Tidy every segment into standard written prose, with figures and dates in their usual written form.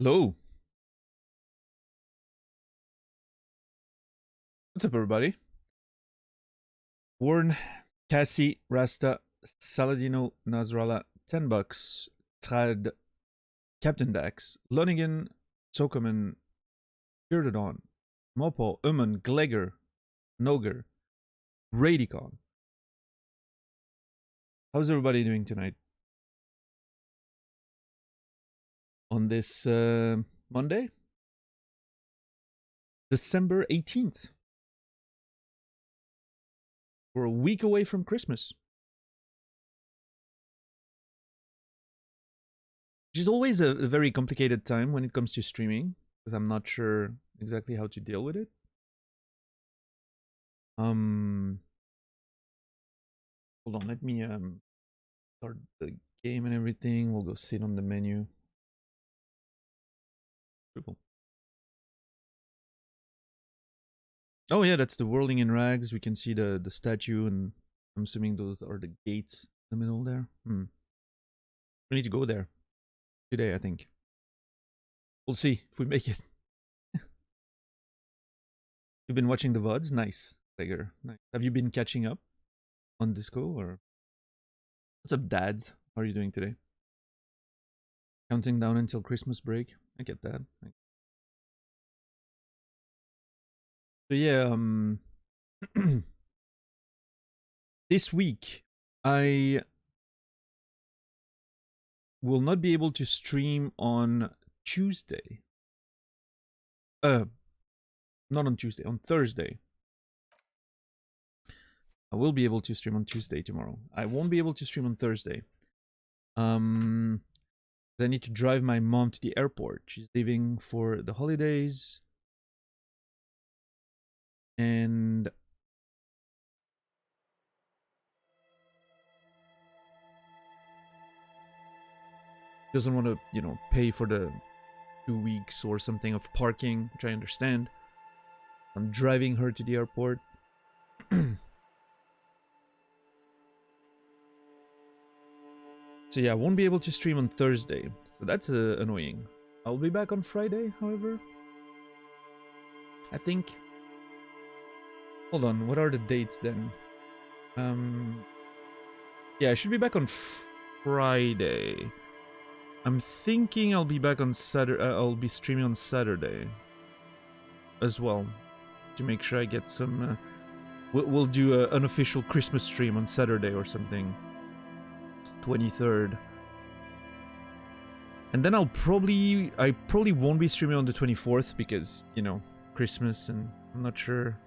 Hello. What's up, everybody? Warren, Cassie, Rasta, Saladino, Nasrallah, $10, Trad, Captain Dax, Lonigan, Sokoman, Beardedon, Mopo, Uman, Glegger, Noger, Radicon. How's everybody doing tonight? On this Monday? December 18th. We're a week away from Christmas. Which is always a very complicated time when it comes to streaming, because I'm not sure exactly how to deal with it. Hold on, let me start the game and everything. We'll go sit on the menu. Beautiful. Oh yeah, that's the whirling in rags. We can see the statue, and I'm assuming those are the gates in the middle there. We need to go there today, I think. We'll see if we make it. You've been watching the VODs? Nice, Tiger. Nice. Have you been catching up on Disco or? What's up, dads? How are you doing today? Counting down until Christmas break. I get that. So yeah, this week I will not be able to stream on Tuesday. Not on Tuesday, on Thursday. I will be able to stream on Tuesday tomorrow. I won't be able to stream on Thursday. I need to drive my mom to the airport. She's leaving for the holidays. And doesn't want to, pay for the 2 weeks or something of parking, which I understand. I'm driving her to the airport. So yeah, I won't be able to stream on Thursday. So that's annoying. I'll be back on Friday, however. I think. Hold on, what are the dates then? Yeah, I should be back on Friday. I'm thinking I'll be back on Saturday. I'll be streaming on Saturday as well, to make sure I get some. We'll do an unofficial Christmas stream on Saturday or something. 23rd. And then I probably won't be streaming on the 24th because, Christmas, and I'm not sure.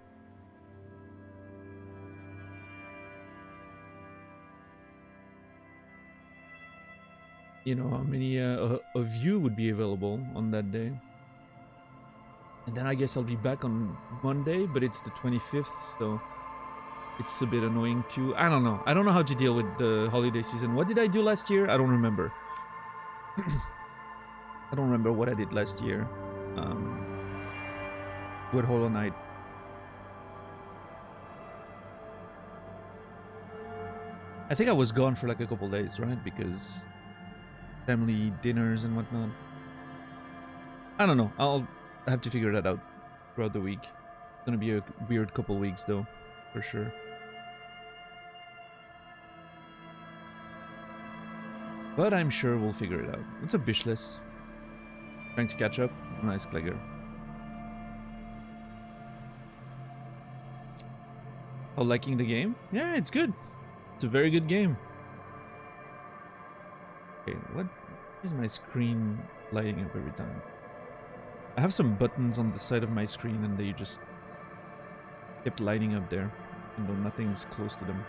How many of you would be available on that day. And then I guess I'll be back on Monday, but it's the 25th, so it's a bit annoying too. I don't know. I don't know how to deal with the holiday season. What did I do last year? I don't remember. I don't remember what I did last year. With Hollow Knight. I think I was gone for like a couple days, right? Because family dinners and whatnot. I don't know. I'll have to figure that out throughout the week. It's gonna be a weird couple weeks though, for sure. But I'm sure we'll figure it out. It's a Bishless. Trying to catch up. Nice, Glegger. Oh, liking the game? Yeah, it's good. It's a very good game. Okay, what is my screen lighting up every time? I have some buttons on the side of my screen and they just kept lighting up there, even though nothing's close to them.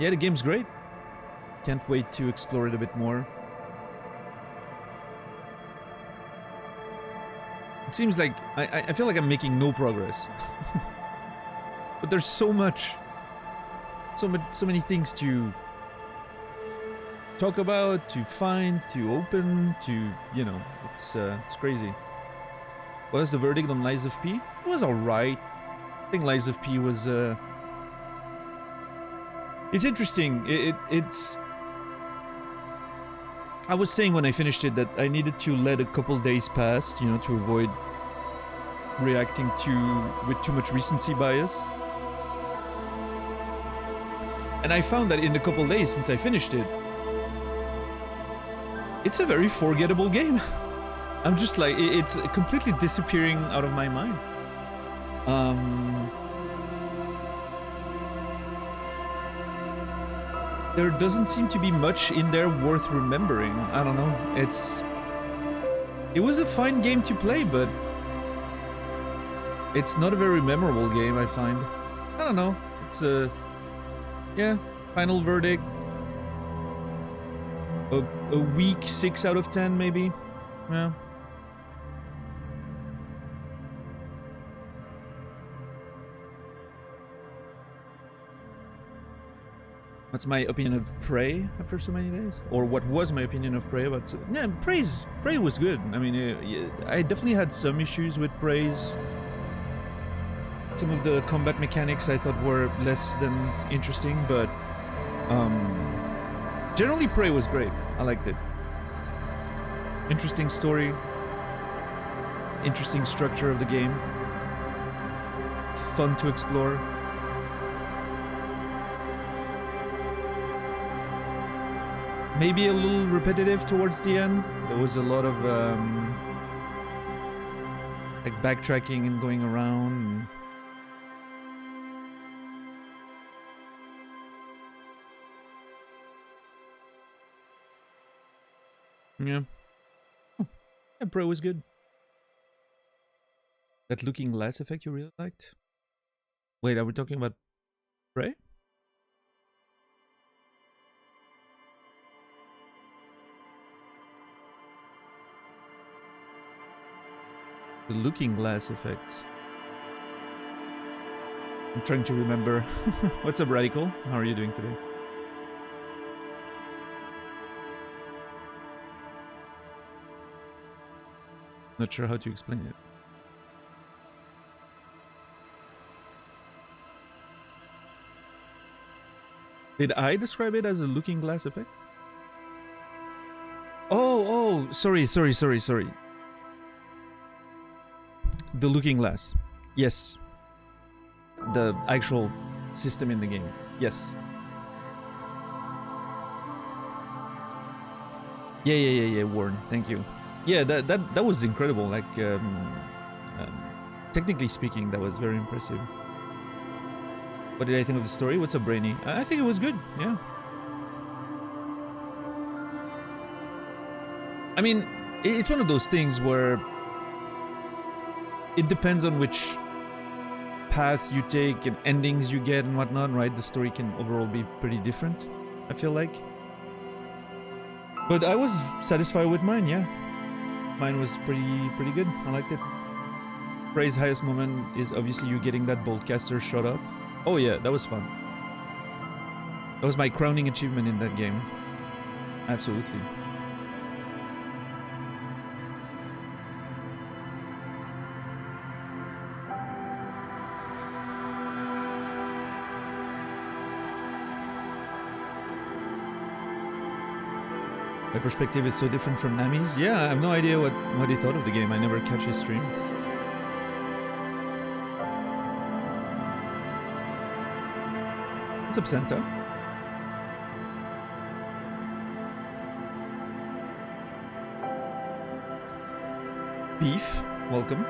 Yeah, the game's great. Can't wait to explore it a bit more. It seems like I feel like I'm making no progress. But there's so much. So many things to talk about, to find, to open, to, it's crazy. What was the verdict on Lies of P? It was alright. I think Lies of P was, it's interesting. It's I was saying when I finished it that I needed to let a couple days pass, you know, to avoid reacting with too much recency bias. And I found that in the couple days since I finished it, it's a very forgettable game. I'm just like, it's completely disappearing out of my mind. There doesn't seem to be much in there worth remembering. I don't know. It was a fine game to play, but it's not a very memorable game, I find. I don't know. It's a... yeah, final verdict. A weak 6 out of 10, maybe. Yeah. What's my opinion of Prey after so many days? Or what was my opinion of Prey about... yeah, Prey was good. I mean, I definitely had some issues with Prey's. Some of the combat mechanics I thought were less than interesting, but... generally Prey was great. I liked it. Interesting story. Interesting structure of the game. Fun to explore. Maybe a little repetitive towards the end. There was a lot of like backtracking and going around. Yeah. Oh. Yeah, Pro was good. That looking glass effect you really liked? Wait, are we talking about Prey? The looking glass effect. I'm trying to remember. What's up, Radical? How are you doing today? Not sure how to explain it. Did I describe it as a looking glass effect? Oh, sorry. The looking glass. Yes. The actual system in the game. Yes. Yeah, Warren. Thank you. Yeah, that was incredible. Like, technically speaking, that was very impressive. What did I think of the story? What's up, Brainy? I think it was good. Yeah. I mean, it's one of those things where it depends on which path you take and endings you get and whatnot, right? The story can overall be pretty different, I feel like. But I was satisfied with mine, yeah. Mine was pretty good. I liked it. Prey's highest moment is obviously you getting that boltcaster shot off. Oh yeah, that was fun. That was my crowning achievement in that game. Absolutely. My perspective is so different from Nami's. Yeah, I have no idea what he thought of the game. I never catch his stream. What's up, Santa? Beef, welcome.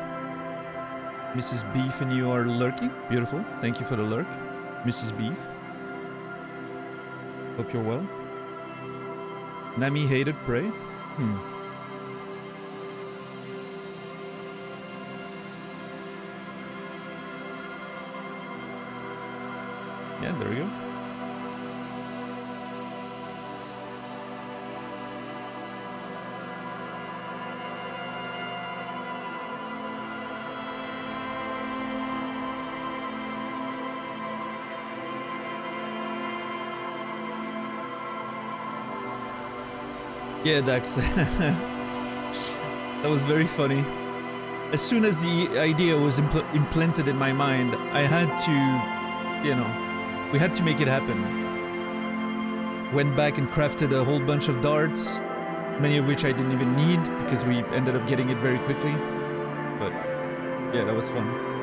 Mrs. Beef and you are lurking. Beautiful. Thank you for the lurk. Mrs. Beef. Hope you're well. Nami hated Prey? Yeah, there we go. Yeah, Dax. That was very funny. As soon as the idea was implanted in my mind, I had to, you know, we had to make it happen. Went back and crafted a whole bunch of darts, Many of which I didn't even need because we ended up getting it very quickly. But yeah, that was fun.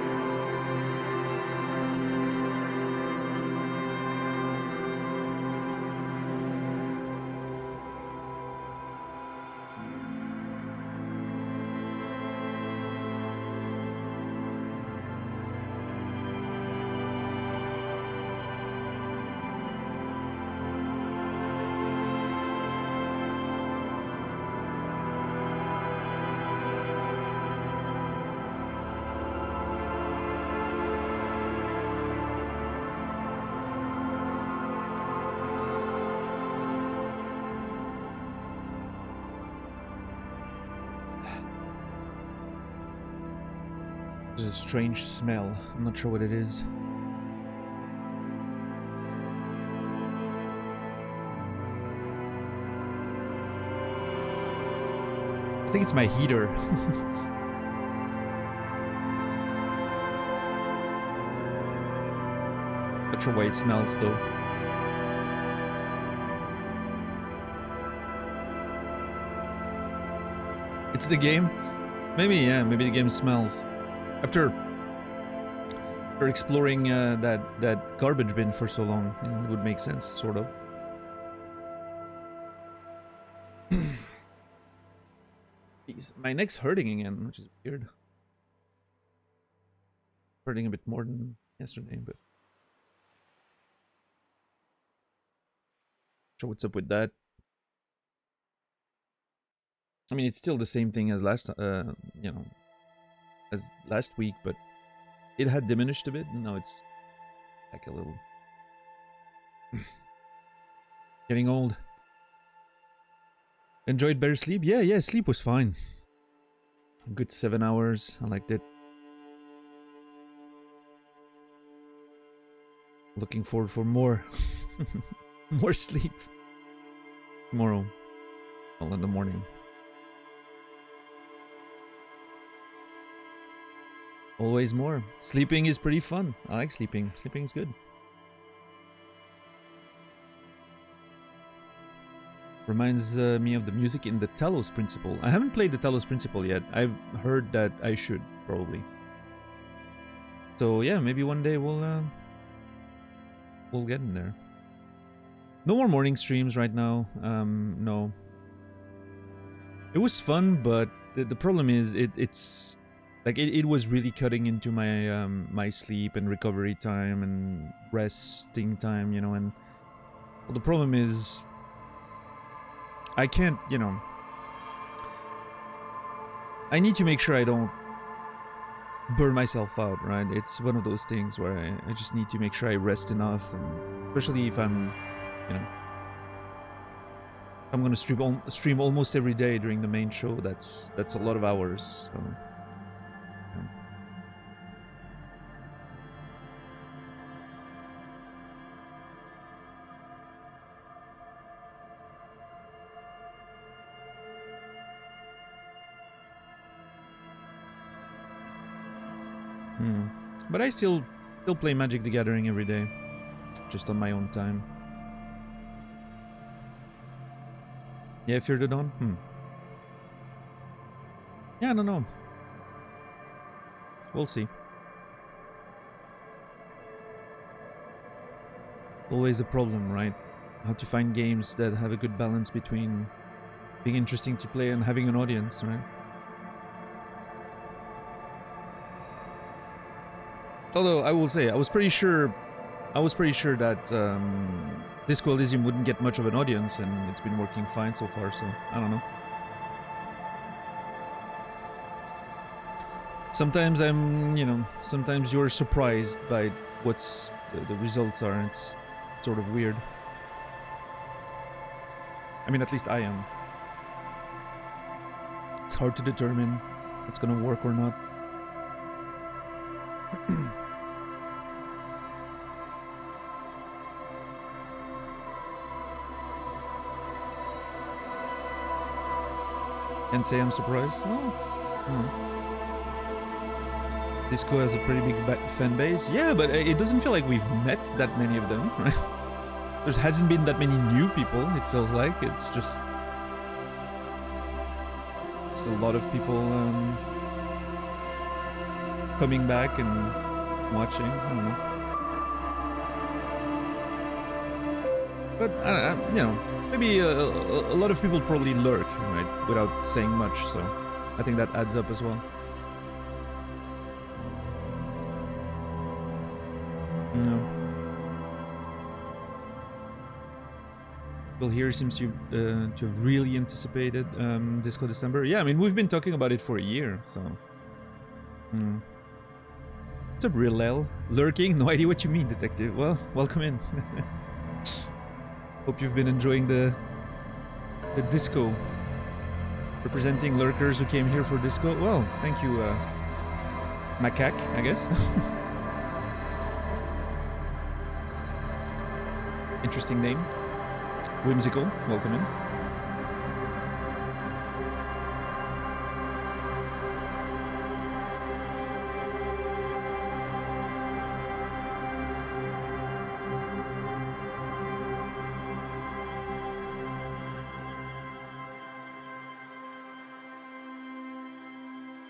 There's a strange smell. I'm not sure what it is. I think it's my heater. Not sure why it smells though. It's the game? Maybe, yeah, maybe the game smells. After exploring that garbage bin for so long, you know, it would make sense, sort of. Jeez, my neck's hurting again, which is weird. Hurting a bit more than yesterday, but sure what's up with that. I mean, it's still the same thing as last, you know, as last week, but it had diminished a bit. Now it's like a little getting old. Enjoyed better sleep? Yeah, sleep was fine. A good 7 hours. I liked it. Looking forward for more more sleep tomorrow. Well, in the morning. Always more. Sleeping is pretty fun. I like sleeping. Sleeping is good. Reminds me of the music in the Talos Principle. I haven't played the Talos Principle yet. I've heard that I should, probably. So yeah, maybe one day we'll get in there. No more morning streams right now. No. It was fun, but the problem is it's like it was really cutting into my my sleep and recovery time and resting time, you know. And well, the problem is I can't, you know. I need to make sure I don't burn myself out, right? It's one of those things where I just need to make sure I rest enough, and especially if I'm, you know, I'm gonna stream almost every day during the main show. That's a lot of hours. So, yeah. But I still play Magic the Gathering every day, just on my own time. Yeah, Fear the Dawn? Yeah, I don't know. We'll see. Always a problem, right? How to find games that have a good balance between being interesting to play and having an audience, right? Although I will say, I was pretty sure that Disco Elysium wouldn't get much of an audience, and it's been working fine so far. So I don't know. Sometimes sometimes you're surprised by what's the results are. It's sort of weird. I mean, at least I am. It's hard to determine what's gonna work or not. Can't say I'm surprised. Oh. Disco has a pretty big fan base. Yeah, but it doesn't feel like we've met that many of them, right? There hasn't been that many new people, it feels like. It's just... just a lot of people coming back and watching. I don't know. But you know, maybe a lot of people probably lurk, right, without saying much. So I think that adds up as well. No. Well, here seems to have really anticipated Disco December. Yeah, I mean, we've been talking about it for a year, so. What's up, Real L? Lurking? No idea what you mean, Detective. Well, welcome in. Hope you've been enjoying the disco. Representing lurkers who came here for disco. Well, thank you, Macaque, I guess. Interesting name. Whimsical, welcome in.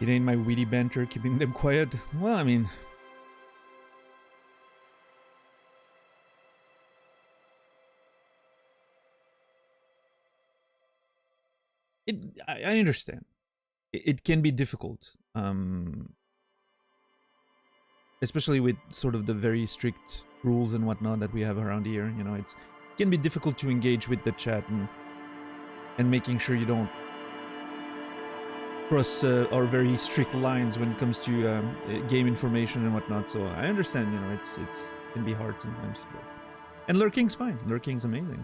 It ain't my witty banter keeping them quiet. Well, I mean... I understand. It can be difficult. Especially with sort of the very strict rules and whatnot that we have around here. You know, it can be difficult to engage with the chat and making sure you don't cross our very strict lines when it comes to game information and whatnot. So I understand, you know, it can be hard sometimes. But... And lurking's fine. Lurking's amazing.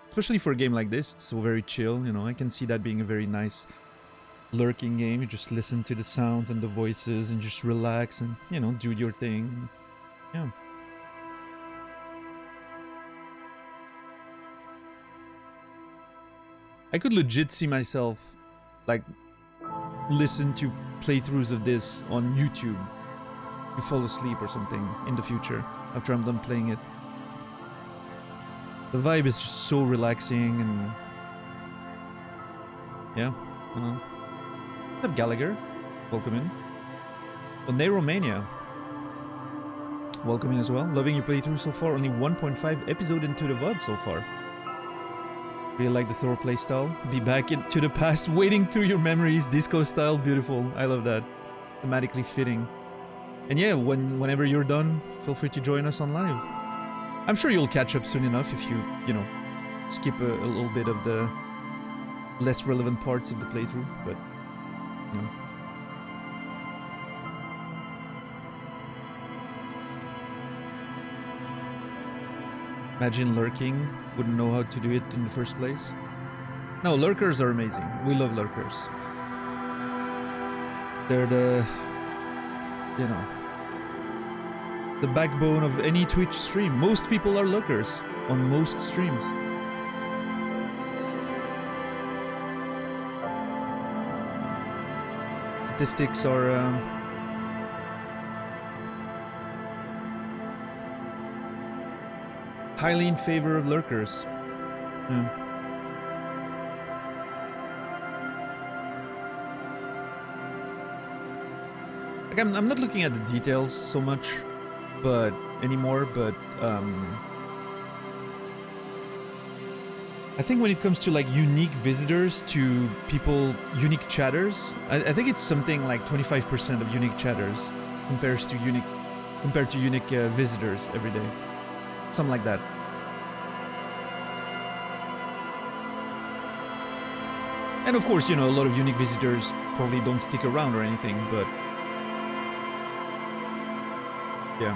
Especially for a game like this, it's so very chill, you know. I can see that being a very nice lurking game. You just listen to the sounds and the voices and just relax and, you know, do your thing. Yeah. I could legit see myself, like, listen to playthroughs of this on YouTube to fall asleep or something in the future after I'm done playing it. The vibe is just so relaxing and... Yeah, I don't know. What's up, Gallagher? Welcome in. Oney Romania. Welcome in as well. Loving your playthrough so far. Only 1.5 episode into the VOD so far. Really like the Thor playstyle. Be back into the past, wading through your memories. Disco style, beautiful. I love that. Thematically fitting. And yeah, whenever you're done, feel free to join us on live. I'm sure you'll catch up soon enough if you know, skip a little bit of the less relevant parts of the playthrough, but, you know. Imagine lurking, wouldn't know how to do it in the first place. No, lurkers are amazing. We love lurkers. They're the, you know, the backbone of any Twitch stream. Most people are lurkers on most streams. Statistics are highly in favor of lurkers. Yeah. Like I'm not looking at the details so much, but anymore. But I think when it comes to like unique visitors to people, unique chatters, I think it's something like 25% of unique chatters compared to unique visitors every day. Something like that. And of course, you know, a lot of unique visitors probably don't stick around or anything, but yeah.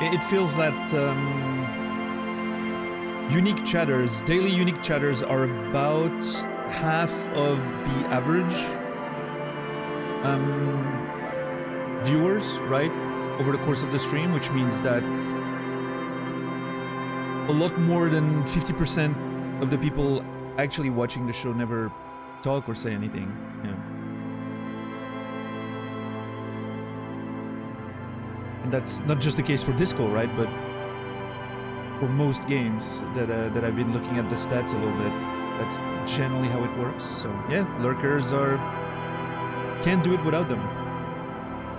It feels that unique chatters, daily unique chatters, are about half of the average viewers, right, over the course of the stream, which means that a lot more than 50% of the people actually watching the show never talk or say anything. Yeah. And that's not just the case for Disco, right? But for most games that I've been looking at the stats a little bit, that's generally how it works. So yeah, lurkers can't do it without them.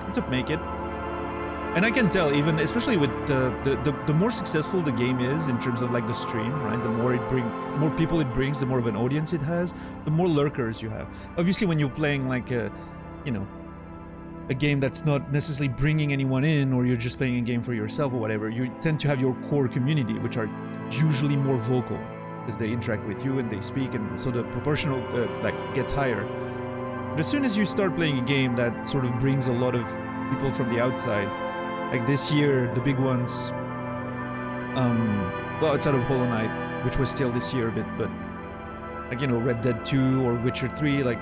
It's up, make it. And I can tell, even especially with the more successful the game is in terms of like the stream, right? The more people it brings, the more of an audience it has, the more lurkers you have. Obviously, when you're playing like a game that's not necessarily bringing anyone in, or you're just playing a game for yourself or whatever, you tend to have your core community, which are usually more vocal because they interact with you and they speak, and so the proportional like gets higher. But as soon as you start playing a game that sort of brings a lot of people from the outside, like this year, the big ones, well, outside of Hollow Knight, which was still this year a bit, but like, Red Dead 2 or Witcher 3, like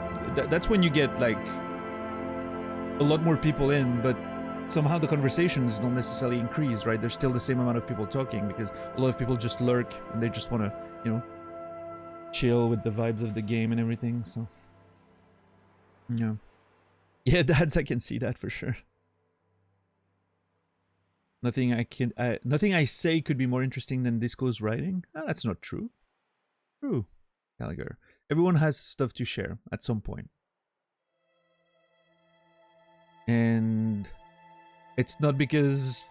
that's when you get like a lot more people in, but somehow the conversations don't necessarily increase, right? There's still the same amount of people talking because a lot of people just lurk and they just want to, chill with the vibes of the game and everything. So, yeah, dads, I can see that for sure. Nothing I say could be more interesting than Disco's writing. Oh, that's not true. True, Gallagher. Everyone has stuff to share at some point. And it's not because,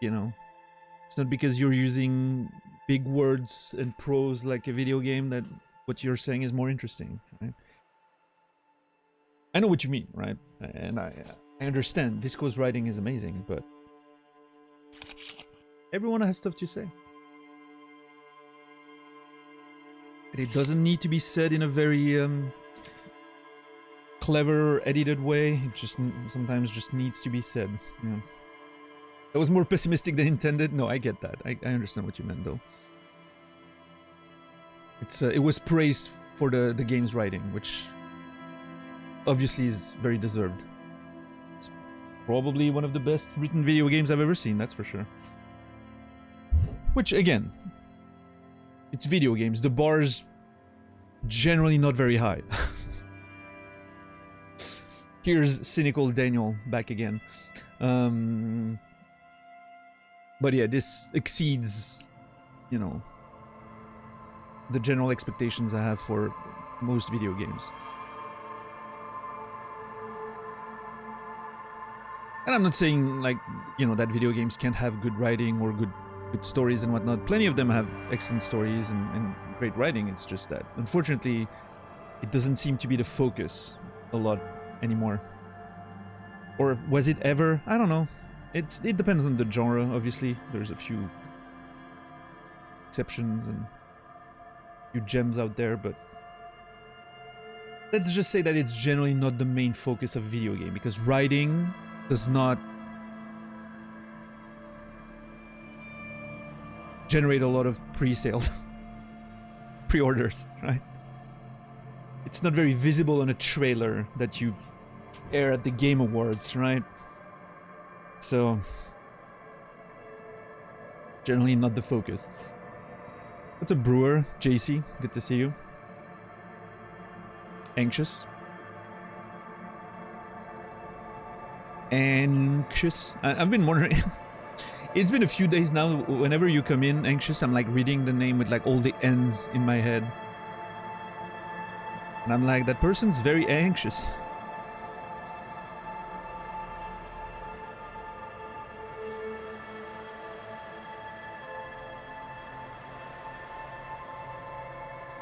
it's not because you're using big words and prose like a video game that what you're saying is more interesting, right? I know what you mean, right? And I understand Disco's writing is amazing, but everyone has stuff to say. And it doesn't need to be said in a very clever, edited way. It just sometimes just needs to be said. That was more pessimistic than intended. No, I get that. I understand what you meant, though. It was praised for the game's writing, which obviously is very deserved. It's probably one of the best written video games I've ever seen, that's for sure. Which, again, it's video games. The bar's generally not very high. Here's cynical Daniel back again. But yeah, this exceeds, the general expectations I have for most video games. And I'm not saying, like, that video games can't have good writing or good stories and whatnot. Plenty of them have excellent stories and great writing. It's just that, unfortunately, it doesn't seem to be the focus a lot anymore. Or was it ever? I don't know. It depends on the genre, obviously. There's a few exceptions and a few gems out there, but let's just say that it's generally not the main focus of a video game, because writing does not generate a lot of pre-sales, pre-orders, right? It's not very visible on a trailer that you air at the Game Awards, right? So, generally not the focus. What's a brewer? JC, good to see you. Anxious. Anxious. I've been wondering. It's been a few days now. Whenever you come in, Anxious, I'm like reading the name with like all the N's in my head. And I'm like, that person's very anxious.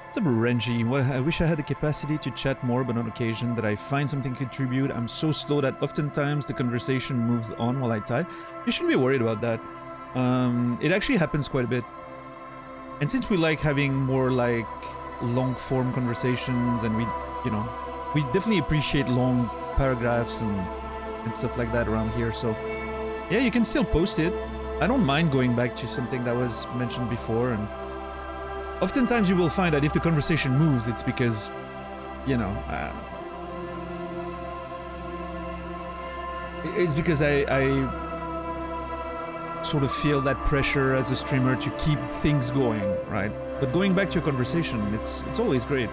What's up, Renji? Well, I wish I had the capacity to chat more, but on occasion that I find something to contribute, I'm so slow that oftentimes the conversation moves on while I type. You shouldn't be worried about that. It actually happens quite a bit. And since we like having more like long-form conversations, and we definitely appreciate long paragraphs and stuff like that around here. So yeah, you can still post it. I don't mind going back to something that was mentioned before, and oftentimes you will find that if the conversation moves, it's because, it's because I sort of feel that pressure as a streamer to keep things going, right? But going back to a conversation, it's always great.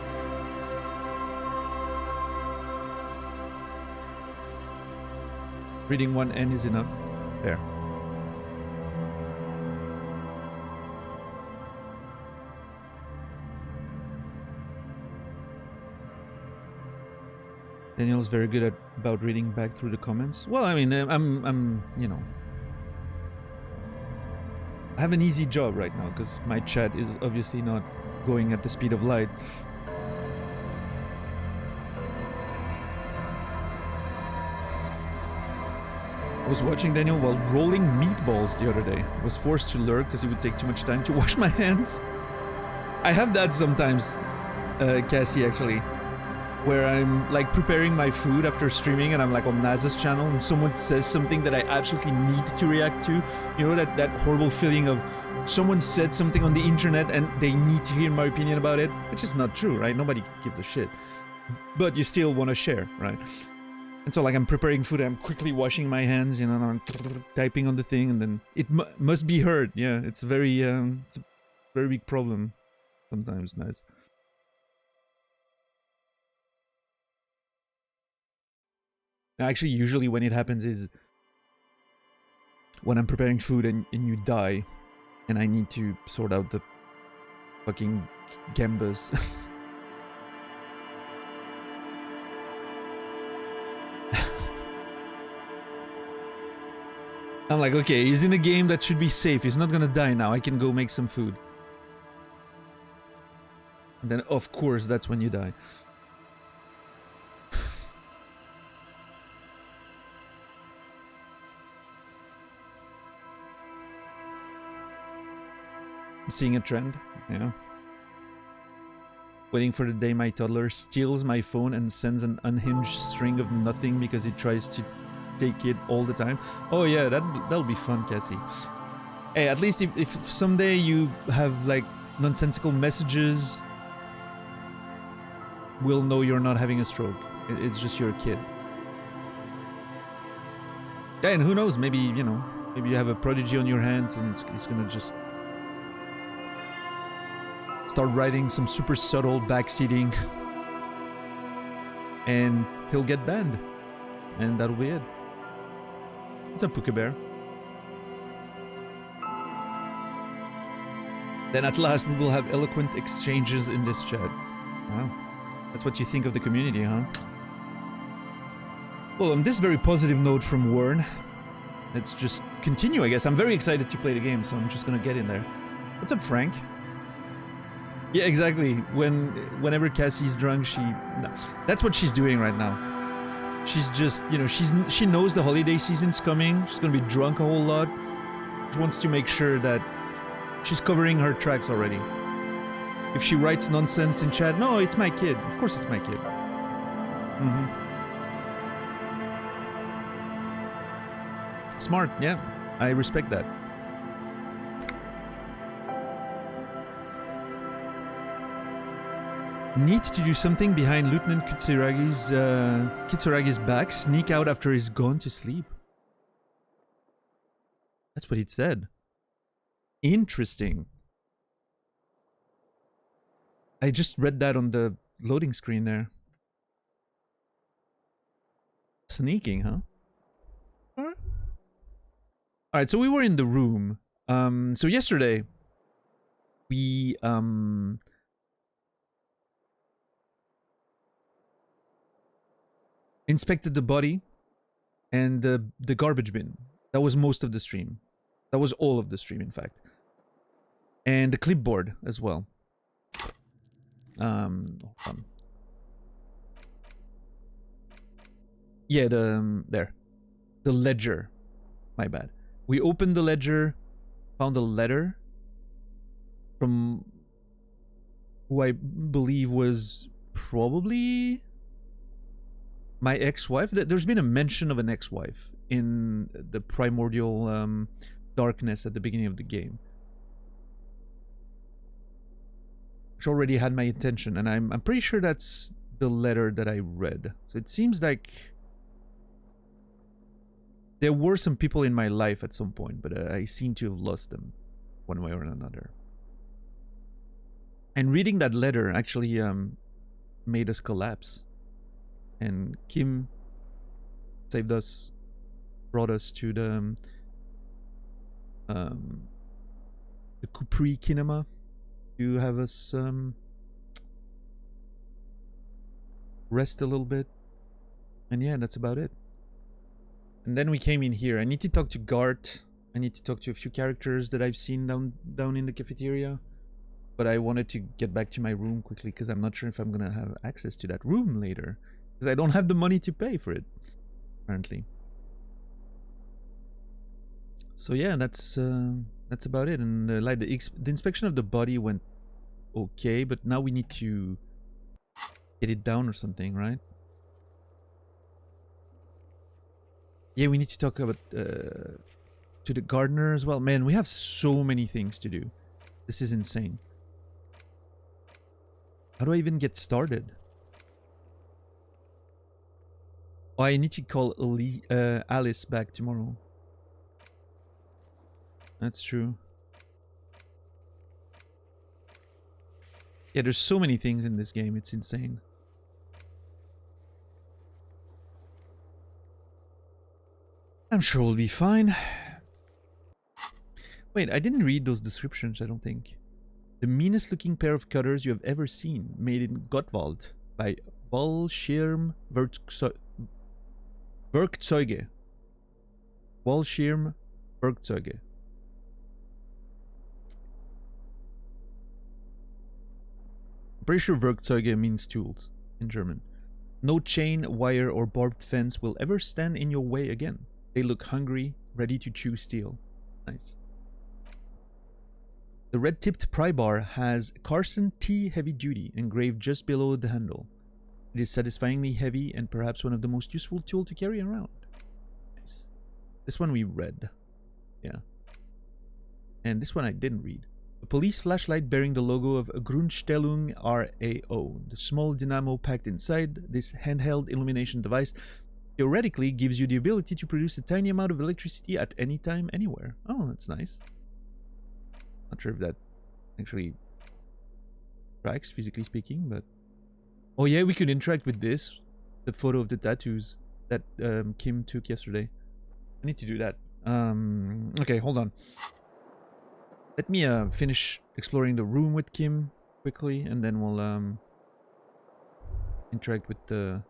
Reading one N is enough. There. Daniel's very good about reading back through the comments. Well, I mean, I'm, you know, I have an easy job right now because my chat is obviously not going at the speed of light. I was watching Daniel while rolling meatballs the other day. I was forced to lurk because it would take too much time to wash my hands. I have that sometimes, Cassie, actually, where I'm like preparing my food after streaming and I'm like on Naza's channel and someone says something that I absolutely need to react to. You know, that horrible feeling of someone said something on the internet and they need to hear my opinion about it, which is not true, right? Nobody gives a shit. But you still want to share, right? And so like I'm preparing food, I'm quickly washing my hands, you know, and I'm typing on the thing and then it must be heard. Yeah, it's a very big problem sometimes, nice. Actually, usually when it happens is when I'm preparing food and you die and I need to sort out the fucking gambas. I'm like, okay, he's in a game that should be safe. He's not gonna die now. I can go make some food. And then, of course, that's when you die. Seeing a trend, yeah. Waiting for the day my toddler steals my phone and sends an unhinged string of nothing because he tries to take it all the time. Oh yeah, that'll be fun, Cassie. Hey, at least if someday you have like nonsensical messages, we'll know you're not having a stroke. It's just your kid. And who knows, maybe, you know, maybe you have a prodigy on your hands and it's gonna just start writing some super subtle backseating and he'll get banned. And that'll be it. It's a Puka Bear. Then at last we will have eloquent exchanges in this chat. Wow. That's what you think of the community, huh? Well, on this very positive note from Warren, let's just continue, I guess. I'm very excited to play the game, so I'm just gonna get in there. What's up, Frank? Yeah, exactly. Whenever Cassie's drunk, that's what she's doing right now. She's just, you know, she knows the holiday season's coming. She's gonna be drunk a whole lot. She wants to make sure that she's covering her tracks already. If she writes nonsense in chat, no, it's my kid. Of course it's my kid. Smart, yeah. I respect that. Need to do something behind Lieutenant Kitsuragi's back, sneak out after he's gone to sleep. That's what it said. Interesting. I just read that on the loading screen there. Sneaking, huh? Alright, so we were in the room. So yesterday, we, inspected the body and the garbage bin. That was most of the stream. That was all of the stream, in fact. And the clipboard as well. Hold on. Yeah, there. The ledger. My bad. We opened the ledger, found a letter from who I believe was probably my ex-wife. There's been a mention of an ex-wife in the primordial darkness at the beginning of the game, which already had my attention, and I'm pretty sure that's the letter that I read. So it seems like there were some people in my life at some point, but I seem to have lost them one way or another. And reading that letter actually made us collapse. And Kim saved us, brought us to the Capri Kinema to have us rest a little bit. And yeah, that's about it. And then we came in here. I need to talk to Gart. I need to talk to a few characters that I've seen down in the cafeteria. But I wanted to get back to my room quickly because I'm not sure if I'm gonna have access to that room later. Because I don't have the money to pay for it, apparently. So yeah, that's about it. And like the inspection of the body went okay, but now we need to get it down or something, right? Yeah, we need to talk about to the gardener as well. Man, we have so many things to do. This is insane. How do I even get started? Oh, I need to call Alice back tomorrow. That's true. Yeah, there's so many things in this game. It's insane. I'm sure we'll be fine. Wait, I didn't read those descriptions, I don't think. The meanest looking pair of cutters you have ever seen, made in Gottwald by Wallschirm Werkzeuge. Wallschirm Werkzeuge. I'm pretty sure Werkzeuge means tools in German. No chain, wire, or barbed fence will ever stand in your way again. They look hungry, ready to chew steel. Nice. The red-tipped pry bar has Carson T Heavy Duty engraved just below the handle. It is satisfyingly heavy and perhaps one of the most useful tools to carry around. Nice. This one we read. Yeah. And this one I didn't read. A police flashlight bearing the logo of Grundstellung RAO. The small dynamo packed inside this handheld illumination device theoretically gives you the ability to produce a tiny amount of electricity at any time, anywhere. Oh, that's nice. Not sure if that actually tracks, physically speaking, but... Oh yeah, we could interact with this. The photo of the tattoos that Kim took yesterday. I need to do that. Okay, hold on. Let me finish exploring the room with Kim quickly, and then we'll interact with the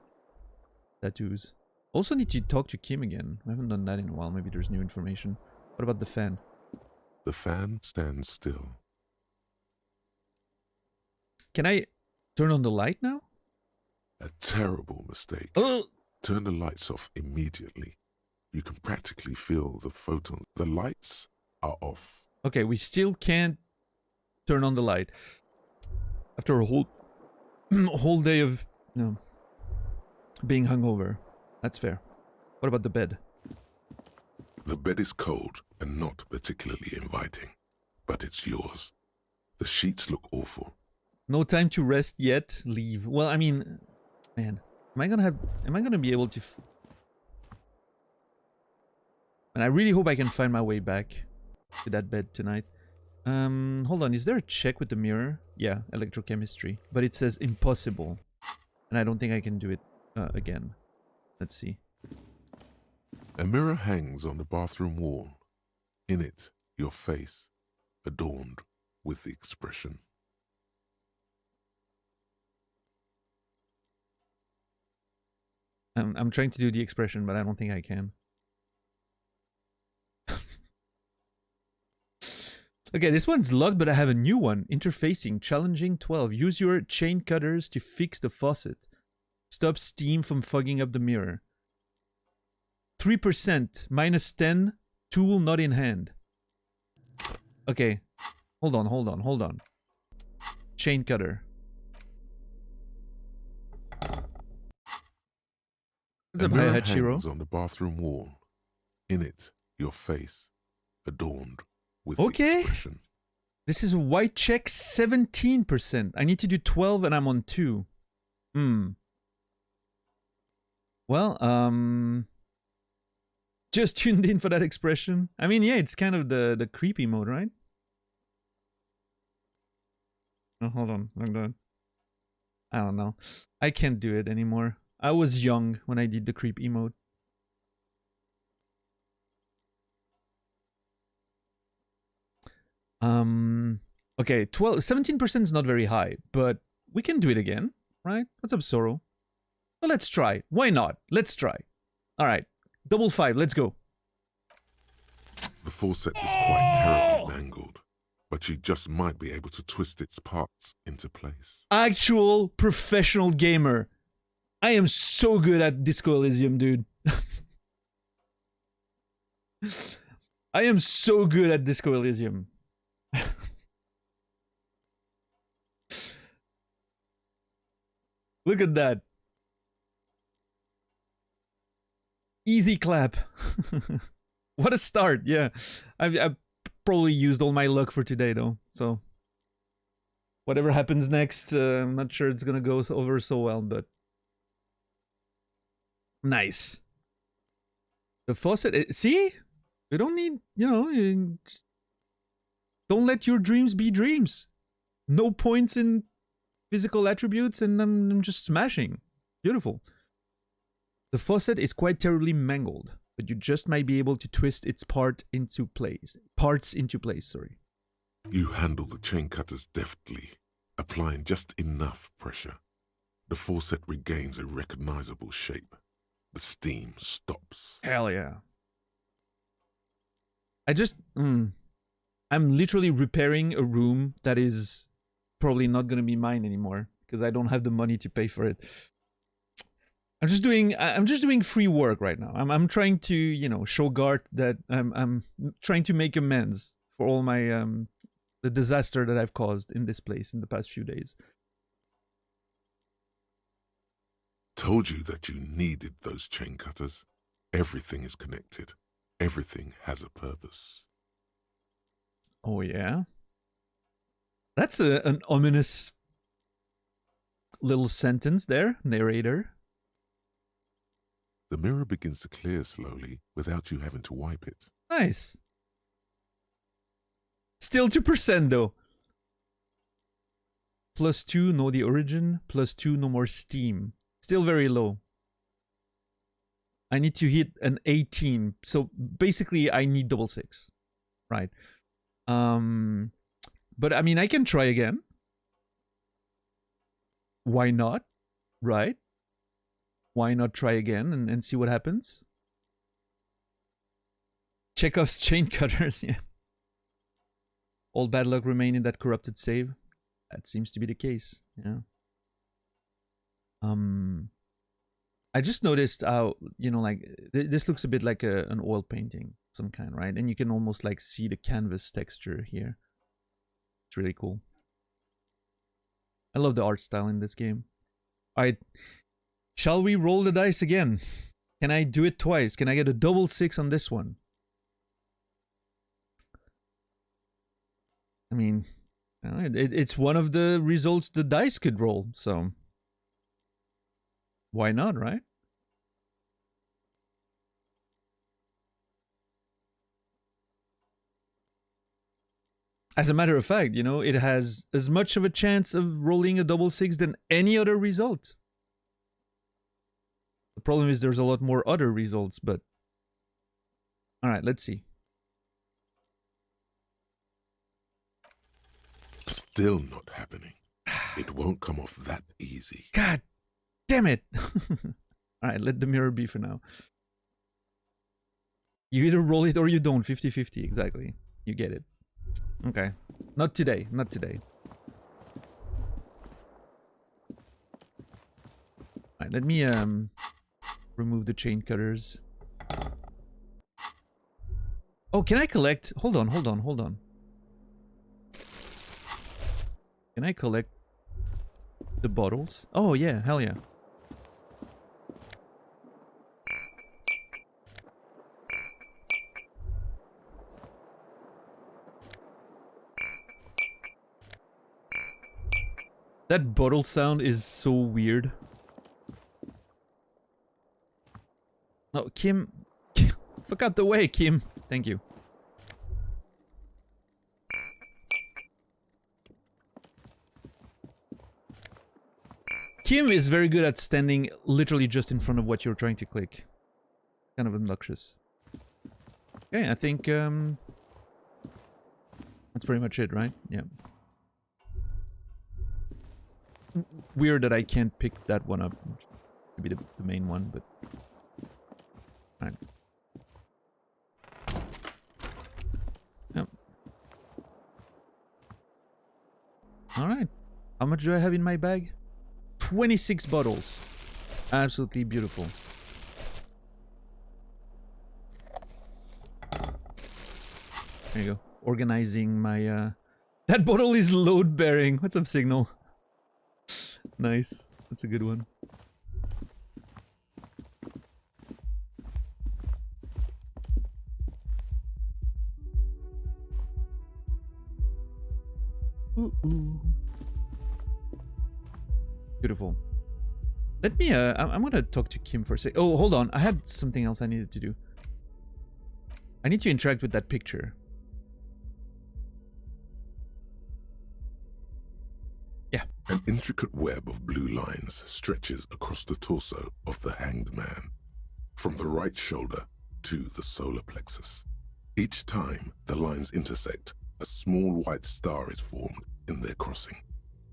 tattoos. Also need to talk to Kim again. I haven't done that in a while. Maybe there's new information. What about the fan? The fan stands still. Can I turn on the light now? A terrible mistake. Oh! Turn the lights off immediately. You can practically feel the photon. The lights are off. Okay, we still can't turn on the light. After a whole day of being hungover. That's fair. What about the bed? The bed is cold and not particularly inviting, but it's yours. The sheets look awful. No time to rest yet. Leave. Well, I mean, man, am I gonna be able to? And I really hope I can find my way back to that bed tonight. Hold on. Is there a check with the mirror? Yeah, electrochemistry, but it says impossible, and I don't think I can do it again. Let's see. A mirror hangs on the bathroom wall. In it, your face, adorned with the expression. I'm trying to do the expression, but I don't think I can. Okay, this one's locked, but I have a new one. Interfacing, challenging 12. Use your chain cutters to fix the faucet. Stop steam from fogging up the mirror. 3%, -10, tool not in hand. Okay, hold on. Chain cutter. What's up, mirror Hachiro? hangs on the bathroom wall. In it, your face, adorned with Okay. the expression. This is a white check, 17%. I need to do 12 and I'm on 2. Well, just tuned in for that expression. I mean, yeah, it's kind of the creepy mode, right? Oh, hold on. I don't know. I can't do it anymore. I was young when I did the creep emote. Okay, 17% is not very high, but we can do it again, right? What's up, Sorrow? Well, let's try. Why not? Let's try. All right. Double 5. Let's go. The faucet is quite terribly mangled, but you just might be able to twist its parts into place. Actual professional gamer. I am so good at Disco Elysium, dude. I am so good at Disco Elysium. Look at that. Easy clap. What a start, yeah. I've probably used all my luck for today, though, so... Whatever happens next, I'm not sure it's gonna go over so well, but... Nice. The faucet... See? You don't need, you know... Just don't let your dreams be dreams. No points in physical attributes, and I'm just smashing. Beautiful. The faucet is quite terribly mangled, but you just might be able to twist its parts into place, sorry. You handle the chain cutters deftly, applying just enough pressure. The faucet regains a recognizable shape. The steam stops. Hell yeah. I'm literally repairing a room that is probably not gonna be mine anymore because I don't have the money to pay for it. I'm just doing free work right now. I'm trying to, you know, show Gart that I'm trying to make amends for all my the disaster that I've caused in this place in the past few days. Told you that you needed those chain cutters. Everything is connected. Everything has a purpose. Oh yeah? That's an ominous little sentence there, narrator. The mirror begins to clear slowly without you having to wipe it. Nice. Still 2% though. +2, know the origin. +2, no more steam. Still very low. I need to hit an 18. So basically I need double 6. Right. But I mean, I can try again. Why not? Right? Why not try again and see what happens? Chekhov's chain cutters, yeah. All bad luck remain in that corrupted save. That seems to be the case, yeah. I just noticed how, you know, like, this looks a bit like an oil painting, some kind, right? And you can almost, like, see the canvas texture here. It's really cool. I love the art style in this game. Alright. Shall we roll the dice again? Can I do it twice? Can I get a double 6 on this one? I mean, you know, it's one of the results the dice could roll, so... Why not, right? As a matter of fact, you know, it has as much of a chance of rolling a double 6 than any other result. The problem is there's a lot more other results, but... Alright, let's see. Still not happening. It won't come off that easy. God damn it! Alright, let the mirror be for now. You either roll it or you don't. 50-50, exactly. You get it. Okay. Not today, not today. Alright, let me remove the chain cutters. Oh, can I collect? Hold on. Can I collect the bottles? Oh yeah, hell yeah. That bottle sound is so weird. Oh, Kim. Fuck out the way, Kim. Thank you. Kim is very good at standing literally just in front of what you're trying to click. Kind of obnoxious. Okay, I think that's pretty much it, right? Yeah. Weird that I can't pick that one up. to be the main one, but... Alright. Yep. Alright. How much do I have in my bag? 26 bottles. Absolutely beautiful. There you go. Organizing my... That bottle is load-bearing. What's up, Signal? Nice. That's a good one. Ooh. Beautiful. Let me, I'm gonna talk to Kim for a sec. Oh, hold on. I had something else I needed to do. I need to interact with that picture. Yeah. An intricate web of blue lines stretches across the torso of the hanged man, from the right shoulder to the solar plexus. Each time the lines intersect, a small white star is formed in their crossing.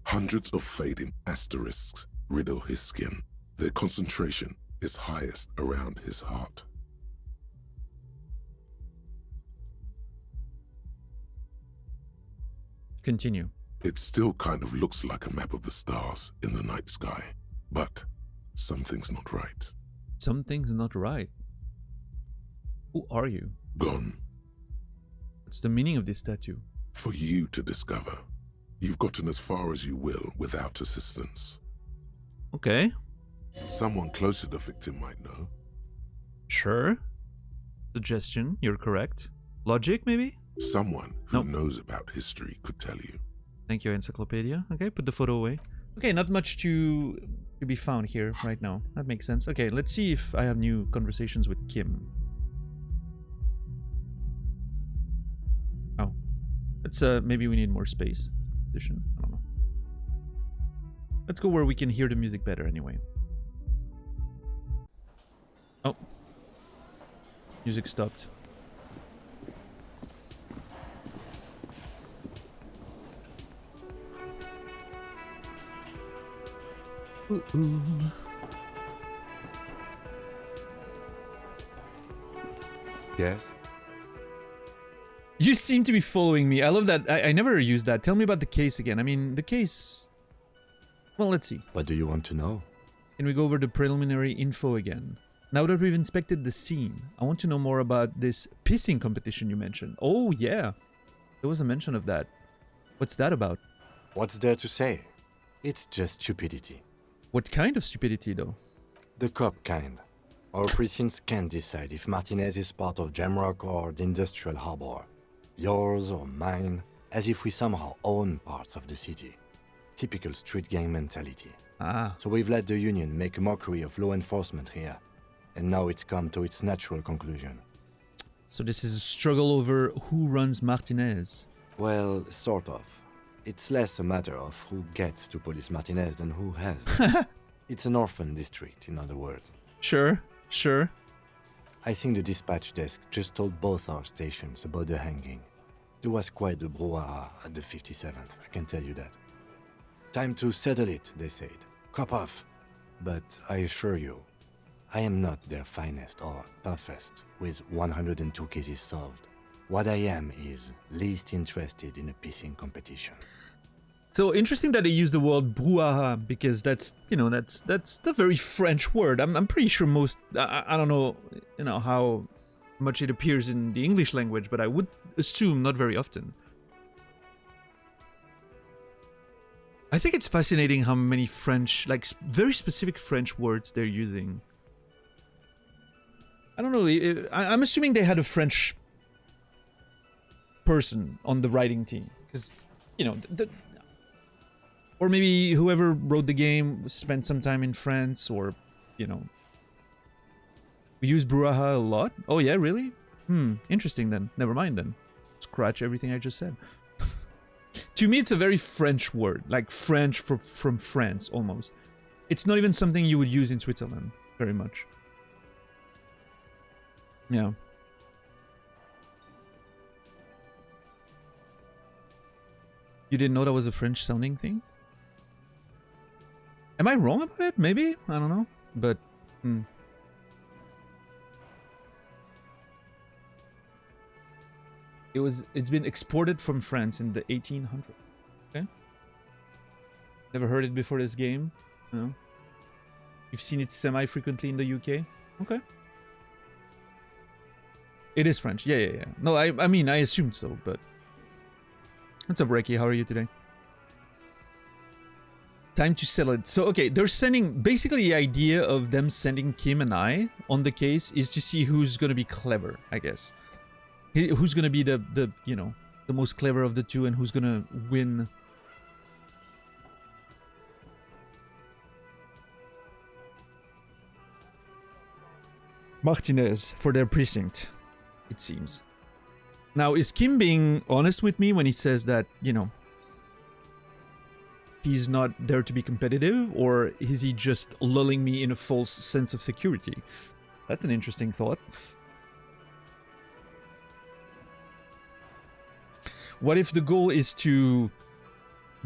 Hundreds of fading asterisks riddle his skin. Their concentration is highest around his heart. Continue. It still kind of looks like a map of the stars in the night sky, but something's not right. Something's not right. Who are you? Gone. What's the meaning of this statue? For you to discover. You've gotten as far as you will without assistance. Okay. Someone close to the victim might know. Sure. Suggestion, you're correct. Logic, maybe? Someone who knows about history could tell you. Thank you, Encyclopedia. Okay, put the photo away. Okay, not much to be found here right now. That makes sense. Okay, let's see if I have new conversations with Kim. Oh. Let's, maybe we need more space. Position? I don't know. Let's go where we can hear the music better anyway. Oh. Music stopped. Ooh, ooh. Yes? You seem to be following me. I love that. I never used that. Tell me about the case again. I mean, the case... Well, let's see. What do you want to know? Can we go over the preliminary info again? Now that we've inspected the scene, I want to know more about this pissing competition you mentioned. Oh, yeah. There was a mention of that. What's that about? What's there to say? It's just stupidity. What kind of stupidity, though? The cop kind. Our precincts can't decide if Martinez is part of Jamrock or the Industrial Harbor. Yours or mine, as if we somehow own parts of the city. Typical street gang mentality. Ah. So we've let the Union make a mockery of law enforcement here. And now it's come to its natural conclusion. So this is a struggle over who runs Martinez. Well, sort of. It's less a matter of who gets to police Martinez than who has. It's an orphan district, in other words. Sure, sure. I think the dispatch desk just told both our stations about the hanging. There was quite the brouhaha at the 57th, I can tell you that. Time to settle it, they said. Cop off. But I assure you, I am not their finest or toughest, with 102 cases solved. What I am is least interested in a pissing competition. So interesting that they use the word brouhaha, because that's, you know, that's a very French word. I'm pretty sure most, I don't know, you know, how much it appears in the English language, but I would assume not very often. I think it's fascinating how many French, like very specific French words they're using. I don't know, I'm assuming they had a French person on the writing team, because, you know, or maybe whoever wrote the game spent some time in France, or, you know. We use brouhaha a lot? Oh yeah, really? Interesting then. Never mind then. Scratch everything I just said. To me, it's a very French word, like French from France, almost. It's not even something you would use in Switzerland, very much. Yeah. You didn't know that was a French-sounding thing? Am I wrong about it? Maybe? I don't know. but it's been exported from France in the 1800s. Okay. Never heard it before this game. No. You've seen it semi-frequently in the UK. Okay. It is French. Yeah. No, I mean, I assumed so, but... What's up, Reiki? How are you today? Time to settle it. So, okay, they're sending... Basically, the idea of them sending Kim and I on the case is to see who's going to be clever, I guess. Who's going to be the you know, the most clever of the two and who's going to win... Martinez for their precinct, it seems. Now, is Kim being honest with me when he says that, you know, he's not there to be competitive, or is he just lulling me in a false sense of security? That's an interesting thought. What if the goal is to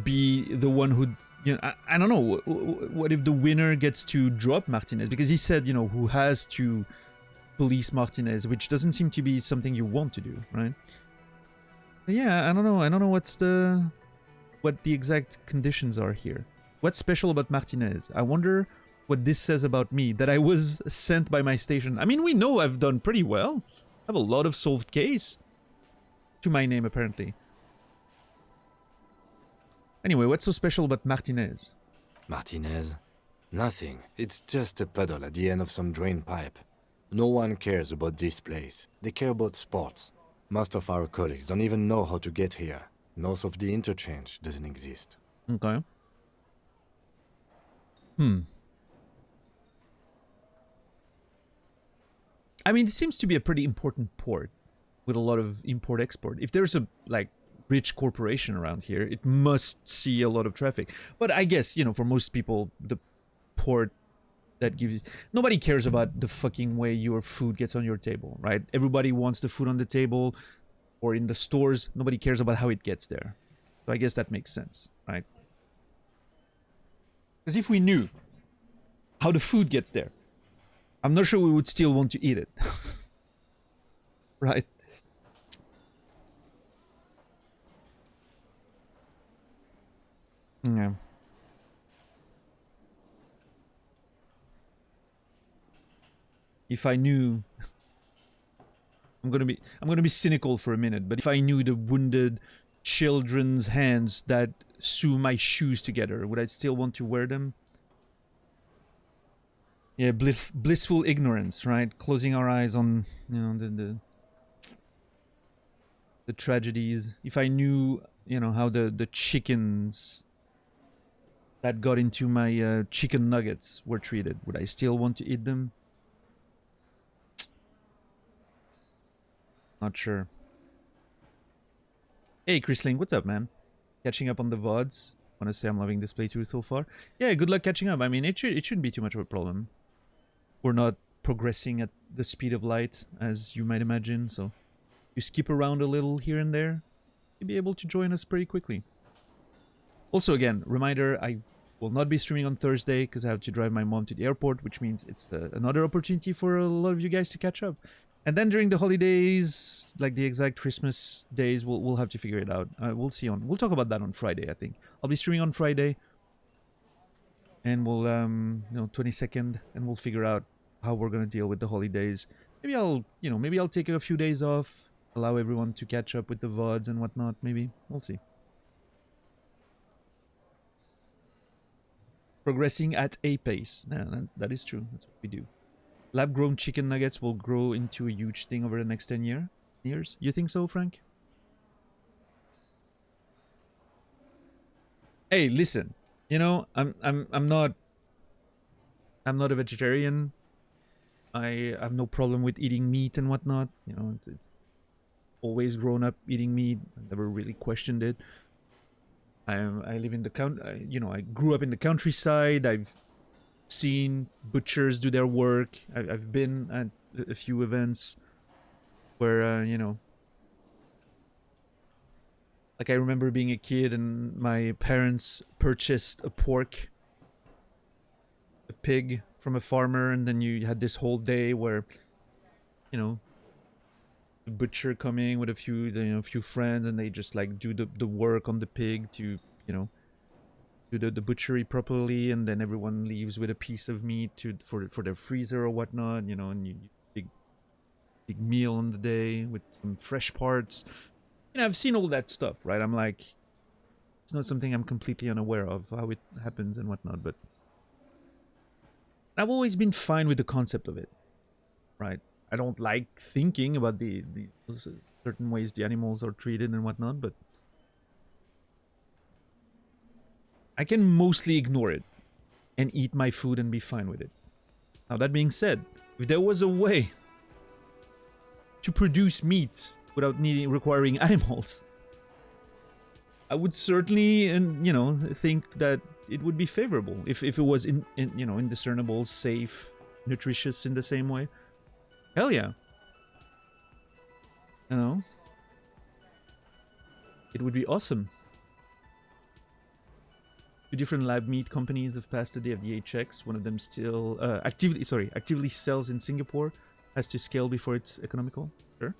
be the one who, you know, I don't know, what if the winner gets to drop Martinez? Because he said, you know, who has to police Martinez, which doesn't seem to be something you want to do, right? Yeah, I don't know what the exact conditions are here. What's special about Martinez? I wonder what this says about me, that I was sent by my station. I mean, we know I've done pretty well. I have a lot of solved case to my name, apparently. Anyway, what's so special about Martinez? Martinez? Nothing. It's just a puddle at the end of some drain pipe. No one cares about this place. They care about sports. Most of our colleagues don't even know how to get here. North of the interchange doesn't exist. Okay. I mean, it seems to be a pretty important port with a lot of import-export. If there's a, like, rich corporation around here, it must see a lot of traffic. But I guess, you know, for most people, the port that gives... Nobody cares about the fucking way your food gets on your table, right? Everybody wants the food on the table or in the stores. Nobody cares about how it gets there. So I guess that makes sense, right? Because if we knew how the food gets there, I'm not sure we would still want to eat it. Right? Yeah. If I knew... I'm gonna be cynical for a minute, but if I knew the wounded children's hands that sew my shoes together, would I still want to wear them? Yeah, blissful ignorance, right? Closing our eyes on, you know, the tragedies. If I knew, you know, how the chickens that got into my chicken nuggets were treated, would I still want to eat them? Not sure. Hey, Chrisling, what's up, man? Catching up on the VODs. Want to say I'm loving this playthrough so far. Yeah, good luck catching up. I mean, it shouldn't be too much of a problem. We're not progressing at the speed of light, as you might imagine, so you skip around a little here and there, you'll be able to join us pretty quickly. Also, again, reminder, I will not be streaming on Thursday because I have to drive my mom to the airport, which means it's another opportunity for a lot of you guys to catch up. And then during the holidays, like the exact Christmas days, we'll have to figure it out. We'll see we'll talk about that on Friday, I think. I'll be streaming on Friday, and we'll 22nd, and we'll figure out how we're gonna deal with the holidays. Maybe I'll take a few days off, allow everyone to catch up with the VODs and whatnot. Maybe we'll see. Progressing at a pace. Yeah, that is true. That's what we do. Lab-grown chicken nuggets will grow into a huge thing over the next 10 years. You think so, Frank? Hey, listen. You know, I'm not a vegetarian. I have no problem with eating meat and whatnot. You know, it's always grown up eating meat. I never really questioned it. I live in the I grew up in the countryside. I've seen butchers do their work. I've been at a few events where like I remember being a kid and my parents purchased a pig from a farmer, and then you had this whole day where, you know, the butcher coming with a few friends, and they just like do the work on the pig to, you know, do the butchery properly, and then everyone leaves with a piece of meat for their freezer or whatnot, you know, and you big meal on the day with some fresh parts. You know, I've seen all that stuff, right? I'm like, it's not something I'm completely unaware of how it happens and whatnot, but I've always been fine with the concept of it, right? I don't like thinking about the certain ways the animals are treated and whatnot, but I can mostly ignore it and eat my food and be fine with it. Now, that being said, if there was a way to produce meat without requiring animals, I would certainly, and you know, think that it would be favorable if it was indiscernible, safe, nutritious in the same way. Hell yeah. You know, it would be awesome. 2 different lab meat companies have passed the day of the HX. One of them still actively sells in Singapore. Has to scale before it's economical. Sure.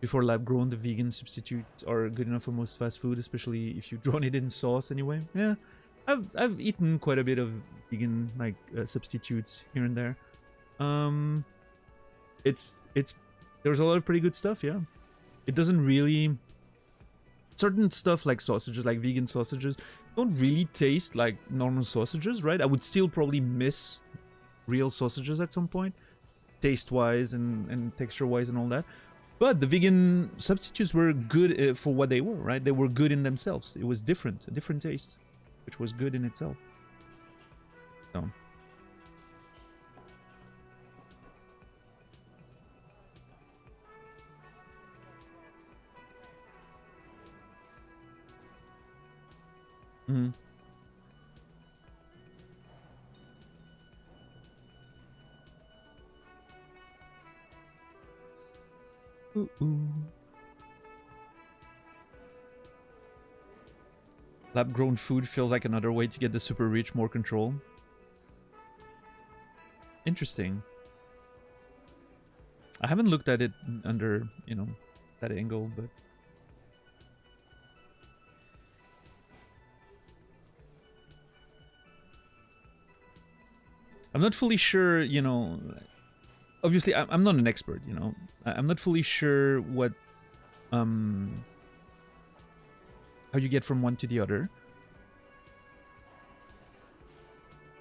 Before lab grown, the vegan substitutes are good enough for most fast food, especially if you drown it in sauce anyway. Yeah, I've eaten quite a bit of vegan like substitutes here and there. It's there's a lot of pretty good stuff. Yeah, it doesn't really. Certain stuff like sausages, like vegan sausages, don't really taste like normal sausages, right? I would still probably miss real sausages at some point, taste-wise and texture-wise and all that. But the vegan substitutes were good for what they were, right? They were good in themselves. It was different, a different taste, which was good in itself. So. Mm-hmm. Ooh. Lab-grown food feels like another way to get the super rich more control. Interesting. I haven't looked at it under, you know, that angle, but... I'm not fully sure, you know... Obviously, I'm not an expert, you know. I'm not fully sure what... how you get from one to the other.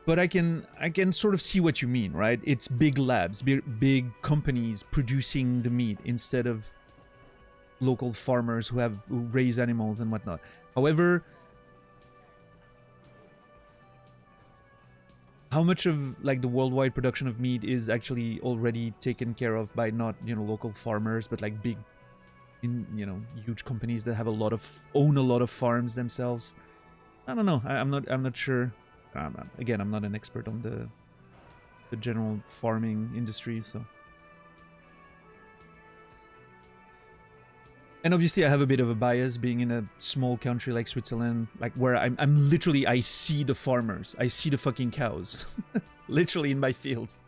But I can sort of see what you mean, right? It's big labs, big companies producing the meat instead of local farmers who raise animals and whatnot. However, how much of like the worldwide production of meat is actually already taken care of by not, you know, local farmers, but like big, you know, huge companies that have own a lot of farms themselves? I don't know. I'm not sure. Again, I'm not an expert on the general farming industry, so. And obviously, I have a bit of a bias being in a small country like Switzerland, like where I'm literally, I see the farmers, I see the fucking cows, literally in my fields,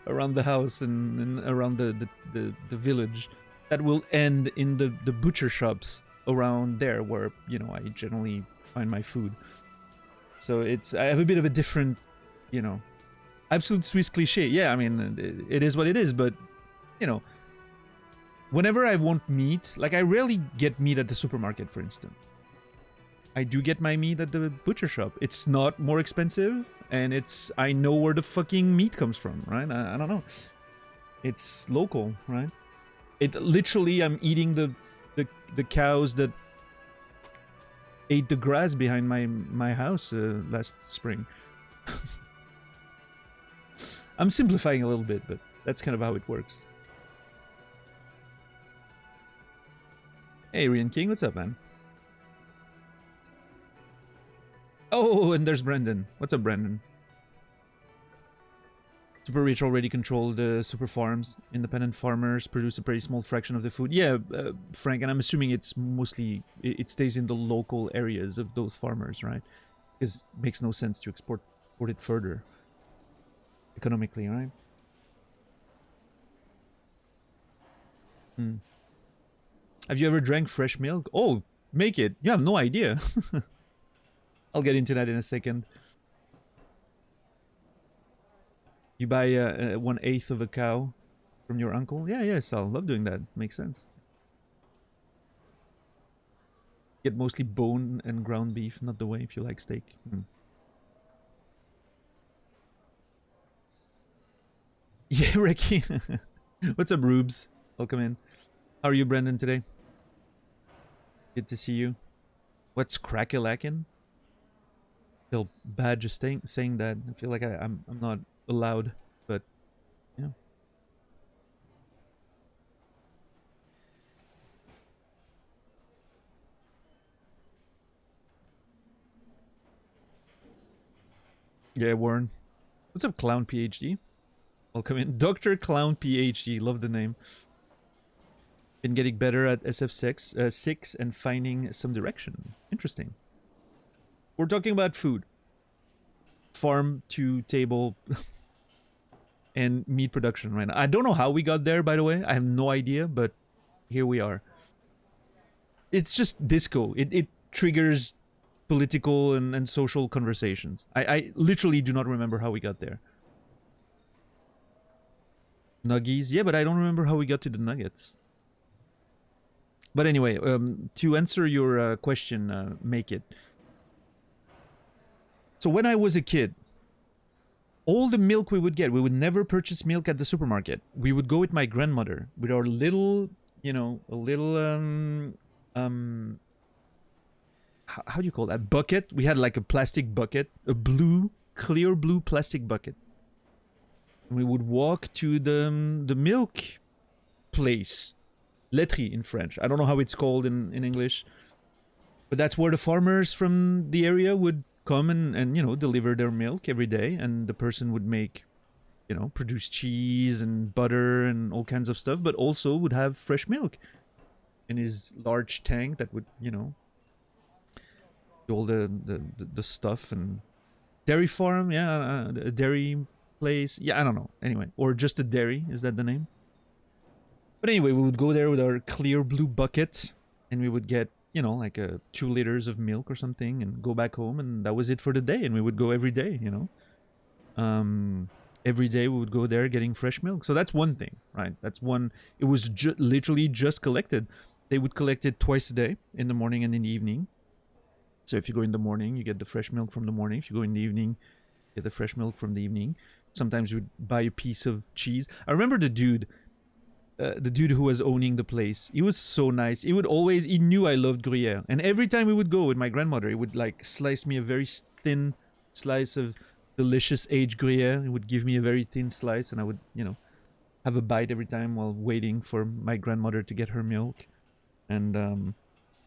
around the house and around the village, that will end in the butcher shops around there, where, you know, I generally find my food. So I have a bit of a different, you know, absolute Swiss cliche. Yeah, I mean, it is what it is, but, you know, whenever I want meat, like I rarely get meat at the supermarket, for instance. I do get my meat at the butcher shop. It's not more expensive, and I know where the fucking meat comes from, right? I don't know. It's local, right? It literally, I'm eating the cows that ate the grass behind my house last spring. I'm simplifying a little bit, but that's kind of how it works. Hey, Rian King, what's up, man? Oh, and there's Brendan. What's up, Brendan? Super rich already control the super farms. Independent farmers produce a pretty small fraction of the food. Yeah, Frank, and I'm assuming it's mostly it stays in the local areas of those farmers, right? Because it makes no sense to export it further economically, right? Hmm. Have you ever drank fresh milk? Oh, make it. You have no idea. I'll get into that in a second. You buy 1/8 of a cow from your uncle? Yeah, yes, I'll love doing that. Makes sense. Get mostly bone and ground beef, not the way if you like steak. Yeah, Ricky. What's up, Rubes? Welcome in. How are you, Brendan, today? Good to see you. What's crack-a-lackin'? Feel bad just saying that. I feel like I'm not allowed, but yeah. Yeah, Warren. What's up, Clown PhD? Welcome in. Dr. Clown PhD. Love the name. Been getting better at SF6 6 and finding some direction. Interesting. We're talking about food. Farm to table and meat production right now. I don't know how we got there, by the way. I have no idea, but here we are. It's just disco. It triggers political and social conversations. I literally do not remember how we got there. Nuggies? Yeah, but I don't remember how we got to the nuggets. But anyway, to answer your question, make it. So when I was a kid, all the milk we would get, we would never purchase milk at the supermarket. We would go with my grandmother with our little, you know, a little how do you call that? Bucket. We had like a plastic bucket, a clear blue plastic bucket. And we would walk to the milk place, laiterie in French. I don't know how it's called in English, but that's where the farmers from the area would come and you know, deliver their milk every day, and the person would make, you know, produce cheese and butter and all kinds of stuff, but also would have fresh milk in his large tank that would, you know, do all the stuff. And dairy farm, yeah, a dairy place, yeah, I don't know. Anyway, or just a dairy, is that the name? But anyway, we would go there with our clear blue bucket, and we would get, you know, like 2 liters of milk or something, and go back home, and that was it for the day. And we would go every day, you know. Every day we would go there getting fresh milk. So that's one thing, right? That's one. It was literally just collected. They would collect it twice a day, in the morning and in the evening. So if you go in the morning, you get the fresh milk from the morning. If you go in the evening, you get the fresh milk from the evening. Sometimes you would buy a piece of cheese. I remember the dude who was owning the place. He was so nice. He knew I loved Gruyere. And every time we would go with my grandmother, he would like slice me a very thin slice of delicious aged Gruyere. He would give me a very thin slice, and I would, you know, have a bite every time while waiting for my grandmother to get her milk. And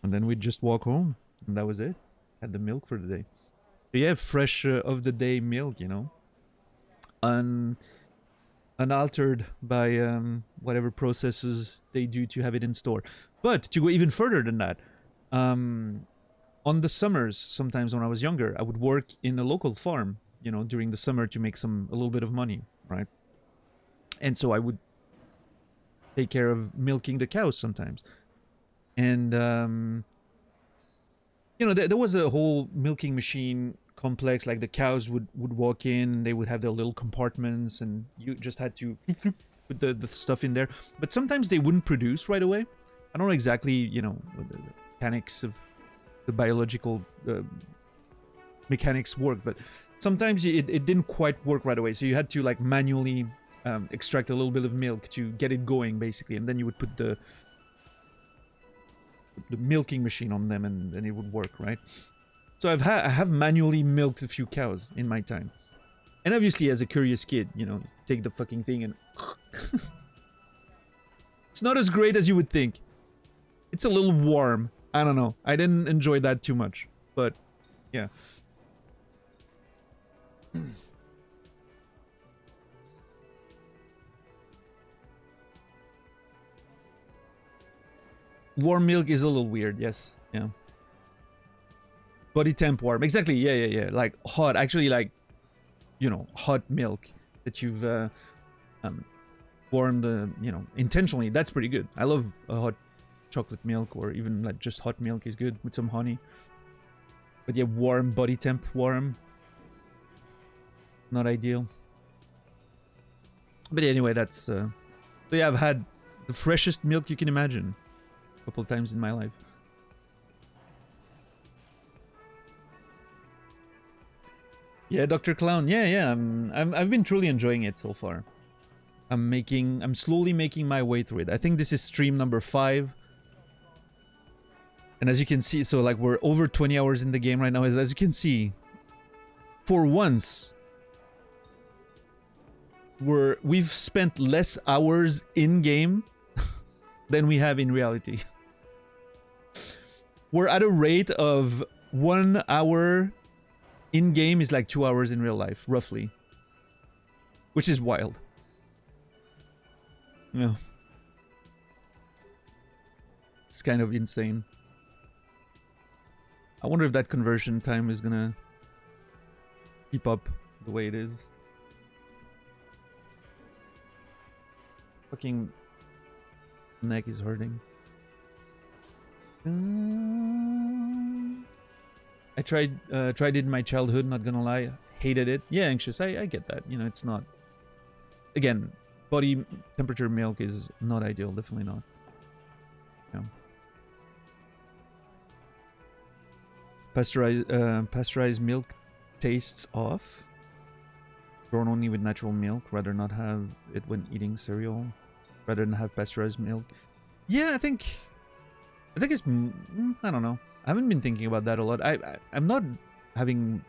then we'd just walk home, and that was it. Had the milk for the day. But yeah, fresh of the day milk, you know. Unaltered by whatever processes they do to have it in store. But to go even further than that, on the summers, sometimes when I was younger, I would work in a local farm, you know, during the summer to make a little bit of money, right? And so I would take care of milking the cows sometimes. And, you know, there was a whole milking machine complex. Like the cows would walk in, they would have their little compartments, and you just had to put the stuff in there. But sometimes they wouldn't produce right away. I don't know exactly, you know, the mechanics of the biological mechanics work, but sometimes it didn't quite work right away. So you had to like manually extract a little bit of milk to get it going, basically, and then you would put the milking machine on them, and then it would work, right? So I have manually milked a few cows in my time. And obviously, as a curious kid, you know, take the fucking thing and... It's not as great as you would think. It's a little warm. I don't know. I didn't enjoy that too much. But, yeah. Warm milk is a little weird, yes. Yeah. Body temp warm. Exactly, yeah. Like hot, actually like, you know, hot milk that you've warmed, you know, intentionally. That's pretty good. I love a hot chocolate milk, or even like just hot milk is good with some honey. But yeah, warm, body temp warm. Not ideal. But anyway, that's... so yeah, I've had the freshest milk you can imagine a couple of times in my life. Yeah, Dr. Clown. Yeah. I've been truly enjoying it so far. I'm slowly making my way through it. I think this is stream number 5. And as you can see, so like we're over 20 hours in the game right now. As you can see, for once, we've spent less hours in game than we have in reality. We're at a rate of 1 hour in game is like 2 hours in real life, roughly. Which is wild. Yeah. It's kind of insane. I wonder if that conversion time is gonna keep up the way it is. Fucking neck is hurting. I tried it in my childhood, not gonna lie. Hated it. Yeah, anxious. I get that. You know, it's not... Again, body temperature milk is not ideal. Definitely not. Yeah. Pasteurized milk tastes off. Grown only with natural milk. Rather not have it when eating cereal. Rather than have pasteurized milk. Yeah, I think it's... I don't know. I haven't been thinking about that a lot. I'm not having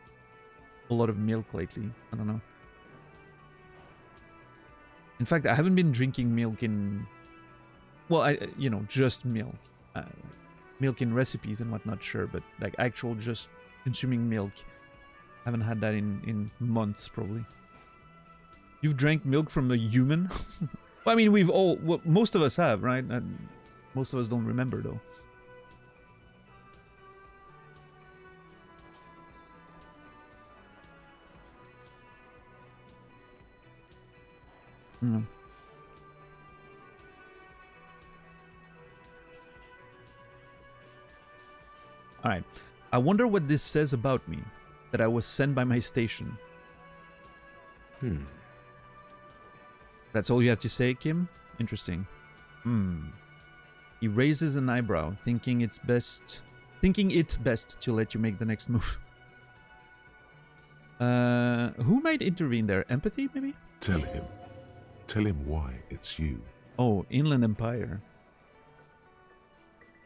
a lot of milk lately. I don't know. In fact, I haven't been drinking milk in... Well, you know, just milk. Milk in recipes and whatnot, sure. But like actual just consuming milk. Haven't had that in months, probably. You've drank milk from a human? Well, I mean, we've all... Well, most of us have, right? And most of us don't remember, though. Mm. Alright. I wonder what this says about me. That I was sent by my station. That's all you have to say, Kim? Interesting. He raises an eyebrow, thinking it best to let you make the next move. Who might intervene there? Empathy, maybe? Tell him. Tell him why it's you. Oh, Inland Empire.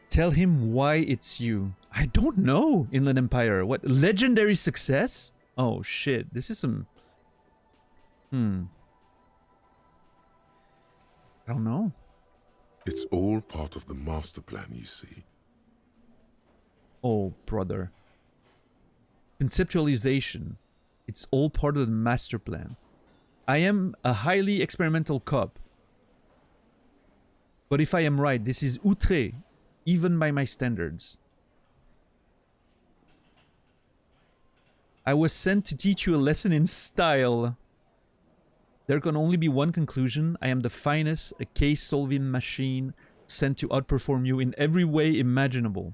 Tell him why it's you. I don't know, Inland Empire. What? Legendary success? Oh, shit. This is some... I don't know. It's all part of the master plan, you see. Oh, brother. Conceptualization. It's all part of the master plan. I am a highly experimental cop. But if I am right, this is outré, even by my standards. I was sent to teach you a lesson in style. There can only be one conclusion. I am the finest, a case-solving machine sent to outperform you in every way imaginable.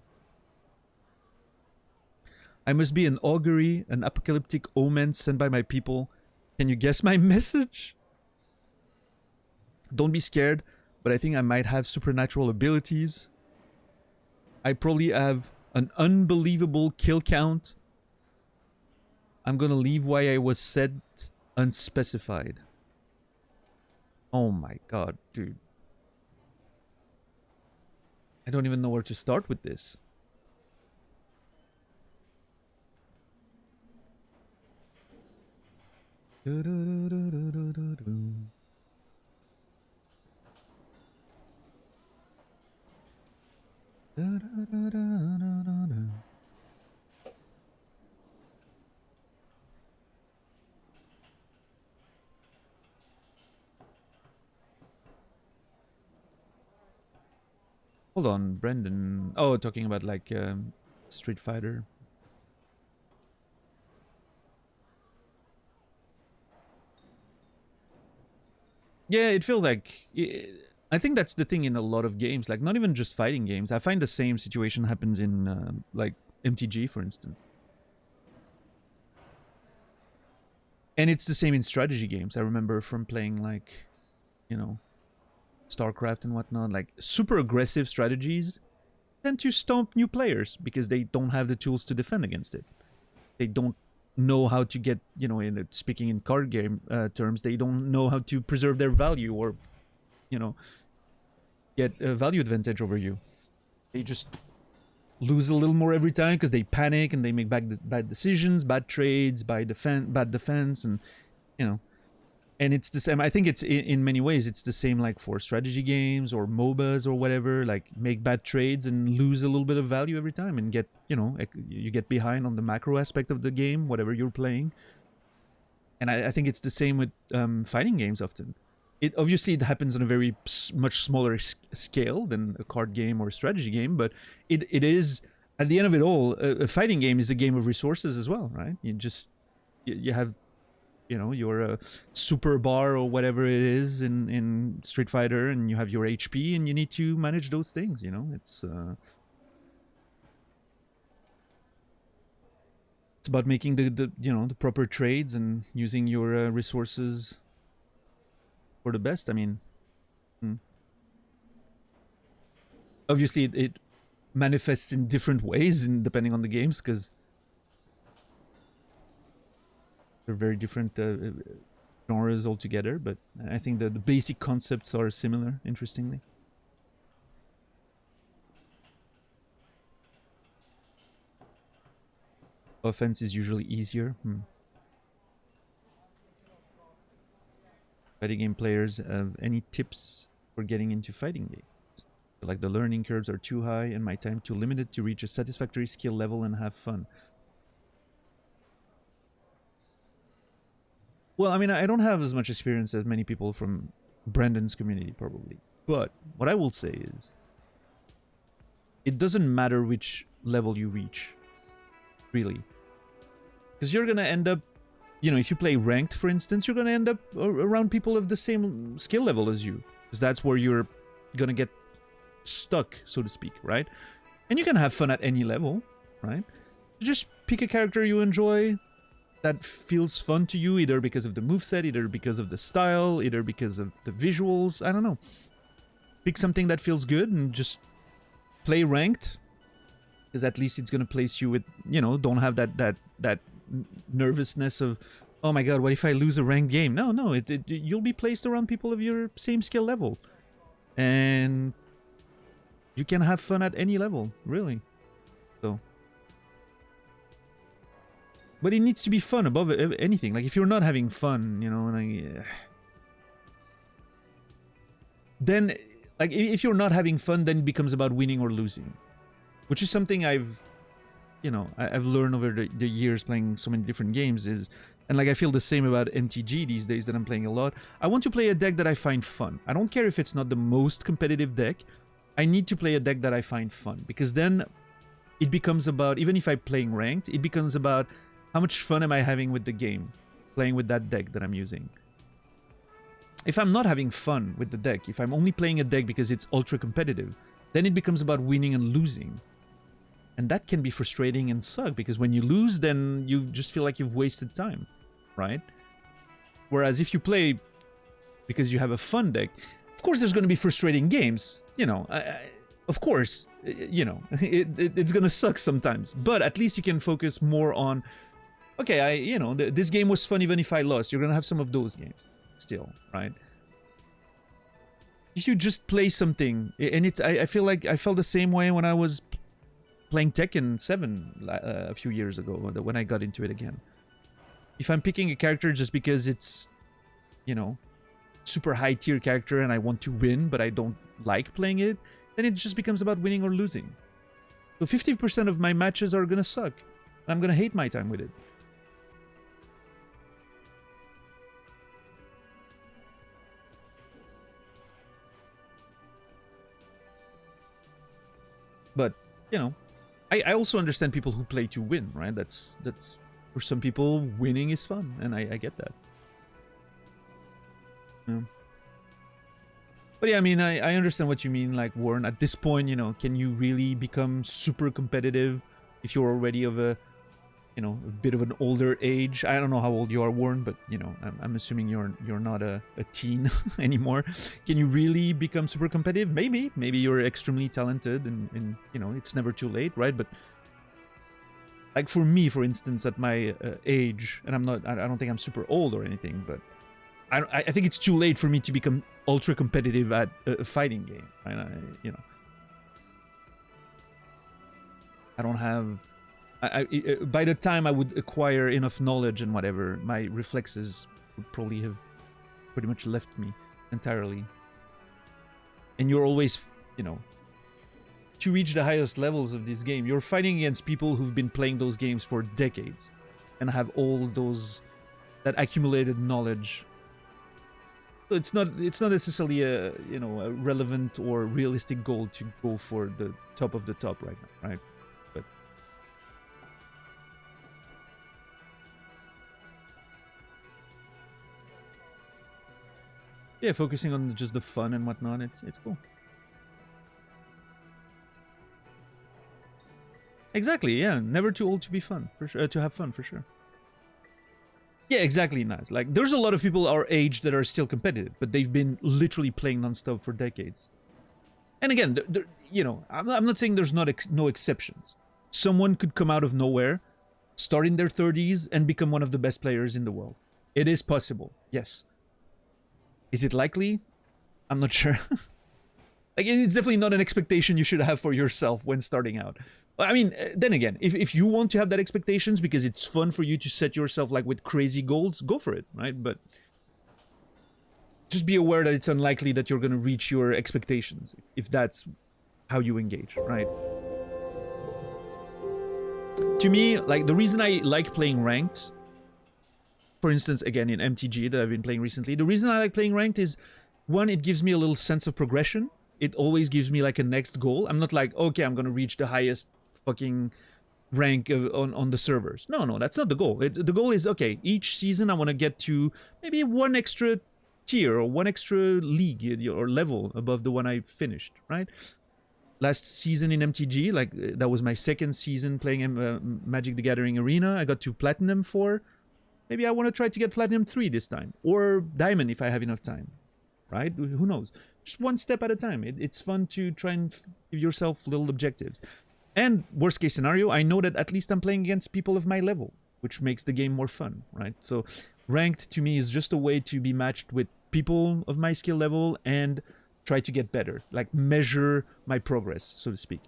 I must be an augury, an apocalyptic omen sent by my people. Can you guess my message? Don't be scared, but I think I might have supernatural abilities. I probably have an unbelievable kill count. I'm gonna leave why I was said unspecified. Oh my god, dude. I don't even know where to start with this. Hold on, Brendan. Oh, talking about like Street Fighter. Yeah, it feels like... I think that's the thing in a lot of games, like not even just fighting games. I find the same situation happens in like MTG, for instance. And it's the same in strategy games. I remember from playing like, you know, StarCraft and whatnot, like super aggressive strategies tend to stomp new players because they don't have the tools to defend against it. They don't know how to get, you know, speaking in card game terms, they don't know how to preserve their value or, you know, get a value advantage over you. They just lose a little more every time because they panic and they make bad decisions, bad trades, bad defense, and you know. And it's the same. I think it's in many ways it's the same like for strategy games or MOBAs or whatever. Like make bad trades and lose a little bit of value every time and get, you know, you get behind on the macro aspect of the game, whatever you're playing. And I think it's the same with fighting games often. It happens on a very much smaller scale than a card game or a strategy game, but it is, at the end of it all, a fighting game is a game of resources as well, right? You have, you know, your super bar or whatever it is in Street Fighter, and you have your HP, and you need to manage those things, you know? It's about making the you know, the proper trades and using your resources for the best. I mean, obviously it manifests in different ways depending on the games, because they're very different genres altogether, but I think that the basic concepts are similar, interestingly. Offense is usually easier. Fighting game players have any tips for getting into fighting games? Like the learning curves are too high and my time too limited to reach a satisfactory skill level and have fun. Well, I mean, I don't have as much experience as many people from Brandon's community, probably. But what I will say is, it doesn't matter which level you reach, really. Because you're going to end up, you know, if you play ranked, for instance, you're going to end up around people of the same skill level as you. Because that's where you're going to get stuck, so to speak, right? And you can have fun at any level, right? Just pick a character you enjoy that feels fun to you, either because of the moveset, either because of the style, either because of the visuals. I don't know. Pick something that feels good and just play ranked, because at least it's gonna place you with, you know, don't have that nervousness of, oh my god, what if I lose a ranked game? No, you'll be placed around people of your same skill level, and you can have fun at any level, really. So. But it needs to be fun above anything. Like, if you're not having fun, you know, like, then, like, if you're not having fun, then it becomes about winning or losing. Which is something I've, you know, I've learned over the years playing so many different games is, and like I feel the same about MTG these days that I'm playing a lot. I want to play a deck that I find fun. I don't care if it's not the most competitive deck. I need to play a deck that I find fun. Because then it becomes about, even if I'm playing ranked, it becomes about how much fun am I having with the game, playing with that deck that I'm using. If I'm not having fun with the deck, if I'm only playing a deck because it's ultra competitive, then it becomes about winning and losing. And that can be frustrating and suck, because when you lose, then you just feel like you've wasted time, right? Whereas if you play because you have a fun deck, of course there's going to be frustrating games, you know, of course, you know, it's going to suck sometimes, but at least you can focus more on, okay, you know, this game was fun even if I lost. You're going to have some of those games still, right? If you just play something, and I feel like I felt the same way when I was playing Tekken 7 a few years ago, when I got into it again. If I'm picking a character just because it's, you know, super high tier character and I want to win, but I don't like playing it, then it just becomes about winning or losing. So 50% of my matches are going to suck. And I'm going to hate my time with it. you know, I also understand people who play to win, right? That's for some people, winning is fun, and I get that. Yeah. But yeah, I mean, I understand what you mean, like, Warren. At this point, you know, can you really become super competitive if you're already of a, you know, a bit of an older age? I don't know how old you are, Warren, but, you know, I'm assuming you're not a teen anymore. Can you really become super competitive? Maybe you're extremely talented, and you know, it's never too late, right? But like for me, for instance, at my age, and I don't think I'm super old or anything, but I think it's too late for me to become ultra competitive at a fighting game. Right? You know, I don't have. By the time I would acquire enough knowledge and whatever, my reflexes would probably have pretty much left me entirely. And you're always, you know, to reach the highest levels of this game, you're fighting against people who've been playing those games for decades and have all that accumulated knowledge. So it's not necessarily a, you know, a relevant or realistic goal to go for the top of the top right now, right? But yeah, focusing on just the fun and whatnot, it's cool. Exactly, yeah. Never too old to be fun, for sure, to have fun, for sure. Yeah, exactly, nice. Like, there's a lot of people our age that are still competitive, but they've been literally playing nonstop for decades. And again, you know, I'm not saying there's no exceptions. Someone could come out of nowhere, start in their 30s, and become one of the best players in the world. It is possible, yes. Is it likely? I'm not sure. Like, it's definitely not an expectation you should have for yourself when starting out. I mean, then again, if you want to have that expectations because it's fun for you to set yourself like with crazy goals, go for it, right? But just be aware that it's unlikely that you're going to reach your expectations if that's how you engage, right? To me, like, the reason I like playing ranked, for instance, again, in MTG that I've been playing recently, the reason I like playing ranked is, one, it gives me a little sense of progression. It always gives me like a next goal. I'm not like, okay, I'm going to reach the highest fucking rank on the servers. No, that's not the goal. The goal is, okay, each season I want to get to maybe one extra tier or one extra league or level above the one I finished, right? Last season in MTG, like, that was my second season playing Magic the Gathering Arena. I got to Platinum 4. Maybe I want to try to get Platinum 3 this time. Or Diamond if I have enough time, right? Who knows? Just one step at a time. It's fun to try and give yourself little objectives. And worst case scenario, I know that at least I'm playing against people of my level, which makes the game more fun, right? So ranked to me is just a way to be matched with people of my skill level and try to get better, like measure my progress, so to speak.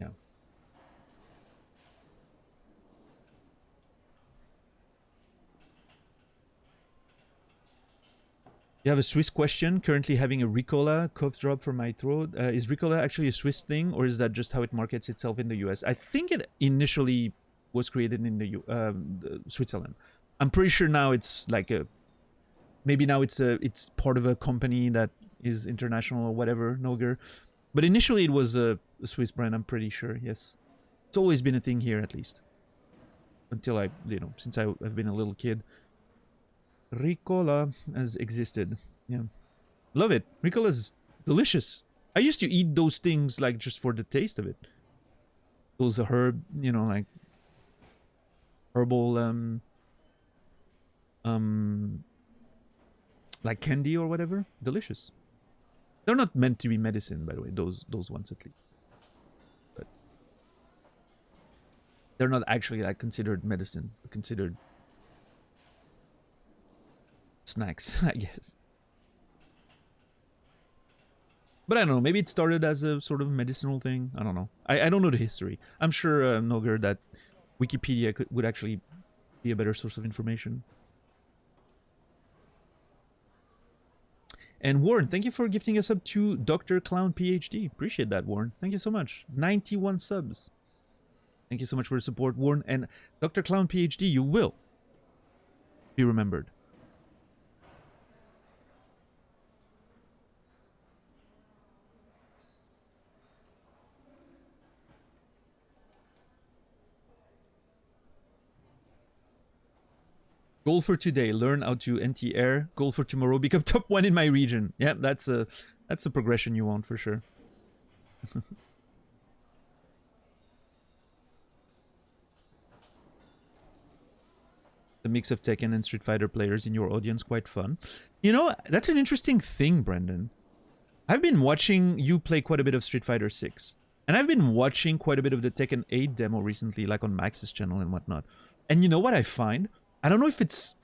Yeah. You have a Swiss question. Currently having a Ricola cough drop for my throat. Is Ricola actually a Swiss thing, or is that just how it markets itself in the US? I think it initially was created in the Switzerland. I'm pretty sure now it's like maybe now it's part of a company that is international or whatever, Noger. But initially it was a Swiss brand, I'm pretty sure, yes. It's always been a thing here, at least. Until since I've been a little kid. Ricola has existed. Yeah. Love it. Ricola's delicious. I used to eat those things like just for the taste of it. Those herb, like herbal like candy or whatever. Delicious. They're not meant to be medicine, by the way, those ones at least. But they're not actually like considered medicine, considered snacks, I guess. But I don't know, maybe it started as a sort of medicinal thing. I don't know. I don't know the history. I'm sure, Noger, that Wikipedia would actually be a better source of information. And Warren, thank you for gifting us up to Dr. Clown PhD. Appreciate that, Warren. Thank you so much. 91 subs. Thank you so much for the support, Warren. And Dr. Clown PhD, you will be remembered. Goal for today: learn how to anti-air. Goal for tomorrow: become top 1 in my region. Yeah, that's a progression you want for sure. The mix of Tekken and Street Fighter players in your audience quite fun. You know, that's an interesting thing, Brendan. I've been watching you play quite a bit of Street Fighter 6. And I've been watching quite a bit of the Tekken 8 demo recently, like on Max's channel and whatnot. And you know what I find? I don't know if it's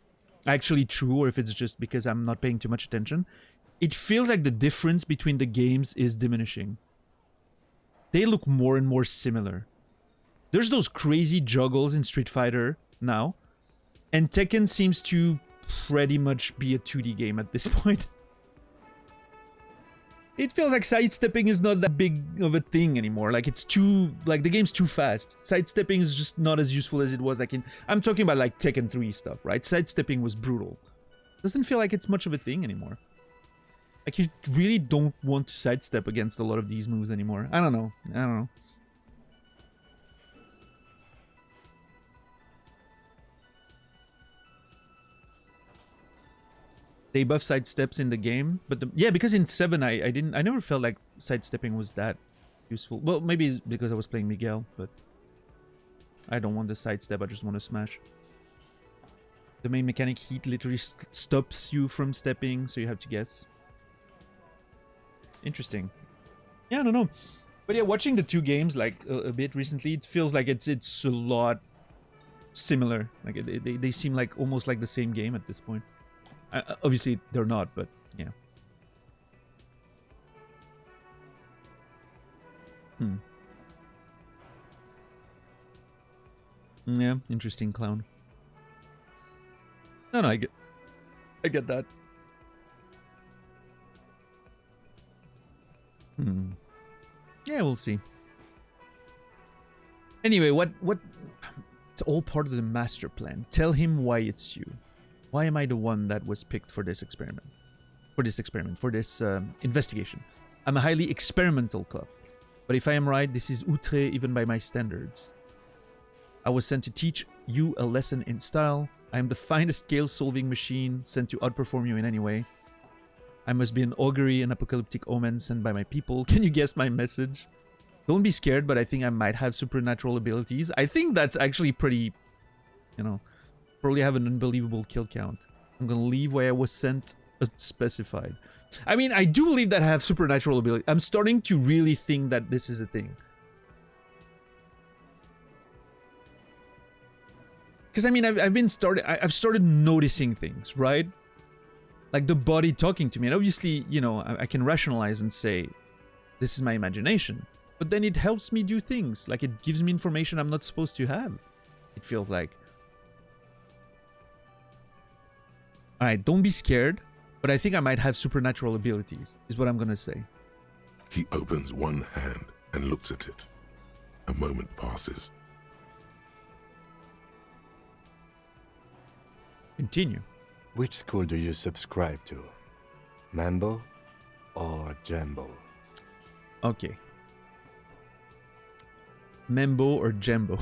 actually true or if it's just because I'm not paying too much attention. It feels like the difference between the games is diminishing. They look more and more similar. There's those crazy juggles in Street Fighter now. And Tekken seems to pretty much be a 2D game at this point. It feels like sidestepping is not that big of a thing anymore. Like it's too, like the game's too fast. Sidestepping is just not as useful as it was like in, I'm talking about like Tekken 3 stuff, right? Sidestepping was brutal. Doesn't feel like it's much of a thing anymore. Like you really don't want to sidestep against a lot of these moves anymore. I don't know. They buff sidesteps in the game, but yeah, because in 7 I never felt like sidestepping was that useful. Well, maybe because I was playing Miguel, but I don't want the sidestep, I just want to smash. The main mechanic heat literally stops you from stepping, so you have to guess. Interesting. Yeah, I don't know. But yeah, watching the two games like a bit recently, it feels like it's a lot similar. Like they seem like almost like the same game at this point. Obviously, they're not, but yeah. Yeah, interesting clown. No, I get that. Yeah, we'll see. Anyway, what? It's all part of the master plan. Tell him why it's you. Why am I the one that was picked for this experiment? For this investigation. I'm a highly experimental cop. But if I am right, this is outre even by my standards. I was sent to teach you a lesson in style. I am the finest scale-solving machine sent to outperform you in any way. I must be an augury, an apocalyptic omen sent by my people. Can you guess my message? Don't be scared, but I think I might have supernatural abilities. I think that's actually pretty, you know... Probably have an unbelievable kill count. I'm gonna leave where I was sent specified. I mean, I do believe that I have supernatural ability. I'm starting to really think that this is a thing. Because I mean, I've started noticing things, right? Like the body talking to me. And obviously, you know, I can rationalize and say, this is my imagination. But then it helps me do things. Like it gives me information I'm not supposed to have. It feels like. Alright, don't be scared, but I think I might have supernatural abilities, is what I'm gonna say. He opens one hand and looks at it. A moment passes. Continue. Which school do you subscribe to? Mambo or Jambo? Okay. Mambo or Jambo?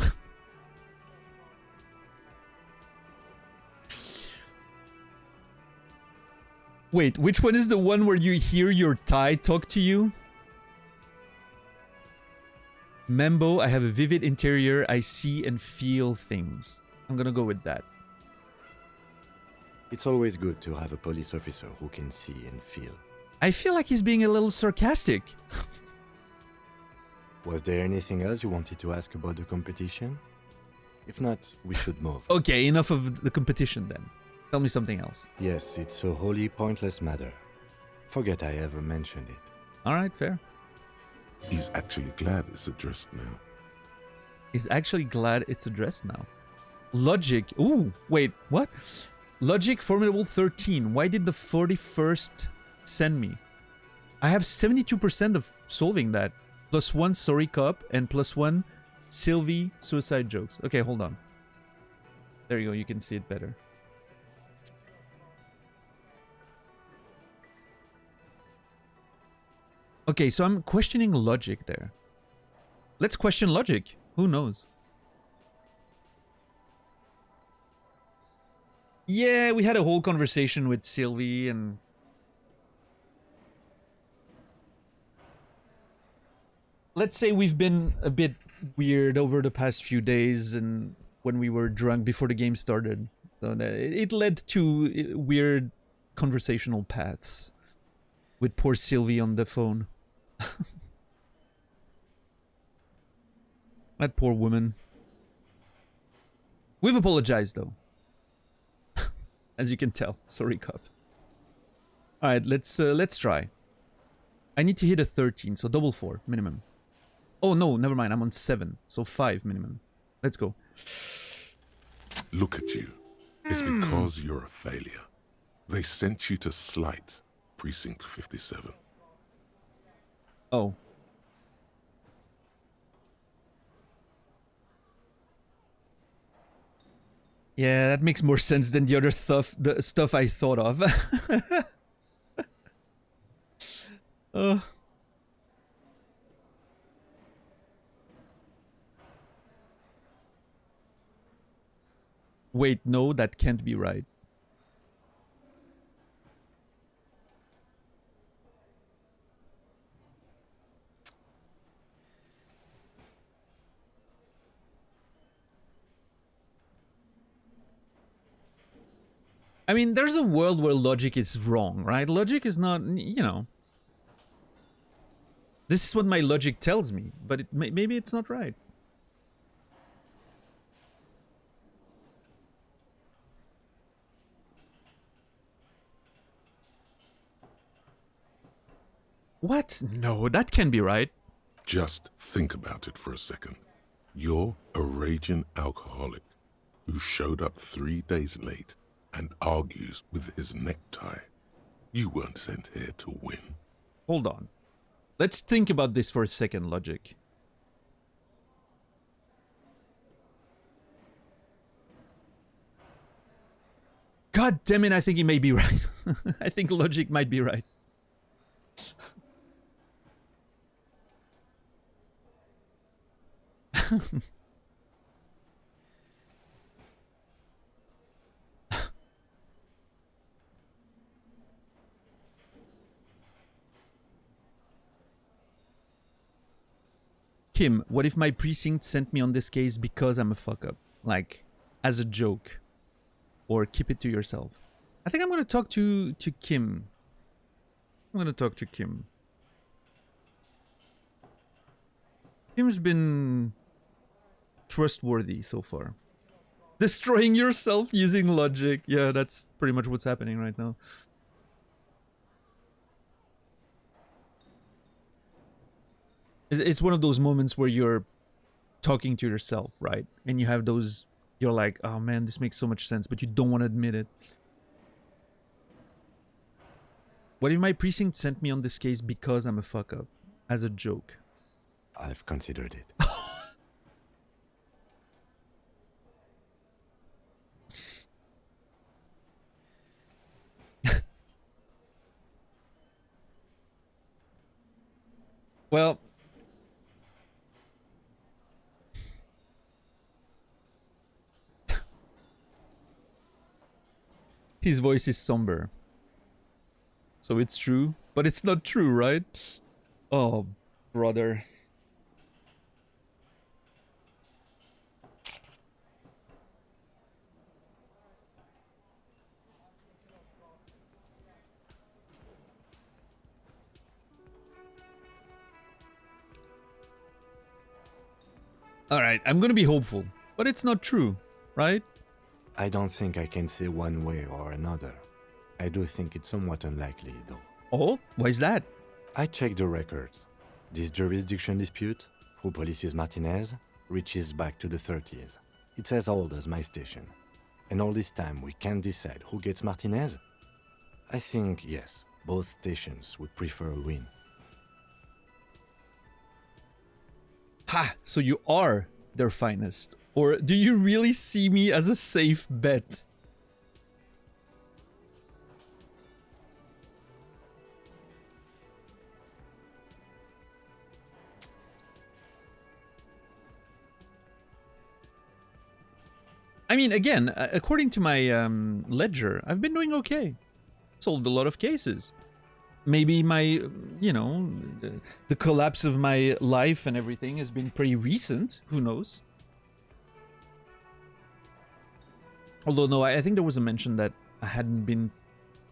Wait, which one is the one where you hear your Thai talk to you? Mambo, I have a vivid interior. I see and feel things. I'm gonna go with that. It's always good to have a police officer who can see and feel. I feel like he's being a little sarcastic. Was there anything else you wanted to ask about the competition? If not, we should move. Okay, enough of the competition then. Tell me something else. Yes, it's a wholly pointless matter. Forget I ever mentioned it. Alright, fair. He's actually glad it's addressed now. He's actually glad it's addressed now. Logic. Ooh, wait, what? Logic Formidable 13. Why did the 41st send me? I have 72% of solving that. +1 sorry cop and +1 Sylvie suicide jokes. Okay, hold on. There you go, you can see it better. Okay, so I'm questioning logic there. Let's question logic. Who knows? Yeah, we had a whole conversation with Sylvie and... Let's say we've been a bit weird over the past few days and when we were drunk before the game started. So it led to weird conversational paths with poor Sylvie on the phone. That poor woman. We've apologized though. As you can tell. Sorry, Cup. Alright, let's try. I need to hit a 13, so double 4 minimum. Oh no, never mind, I'm on 7, so 5 minimum. Let's go. Look at you. It's because you're a failure. They sent you to Slight, Precinct 57. Oh. Yeah, that makes more sense than the other stuff I thought of. Wait, no, that can't be right. I mean, there's a world where logic is wrong, right? Logic is not, you know. This is what my logic tells me, but maybe it's not right. What? No, that can't be right. Just think about it for a second. You're a raging alcoholic who showed up 3 days late and argues with his necktie. You weren't sent here to win. Hold on. Let's think about this for a second, Logic. God damn it, I think he may be right. I think Logic might be right. Kim, what if my precinct sent me on this case because I'm a fuck up? Like, as a joke. Or keep it to yourself. I think I'm gonna talk to Kim. I'm gonna talk to Kim. Kim's been trustworthy so far. Destroying yourself using logic. Yeah, that's pretty much what's happening right now. It's one of those moments where you're talking to yourself, right? And you have those, you're like, oh man, this makes so much sense, but you don't want to admit it. What if my precinct sent me on this case because I'm a fuck up? As a joke. I've considered it. Well, his voice is somber. So it's true, but it's not true, right? Oh, brother. Alright, I'm gonna be hopeful, but it's not true, right? I don't think I can say one way or another. I do think it's somewhat unlikely, though. Oh, why is that? I checked the records. This jurisdiction dispute, who polices Martinez, reaches back to the 30s. It's as old as my station. And all this time we can't decide who gets Martinez? I think, yes, both stations would prefer a win. Ha! So you are their finest. Or do you really see me as a safe bet? I mean, again, according to my ledger, I've been doing okay. Solved a lot of cases. Maybe my, you know, the collapse of my life and everything has been pretty recent. Who knows? Although, no, I think there was a mention that I hadn't been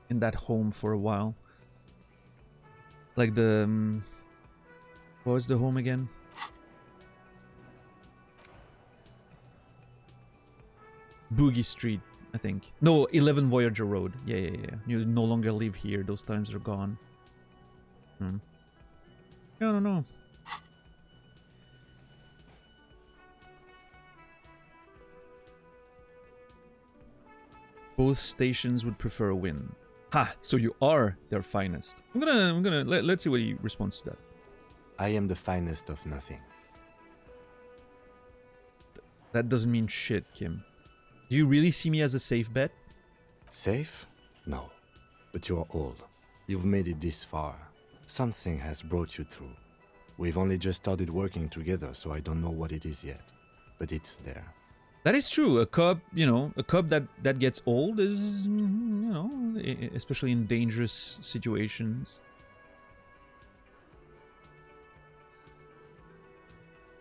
in that home for a while. Like the... what was the home again? Boogie Street, I think. No, 11 Voyager Road. Yeah. You no longer live here. Those times are gone. I don't know. Both stations would prefer a win. Ha! So you are their finest. Let's see what he responds to that. I am the finest of nothing. That doesn't mean shit, Kim. Do you really see me as a safe bet? Safe? No. But you are old. You've made it this far. Something has brought you through. We've only just started working together, so I don't know what it is yet. But it's there. That is true. A cub, you know, a cub that gets old is, you know, especially in dangerous situations.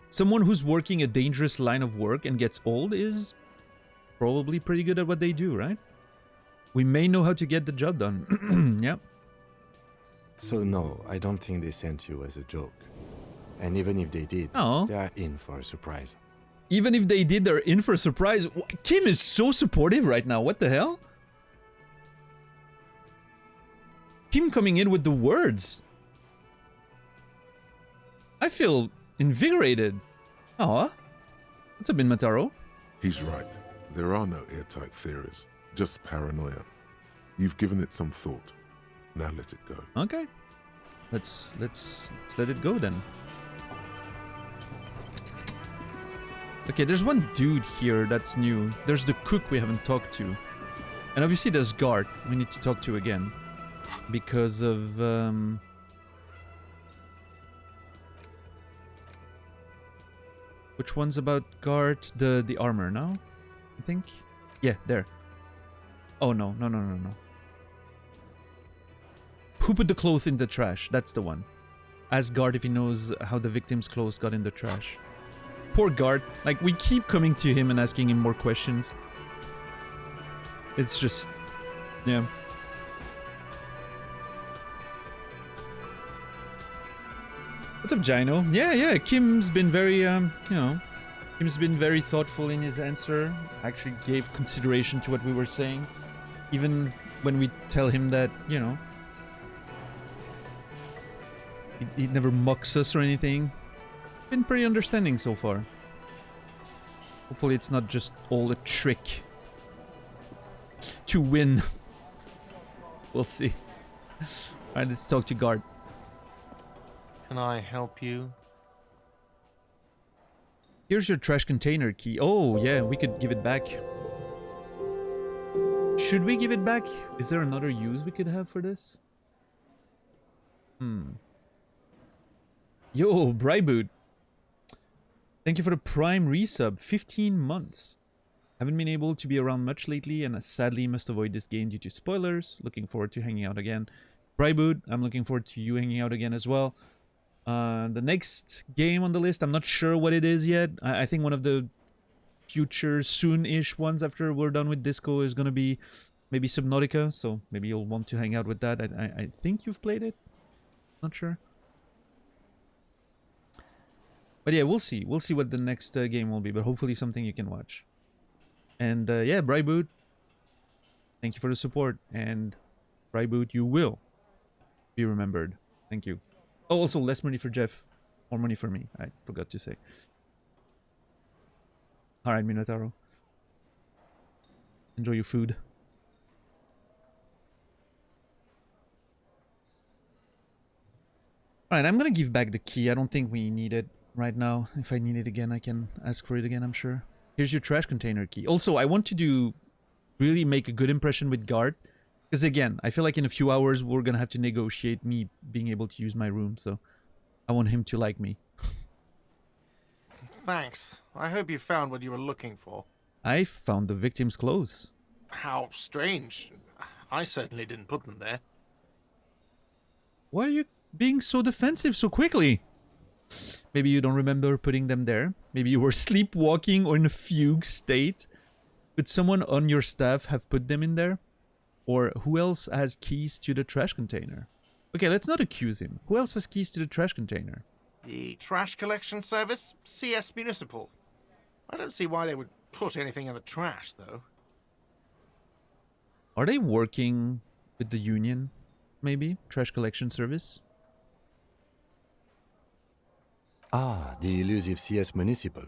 Someone who's working a dangerous line of work and gets old is probably pretty good at what they do, right? We may know how to get the job done. Yep. So no, I don't think they sent you as a joke. And even if they did, Oh. they are in for a surprise. Even if they did, they're in for a surprise. Kim is so supportive right now. What the hell? Kim coming in with the words. I feel invigorated. Aw. What's up, Mataro? He's right. There are no airtight theories, just paranoia. You've given it some thought. Now let it go. Okay. Let's let it go then. Okay, there's one dude here that's new. There's the cook we haven't talked to. And obviously there's Gart we need to talk to again. Because of... which one's about Gart? The armor, no? I think? Yeah, there. Oh, no. Who put the clothes in the trash? That's the one. Ask Gart if he knows how the victim's clothes got in the trash. Poor Gart. Like, we keep coming to him and asking him more questions. It's just... yeah. What's up, Gino? Yeah, Kim's been very, you know... Kim's been very thoughtful in his answer. Actually gave consideration to what we were saying. Even when we tell him that, you know... He never mocks us or anything. Been pretty understanding so far. Hopefully it's not just all a trick to win. We'll see. Alright, let's talk to Gart. Can I help you? Here's your trash container key. Oh, yeah, we could give it back. Should we give it back? Is there another use we could have for this? Yo, Bryboot. Thank you for the Prime resub. 15 months. Haven't been able to be around much lately and sadly must avoid this game due to spoilers. Looking forward to hanging out again. Bryboot, I'm looking forward to you hanging out again as well. The next game on the list, I'm not sure what it is yet. I think one of the future soon-ish ones after we're done with Disco is going to be maybe Subnautica. So maybe you'll want to hang out with that. I think you've played it. Not sure. But yeah, we'll see. We'll see what the next game will be, but hopefully something you can watch. And yeah, Bryboot, thank you for the support. And Bryboot, you will be remembered. Thank you. Oh, also less money for Jeff. More money for me. I forgot to say. Alright, Minotauro. Enjoy your food. Alright, I'm gonna give back the key. I don't think we need it right now. If I need it again, I can ask for it again, I'm sure. Here's your trash container key. Also, I want to really make a good impression with Gart. Because again, I feel like in a few hours, we're gonna have to negotiate me being able to use my room. So, I want him to like me. Thanks. I hope you found what you were looking for. I found the victim's clothes. How strange. I certainly didn't put them there. Why are you being so defensive so quickly? Maybe you don't remember putting them there. Maybe you were sleepwalking or in a fugue state. Could someone on your staff have put them in there? Or who else has keys to the trash container? Okay, let's not accuse him. Who else has keys to the trash container? The trash collection service? CS Municipal. I don't see why they would put anything in the trash, though. Are they working with the union? Maybe? Trash collection service? Ah, the elusive CS Municipal.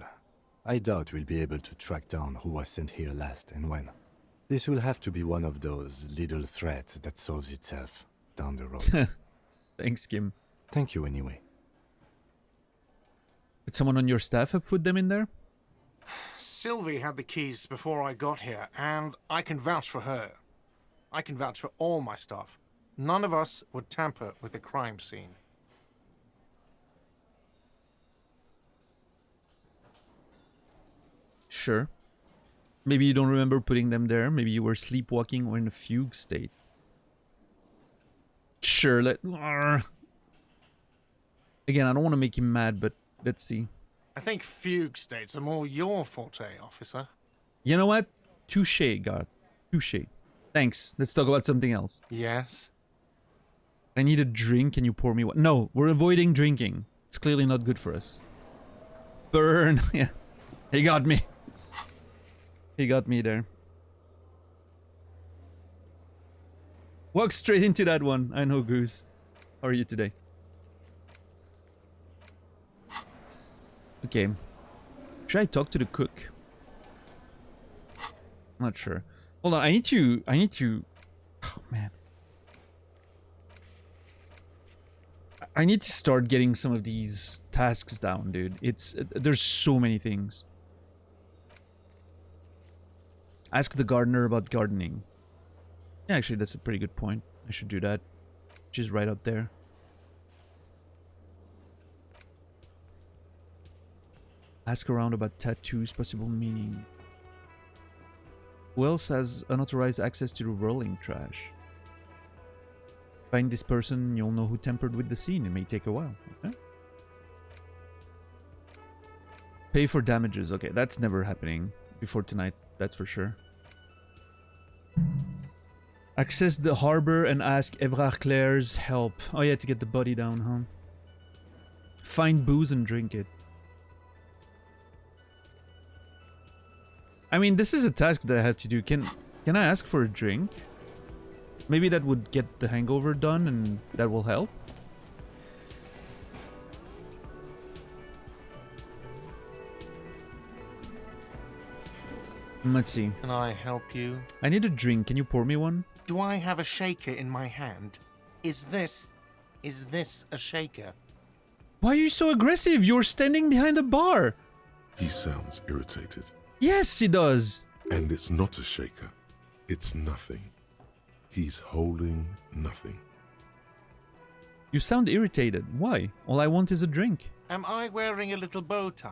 I doubt we'll be able to track down who was sent here last and when. This will have to be one of those little threats that solves itself down the road. Thanks, Kim. Thank you anyway. Did someone on your staff have put them in there? Sylvie had the keys before I got here, and I can vouch for her. I can vouch for all my staff. None of us would tamper with the crime scene. Sure. Maybe you don't remember putting them there. Maybe you were sleepwalking or in a fugue state. Sure, Again, I don't want to make him mad, but let's see. I think fugue states are more your forte, officer. You know what? Touché, God. Touché. Thanks. Let's talk about something else. Yes? I need a drink. Can you pour me one? No, we're avoiding drinking. It's clearly not good for us. Burn. Yeah. He got me. He got me there. Walk straight into that one. I know, Goose. How are you today? Okay. Should I talk to the cook? I'm not sure. Hold on, I need to... Oh, man. I need to start getting some of these tasks down, dude. There's so many things. Ask the gardener about gardening. Yeah, actually, that's a pretty good point. I should do that. She's right out there. Ask around about tattoos, possible meaning. Who else has unauthorized access to the rolling trash? Find this person, you'll know who tampered with the scene. It may take a while. Okay. Pay for damages. Okay, that's never happening before tonight. That's for sure. Access the harbor and ask Evrard Claire's help. Oh yeah, to get the body down, huh? Find booze and drink it. I mean, this is a task that I have to do. Can I ask for a drink? Maybe that would get the hangover done and that will help. Let's see. Can I help you? I need a drink. Can you pour me one? Do I have a shaker in my hand? Is this a shaker? Why are you so aggressive? You're standing behind a bar. He sounds irritated. Yes, he does. And it's not a shaker. It's nothing. He's holding nothing. You sound irritated. Why? All I want is a drink. Am I wearing a little bow tie?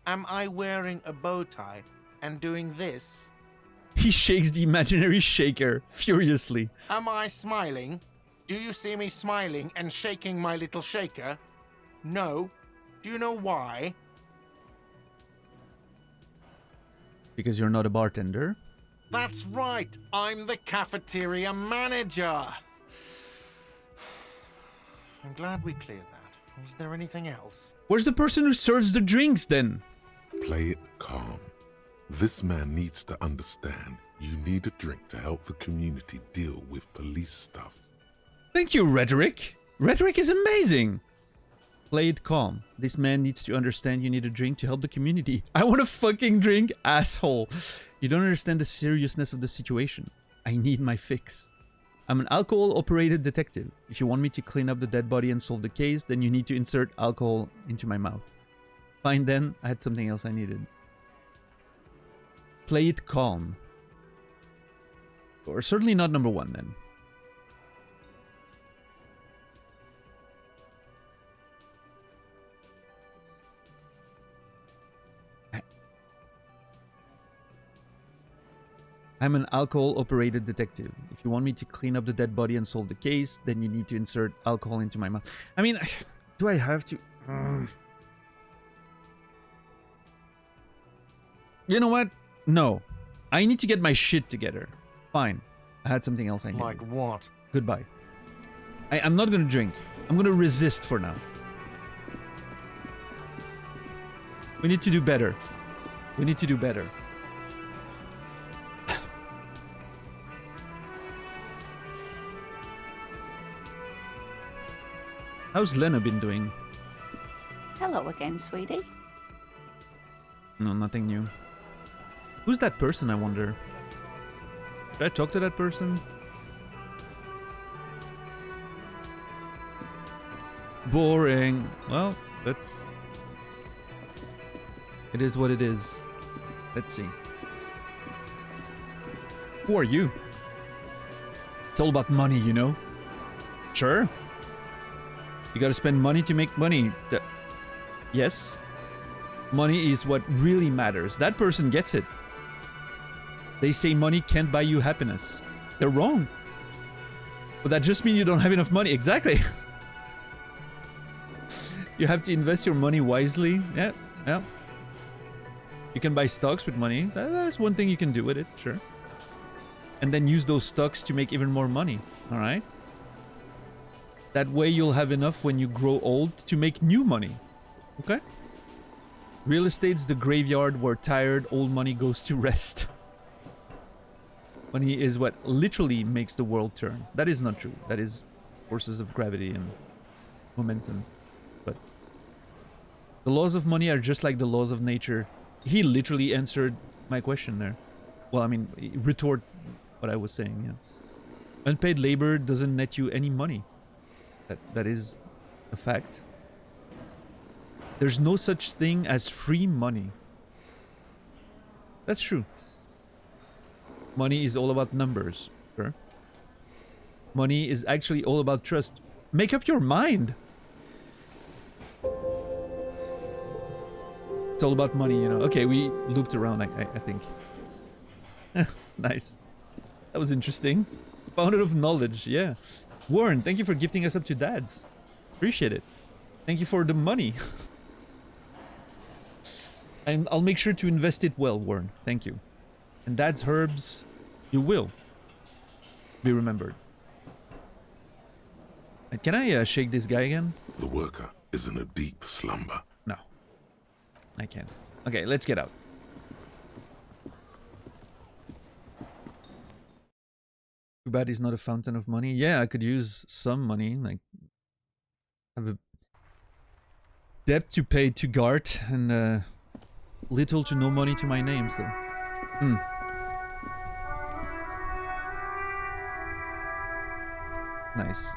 Am I wearing a bow tie and doing this? He shakes the imaginary shaker furiously. Am I smiling? Do you see me smiling and shaking my little shaker? No. Do you know why? Because you're not a bartender. That's right. I'm the cafeteria manager. I'm glad we cleared that. Was there anything else? Where's the person who serves the drinks then? Play it calm. This man needs to understand you need a drink to help the community deal with police stuff. Thank you, Rhetoric. Rhetoric is amazing. Play it calm. This man needs to understand you need a drink to help the community. I want a fucking drink, asshole. You don't understand the seriousness of the situation. I need my fix. I'm an alcohol-operated detective. If you want me to clean up the dead body and solve the case, then you need to insert alcohol into my mouth. Fine then, I had something else I needed. Play it calm. Or certainly not number one then. I'm an alcohol-operated detective. If you want me to clean up the dead body and solve the case, then you need to insert alcohol into my mouth. I mean, do I have to? You know what? No. I need to get my shit together. Fine. I had something else I need. Like what? Goodbye. I'm not gonna drink. I'm gonna resist for now. We need to do better. We need to do better. How's Lena been doing? Hello again, sweetie. No, nothing new. Who's that person, I wonder? Should I talk to that person? Boring. Well, that's... It is what it is. Let's see. Who are you? It's all about money, you know? Sure. You gotta spend money to make money. Yes. Money is what really matters. That person gets it. They say money can't buy you happiness. They're wrong. But that just means you don't have enough money. Exactly. You have to invest your money wisely. Yeah, yeah. You can buy stocks with money. That's one thing you can do with it, sure. And then use those stocks to make even more money. Alright? That way you'll have enough when you grow old to make new money. Okay? Real estate's the graveyard where tired old money goes to rest. Money is what literally makes the world turn. That is not true. That is forces of gravity and momentum. But the laws of money are just like the laws of nature. He literally answered my question there. Well, I mean, retort what I was saying, yeah. Unpaid labor doesn't net you any money. That is a fact. There's no such thing as free money. That's true. Money is all about numbers, sure. Money is actually all about trust. Make up your mind. It's all about money, you know. Okay, we looped around, I think. Nice. That was interesting. Fountain of knowledge, yeah. Warren, thank you for gifting us up to dads. Appreciate it. Thank you for the money. And I'll make sure to invest it well, Warren. Thank you. And dad's herbs, you will be remembered. Can I shake this guy again? The worker is in a deep slumber. No. I can't. Okay, let's get out. Too bad he's not a fountain of money. Yeah, I could use some money. Like, have a debt to pay to Gart and little to no money to my name still. Nice.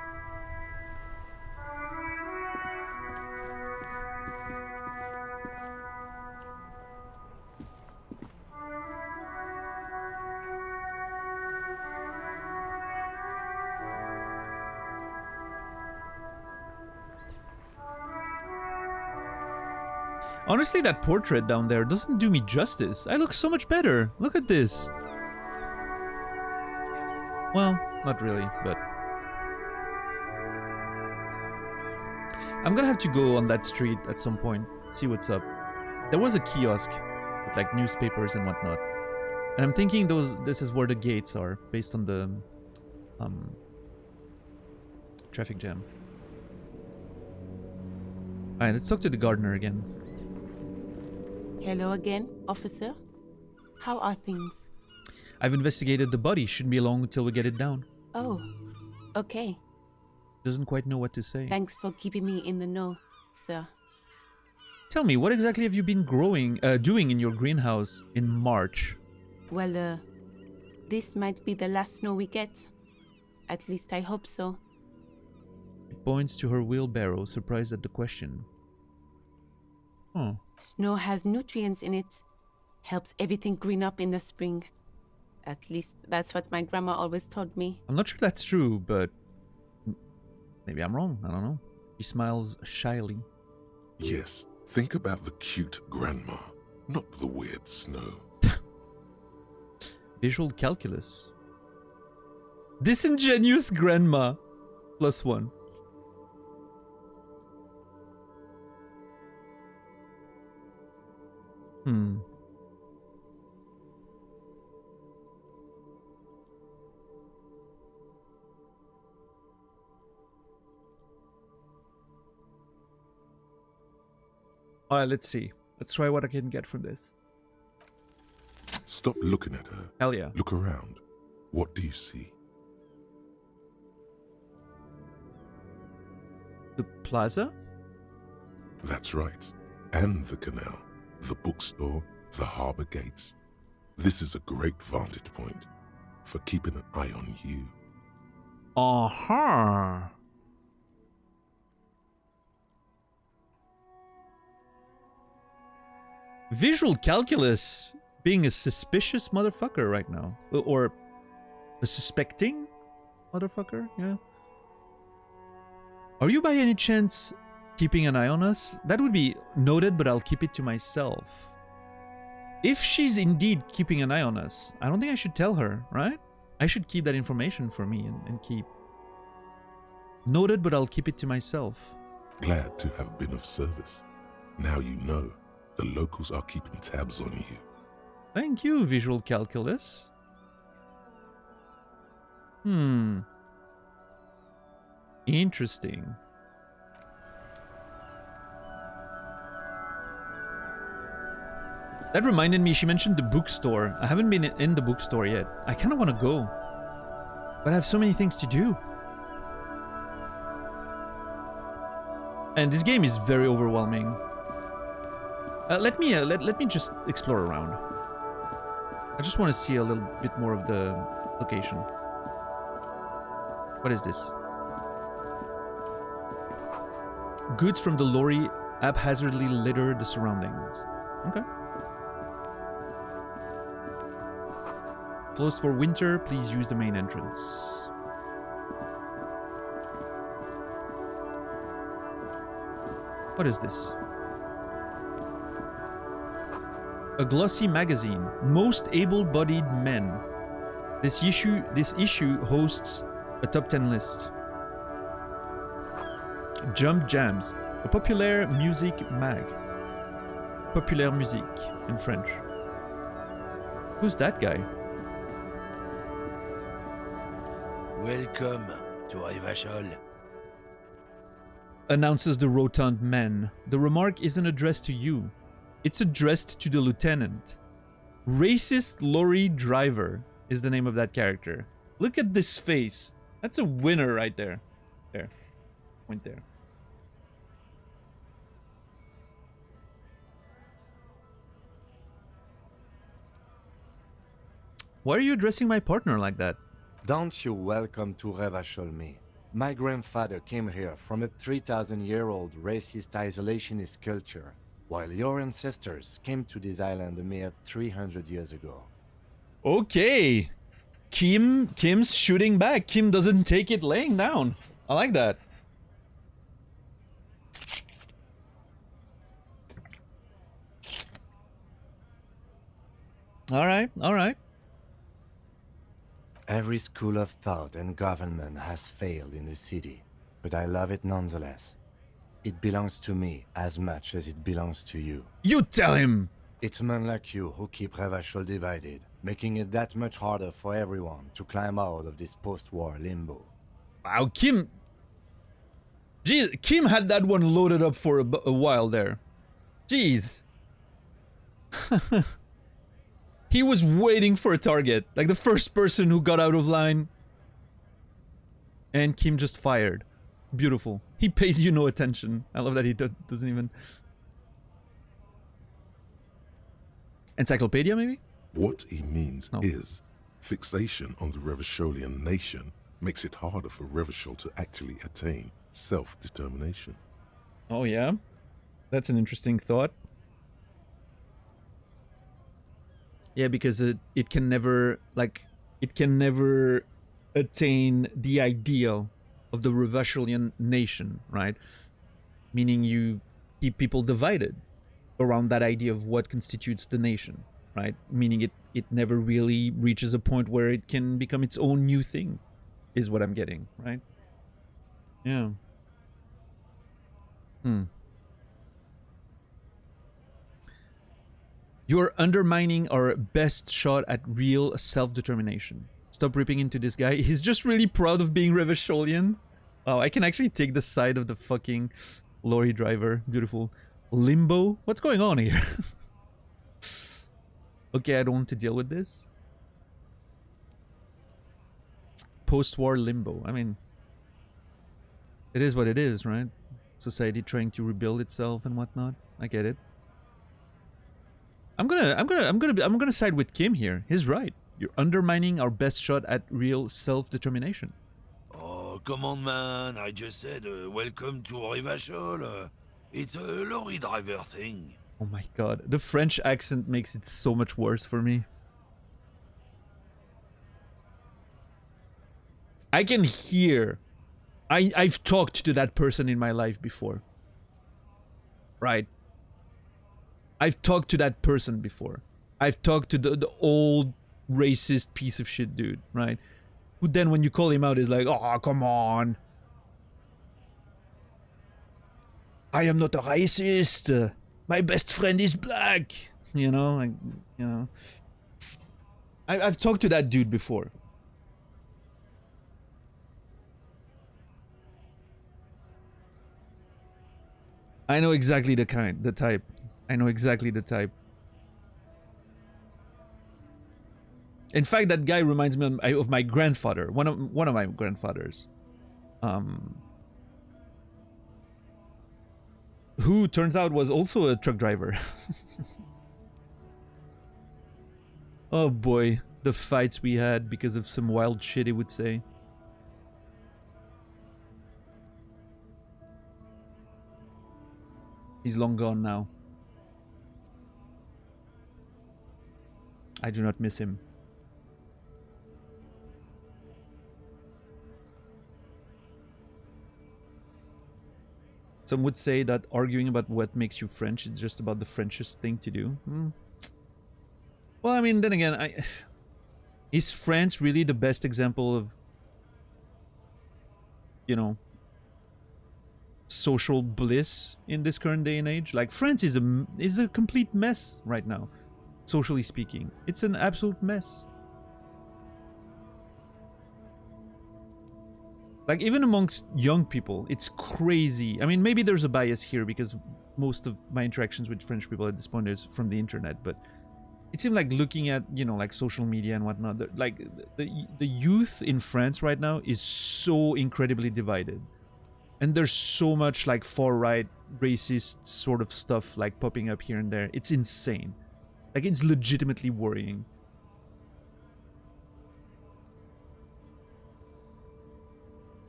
Honestly, that portrait down there doesn't do me justice. I look so much better. Look at this. Well, not really, but... I'm gonna have to go on that street at some point, see what's up. There was a kiosk with like newspapers and whatnot. And I'm thinking this is where the gates are, based on the traffic jam. Alright, let's talk to the gardener again. Hello again, officer. How are things? I've investigated the body. Shouldn't be long until we get it down. Oh, okay. Doesn't quite know what to say. Thanks for keeping me in the know, sir. Tell me, what exactly have you been doing in your greenhouse in March? Well, this might be the last snow we get. At least I hope so. She points to her wheelbarrow, surprised at the question. Oh. Snow has nutrients in it. Helps everything green up in the spring. At least that's what my grandma always told me. I'm not sure that's true, but maybe I'm wrong. I don't know. She smiles shyly. Yes, think about the cute grandma, not the weird snow. Visual calculus. Disingenuous grandma. +1. Alright, let's see. Let's try what I can get from this. Stop looking at her. Hell yeah. Look around. What do you see? The plaza? That's right. And the canal, the bookstore, the harbour gates. This is a great vantage point for keeping an eye on you. Uh-huh. Visual calculus being a suspicious motherfucker right now. Or a suspecting motherfucker, yeah. Are you by any chance keeping an eye on us? That would be noted, but I'll keep it to myself. If she's indeed keeping an eye on us, I don't think I should tell her, right? I should keep that information for me and keep. Noted, but I'll keep it to myself. Glad to have been of service. Now you know. The locals are keeping tabs on you. Thank you, visual calculus. Interesting. That reminded me, she mentioned the bookstore. I haven't been in the bookstore yet. I kind of want to go. But I have so many things to do. And this game is very overwhelming. Let me just explore around. I just want to see a little bit more of the location. What is this? Goods from the lorry haphazardly litter the surroundings. Okay. Closed for winter, please use the main entrance. What is this? A glossy magazine, Most Able-Bodied Men. This issue hosts a top 10 list. Jump Jams, a popular music mag. Populaire musique in French. Who's that guy? Welcome to Revachol. Announces the rotund man. The remark isn't addressed to you. It's addressed to the lieutenant. Racist lorry driver is the name of that character. Look at this face. That's a winner right there. There. Point there. Why are you addressing my partner like that? Don't you welcome to Revachol me. My grandfather came here from a 3,000-year-old racist isolationist culture, while your ancestors came to this island a mere 300 years ago. Okay. Kim's shooting back. Kim doesn't take it laying down. I like that. All right. Every school of thought and government has failed in the city, but I love it nonetheless. It belongs to me as much as it belongs to you. You tell him! It's men like you who keep Revachol divided, making it that much harder for everyone to climb out of this post-war limbo. Wow, Kim... Jeez, Kim had that one loaded up for a while there. Jeez. He was waiting for a target, like the first person who got out of line. And Kim just fired. Beautiful. He pays you no attention. I love that he doesn't even... Encyclopedia, maybe? What he means No. is, fixation on the Revacholian nation makes it harder for Revachol to actually attain self-determination. Oh, yeah? That's an interesting thought. Yeah, because it can never, attain the ideal of the Revacholian nation, right? Meaning you keep people divided around that idea of what constitutes the nation, right? Meaning it never really reaches a point where it can become its own new thing, is what I'm getting, right? Yeah. You're undermining our best shot at real self-determination. Stop ripping into this guy. He's just really proud of being Revacholian. Oh, I can actually take the side of the fucking lorry driver. Beautiful. Limbo? What's going on here? Okay, I don't want to deal with this. Post-war limbo. I mean, it is what it is, right? Society trying to rebuild itself and whatnot. I get it. I'm gonna side with Kim here. He's right. You're undermining our best shot at real self-determination. Oh, come on, man. I just said welcome to Rivachol. It's a lorry driver thing. Oh my god. The French accent makes it so much worse for me. I can hear. I've talked to that person in my life before. Right. I've talked to that person before. I've talked to the old racist piece of shit dude, right? Who then when you call him out is like, oh, come on. I am not a racist. My best friend is black. You know, like, you know. I've talked to that dude before. I know exactly the type. I know exactly the type. In fact, that guy reminds me of my grandfather, one of my grandfathers, who turns out was also a truck driver. Oh boy, the fights we had because of some wild shit he would say. He's long gone now. I do not miss him. Some would say that arguing about what makes you French is just about the Frenchest thing to do. Well, I mean, then again, is France really the best example of, you know, social bliss in this current day and age? Like, France is a complete mess right now. Socially speaking, it's an absolute mess. Like, even amongst young people, it's crazy. I mean, maybe there's a bias here because most of my interactions with French people at this point is from the internet, but it seemed like looking at, you know, like social media and whatnot, like the youth in France right now is so incredibly divided. And there's so much like far-right racist sort of stuff like popping up here and there. It's insane. Like, it's legitimately worrying.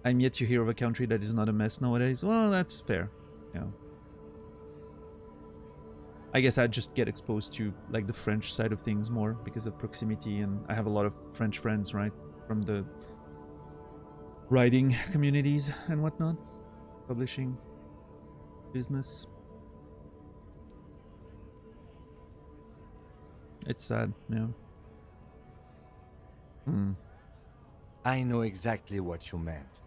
I'm yet to hear of a country that is not a mess nowadays. Well, that's fair. You know. I guess I just get exposed to like the French side of things more because of proximity, and I have a lot of French friends, right, from the writing communities and whatnot, publishing, business. It's sad, yeah. I know exactly what you meant.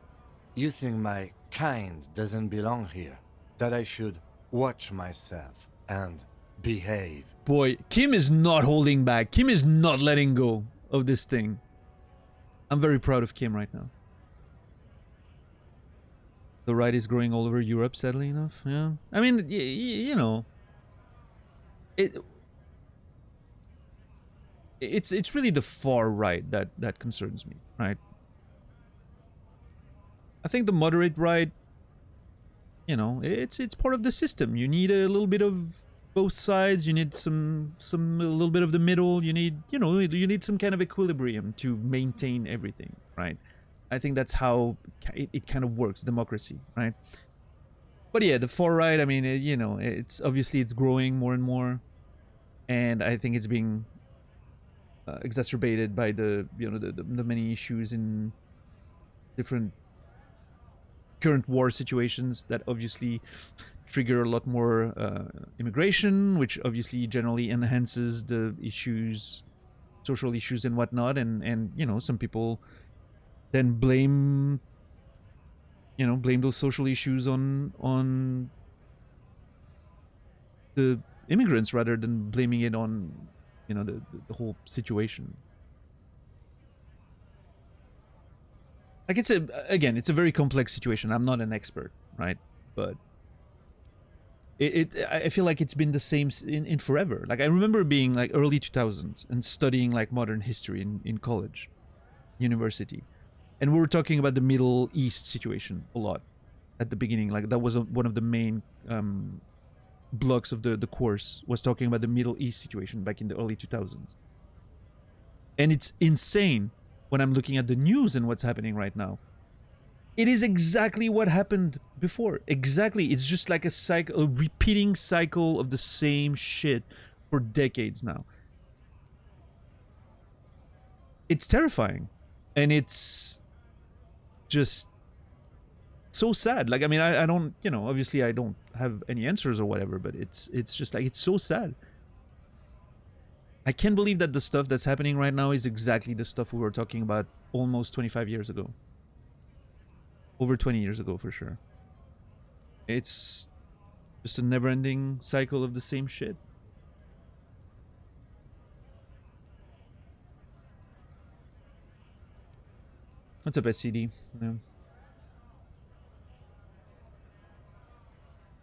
You think my kind doesn't belong here, that I should watch myself and behave. Boy, Kim is not holding back. Kim is not letting go of this thing. I'm very proud of Kim right now. The right is growing all over Europe, sadly enough. Yeah, I mean, you know, it's really the far right that concerns me, right? I think the moderate right, you know, it's part of the system. You need a little bit of both sides. You need a little bit of the middle. You need, you know, you need some kind of equilibrium to maintain everything, right? I think that's how it kind of works, democracy, right? But yeah, the far right, I mean, you know, it's obviously it's growing more and more, and I think it's being exacerbated by the, you know, the many issues in different current war situations that obviously trigger a lot more immigration, which obviously generally enhances the issues social issues and whatnot, and you know, some people then blame those social issues on the immigrants rather than blaming it on, you know, the whole situation. Like, it's a very complex situation. I'm not an expert, right? But I feel like it's been the same in forever. Like, I remember being like early 2000s and studying like modern history in college, university, and we were talking about the Middle East situation a lot at the beginning. Like, that was one of the main blocks of the course, was talking about the Middle East situation back in the early 2000s. And it's insane when I'm looking at the news and what's happening right now. It is exactly what happened before. Exactly. It's just like a repeating cycle of the same shit for decades now. It's terrifying. And it's just so sad. Like, I mean, I don't, you know, obviously I don't have any answers or whatever, but it's just like, it's so sad. I can't believe that the stuff that's happening right now is exactly the stuff we were talking about almost 25 years ago. Over 20 years ago, for sure. It's just a never-ending cycle of the same shit. What's up, SCD? Yeah.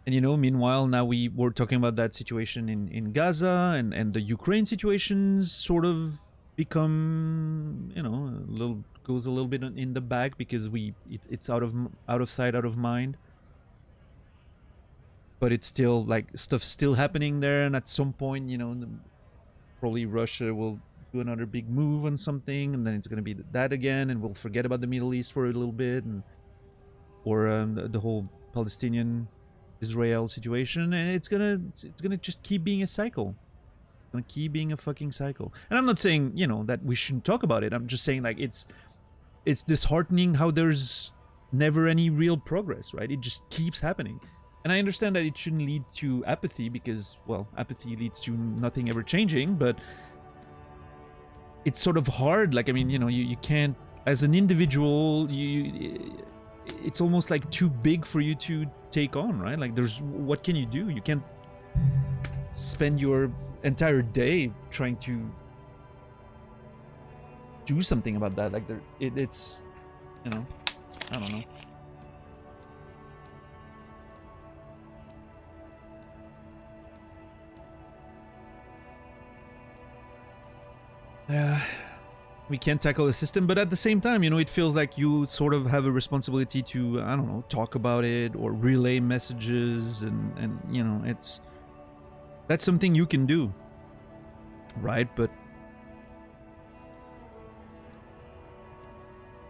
And, you know, meanwhile, now we were talking about that situation in Gaza, and the Ukraine situations sort of become, you know, goes a little bit in the back because it's out of sight, out of mind. But it's still like stuff's still happening there, and at some point, you know, probably Russia will do another big move on something, and then it's gonna be that again, and we'll forget about the Middle East for a little bit, or the whole Palestinian Israel situation, and it's gonna just keep being a cycle. It's gonna keep being a fucking cycle. And I'm not saying, you know, that we shouldn't talk about it. I'm just saying, like, it's disheartening how there's never any real progress, right? It just keeps happening. And I understand that it shouldn't lead to apathy because, well, apathy leads to nothing ever changing, but it's sort of hard. Like, I mean, you know, you can't, as an individual, it's almost like too big for you to take on, right? Like, what can you do? You can't spend your entire day trying to do something about that. Like, it's, you know, I don't know. Yeah, we can't tackle the system, but at the same time, you know, it feels like you sort of have a responsibility to, I don't know, talk about it or relay messages, and you know, that's something you can do, right? But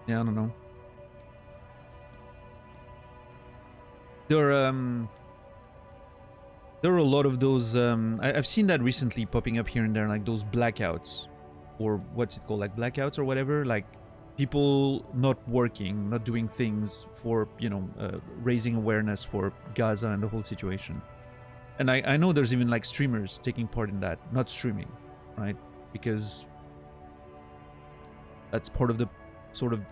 yeah, I don't know. There are a lot of those. I've seen that recently popping up here and there, like those blackouts, or what's it called, like blackouts or whatever, like people not working, not doing things for, you know, raising awareness for Gaza and the whole situation. And I know there's even like streamers taking part in that, not streaming, right? Because that's part of the sort of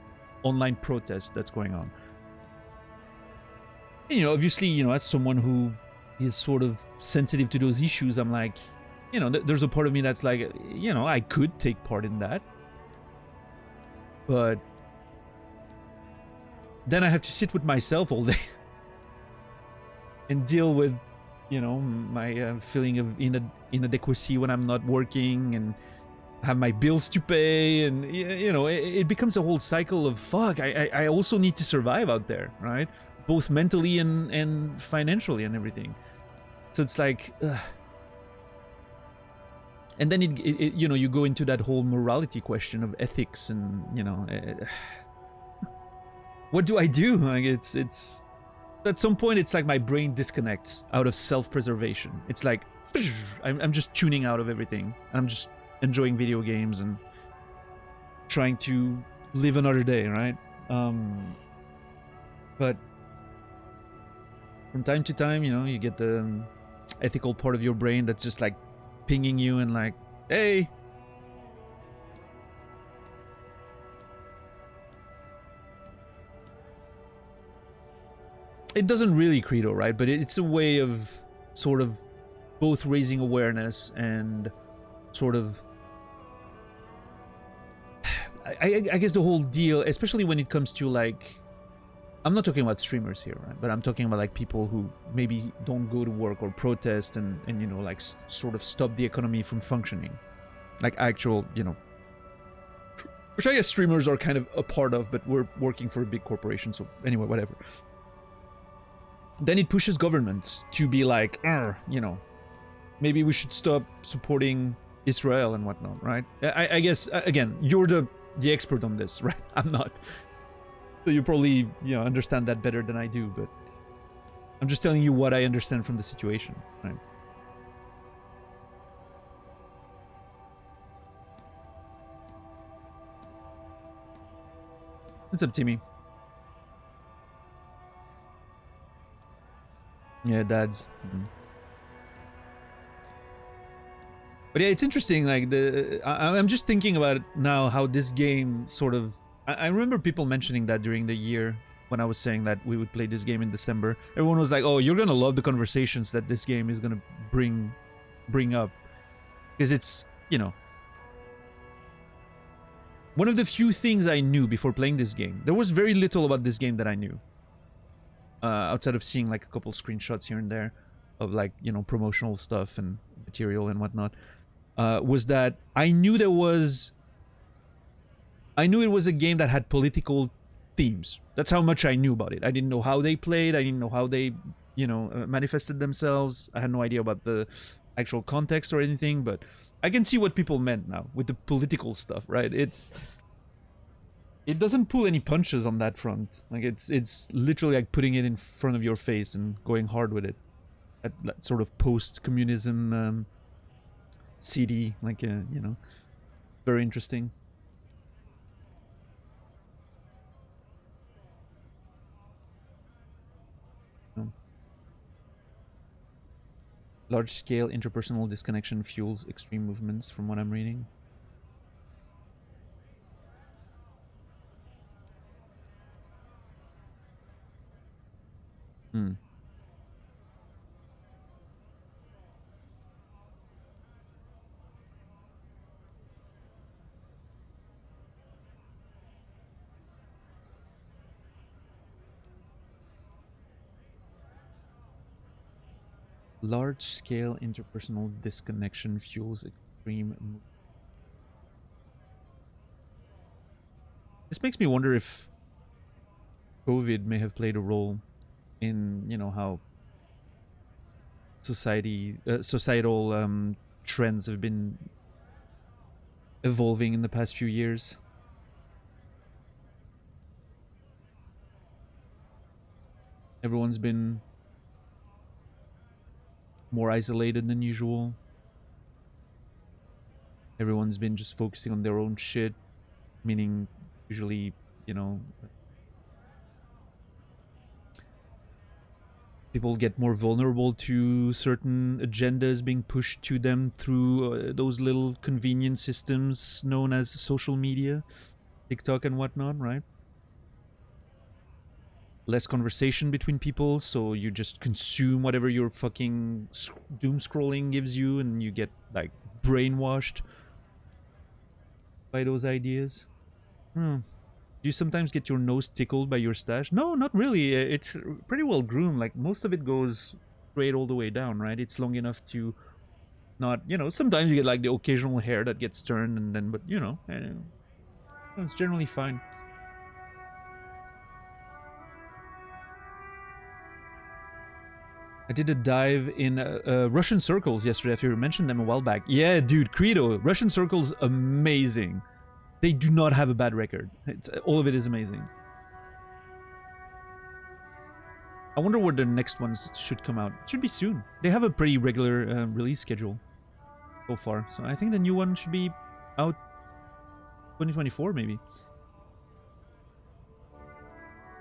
online protest that's going on. And, you know, obviously, you know, as someone who is sort of sensitive to those issues, I'm like, you know, there's a part of me that's like, you know, I could take part in that, but then I have to sit with myself all day and deal with, you know, my feeling of inadequacy when I'm not working, and have my bills to pay, and, you know, it becomes a whole cycle of fuck. I also need to survive out there, right? Both mentally and financially and everything. So it's like, ugh. And then it you know, you go into that whole morality question of ethics, and, you know, what do I do? Like, it's at some point it's like my brain disconnects out of self-preservation. It's like I'm just tuning out of everything. I'm just enjoying video games and trying to live another day, right? But from time to time, you know, you get the ethical part of your brain that's just like pinging you and like, hey, it doesn't really credo, right? But it's a way of sort of both raising awareness and sort of I guess the whole deal, especially when it comes to like, I'm not talking about streamers here, right? But I'm talking about like people who maybe don't go to work or protest and you know, like sort of stop the economy from functioning. Like actual, you know, which I guess streamers are kind of a part of, but we're working for a big corporation. So anyway, whatever. Then it pushes governments to be like, you know, maybe we should stop supporting Israel and whatnot, right? I guess, again, you're the expert on this, right? I'm not. So you probably, you know, understand that better than I do, but I'm just telling you what I understand from the situation, right? What's up, Timmy? Yeah, dads. But yeah, it's interesting, like, I'm just thinking about it now, how this game sort of... I remember people mentioning that during the year, when I was saying that we would play this game in December. Everyone was like, oh, you're gonna love the conversations that this game is gonna bring up. Because it's, you know... One of the few things I knew before playing this game. There was very little about this game that I knew. Outside of seeing, like, a couple screenshots here and there of, like, you know, promotional stuff and material and whatnot. Was that I knew it was a game that had political themes. That's how much I knew about it. I didn't know how they played. I didn't know how they, you know, manifested themselves. I had no idea about the actual context or anything, but I can see what people meant now with the political stuff, right? It doesn't pull any punches on that front. Like, it's literally like putting it in front of your face and going hard with it. That sort of post-communism CD, like, you know, very interesting. Large-scale interpersonal disconnection fuels extreme movements, from what I'm reading. Large-scale interpersonal disconnection fuels extreme... This makes me wonder if COVID may have played a role in, you know, how societal trends have been evolving in the past few years. Everyone's been more isolated than usual. Everyone's been just focusing on their own shit, meaning usually, you know, people get more vulnerable to certain agendas being pushed to them through those little convenient systems known as social media, TikTok and whatnot, right? Less conversation between people, so you just consume whatever your fucking doom scrolling gives you, and you get, like, brainwashed by those ideas. Do you sometimes get your nose tickled by your stash? No, not really. It's pretty well groomed. Like, most of it goes straight all the way down, right? It's long enough to not, you know, sometimes you get, like, the occasional hair that gets turned, and then, but, you know, it's generally fine. I did a dive in Russian circles yesterday, after you mentioned them a while back. Yeah, dude, Credo. Russian circles, amazing. They do not have a bad record. All of it is amazing. I wonder where the next ones should come out. It should be soon. They have a pretty regular release schedule so far. So I think the new one should be out 2024, maybe.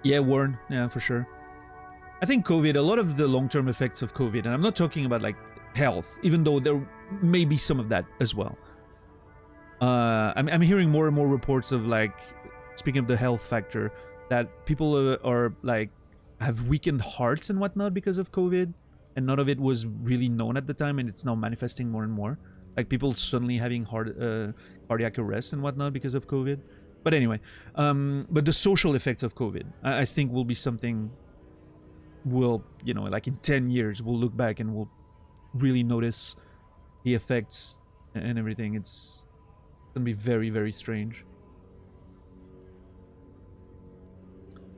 Yeah, Warren. Yeah, for sure. I think COVID, a lot of the long-term effects of COVID, and I'm not talking about, like, health, even though there may be some of that as well. I'm hearing more and more reports of, like, speaking of the health factor, that people are like, have weakened hearts and whatnot because of COVID, and none of it was really known at the time, and it's now manifesting more and more. Like people suddenly having cardiac arrest and whatnot because of COVID. But anyway, but the social effects of COVID, I think, will be something we'll, you know, like in 10 years, we'll look back and we'll really notice the effects and everything. It's gonna be very, very strange.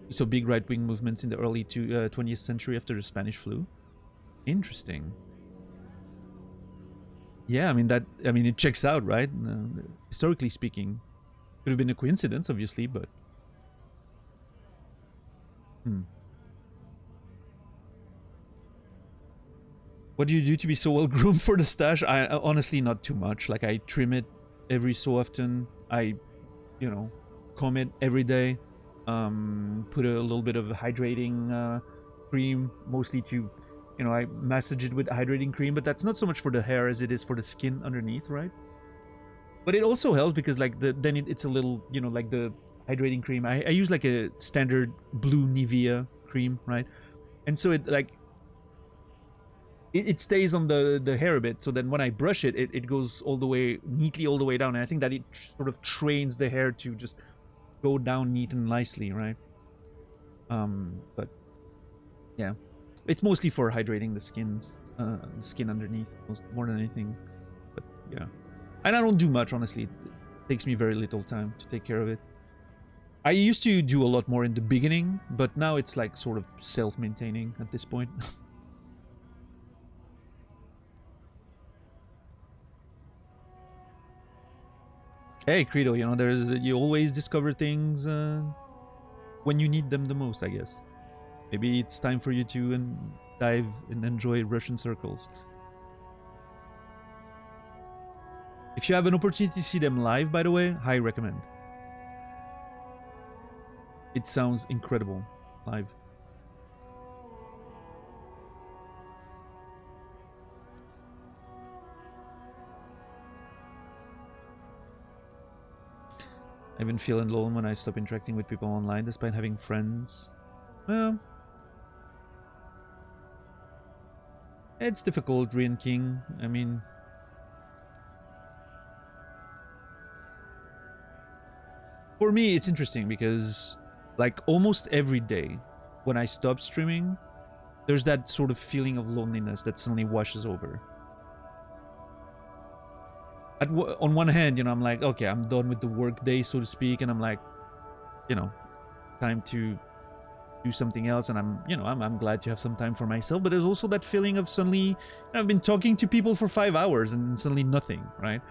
So big right-wing movements in the early 20th century after the Spanish flu. Interesting. Yeah, I mean it checks out, right? Historically speaking, could have been a coincidence, obviously, but What do you do to be so well groomed for the stash? I honestly, not too much. Like, I trim it every so often. I, you know, comb it every day. Put a little bit of hydrating cream, mostly to, you know, I massage it with hydrating cream, but that's not so much for the hair as it is for the skin underneath, right? But it also helps because, like, it's a little, you know, like the hydrating cream. I use like a standard blue Nivea cream, right? And so it stays on the hair a bit, so then when I brush it, it goes all the way, neatly all the way down, and I think that it sort of trains the hair to just go down neat and nicely, right? But yeah, it's mostly for hydrating the skin underneath, more than anything. But yeah, and I don't do much, honestly. It takes me very little time to take care of it. I used to do a lot more in the beginning, but now it's like sort of self-maintaining at this point. Hey, Credo, you know, you always discover things when you need them the most, I guess. Maybe it's time for you to dive and enjoy Russian circles. If you have an opportunity to see them live, by the way, highly recommend. It sounds incredible live. I've been feeling alone when I stop interacting with people online despite having friends. Well, it's difficult, Rian King. I mean, for me, it's interesting because, like, almost every day when I stop streaming, there's that sort of feeling of loneliness that suddenly washes over. On one hand, you know, I'm like, okay, I'm done with the work day, so to speak, and I'm like, you know, time to do something else, and I'm glad to have some time for myself. But there's also that feeling of suddenly, you know, I've been talking to people for 5 hours and suddenly nothing, right?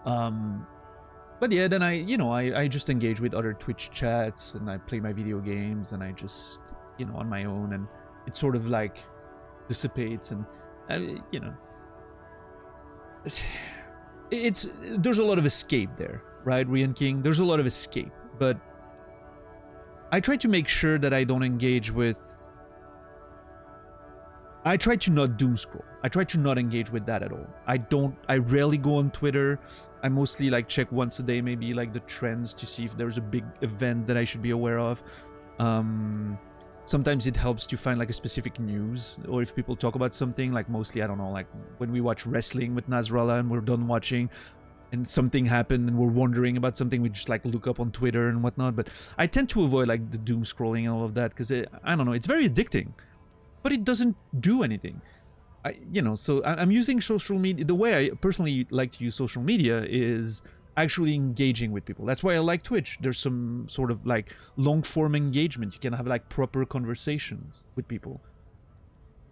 But yeah, then I just engage with other Twitch chats, and I play my video games, and I just, you know, on my own, and it sort of like dissipates, and you know, there's a lot of escape there, right, Rian King? There's a lot of escape, but I try to make sure that I don't engage with. I try to not doom scroll. I try to not engage with that at all. I rarely go on Twitter. I mostly like check once a day, maybe like the trends to see if there's a big event that I should be aware of. Sometimes it helps to find like a specific news, or if people talk about something, like mostly, I don't know, like when we watch wrestling with Nasrallah and we're done watching and something happened and we're wondering about something, we just like look up on Twitter and whatnot. But I tend to avoid like the doom scrolling and all of that because I don't know, it's very addicting, but it doesn't do anything. So I'm using social media. The way I personally like to use social media is actually engaging with people. That's why I like Twitch. There's some sort of like long form engagement. You can have like proper conversations with people.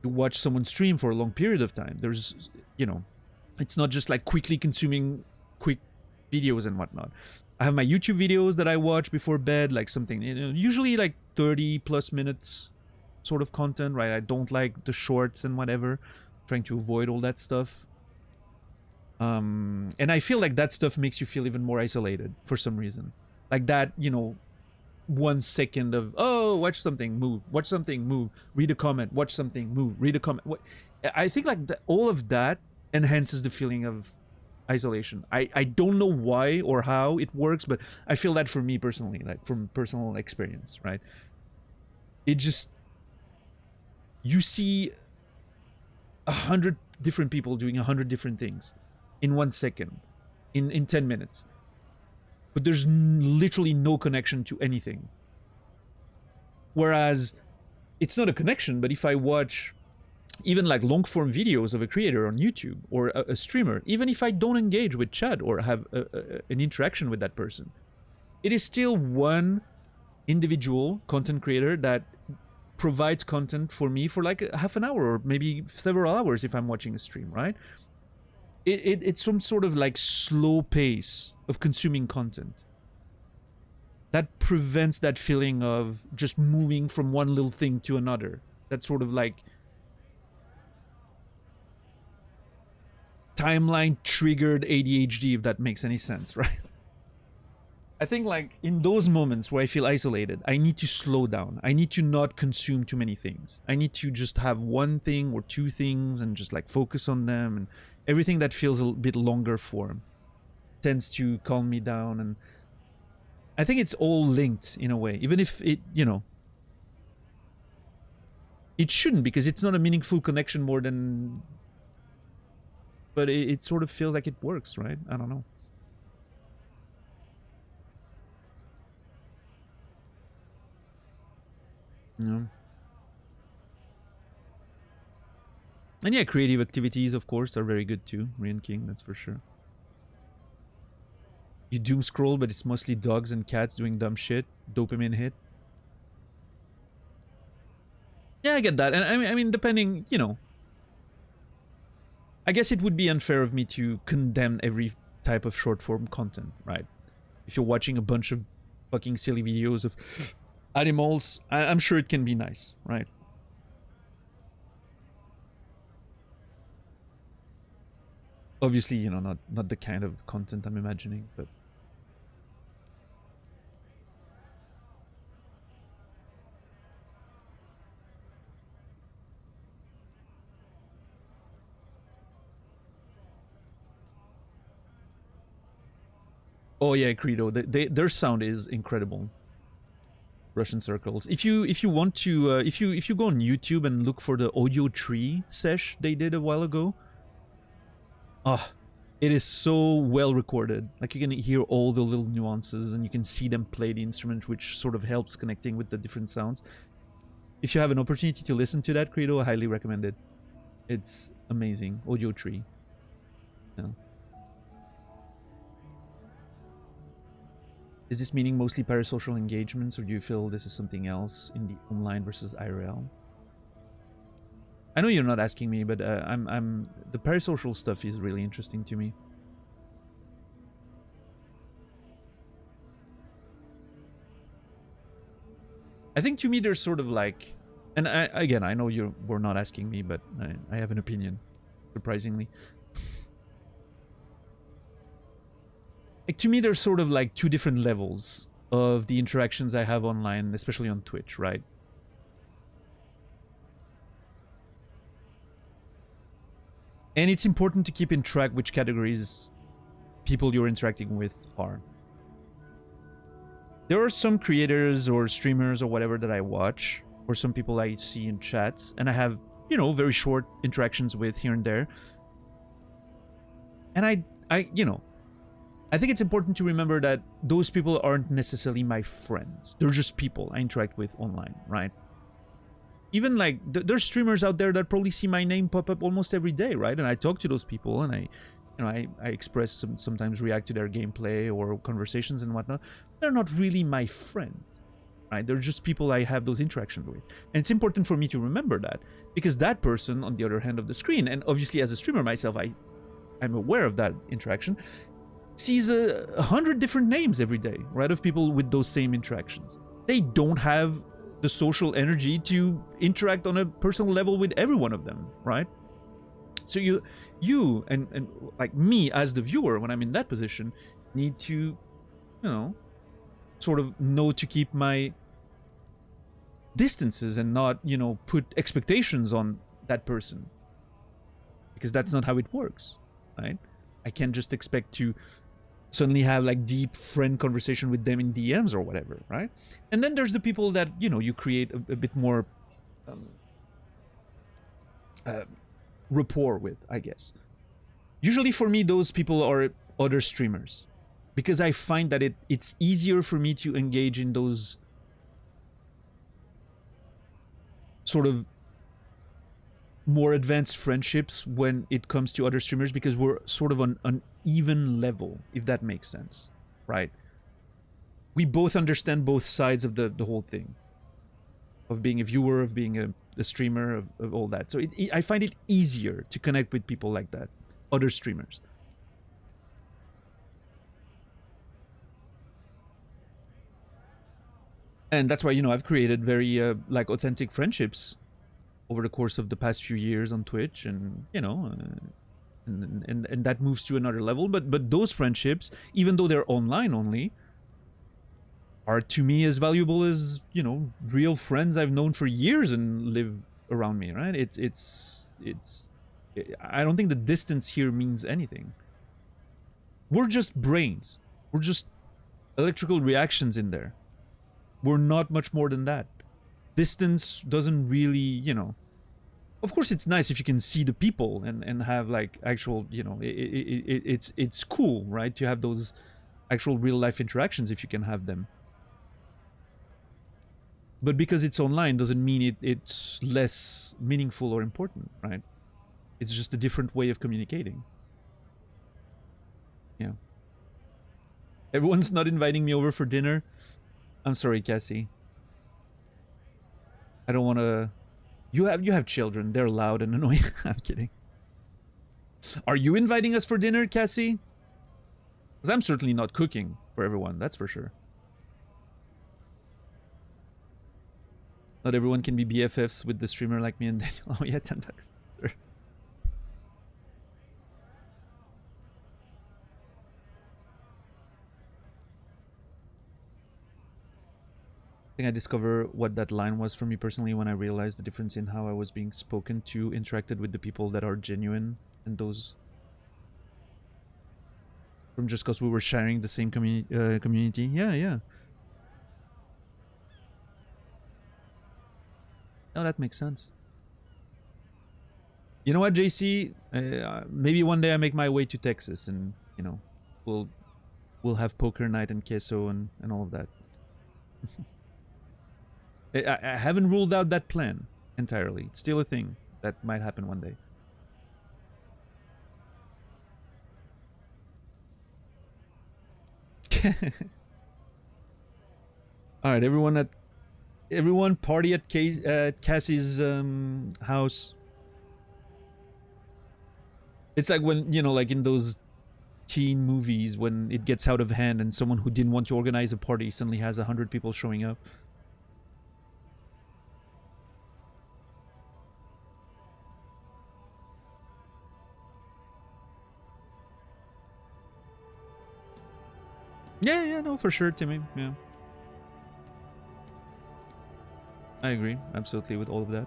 You watch someone stream for a long period of time. There's, you know, it's not just like quickly consuming quick videos and whatnot. I have my YouTube videos that I watch before bed, like something, you know, usually like 30 plus minutes sort of content, right? I don't like the shorts and whatever. Trying to avoid all that stuff. And I feel like that stuff makes you feel even more isolated for some reason. Like that, you know, 1 second of, oh, watch something, move, watch something, move, read a comment, watch something, move, read a comment. I think like all of that enhances the feeling of isolation. I don't know why or how it works, but I feel that for me personally, like from personal experience, right? it just, you see 100 different people doing 100 different things in 1 second, in 10 minutes. But there's literally no connection to anything. Whereas it's not a connection, but if I watch even like long form videos of a creator on YouTube or a streamer, even if I don't engage with chat or have an interaction with that person, it is still one individual content creator that provides content for me for like half an hour or maybe several hours if I'm watching a stream, right? It's some sort of like slow pace of consuming content that prevents that feeling of just moving from one little thing to another. That sort of like timeline triggered ADHD, if that makes any sense, right? I think like in those moments where I feel isolated, I need to slow down. I need to not consume too many things. I need to just have one thing or two things and just like focus on them, and everything that feels a bit longer form tends to calm me down. And I think it's all linked in a way, even if it, you know, it shouldn't, because it's not a meaningful connection more than, but it sort of feels like it works, right? I don't know. Yeah. And yeah, creative activities, of course, are very good too. Rian King, that's for sure. You doom scroll, but it's mostly dogs and cats doing dumb shit. Dopamine hit. Yeah, I get that. And I mean, depending, you know, I guess it would be unfair of me to condemn every type of short form content, right? If you're watching a bunch of fucking silly videos of animals, I'm sure it can be nice, right? Obviously, you know, not the kind of content I'm imagining, but oh yeah, Credo, their sound is incredible. Russian circles. If you want to, if you go on YouTube and look for the audio tree sesh they did a while ago, oh, it is so well recorded. Like you can hear all the little nuances and you can see them play the instrument, which sort of helps connecting with the different sounds. If you have an opportunity to listen to that, Credo, I highly recommend it. It's amazing. Audio tree. Yeah. Is this meaning mostly parasocial engagements, or do you feel this is something else in the online versus IRL? I know you're not asking me, but I'm the parasocial stuff is really interesting to me. I think to me there's sort of like, and again, I know you were not asking me, but I have an opinion, surprisingly. Like, to me, there's sort of like two different levels of the interactions I have online, especially on Twitch, right? And it's important to keep in track which categories people you're interacting with are. There are some creators or streamers or whatever that I watch, or some people I see in chats, and I have, you know, very short interactions with here and there. And I you know, I think it's important to remember that those people aren't necessarily my friends. They're just people I interact with online, right? Even like, there's streamers out there that probably see my name pop up almost every day, right? And I talk to those people and I express, sometimes react to their gameplay or conversations and whatnot. They're not really my friends, right? They're just people I have those interactions with. And it's important for me to remember that, because that person on the other hand of the screen, and obviously as a streamer myself, I'm aware of that interaction, sees 100 different names every day, right, of people with those same interactions. They don't have the social energy to interact on a personal level with every one of them, right? So you and like me as the viewer, when I'm in that position, need to, you know, sort of know to keep my distances and not, you know, put expectations on that person, because that's not how it works, right? I can't just expect to suddenly have like deep friend conversation with them in DMs or whatever, right? And then there's the people that, you know, you create a bit more rapport with, I guess. Usually for me, those people are other streamers, because I find that it's easier for me to engage in those sort of more advanced friendships when it comes to other streamers, because we're sort of on an even level, if that makes sense, right? We both understand both sides of the whole thing, of being a viewer, of being a streamer, of all that. So I find it easier to connect with people like that, other streamers. And that's why, you know, I've created very like authentic friendships over the course of the past few years on Twitch, and you know, and that moves to another level. But those friendships, even though they're online only, are to me as valuable as, you know, real friends I've known for years and live around me, right? It's I don't think the distance here means anything. We're just brains. We're just electrical reactions in there. We're not much more than that. Distance doesn't really, you know, of course it's nice if you can see the people and have like actual, you know, it's cool, right, to have those actual real life interactions if you can have them. But because it's online doesn't mean it's less meaningful or important, right? It's just a different way of communicating. Yeah. Everyone's not inviting me over for dinner. I'm sorry, Cassie. I don't want to... You have children. They're loud and annoying. I'm kidding. Are you inviting us for dinner, Cassie? Because I'm certainly not cooking for everyone, that's for sure. Not everyone can be BFFs with the streamer like me and Daniel. Oh yeah, $10. Sure. I think I discovered what that line was for me personally when I realized the difference in how I was being spoken to, interacted with the people that are genuine, and those from just because we were sharing the same community. Yeah. Oh, that makes sense. You know what, JC? Maybe one day I make my way to Texas, and you know, we'll have poker night and queso and all of that. I haven't ruled out that plan entirely. It's still a thing that might happen one day. All right, everyone party at Cassie's house. It's like when, you know, like in those teen movies when it gets out of hand and someone who didn't want to organize a party suddenly has 100 people showing up. Yeah, no, for sure, Timmy. Yeah. I agree absolutely with all of that.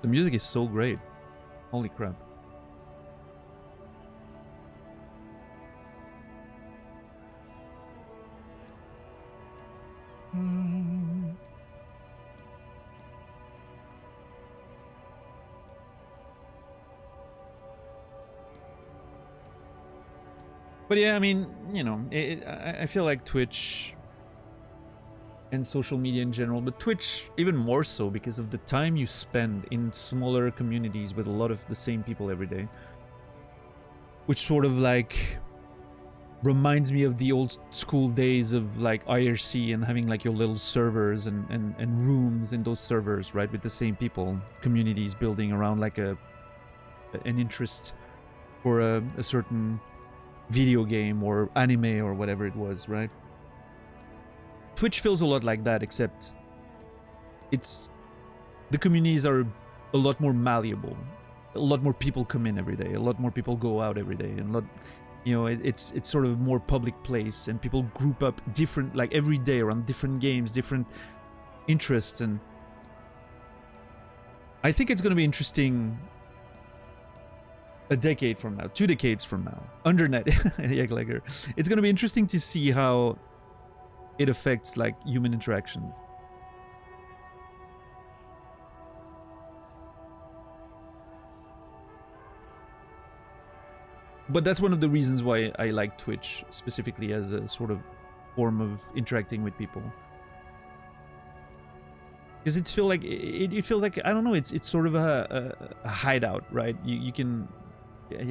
The music is so great. Holy crap. But yeah, I mean, you know, I feel like Twitch and social media in general, but Twitch even more so because of the time you spend in smaller communities with a lot of the same people every day, which sort of like reminds me of the old school days of like IRC and having like your little servers and rooms in those servers, right, with the same people, communities building around like an interest for a certain video game or anime or whatever it was, right? Twitch feels a lot like that, except the communities are a lot more malleable. A lot more people come in every day. A lot more people go out every day, and it's sort of a more public place, and people group up different, like every day around different games, different interests, and I think it's going to be interesting a decade from now, 2 decades from now, undernet. Yeah, like it's going to be interesting to see how it affects like human interactions. But that's one of the reasons why I like Twitch specifically as a sort of form of interacting with people. Because it feels like I don't know, it's sort of a hideout, right? You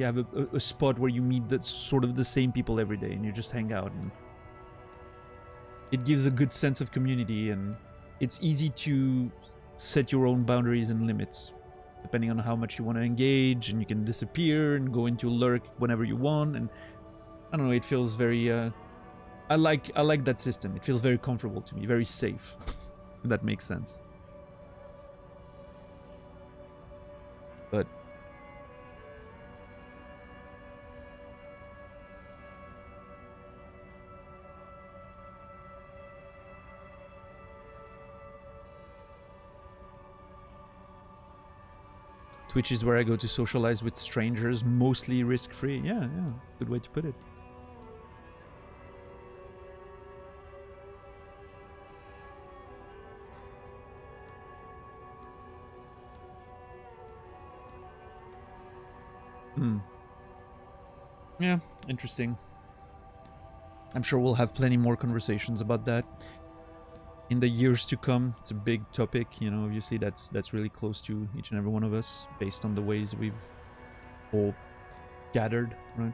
have a spot where you meet sort of the same people every day, and you just hang out, and it gives a good sense of community, and it's easy to set your own boundaries and limits depending on how much you want to engage, and you can disappear and go into lurk whenever you want, and I don't know, it feels very I like that system. It feels very comfortable to me, very safe. If that makes sense. But Twitch is where I go to socialize with strangers, mostly risk-free. Yeah, good way to put it. Yeah, interesting. I'm sure we'll have plenty more conversations about that in the years to come. It's a big topic, you know, obviously that's really close to each and every one of us based on the ways we've all gathered, right?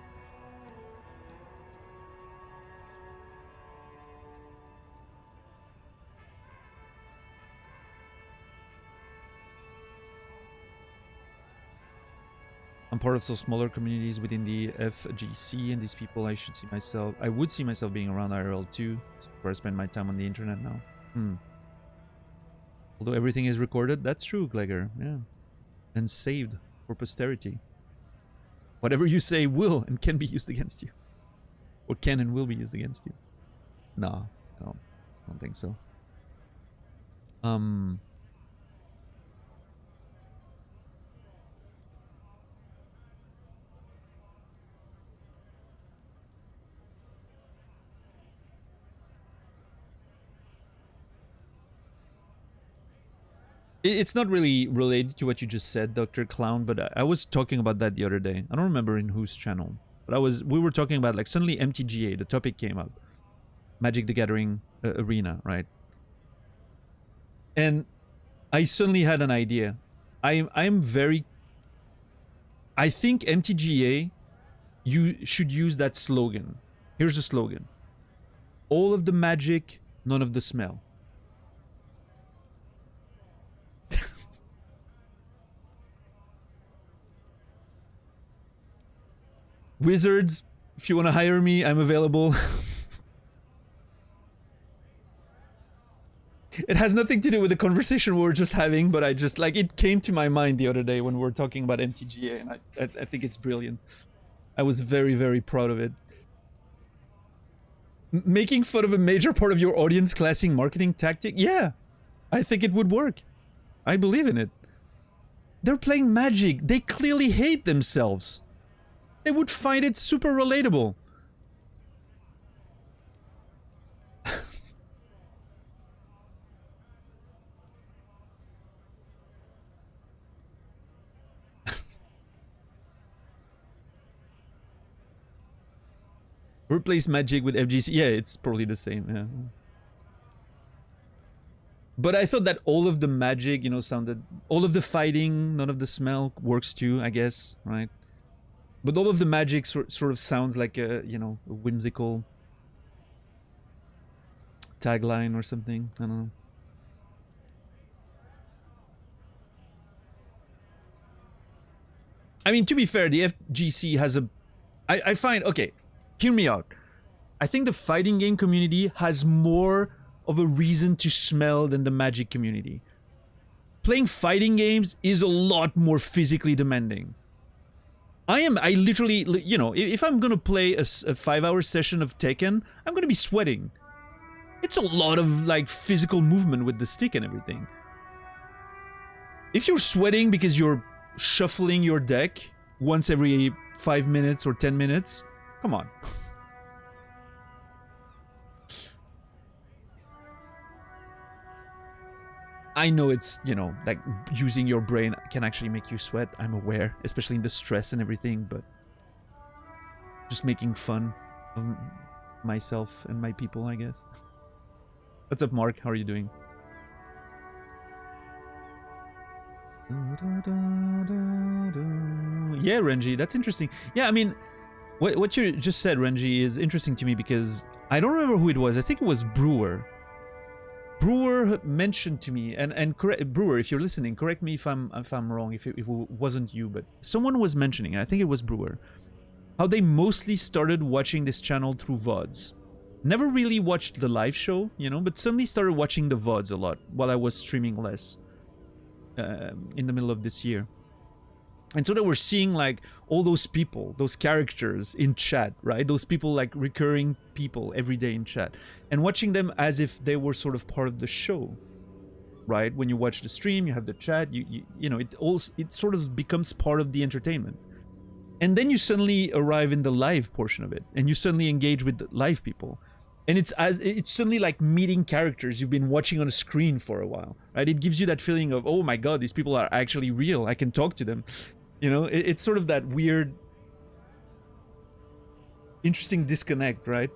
I'm part of some smaller communities within the FGC, and these people I would see myself being around IRL too, where I spend my time on the internet now. Although everything is recorded, that's true, Glegger, yeah. And saved for posterity. Whatever you say will and can be used against you. Or can and will be used against you. No, I don't think so. It's not really related to what you just said, Dr. Clown, but I was talking about that the other day. I don't remember in whose channel, but we were talking about, like, suddenly MTGA, the topic came up. Magic the Gathering arena, right? And I suddenly had an idea. I think MTGA, you should use that slogan. Here's the slogan. All of the magic, none of the smell. Wizards, if you want to hire me, I'm available. It has nothing to do with the conversation we were just having, but I just, like, it came to my mind the other day when we were talking about MTGA, and I think it's brilliant. I was very, very proud of it. Making fun of a major part of your audience classing marketing tactic? Yeah, I think it would work. I believe in it. They're playing Magic. They clearly hate themselves. They would find it super relatable. Replace Magic with FGC. Yeah, it's probably the same, yeah. But I thought that all of the magic, you know, sounded... all of the fighting, none of the smell works too, I guess, right? But all of the magic sort of sounds like a, you know, a whimsical tagline or something. I don't know. I mean, to be fair, the FGC has a... I find... Okay, hear me out. I think the fighting game community has more of a reason to smell than the Magic community. Playing fighting games is a lot more physically demanding. I literally, you know, if I'm gonna play a 5-hour session of Tekken, I'm gonna be sweating. It's a lot of, like, physical movement with the stick and everything. If you're sweating because you're shuffling your deck once every 5 minutes or 10 minutes, come on. I know it's, you know, like, using your brain can actually make you sweat. I'm aware, especially in the stress and everything, but just making fun of myself and my people, I guess. What's up, Mark? How are you doing? Yeah, Renji, that's interesting. Yeah, I mean, what you just said, Renji, is interesting to me because I don't remember who it was. I think it was Brewer. Brewer mentioned to me, and correct, Brewer, if you're listening, correct me if I'm wrong, if it wasn't you, but someone was mentioning, and I think it was Brewer, how they mostly started watching this channel through VODs. Never really watched the live show, you know, but suddenly started watching the VODs a lot while I was streaming less in the middle of this year. And so they were seeing, like, all those people, those characters in chat, right? Those people, like, recurring people every day in chat. And watching them as if they were sort of part of the show, right? When you watch the stream, you have the chat, you know, it sort of becomes part of the entertainment. And then you suddenly arrive in the live portion of it, and you suddenly engage with the live people. And it's suddenly like meeting characters you've been watching on a screen for a while, right? It gives you that feeling of, oh my god, these people are actually real. I can talk to them. You know, it's sort of that weird, interesting disconnect, right?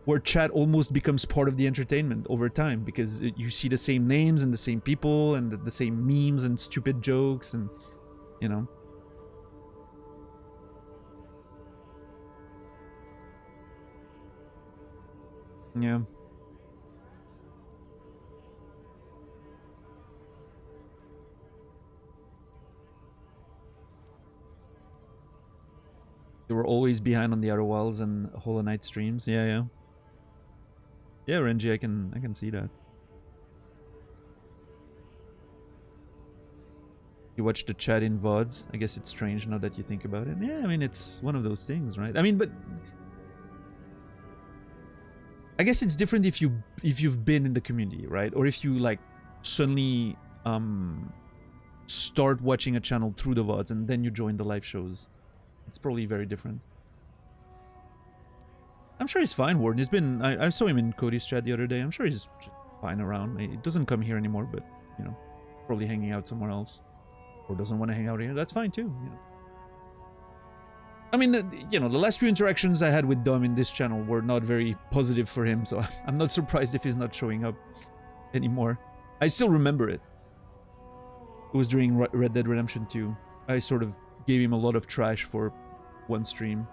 Where chat almost becomes part of the entertainment over time because you see the same names and the same people and the same memes and stupid jokes and, you know. Yeah. They were always behind on the Outer Wilds and Hollow Knight streams. Yeah, yeah. Yeah, Renji, I can see that. You watch the chat in VODs. I guess it's strange now that you think about it. Yeah, I mean, it's one of those things, right? I mean, but I guess it's different if you've been in the community, right? Or if you, like, suddenly start watching a channel through the VODs and then you join the live shows. It's probably very different. I'm sure he's fine, Warden. He's been... I saw him in Cody's chat the other day. I'm sure he's fine around. He doesn't come here anymore, but, you know, probably hanging out somewhere else. Or doesn't want to hang out here. That's fine, too, you know. I mean, you know, the last few interactions I had with Dom in this channel were not very positive for him, so I'm not surprised if he's not showing up anymore. I still remember it. It was during Red Dead Redemption 2. I sort of gave him a lot of trash for one stream.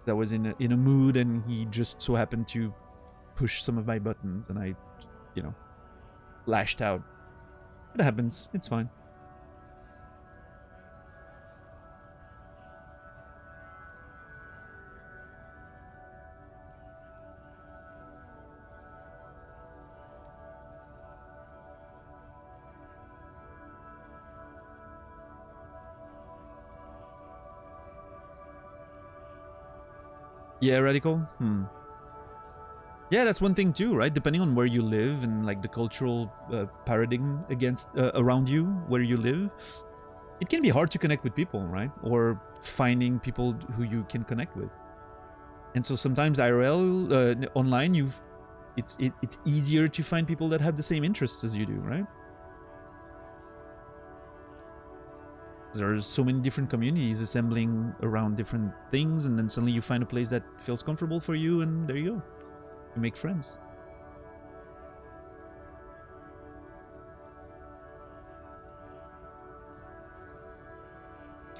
That was in a mood, and he just so happened to push some of my buttons, and I, you know, lashed out. It happens. It's fine. Yeah, Radical? Yeah, that's one thing too, right? Depending on where you live and, like, the cultural paradigm around you, where you live, it can be hard to connect with people, right? Or finding people who you can connect with. And so sometimes IRL, online, it's easier to find people that have the same interests as you do, right? There's so many different communities assembling around different things, and then suddenly you find a place that feels comfortable for you, and there you go. You make friends.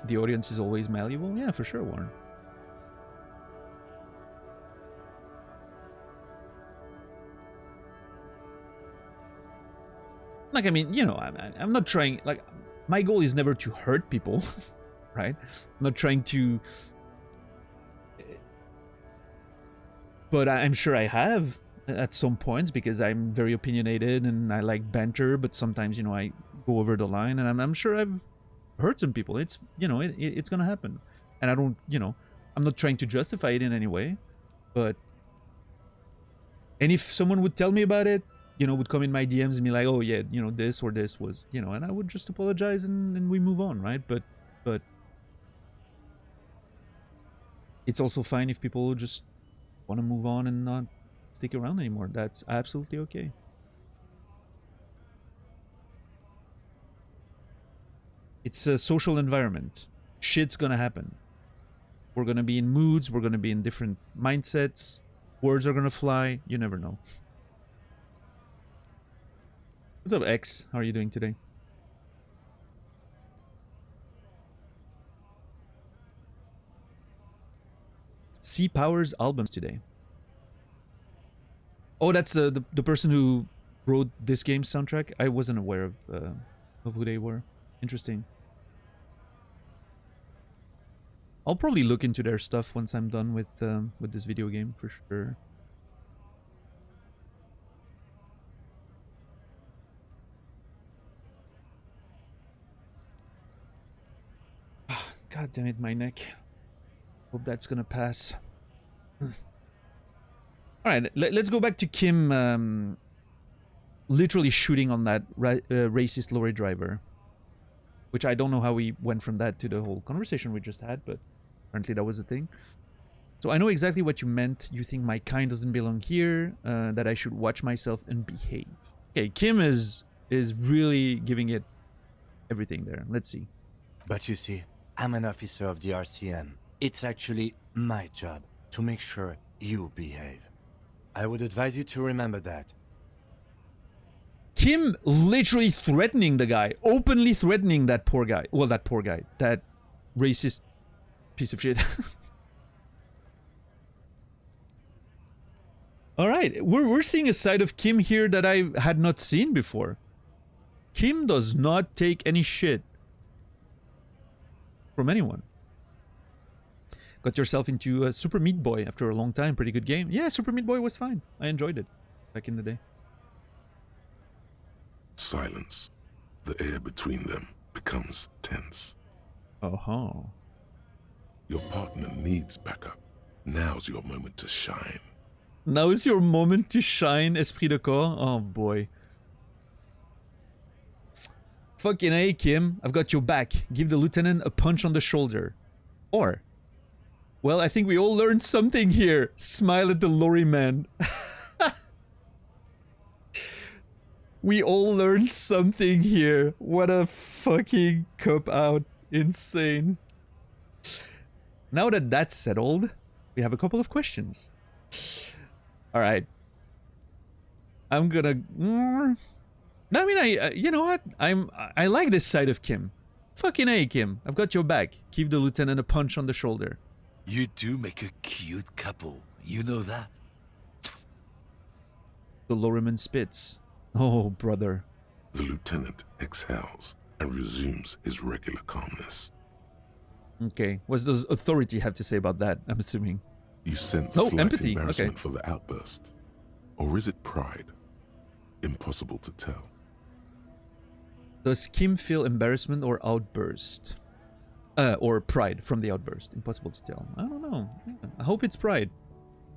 The audience is always malleable? Yeah, for sure, Warren. Like, I mean, you know, I'm not trying, like, my goal is never to hurt people, right? I'm not trying to, but I'm sure I have at some points because I'm very opinionated and I like banter, but sometimes, you know, I go over the line, and I'm sure I've hurt some people. It's, you know, it's gonna happen. And I don't, you know, I'm not trying to justify it in any way, but, and if someone would tell me about it, you know, would come in my DMs and be like, oh yeah, you know, this or this was, you know, and I would just apologize and we move on, right? But it's also fine if people just want to move on and not stick around anymore. That's absolutely okay. It's a social environment. Shit's gonna happen. We're gonna be in moods, we're gonna be in different mindsets, words are gonna fly, you never know. What's up, X? How are you doing today? C Powers albums today. Oh, that's the person who wrote this game's soundtrack. I wasn't aware of who they were. Interesting. I'll probably look into their stuff once I'm done with this video game for sure. God damn it, my neck. Hope that's gonna pass. All right, let's go back to Kim literally shooting on that racist lorry driver. Which I don't know how we went from that to the whole conversation we just had, but apparently that was a thing. So I know exactly what you meant. You think my kind doesn't belong here, that I should watch myself and behave. Okay, Kim is really giving it everything there. Let's see. But you see, I'm an officer of the RCM. It's actually my job to make sure you behave. I would advise you to remember that. Kim literally threatening the guy, openly threatening that poor guy. Well, that poor guy, that racist piece of shit. All right, we're seeing a side of Kim here that I had not seen before. Kim does not take any shit from anyone. Got yourself into Super Meat Boy after a long time. Pretty good game. Yeah, Super Meat Boy was fine. I enjoyed it back in the day. Silence. The air between them becomes tense. Oh. Your partner needs backup. Now's your moment to shine. Now is your moment to shine, Esprit de Corps. Oh boy. Fucking A, Kim. I've got your back. Give the lieutenant a punch on the shoulder. Or, well, I think we all learned something here. Smile at the lorry man. We all learned something here. What a fucking cop-out. Insane. Now that that's settled, we have a couple of questions. Alright. I'm gonna... I mean, you know what? I like this side of Kim. Fucking A, Kim. I've got your back. Give the lieutenant a punch on the shoulder. You two make a cute couple. You know that? The lorryman spits. Oh, brother. The lieutenant exhales and resumes his regular calmness. Okay. What does authority have to say about that, I'm assuming? You sense Oh, slight empathy. embarrassment Okay. for the outburst. Or is it pride? Impossible to tell. Does Kim feel embarrassment or outburst? Or pride from the outburst? Impossible to tell. I don't know. Yeah, I hope it's pride.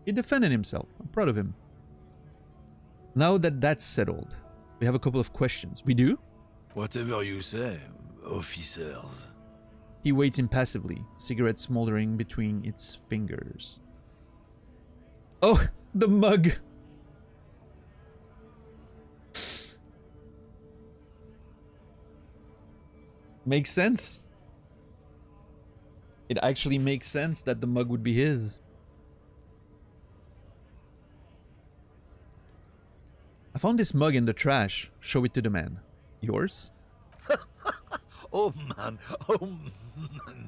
He defended himself. I'm proud of him. Now that that's settled, we have a couple of questions. We do? Whatever you say, officers. He waits impassively, cigarette smoldering between its fingers. Oh, the mug! Makes sense. It actually makes sense that the mug would be his. I found this mug in the trash. Show it to the man. Yours? Oh man,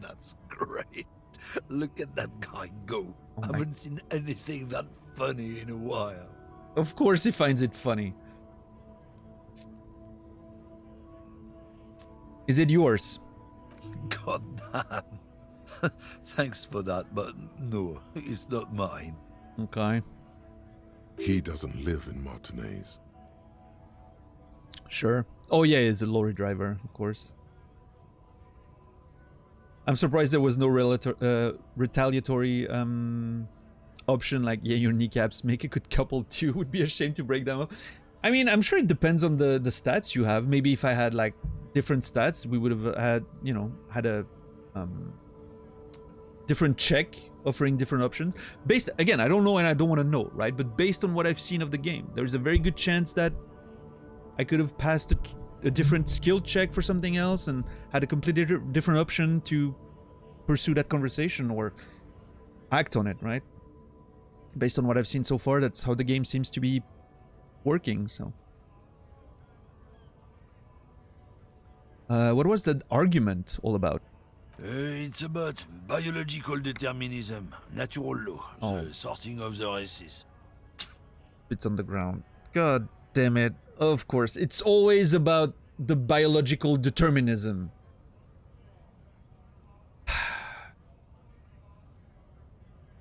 that's great. Look at that guy go. Oh I my- haven't seen anything that funny in a while. Of course he finds it funny. Is it yours? God damn. Thanks for that, but no, it's not mine. Okay. He doesn't live in Martinez. Sure. Oh yeah, he's a lorry driver, of course. I'm surprised there was no retaliatory option like, yeah, your kneecaps make a good couple too. Would be a shame to break them up. I mean, I'm sure it depends on the stats you have. Maybe if I had like different stats, we would have had, you know, had a different check offering different options. Based, again, I don't know and I don't want to know, right? But based on what I've seen of the game, there's a very good chance that I could have passed a different skill check for something else and had a completely different option to pursue that conversation or act on it, right? Based on what I've seen so far, that's how the game seems to be working, so. What was the argument all about? It's about biological determinism, natural law, the sorting of the races. It's on the ground. God damn it. Of course, it's always about the biological determinism.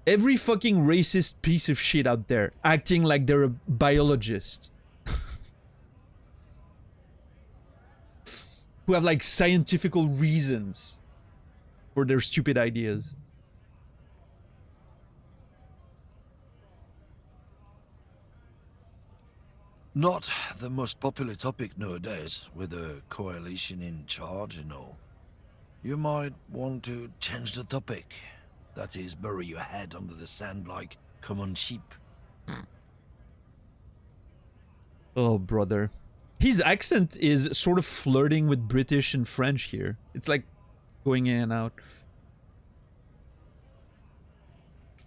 Every fucking racist piece of shit out there acting like they're a biologist. Who have like scientifical reasons for their stupid ideas. Not the most popular topic nowadays, with the coalition in charge and all. You might want to change the topic. That is, bury your head under the sand like common sheep. Oh, brother. His accent is sort of flirting with British and French here. It's like going in and out.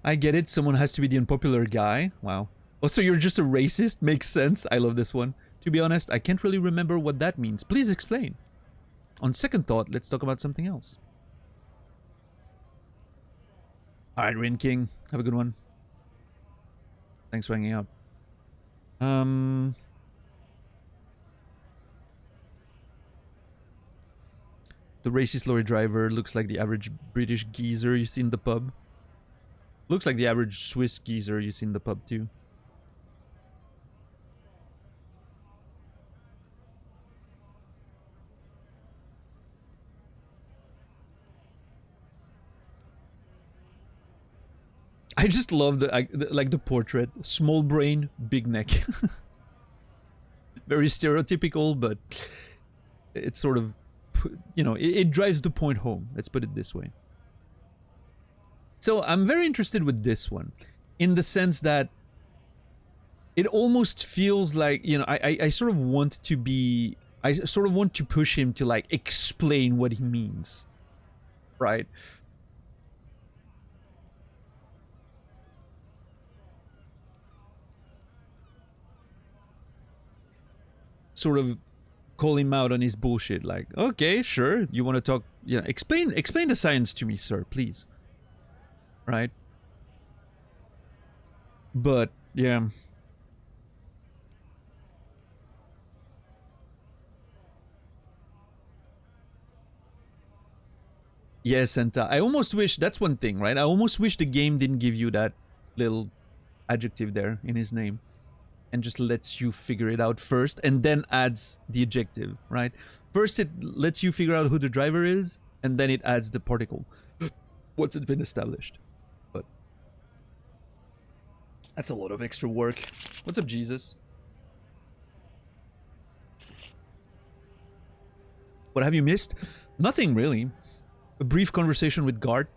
I get it, someone has to be the unpopular guy. Wow. Also, you're just a racist? Makes sense. I love this one. To be honest, I can't really remember what that means. Please explain. On second thought, let's talk about something else. Alright, Rin King. Have a good one. Thanks for hanging out. The racist lorry driver looks like the average British geezer you see in the pub. Looks like the average Swiss geezer you see in the pub too. I just love the portrait. Small brain, big neck. Very stereotypical, but it's sort of, you know, it drives the point home. Let's put it this way. So I'm very interested with this one, in the sense that it almost feels like, you know, I sort of want to be, I sort of want to push him to like explain what he means, right? Sort of call him out on his bullshit, like, okay, sure, you want to talk, yeah, explain the science to me, sir, please. Right? But yeah, yes, and I almost wish, that's one thing, right? I almost wish the game didn't give you that little adjective there in his name and just lets you figure it out first and then adds the adjective, right? First it lets you figure out who the driver is and then it adds the particle once it's been established. But that's a lot of extra work. What's up, Jesus? What have you missed? Nothing really. A brief conversation with Gart.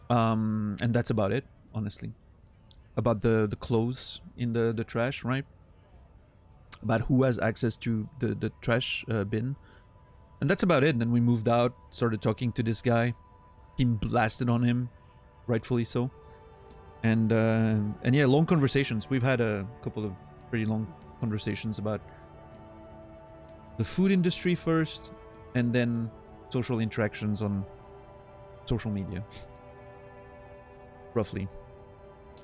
And that's about it, honestly. About the clothes in the trash, right? About who has access to the trash bin. And that's about it. And then we moved out, started talking to this guy. Team blasted on him, rightfully so. And yeah, long conversations. We've had a couple of pretty long conversations about the food industry first, and then social interactions on social media. Roughly.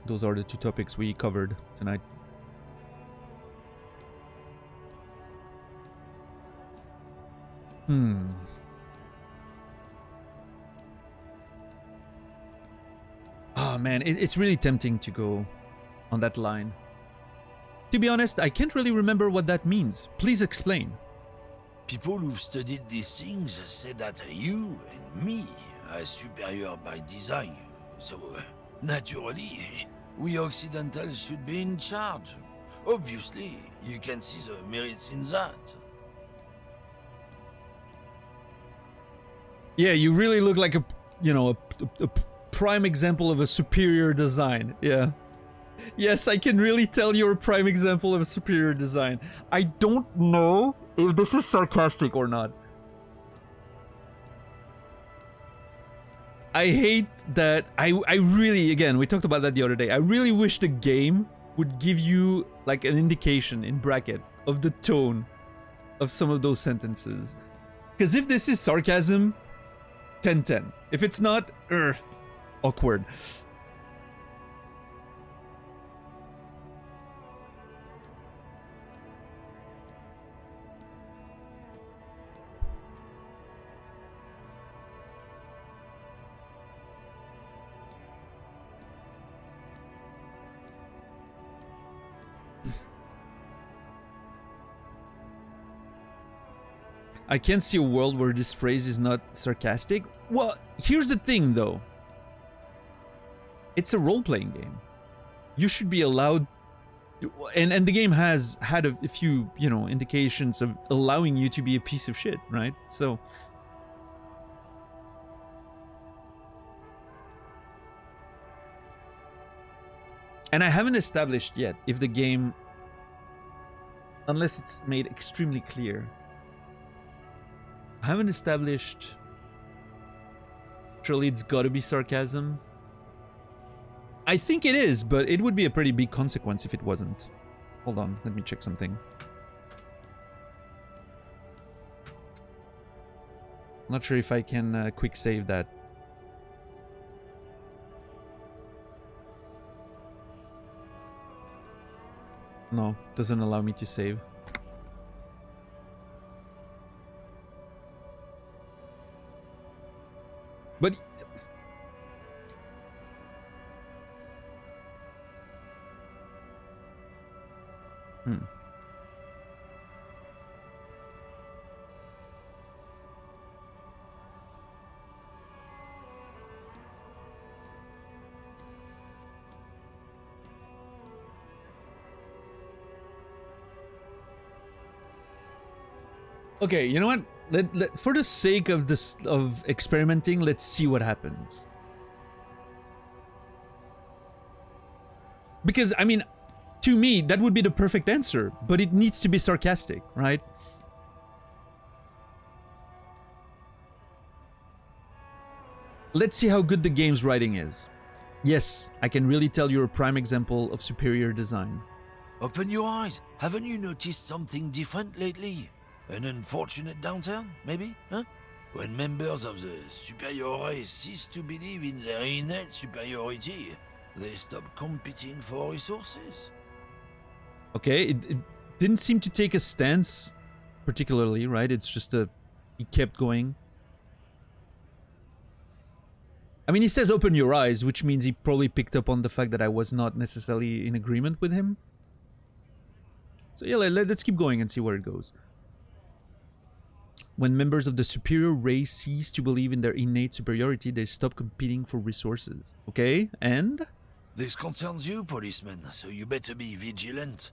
Those are the two topics we covered tonight. Hmm. Oh man, it's really tempting to go on that line. To be honest, I can't really remember what that means. Please explain. People who've studied these things say that you and me are superior by design. So, naturally, we Occidentals should be in charge. Obviously, you can see the merits in that. Yeah, you really look like a, you know, a prime example of a superior design. Yeah. Yes, I can really tell you're a prime example of a superior design. I don't know if this is sarcastic or not. I hate that. I really, again, we talked about that the other day. I really wish the game would give you like an indication in bracket of the tone of some of those sentences. Because if this is sarcasm, 10-10. If it's not, awkward. I can't see a world where this phrase is not sarcastic. Well, here's the thing though. It's a role-playing game. You should be allowed, and the game has had a few, you know, indications of allowing you to be a piece of shit, right? So and I haven't established yet if the game, unless it's made extremely clear, I haven't established. Surely it's gotta be sarcasm. I think it is, but it would be a pretty big consequence if it wasn't. Hold on, let me check something. Not sure if I can quick save that. No, doesn't allow me to save. But okay, you know what? For the sake of this, of experimenting, let's see what happens. Because, I mean, to me, that would be the perfect answer, but it needs to be sarcastic, right? Let's see how good the game's writing is. Yes, I can really tell you're a prime example of superior design. Open your eyes. Haven't you noticed something different lately? An unfortunate downturn, maybe? Huh? When members of the superior race cease to believe in their innate superiority, they stop competing for resources. Okay, it didn't seem to take a stance particularly, right? It's just he kept going. I mean, he says open your eyes, which means he probably picked up on the fact that I was not necessarily in agreement with him. So yeah, let's keep going and see where it goes. When members of the superior race cease to believe in their innate superiority, they stop competing for resources. Okay, and? This concerns you, policeman, so you better be vigilant.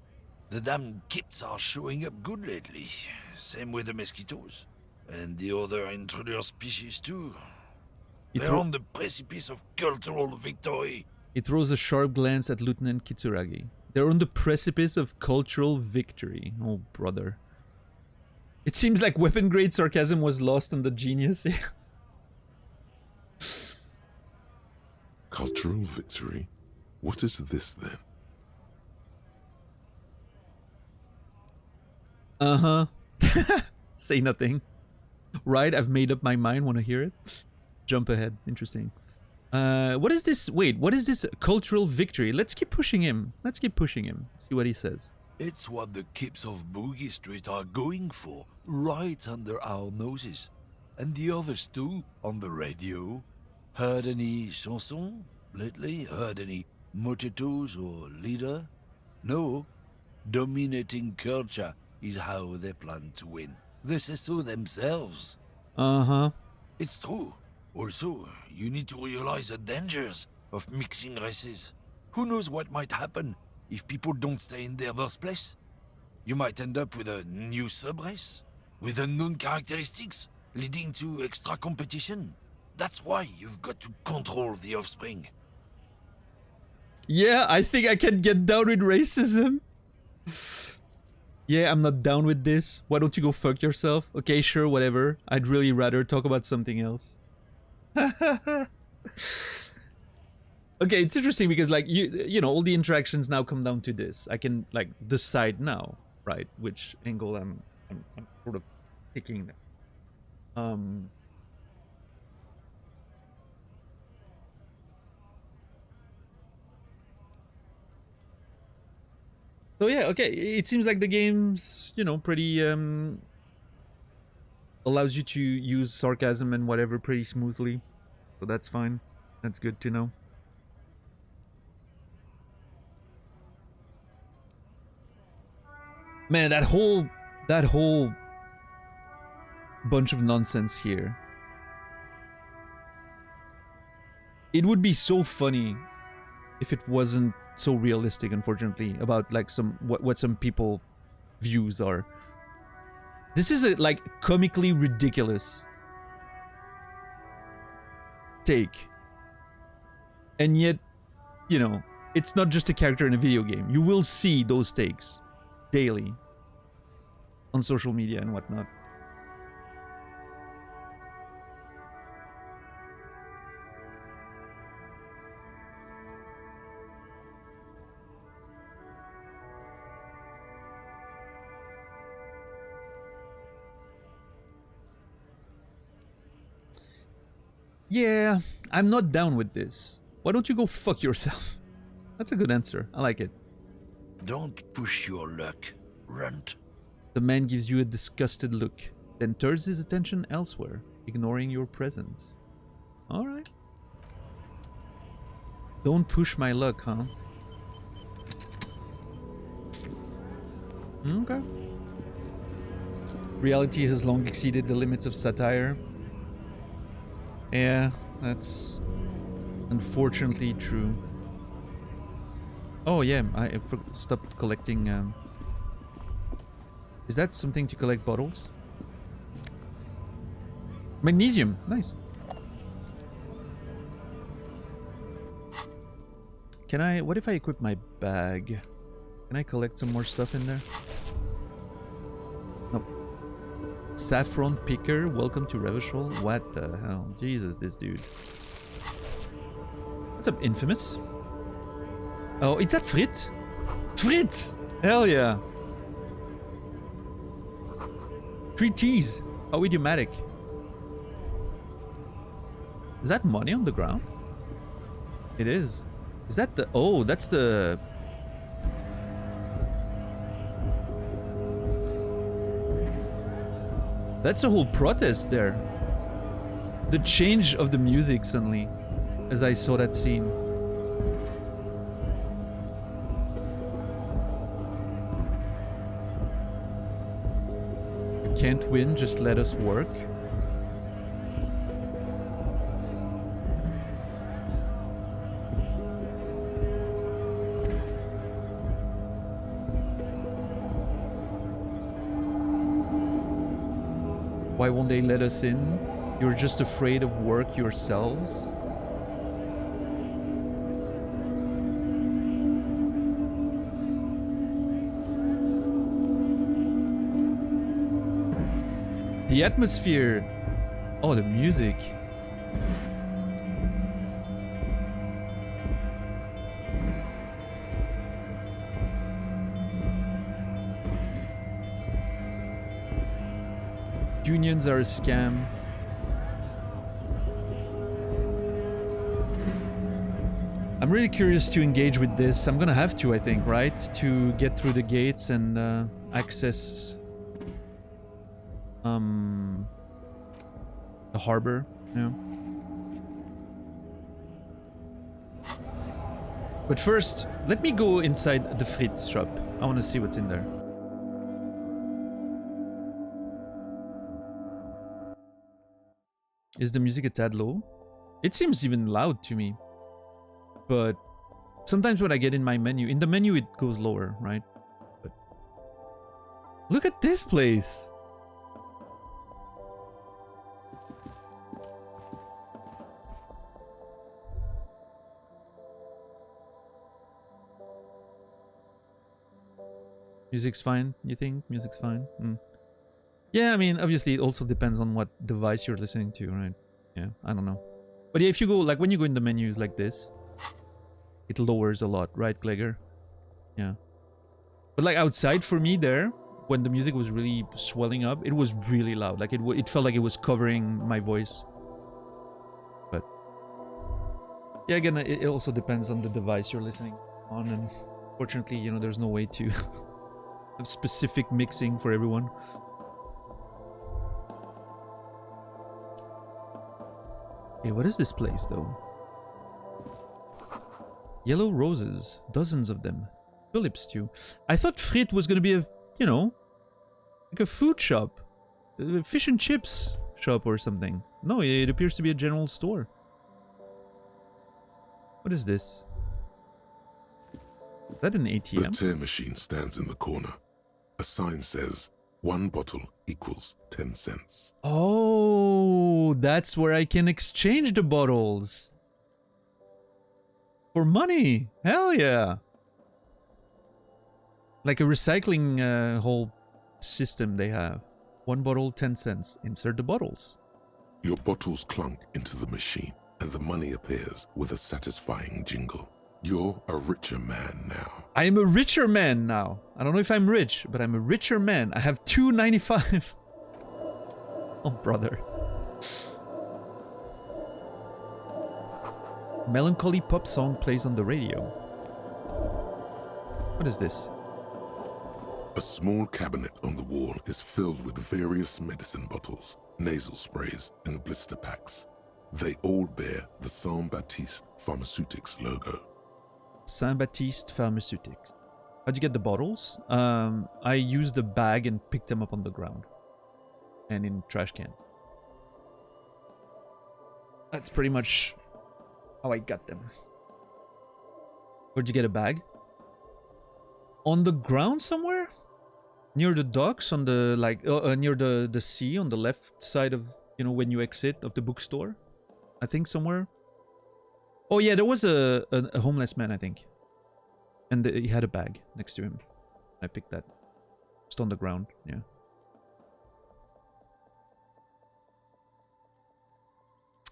The damn kips are showing up good lately. Same with the mosquitoes. And the other intruder species too. They're on the precipice of cultural victory. He throws a sharp glance at Lieutenant Kitsuragi. They're on the precipice of cultural victory. Oh, brother. It seems like weapon-grade sarcasm was lost on the genius. Cultural victory? What is this then? Uh-huh. Say nothing. Right, I've made up my mind. Want to hear it? Jump ahead. Interesting. What is this? Wait, what is this cultural victory? Let's keep pushing him. Let's keep pushing him. See what he says. It's what the kips of Boogie Street are going for, right under our noses. And the others too, on the radio. Heard any chansons lately? Heard any motetos or leader? No. Dominating culture is how they plan to win. They say so themselves. Uh-huh. It's true. Also, you need to realize the dangers of mixing races. Who knows what might happen if people don't stay in their birthplace? You might end up with a new sub-race, with unknown characteristics, leading to extra competition. That's why you've got to control the offspring. Yeah, I think I can get down with racism. Yeah, I'm not down with this. Why don't you go fuck yourself? Okay, sure, whatever. I'd really rather talk about something else. Okay, it's interesting because like you know, all the interactions now come down to this. I can like decide now, right, which angle I'm sort of picking. So yeah, okay. It seems like the game's, you know, pretty allows you to use sarcasm and whatever pretty smoothly. So that's fine. That's good to know. Man, that whole bunch of nonsense here. It would be so funny if it wasn't so realistic, unfortunately, about like what some people views are. This is a like comically ridiculous take. And yet, you know, it's not just a character in a video game. You will see those takes daily on social media and whatnot. Yeah, I'm not down with this. Why don't you go fuck yourself? That's a good answer. I like it. Don't push your luck, runt. The man gives you a disgusted look, then turns his attention elsewhere, ignoring your presence. Alright. Don't push my luck, huh? Okay. Reality has long exceeded the limits of satire. Yeah, that's unfortunately true. Oh yeah, I stopped collecting. Is that something to collect bottles? Magnesium, nice. Can I? What if I equip my bag? Can I collect some more stuff in there? Nope. Saffron picker, welcome to Revachol. What the hell? Jesus, this dude. What's up, Infamous? Oh, is that Frit? Frit! Hell yeah! 3 T's. How idiomatic. Is that money on the ground? It is. Is that the... Oh, that's the... That's a whole protest there. The change of the music suddenly, as I saw that scene. You can't win, just let us work. Why won't they let us in? You're just afraid of work yourselves? The atmosphere. Oh, the music. Unions are a scam. I'm I'm really curious to engage with this. I'm gonna have to, I think, right? To get through the gates and access the harbor. Yeah. But first, let me go inside the Fritz shop. I want to see what's in there. Is the music a tad low? It seems even loud to me. But sometimes when I get in my menu, in the menu it goes lower, right? But look at this place! Music's fine, you think? Music's fine? Yeah, I mean, obviously it also depends on what device you're listening to, right? Yeah, I don't know. But yeah, if you go, like when you go in the menus like this, it lowers a lot, right, Glegor? Yeah. But like outside for me there, when the music was really swelling up, it was really loud. Like it felt like it was covering my voice. But yeah, again, it also depends on the device you're listening on. And fortunately, you know, there's no way to have specific mixing for everyone. Okay, what is this place though? Yellow roses, dozens of them. Tulip stew. I thought Frit was gonna be a, you know, like a food shop, a fish and chips shop or something. No, it appears to be a general store. What is this? Is that an ATM? The tear machine stands in the corner. A sign says, 1 bottle equals 10 cents. Oh, that's where I can exchange the bottles. For money. Hell yeah. Like a recycling whole system they have. 1 bottle, 10 cents. Insert the bottles. Your bottles clunk into the machine, and the money appears with a satisfying jingle. You're a richer man now. I am a richer man now. I don't know if I'm rich, but I'm a richer man. I have $2.95. Oh, brother. Melancholy pop song plays on the radio. What is this? A small cabinet on the wall is filled with various medicine bottles, nasal sprays, and blister packs. They all bear the Saint-Baptiste Pharmaceutics logo. Saint-Baptiste Pharmaceutics. How'd you get the bottles? I used a bag and picked them up on the ground. And in trash cans. That's pretty much how I got them. Where'd you get a bag? On the ground somewhere? Near the docks, on the, like, near the sea, on the left side of, you know, when you exit of the bookstore? I think somewhere. Oh yeah, there was a homeless man, I think. And he had a bag next to him. I picked that. Just on the ground, yeah.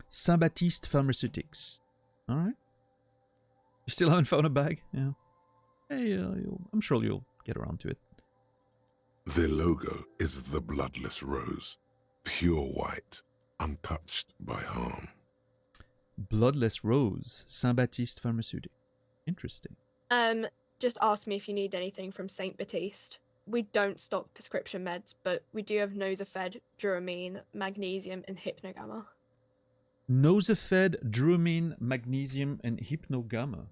Saint-Baptiste Pharmaceutics. Alright. You still haven't found a bag? Yeah. Hey, I'm sure you'll get around to it. Their logo is the bloodless rose, pure white, untouched by harm. Bloodless Rose, Saint-Baptiste Pharmaceutics. Interesting. Just ask me if you need anything from Saint Baptiste. We don't stock prescription meds, but we do have Nosafed, Duramine, Magnesium, and Hypnogamma. Nosafed, Duramine, Magnesium, and Hypnogamma.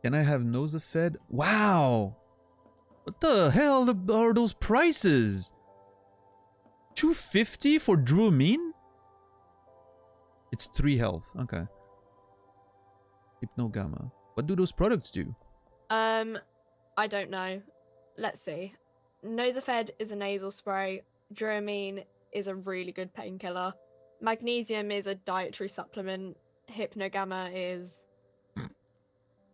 Can I have Nosafed? Wow! What the hell are those prices? $250 for Duramine? It's 3 health. Okay. Hypnogamma. What do those products do? I don't know. Let's see. Nosafed is a nasal spray. Duramine is a really good painkiller. Magnesium is a dietary supplement. Hypnogamma is...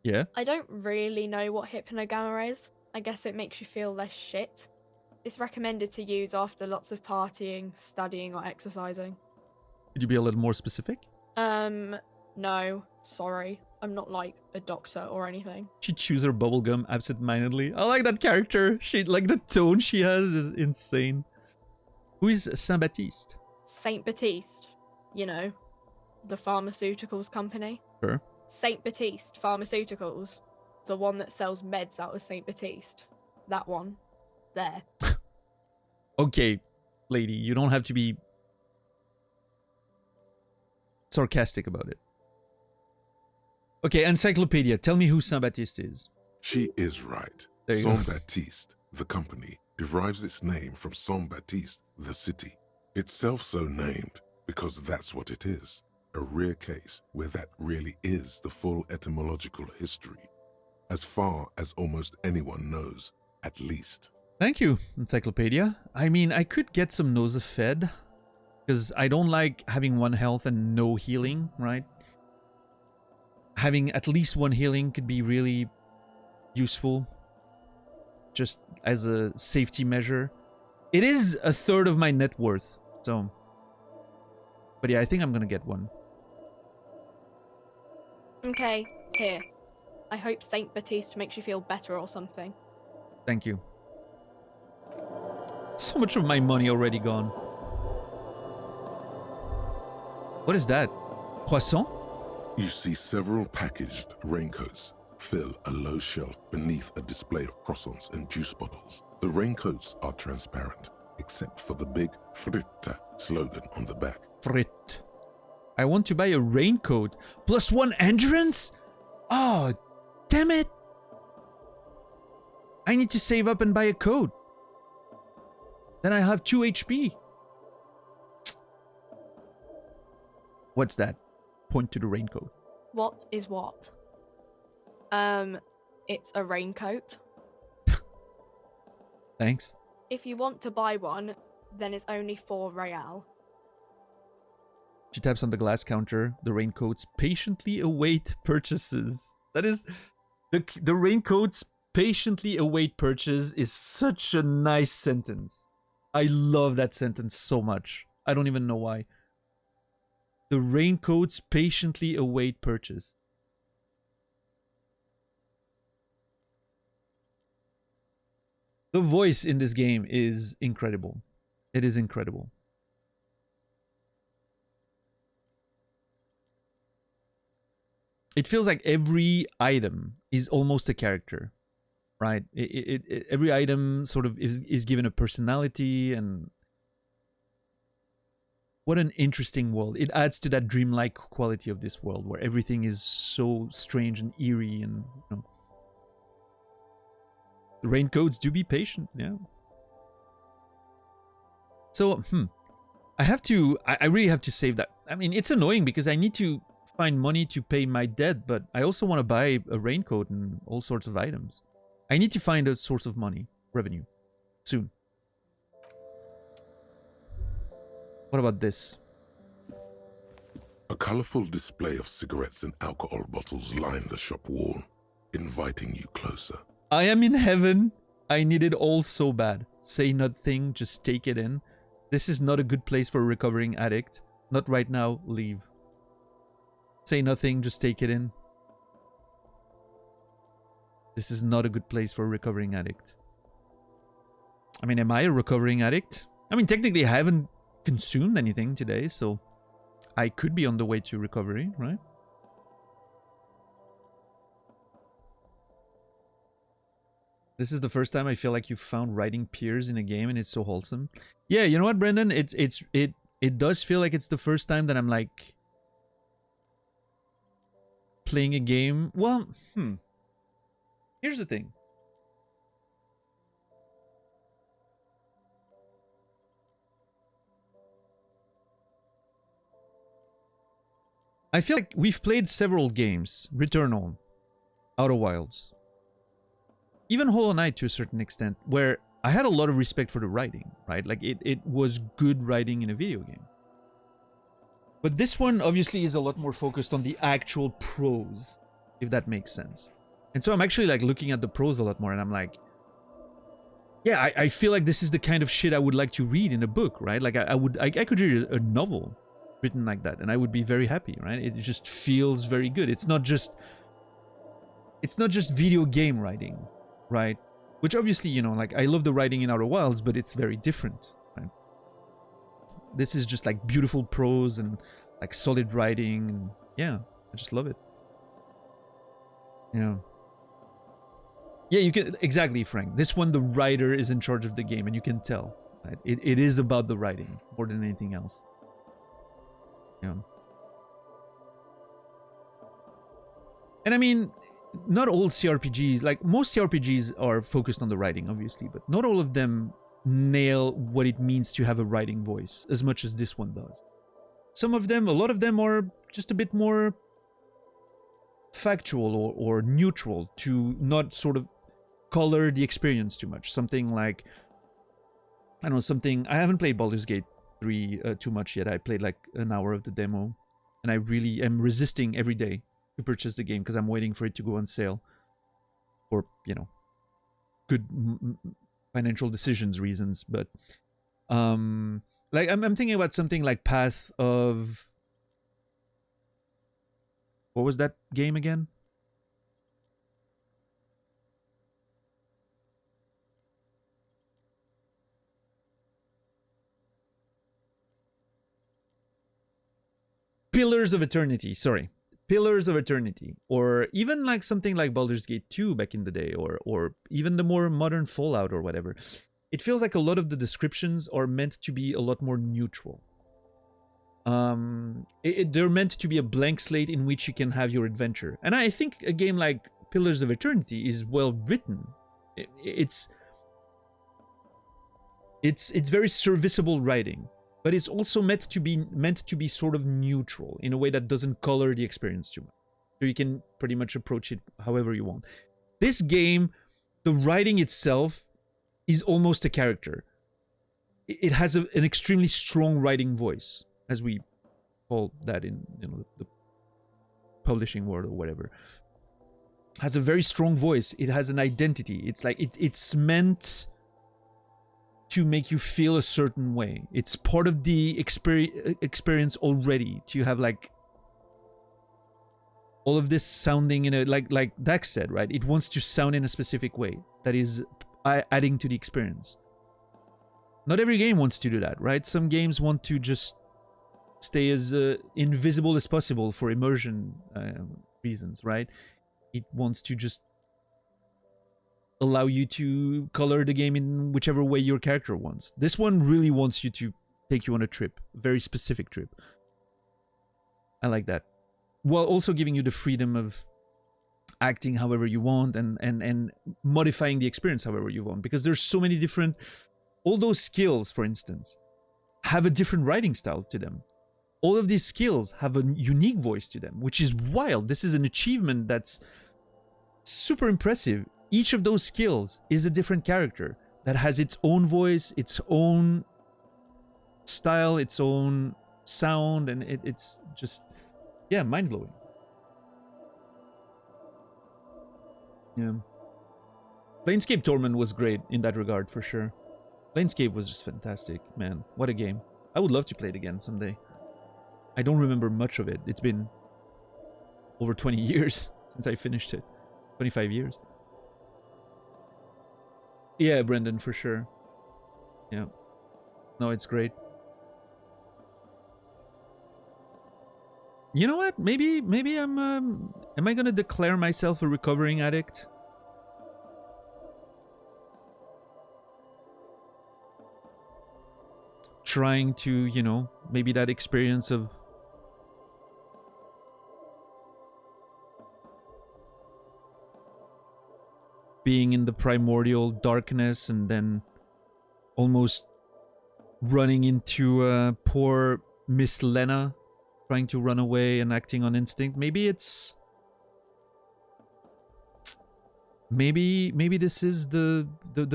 Yeah? I don't really know what Hypnogamma is. I guess it makes you feel less shit. It's recommended to use after lots of partying, studying, or exercising. Could you be a little more specific? No. Sorry. I'm not like a doctor or anything. She chews her bubblegum absent-mindedly. I like that character. She, like, the tone she has is insane. Who is Saint Baptiste? Saint Baptiste, you know, the pharmaceuticals company. Sure. Saint Baptiste Pharmaceuticals, the one that sells meds out of Saint Baptiste. That one. There. Okay, lady, you don't have to be sarcastic about it. Okay, Encyclopedia, tell me who Saint Baptiste is. She is right. There you go. Saint Baptiste, the company, derives its name from Saint Baptiste, the city. Itself so named because that's what it is. A rare case where that really is the full etymological history. As far as almost anyone knows, at least. Thank you, Encyclopedia. I mean, I could get some Noza fed, because I don't like having one health and no healing, right? Having at least one healing could be really useful, just as a safety measure. It is a third of my net worth, so... But yeah, I think I'm gonna get one. Okay, here. I hope Saint Baptiste makes you feel better or something. Thank you. So much of my money already gone. What is that? Croissant? You see several packaged raincoats fill a low shelf beneath a display of croissants and juice bottles. The raincoats are transparent, except for the big Fritta slogan on the back. Frit. I want to buy a raincoat. Plus 1 endurance? Oh, damn it. I need to save up and buy a coat. Then I have 2 HP. What's that? Point to the raincoat. What is what? It's a raincoat. Thanks. If you want to buy one, then it's only 4 real. She taps on the glass counter. The raincoats patiently await purchases. That is... The raincoats patiently await purchase is such a nice sentence. I love that sentence so much. I don't even know why. The raincoats patiently await purchase. The voice in this game is incredible. It is incredible. It feels like every item is almost a character, right? Every item sort of is given a personality, and what an interesting world. It adds to that dreamlike quality of this world where everything is so strange and eerie, and you know. The raincoats do be patient, yeah. So, I really have to save that. I mean, it's annoying because I need to find money to pay my debt, but I also want to buy a raincoat and all sorts of items. I need to find a source of money, revenue, soon. What about this? A colorful display of cigarettes and alcohol bottles line the shop wall, inviting you closer. I am in heaven. I need it all so bad. Say nothing, just take it in. This is not a good place for a recovering addict. Not right now, leave. Say nothing, just take it in. This is not a good place for a recovering addict. I mean, am I a recovering addict? I mean, technically I haven't consumed anything today, so I could be on the way to recovery, right? This is the first time I feel like you found writing peers in a game, and it's so wholesome. Yeah, you know what, Brendan? It does feel like it's the first time that I'm like playing a game. Well, here's the thing. I feel like we've played several games. Returnal, Outer Wilds, even Hollow Knight to a certain extent, where I had a lot of respect for the writing, right? Like, it was good writing in a video game. But this one obviously is a lot more focused on the actual prose, if that makes sense. And so I'm actually like looking at the prose a lot more, and I'm like, yeah, I feel like this is the kind of shit I would like to read in a book, right? Like I could read a novel written like that, and I would be very happy, right? It just feels very good. It's not just video game writing, right? Which obviously, you know, like I love the writing in Outer Wilds, but it's very different, right? This is just like beautiful prose and like solid writing, and yeah, I just love it. Yeah. Yeah, you can, exactly, Frank. This one, the writer is in charge of the game, and you can tell. Right? It is about the writing more than anything else. Yeah. And I mean, not all CRPGs, like most CRPGs are focused on the writing, obviously, but not all of them nail what it means to have a writing voice as much as this one does. Some of them, a lot of them are just a bit more factual or neutral to not sort of color the experience too much. Something like, I don't know, something, I haven't played Baldur's Gate 3 too much yet. I played like an hour of the demo, and I really am resisting every day to purchase the game because I'm waiting for it to go on sale for, you know, good financial decisions reasons. But like I'm thinking about something like Path of, what was that game again? Pillars of Eternity, sorry. Pillars of Eternity. Or even like something like Baldur's Gate 2 back in the day, or even the more modern Fallout or whatever. It feels like a lot of the descriptions are meant to be a lot more neutral. They're meant to be a blank slate in which you can have your adventure. And I think a game like Pillars of Eternity is well written. It's very serviceable writing, but it's also meant to be sort of neutral in a way that doesn't color the experience too much. So you can pretty much approach it however you want. This game, the writing itself is almost a character. It has an extremely strong writing voice, as we call that in, you know, the publishing world or whatever. Has a very strong voice. It has an identity. It's like it's meant to make you feel a certain way. It's part of the experience already, to have like all of this sounding in a, like Dax said, right? It wants to sound in a specific way that is adding to the experience. Not every game wants to do that, right? Some games want to just stay as invisible as possible for immersion reasons, right? It wants to just allow you to color the game in whichever way your character wants. This one really wants you to take you on a trip, a very specific trip. I like that. While also giving you the freedom of acting however you want and modifying the experience however you want. Because there's so many different... All those skills, for instance, have a different writing style to them. All of these skills have a unique voice to them, which is wild. This is an achievement that's super impressive. Each of those skills is a different character that has its own voice, its own style, its own sound, and it's just, yeah, mind-blowing. Yeah. Planescape Torment was great in that regard, for sure. Planescape was just fantastic, man. What a game. I would love to play it again someday. I don't remember much of it. It's been over 20 years since I finished it. 25 years. Yeah, Brendan, for sure. Yeah. No, it's great. You know what? Maybe I'm... am I gonna declare myself a recovering addict? Trying to, you know, maybe that experience of being in the primordial darkness and then almost running into poor Miss Lena, trying to run away and acting on instinct. Maybe it's... Maybe this is the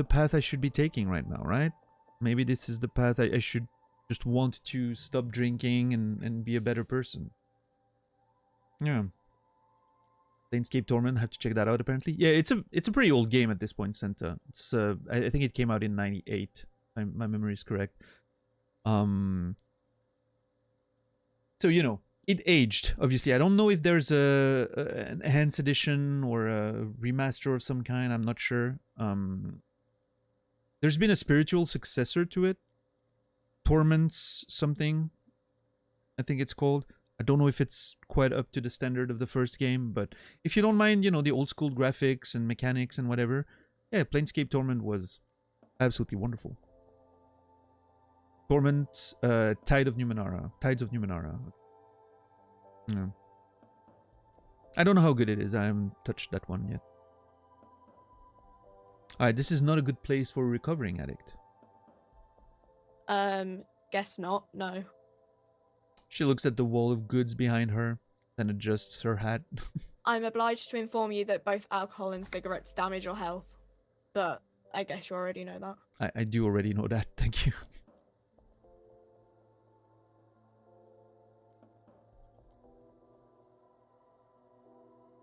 path I should be taking right now, right? Maybe this is the path I should just want to stop drinking and be a better person. Yeah. Planescape Torment, have to check that out apparently. Yeah, it's a pretty old game at this point, Senta. It's I think it came out in 98. My memory is correct. So, you know, it aged, obviously. I don't know if there's an enhanced edition or a remaster of some kind. I'm not sure. There's been a spiritual successor to it, Torments something, I think it's called. I don't know if it's quite up to the standard of the first game, but if you don't mind, you know, the old school graphics and mechanics and whatever, yeah, Planescape Torment was absolutely wonderful. Torment, Tides of Numenera. Yeah. I don't know how good it is. I haven't touched that one yet. Alright, this is not a good place for a recovering addict. Guess not, no. She looks at the wall of goods behind her, then adjusts her hat. I'm obliged to inform you that both alcohol and cigarettes damage your health. But I guess you already know that. I do already know that, thank you.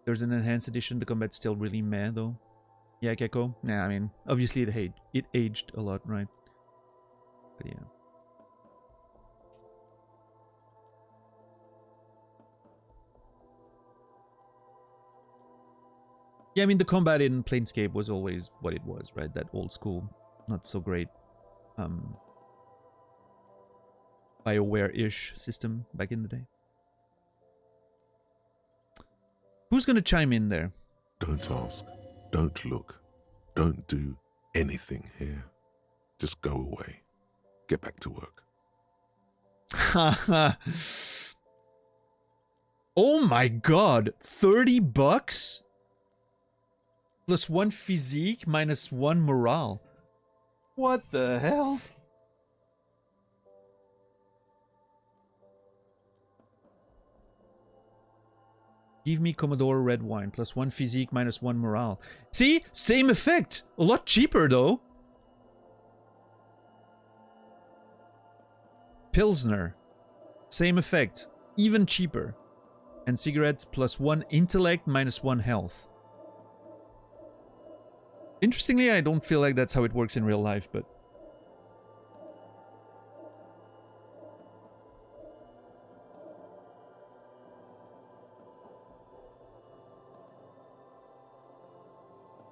There's an enhanced edition. The combat's still really meh, though. Yeah, Keko? Nah, I mean, obviously it aged a lot, right? But yeah. Yeah, I mean, the combat in Planescape was always what it was, right? That old school, not so great, BioWare-ish system back in the day. Who's gonna chime in there? Don't ask. Don't look. Don't do anything here. Just go away. Get back to work. Oh my god, $30? Plus 1 physique, minus 1 morale. What the hell? Give me Commodore red wine, plus 1 physique, minus 1 morale. See? Same effect! A lot cheaper though. Pilsner. Same effect. Even cheaper. And cigarettes plus 1 intellect, minus 1 health. Interestingly, I don't feel like that's how it works in real life, but...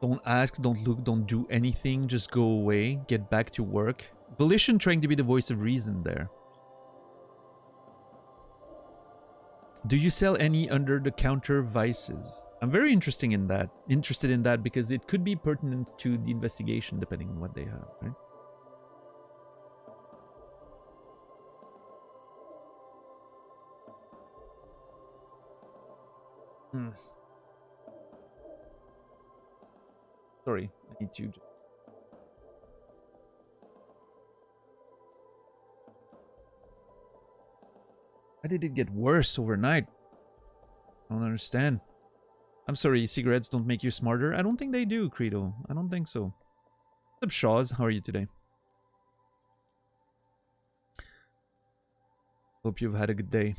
Don't ask, don't look, don't do anything, just go away, get back to work. Volition trying to be the voice of reason there. Do you sell any under-the-counter vices? I'm very interested in that because it could be pertinent to the investigation depending on what they have, right? Sorry, I need to... Why did it get worse overnight? I don't understand. I'm sorry, cigarettes don't make you smarter. I don't think they do, Credo. I don't think so. What's up, Shaws? How are you today? Hope you've had a good day.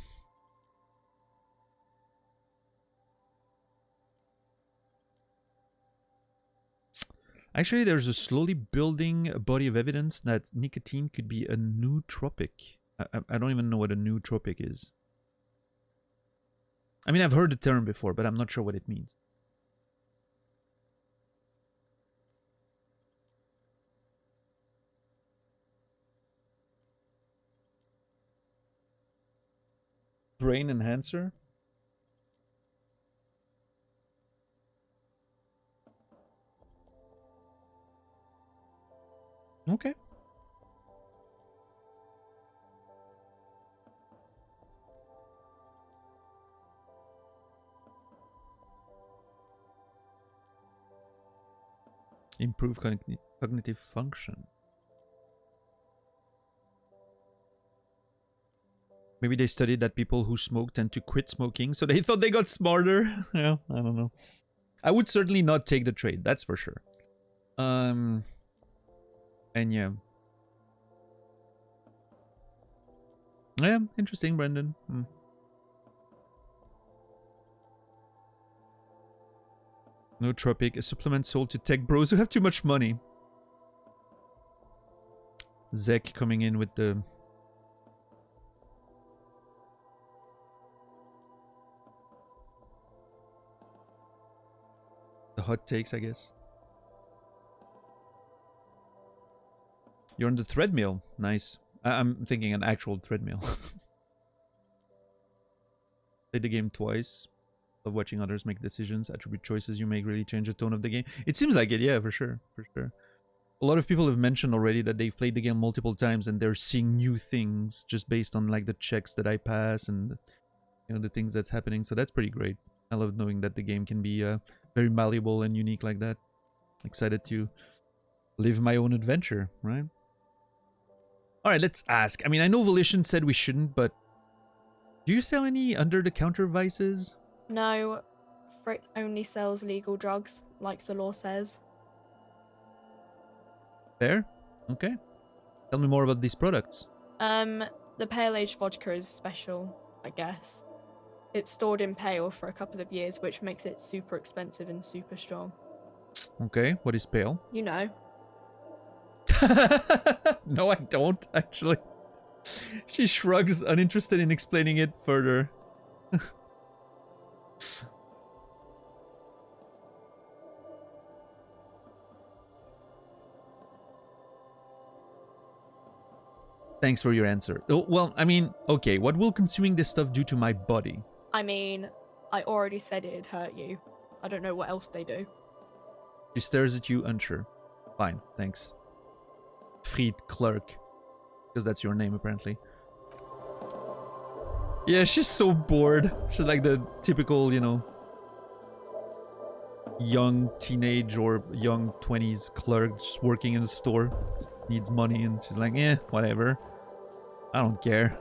Actually, there's a slowly building body of evidence that nicotine could be a nootropic. I don't even know what a nootropic is. I mean, I've heard the term before, but I'm not sure what it means. Brain enhancer? Okay. Improve cognitive function. Maybe they studied that people who smoke tend to quit smoking, so they thought they got smarter. Yeah, I don't know. I would certainly not take the trade, that's for sure. And yeah. Yeah, interesting, Brendan. Nootropic, a supplement sold to tech bros who have too much money. Zek coming in with the... hot takes, I guess. You're on the treadmill. Nice. I'm thinking an actual treadmill. Played the game twice. Love watching others make decisions. Attribute choices you make really change the tone of the game. It seems like it, yeah, for sure. For sure. A lot of people have mentioned already that they've played the game multiple times and they're seeing new things just based on like the checks that I pass and the things that's happening. So that's pretty great. I love knowing that the game can be very malleable and unique like that. Excited to live my own adventure, right? All right, let's ask. I mean, I know Volition said we shouldn't, but do you sell any under-the-counter vices? No, Frit only sells legal drugs, like the law says. Fair? Okay. Tell me more about these products. The Pale Age vodka is special, I guess. It's stored in pale for a couple of years, which makes it super expensive and super strong. Okay, what is pale? You know. No, I don't, actually. She shrugs, uninterested in explaining it further. Thanks for your answer. Oh, well, I mean, okay, what will consuming this stuff do to my body? I mean, I already said it'd hurt you. I don't know what else they do. She stares at you, unsure. Fine, thanks. Fried Clerk. Because that's your name, apparently. Yeah, she's so bored. She's like the typical, young teenage or young 20s clerk just working in a store. Needs money, and she's like, whatever. I don't care.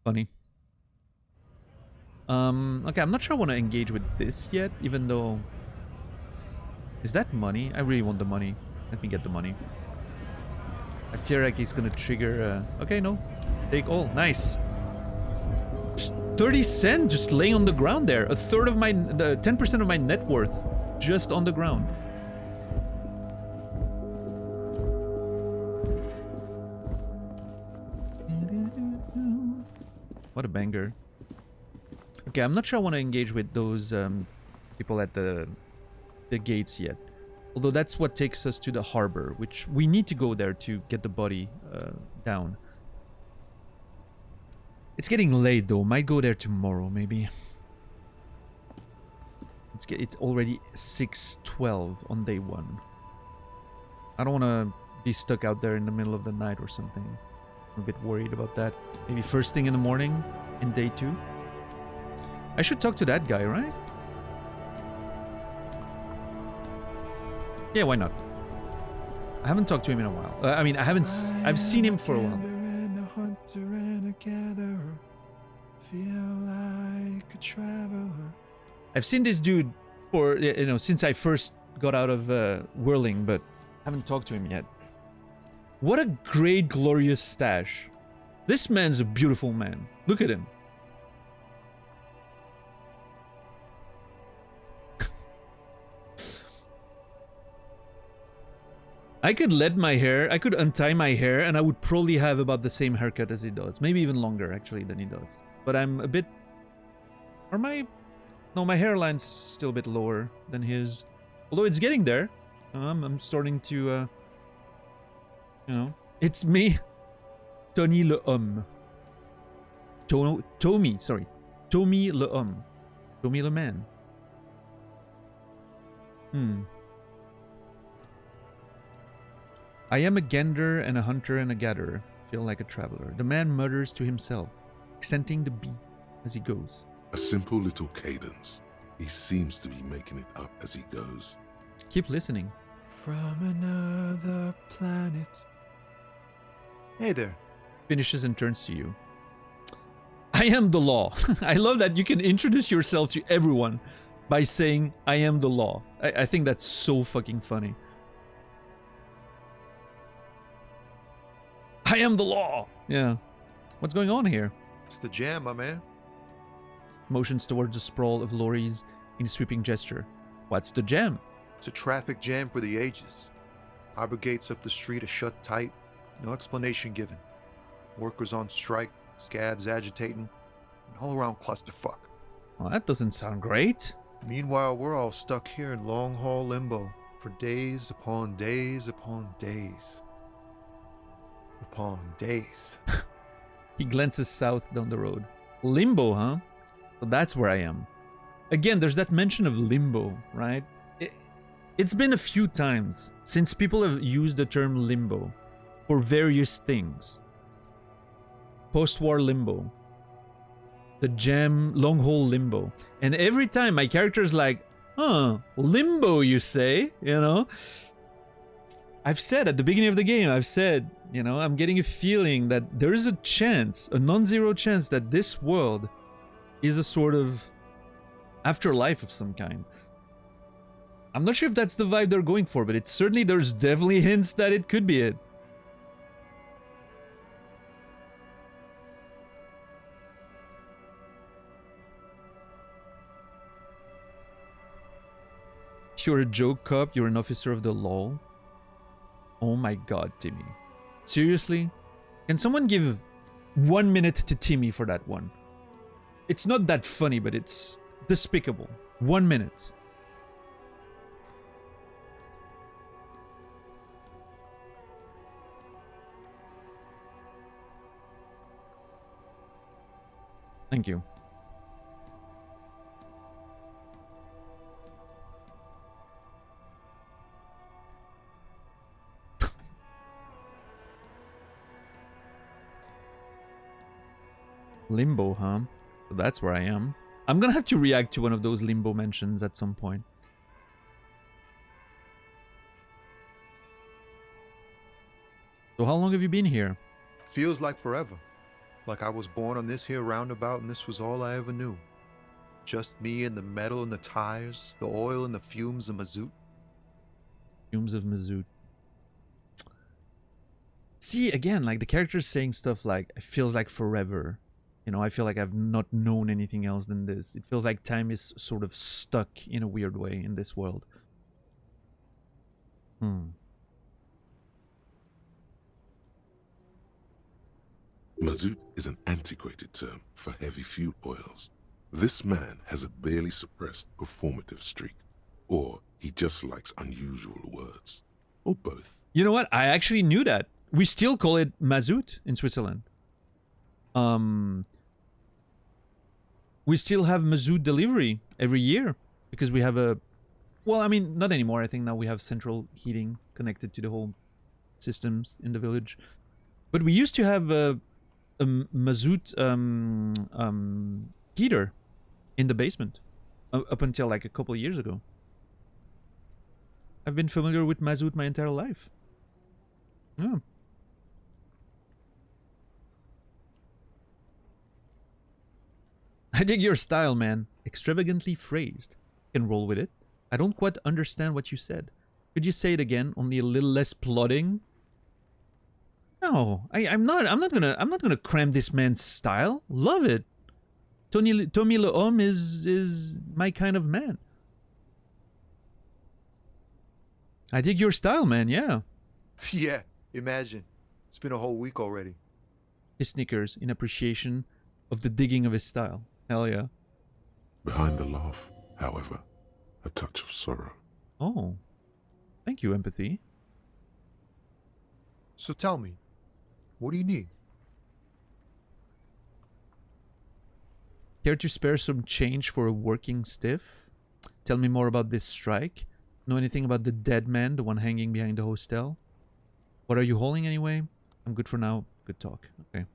Funny. Okay, I'm not sure I want to engage with this yet, even though... Is that money? I really want the money. Let me get the money. I feel like it's gonna trigger... Okay, no. Take all. Nice. Just 30 cents just laying on the ground there. A third of my... 10% of my net worth. Just on the ground. What a banger. Okay, I'm not sure I want to engage with those people at the gates yet. Although that's what takes us to the harbor, which we need to go there to get the body down. It's getting late though. Might go there tomorrow, maybe. It's already 6:12 on day 1. I don't want to be stuck out there in the middle of the night or something. I'm a bit worried about that. Maybe first thing in the morning in day 2. I should talk to that guy, right? Yeah, why not? I haven't talked to him in a while. I mean, I've seen him for a while. I've seen this dude for, since I first got out of whirling, but haven't talked to him yet. What a great, glorious stash. This man's a beautiful man. Look at him. I could let my hair, I could untie my hair, and I would probably have about the same haircut as he does. Maybe even longer, actually, than he does. But I'm a bit... Or my... No, my hairline's still a bit lower than his. Although it's getting there. I'm starting to... It's me. Tony le homme. Tommy, sorry. Tommy le homme. Tommy le man. I am a gander and a hunter and a gatherer. Feel like a traveler. The man mutters to himself, accenting the beat as he goes. A simple little cadence. He seems to be making it up as he goes. Keep listening. From another planet. Hey there. Finishes and turns to you. I am the law. I love that you can introduce yourself to everyone by saying, I am the law. I think that's so fucking funny. I am the law. Yeah. What's going on here? It's the jam, my man. Motions towards the sprawl of lorries in a sweeping gesture. What's the jam? It's a traffic jam for the ages. Harbor gates up the street are shut tight. No explanation given. Workers on strike, scabs agitating, an all-around clusterfuck. Well, that doesn't sound great. Meanwhile, we're all stuck here in long-haul limbo for days upon days upon days. upon days. He glances south down the road. Limbo, huh? So that's where I am. Again, there's that mention of limbo, right? It's been a few times since people have used the term limbo for various things. Post-war limbo. The jam long haul limbo. And every time my character's like, limbo, you say? You know? I've said at the beginning of the game, I'm getting a feeling that there is a chance, a non-zero chance, that this world is a sort of afterlife of some kind. I'm not sure if that's the vibe they're going for, but there's definitely hints that it could be it. You're a joke cop, you're an officer of the law. Oh my god, Timmy. Seriously? Can someone give 1 minute to Timmy for that one? It's not that funny, but it's despicable. 1 minute. Thank you. Limbo, huh? So that's where I am. I'm gonna have to react to one of those limbo mentions at some point. So how long have you been here? Feels like forever. Like I was born on this here roundabout and this was all I ever knew. Just me and the metal and the tires, the oil and the fumes of mazout. Fumes of mazout. See, again, like the character's saying stuff like, it feels like forever. You know, I feel like I've not known anything else than this. It feels like time is sort of stuck in a weird way in this world. Mazout is an antiquated term for heavy fuel oils. This man has a barely suppressed performative streak, or he just likes unusual words, or both. You know what? I actually knew that. We still call it mazout in Switzerland. We still have mazout delivery every year because we have a... Well, I mean, not anymore. I think now we have central heating connected to the whole systems in the village. But we used to have a mazout heater in the basement up until like a couple of years ago. I've been familiar with mazout my entire life. Yeah. I dig your style, man. Extravagantly phrased. Can roll with it. I don't quite understand what you said. Could you say it again, only a little less plodding? No, I'm not gonna cram this man's style. Love it. Tommy Lehomme is my kind of man. I dig your style, man, yeah. Yeah, imagine. It's been a whole week already. He snickers in appreciation of the digging of his style. Hell yeah. Behind the laugh, however, a touch of sorrow. Oh. Thank you, empathy. So tell me, what do you need? Care to spare some change for a working stiff? Tell me more about this strike. Know anything about the dead man, the one hanging behind the hostel? What are you hauling anyway? I'm good for now. Good talk. Okay.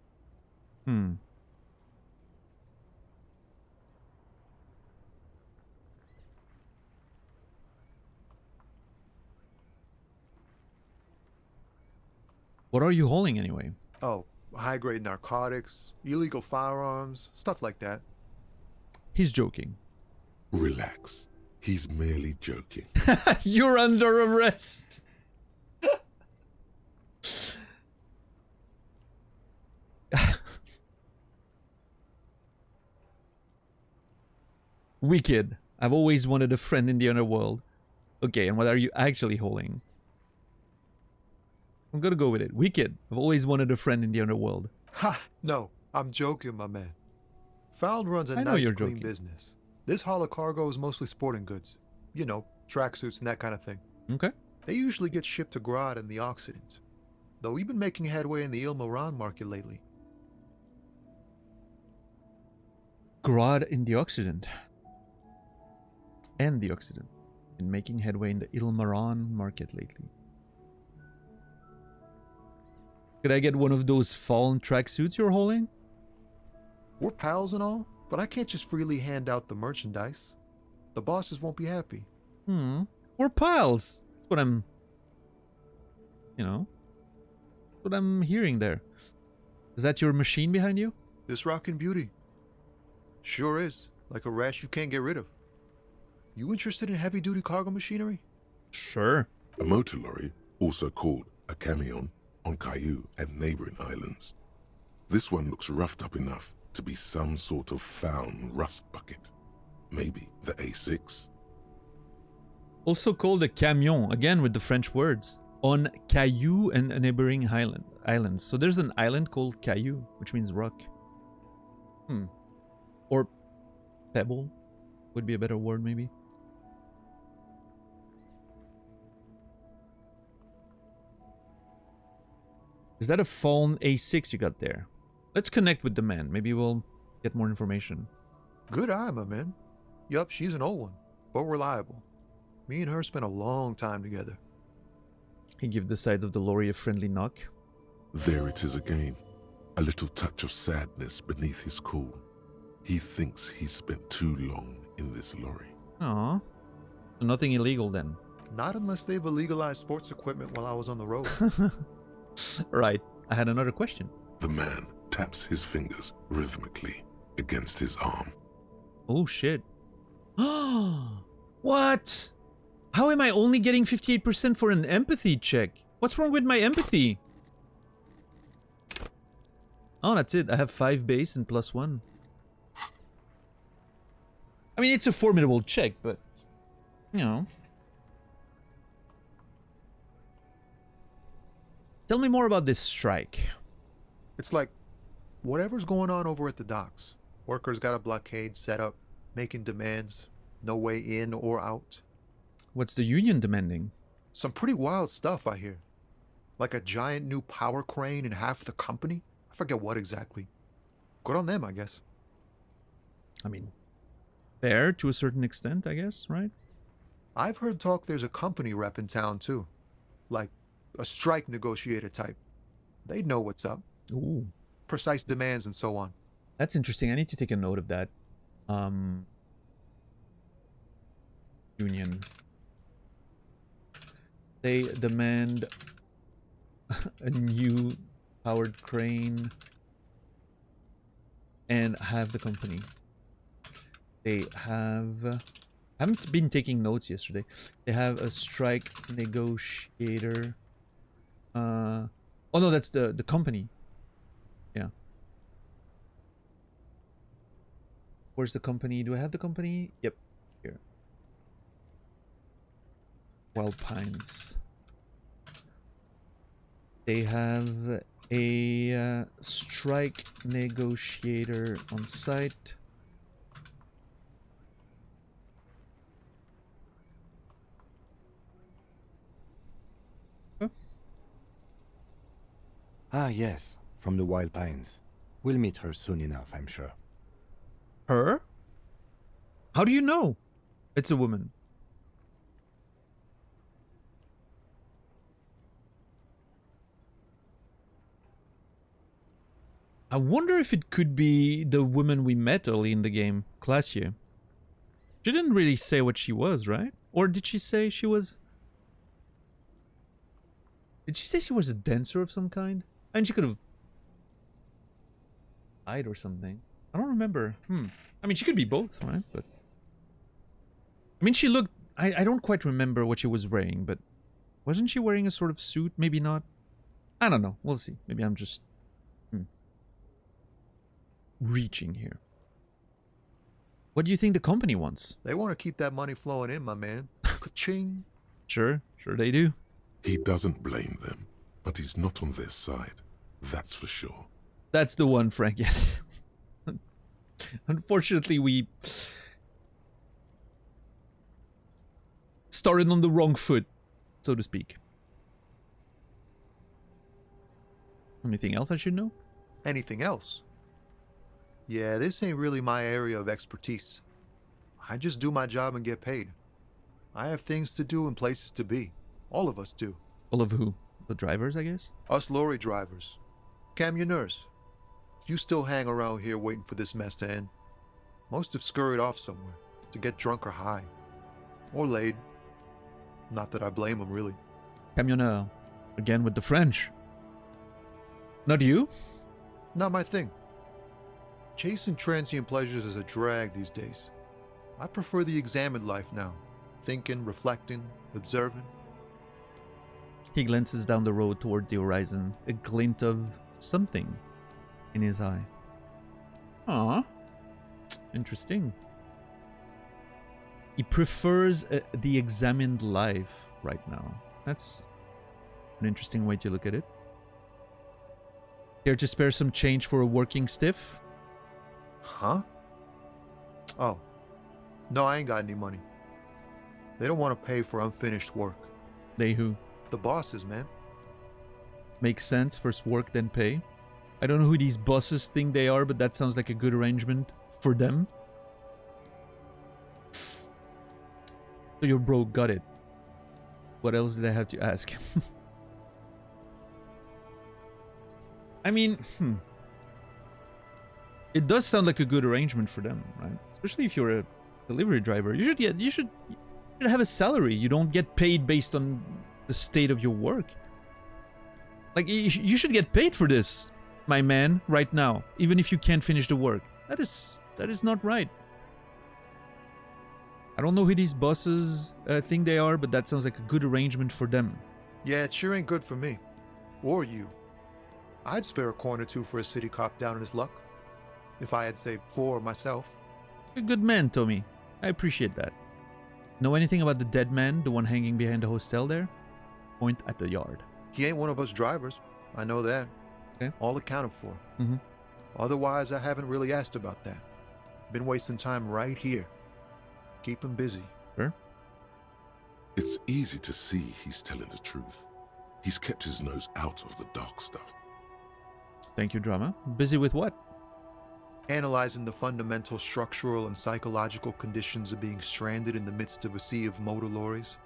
What are you hauling anyway? Oh, high-grade narcotics, illegal firearms, stuff like that. He's joking. Relax. He's merely joking. You're under arrest. Wicked. I've always wanted a friend in the underworld. Okay, and what are you actually hauling? I'm gonna go with it. Wicked. I've always wanted a friend in the underworld. Ha! No, I'm joking, my man. Found runs a I know nice, you're clean joking. business. This haul of cargo is mostly sporting goods. You know, tracksuits and that kind of thing. Okay. They usually get shipped to Grad and the Occident. though we've been making headway in the Il Moran market lately. Grad in the Occident. And the Occident. Been making headway in the Ilmaran market lately. Could I get one of those fallen tracksuits you're holding? We're pals and all, but I can't just freely hand out the merchandise. The bosses won't be happy. We're pals. That's what I'm... You know? That's what I'm hearing there. Is that your machine behind you? This rockin' beauty. Sure is. Like a rash you can't get rid of. You interested in heavy-duty cargo machinery? Sure. A motor lorry, also called a camion, on Caillou and neighboring islands. This one looks roughed up enough to be some sort of found rust bucket. Maybe the A6? Also called a camion, again with the French words. On Caillou and neighboring islands. So there's an island called Caillou, which means rock. Or pebble would be a better word, maybe. Is that a fallen A6 you got there? Let's connect with the man. Maybe we'll get more information. Good eye, my man. Yup, she's an old one, but reliable. Me and her spent a long time together. He give the side of the lorry a friendly knock. There it is again. A little touch of sadness beneath his cool. He thinks he's spent too long in this lorry. Aw. So nothing illegal then. Not unless they've illegalized sports equipment while I was on the road. Right. I had another question. The man taps his fingers rhythmically against his arm. Oh shit. What? How am I only getting 58% for an empathy check? What's wrong with my empathy? Oh, that's it. I have 5 base and +1. I mean, it's a formidable check, but, you know. Tell me more about this strike. It's like whatever's going on over at the docks. Workers got a blockade set up, making demands, no way in or out. What's the union demanding? Some pretty wild stuff, I hear. Like a giant new power crane in half the company? I forget what exactly. Good on them, I guess. I mean, fair to a certain extent, I guess, right? I've heard talk there's a company rep in town, too. Like a strike negotiator type. They'd know what's up. Ooh. Precise demands and so on. That's interesting. I need to take a note of that. Union. They demand a new powered crane and have the company. They have... I haven't been taking notes yesterday. They have a strike negotiator. Oh no, that's the company. Yeah. Where's the company? Do I have the company? Yep. Here. Wild Pines. They have a strike negotiator on site. Ah, yes, from the Wild Pines. We'll meet her soon enough, I'm sure. Her? How do you know? It's a woman. I wonder if it could be the woman we met early in the game, Classier. She didn't really say what she was, right? Or did she say she was... Did she say she was a dancer of some kind? And she could have lied or something. I don't remember. I mean, she could be both, right? But I mean, she looked... I don't quite remember what she was wearing, but wasn't she wearing a sort of suit? Maybe not. I don't know. We'll see. Maybe I'm just reaching here. What do you think the company wants? They want to keep that money flowing in, my man. Ka-ching. Sure they do. He doesn't blame them, but he's not on their side. That's for sure. That's the one, Frank, yes. Unfortunately, we started on the wrong foot, so to speak. Anything else I should know? Anything else? Yeah, this ain't really my area of expertise. I just do my job and get paid. I have things to do and places to be. All of us do. All of who? The drivers, I guess? Us lorry drivers. Camioners. You still hang around here waiting for this mess to end. Most have scurried off somewhere to get drunk or high. Or laid. Not that I blame them, really. Camionneur. Again with the French. Not you? Not my thing. Chasing transient pleasures is a drag these days. I prefer the examined life now. Thinking, reflecting, observing. He glances down the road toward the horizon, a glint of something in his eye. Ah, interesting. He prefers the examined life right now. That's an interesting way to look at it. Care to spare some change for a working stiff? Huh? Oh. No, I ain't got any money. They don't want to pay for unfinished work. They who? The bosses, man. Makes sense. First work, then pay. I don't know who these bosses think they are, but that sounds like a good arrangement for them. So your bro got it. What else did I have to ask? I mean, it does sound like a good arrangement for them, right? Especially if you're a delivery driver. You should have a salary. You don't get paid based on the state of your work. Like, you should get paid for this, my man, right now, even if you can't finish the work. That is not right. I don't know who these bosses think they are, but that sounds like a good arrangement for them. Yeah, it sure ain't good for me. Or you. I'd spare a coin or two for a city cop down in his luck. If I had saved 4 myself. A good man, Tommy. I appreciate that. Know anything about the dead man, the one hanging behind the hostel there? Point at the yard. He ain't one of us drivers. I know that. Okay. All accounted for. Mm-hmm. Otherwise, I haven't really asked about that. Been wasting time right here. Keep him busy. Sure. It's easy to see he's telling the truth. He's kept his nose out of the dark stuff. Thank you, drama. Busy with what? Analyzing the fundamental structural and psychological conditions of being stranded in the midst of a sea of motor lorries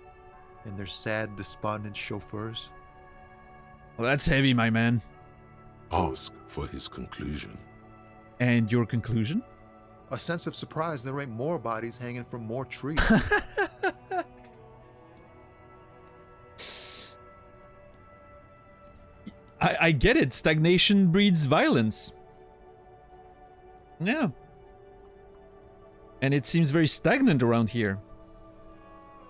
and their sad, despondent chauffeurs. Well, that's heavy, my man. Ask for his conclusion. And your conclusion? A sense of surprise there ain't more bodies hanging from more trees. I get it. Stagnation breeds violence. Yeah. And it seems very stagnant around here.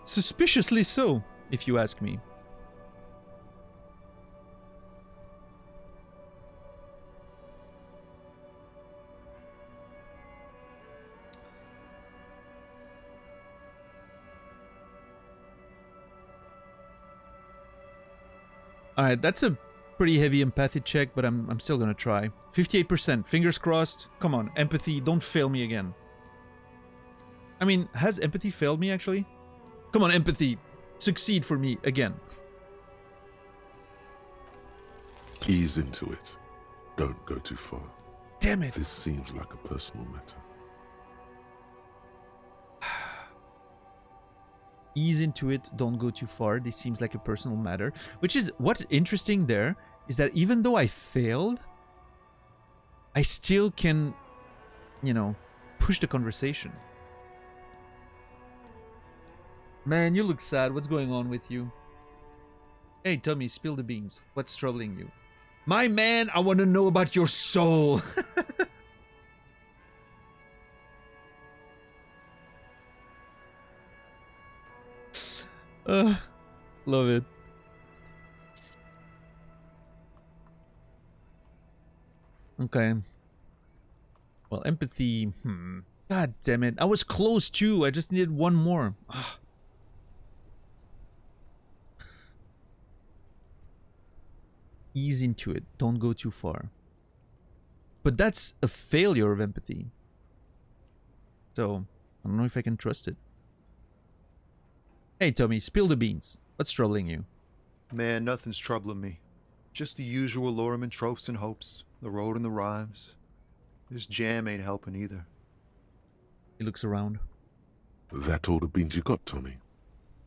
Suspiciously so, if you ask me. Alright, that's a pretty heavy empathy check, but I'm still gonna try. 58%, fingers crossed. Come on, empathy, don't fail me again. I mean, has empathy failed me actually? Come on, empathy, succeed for me again. Ease into it. Don't go too far. Damn it. This seems like a personal matter. Ease into it, don't go too far. This seems like a personal matter. Which is, what's interesting there is that even though I failed, I still can, you know, push the conversation. Man, you look sad. What's going on with you? Hey, tell me, spill the beans. What's troubling you? My man, I want to know about your soul. Love it. Okay. Well, empathy. God damn it. I was close too. I just needed one more. Ugh. Ease into it. Don't go too far. But that's a failure of empathy. So, I don't know if I can trust it. Hey, Tommy, spill the beans. What's troubling you? Man, nothing's troubling me. Just the usual Lorman tropes and hopes. The road and the rhymes. This jam ain't helping either. He looks around. That all the beans you got, Tommy?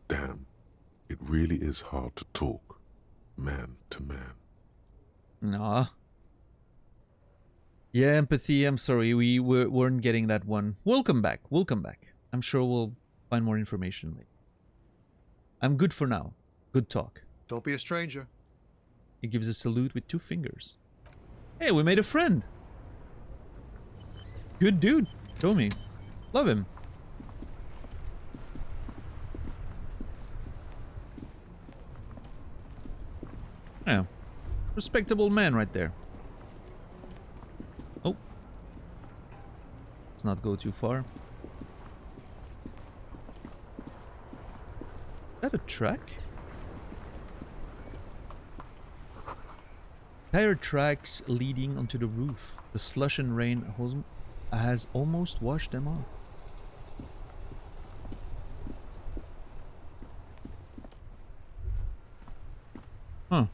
Damn, it really is hard to talk, man to man. Nah. Yeah, empathy, I'm sorry, we weren't getting that one. We'll come back, I'm sure we'll find more information later. I'm good for now. Good talk. Don't be a stranger. He gives a salute with 2 fingers. Hey, we made a friend. Good dude. Tommy. Love him. Yeah. Respectable man right there. Oh. Let's not go too far. Is that a track? Tire tracks leading onto the roof. The slush and rain has almost washed them off. Huh.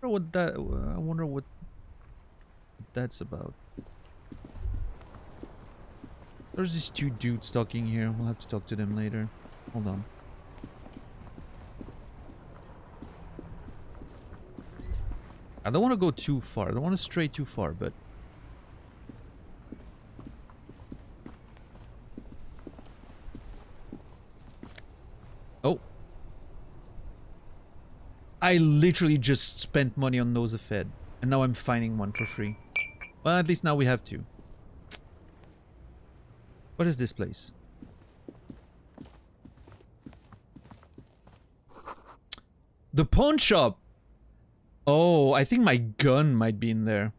I wonder what that's about. There's these 2 dudes talking here. We'll have to talk to them later. Hold on. I don't want to go too far. I don't want to stray too far, but... Oh. I literally just spent money on Nose of Fed, and now I'm finding one for free. Well, at least now we have 2. What is this place? The pawn shop! Oh, I think my gun might be in there.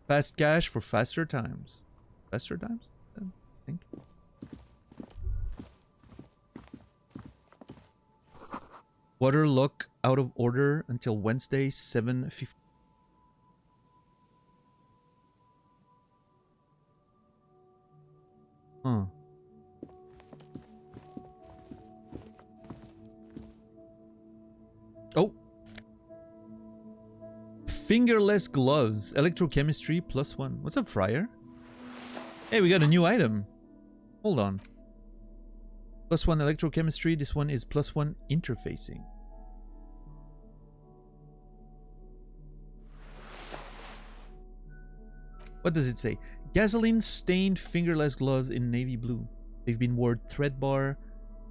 Fast cash for faster times. Faster times? I think. Water lock out of order until Wednesday, 7:50. Huh. Oh. Fingerless gloves. Electrochemistry +1. What's up, Friar? Hey, we got a new item. Hold on. +1 electrochemistry. This one is +1 interfacing. What does it say? Gasoline stained fingerless gloves in navy blue. They've been worn thread bar,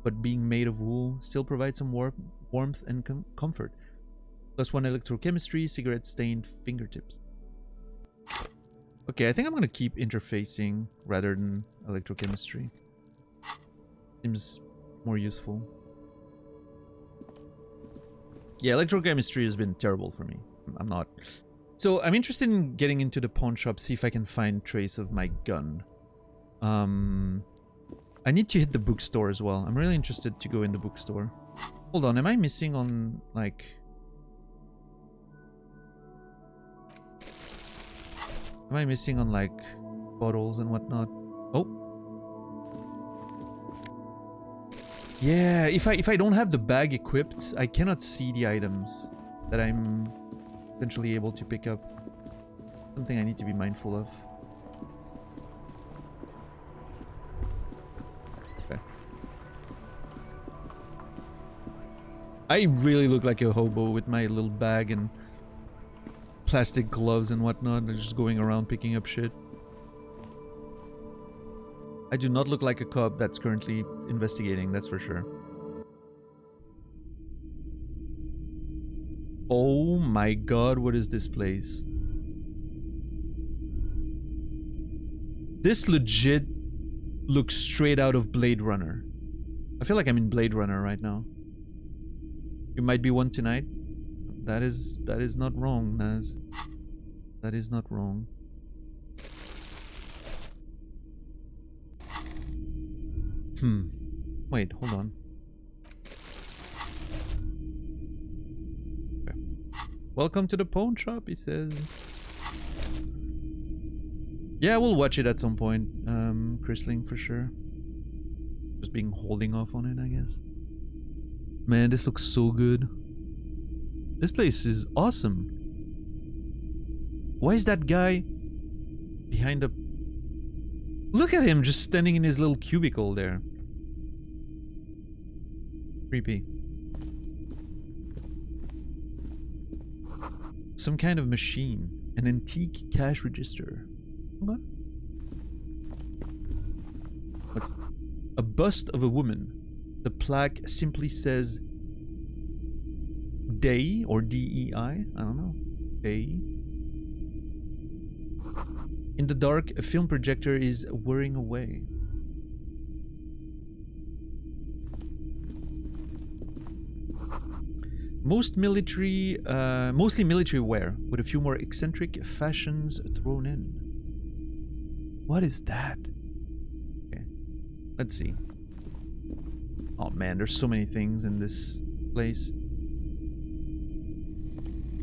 but being made of wool still provides some warmth and comfort. +1 electrochemistry, cigarette stained fingertips. Okay, I think I'm gonna keep interfacing rather than electrochemistry. Seems more useful. Yeah, electrochemistry has been terrible for me. I'm not... So, I'm interested in getting into the pawn shop, see if I can find trace of my gun. I need to hit the bookstore as well. I'm really interested to go in the bookstore. Hold on, am I missing on, like... Am I missing on, like, bottles and whatnot? Oh. Yeah, if I don't have the bag equipped, I cannot see the items that I'm potentially able to pick up. Something I need to be mindful of. Okay. I really look like a hobo with my little bag and plastic gloves and whatnot, and just going around picking up shit. I do not look like a cop that's currently investigating, that's for sure. Oh my god, what is this place? This legit looks straight out of Blade Runner. I feel like I'm in Blade Runner right now. You might be one tonight. That is not wrong, Naz. That is not wrong. Wait, hold on. Okay. Welcome to the pawn shop, he says. Yeah, we'll watch it at some point. Chrysling for sure. Just holding off on it, I guess. Man, this looks so good. This place is awesome. Why is that guy behind a... Look at him just standing in his little cubicle there. Creepy. Some kind of machine. An antique cash register. What? What's... A bust of a woman. The plaque simply says Day or D-E-I? I don't know. Day. In the dark, a film projector is whirring away. Mostly military wear, with a few more eccentric fashions thrown in. What is that? Okay, let's see. Oh man, there's so many things in this place.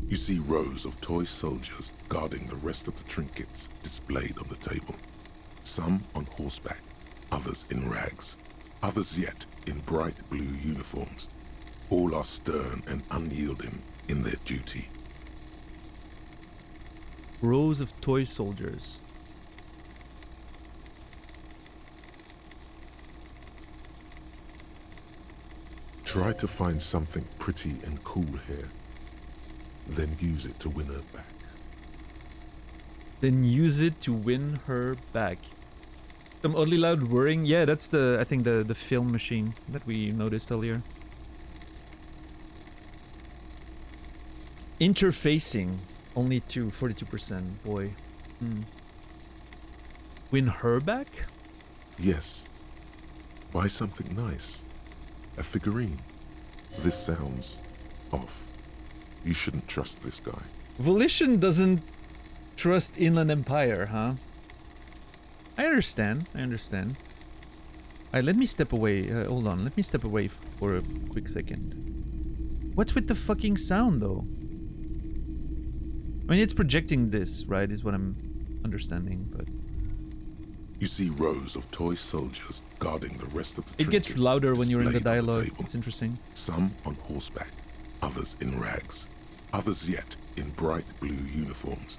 You see rows of toy soldiers guarding the rest of the trinkets displayed on the table. Some on horseback, others in rags, others yet in bright blue uniforms. All are stern and unyielding in their duty. Rows of toy soldiers. Try to find something pretty and cool here. Then use it to win her back. Then use it to win her back. Some oddly loud whirring. Yeah, that's the, I think the film machine that we noticed earlier. Interfacing. Only 42%. Boy. Win her back? Yes. Buy something nice. A figurine. This sounds off. You shouldn't trust this guy. Volition doesn't trust Inland Empire, huh? I understand. Alright, let me step away. Hold on. Let me step away for a quick second. What's with the fucking sound, though? I mean, it's projecting this, right? Is what I'm understanding, but... You see rows of toy soldiers guarding the rest of the It gets trinkets louder when you're in the displayed on dialogue. table. It's interesting. Some on horseback, others in rags, others yet in bright blue uniforms.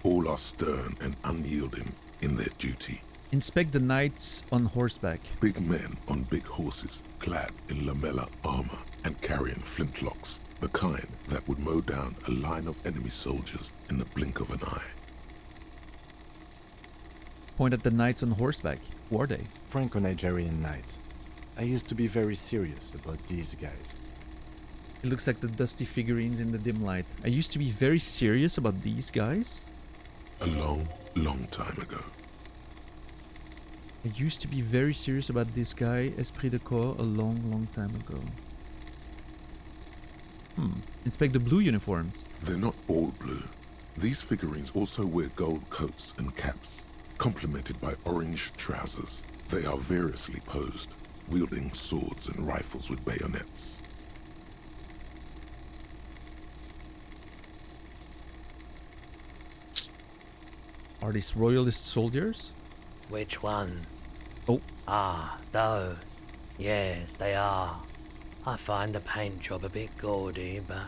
All are stern and unyielding in their duty. Inspect the knights on horseback. Big men on big horses, clad in lamella armor and carrying flintlocks, the kind that would mow down a line of enemy soldiers in the blink of an eye. Point at the knights on horseback. Who are they? Franco-Nigerian knights. I used to be very serious about these guys. It looks like the dusty figurines in the dim light. I used to be very serious about these guys. A long, long time ago. I used to be very serious about this guy, Esprit de Corps, a long, long time ago. Inspect the blue uniforms. They're not all blue. These figurines also wear gold coats and caps, complemented by orange trousers. They are variously posed, wielding swords and rifles with bayonets. Are these royalist soldiers? Which ones? Oh. Ah, those. Yes, they are. I find the paint job a bit gaudy, but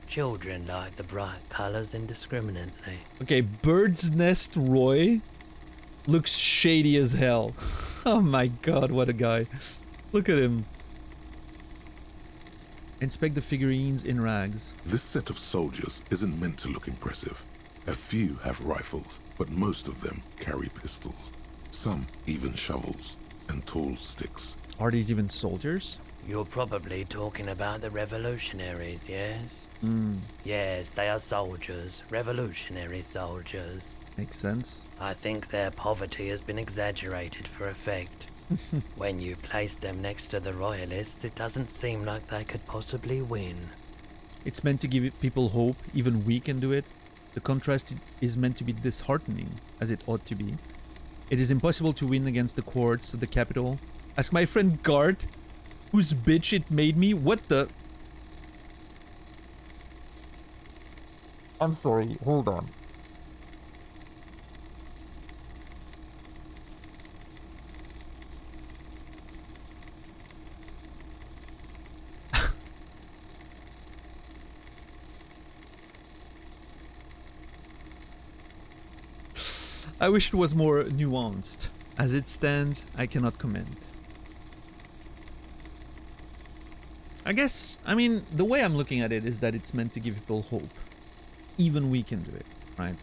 children like the bright colours indiscriminately. Okay, Bird's Nest Roy looks shady as hell. Oh my god, what a guy. Look at him. Inspect the figurines in rags. This set of soldiers isn't meant to look impressive. A few have rifles, but most of them carry pistols. Some even shovels and tall sticks. Are these even soldiers? You're probably talking about the revolutionaries, yes? Hmm, Yes, they are soldiers. Revolutionary soldiers. makes sense. I think their poverty has been exaggerated for effect. When you place them next to the royalists, it doesn't seem like they could possibly win. It's meant to give people hope, even we can do it. The contrast is meant to be disheartening, as it ought to be. It is impossible to win against the courts of the capital. Ask my friend Gart, whose bitch it made me. What the... I'm sorry, hold on. I wish it was more nuanced. As it stands, I cannot comment. I guess, I mean, the way I'm looking at it is that it's meant to give people hope. Even we can do it, right?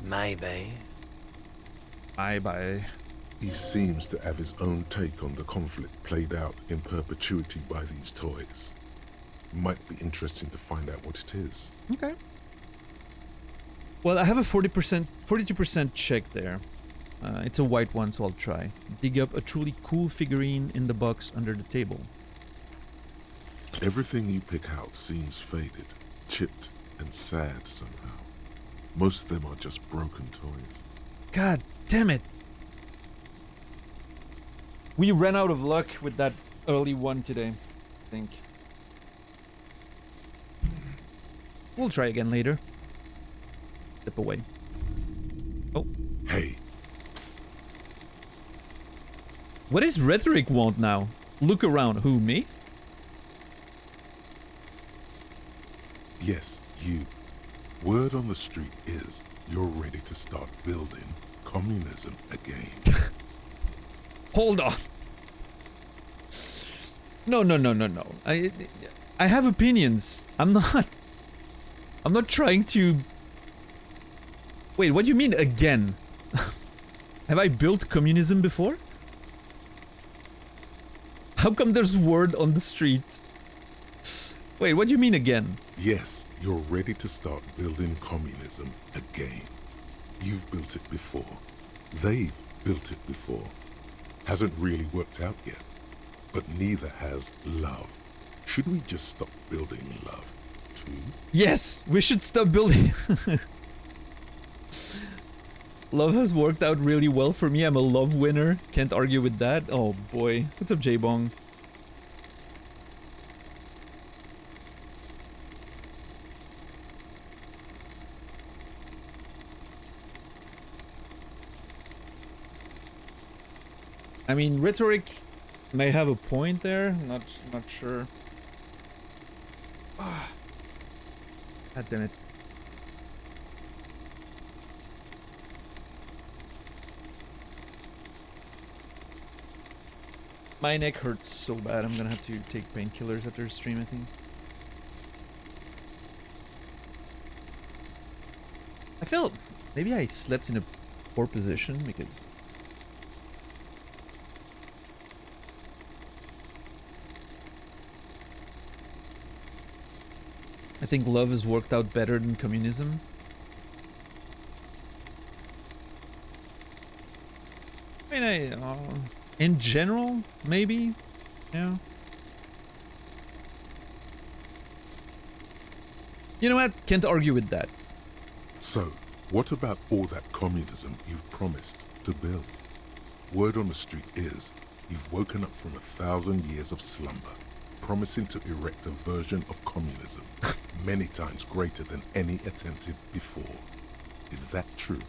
Maybe. Bye. He seems to have his own take on the conflict played out in perpetuity by these toys. Might be interesting to find out what it is. Okay. Well, I have a 42% check there. It's a white one, so I'll try. Dig up a truly cool figurine in the box under the table. Everything you pick out seems faded, chipped, and sad somehow. Most of them are just broken toys. God damn it! We ran out of luck with that early one today, I think. We'll try again later. Step away. Oh. Hey. What does Rhetoric want now? Look around. Who, me? Yes, you. Word on the street is you're ready to start building communism again. Hold on. No. I have opinions. I'm not trying to... Wait, what do you mean again? Have I built communism before? How come there's word on the street? Wait, what do you mean again? Yes, you're ready to start building communism again. You've built it before. They've built it before. Hasn't really worked out yet. But neither has love. Should we just stop building love, too? Yes, we should stop building. Love has worked out really well for me. I'm a love winner. Can't argue with that. Oh boy. What's up, J-Bong? I mean, Rhetoric may have a point there. Not sure. Ah. God damn it. My neck hurts so bad. I'm gonna have to take painkillers after stream, I think. I felt maybe I slept in a poor position because I think love has worked out better than communism. I mean, in general, maybe, yeah. You know what? Can't argue with that. So, what about all that communism you've promised to build? Word on the street is you've woken up from 1,000 years of slumber, promising to erect a version of communism many times greater than any attempted before. Is that true?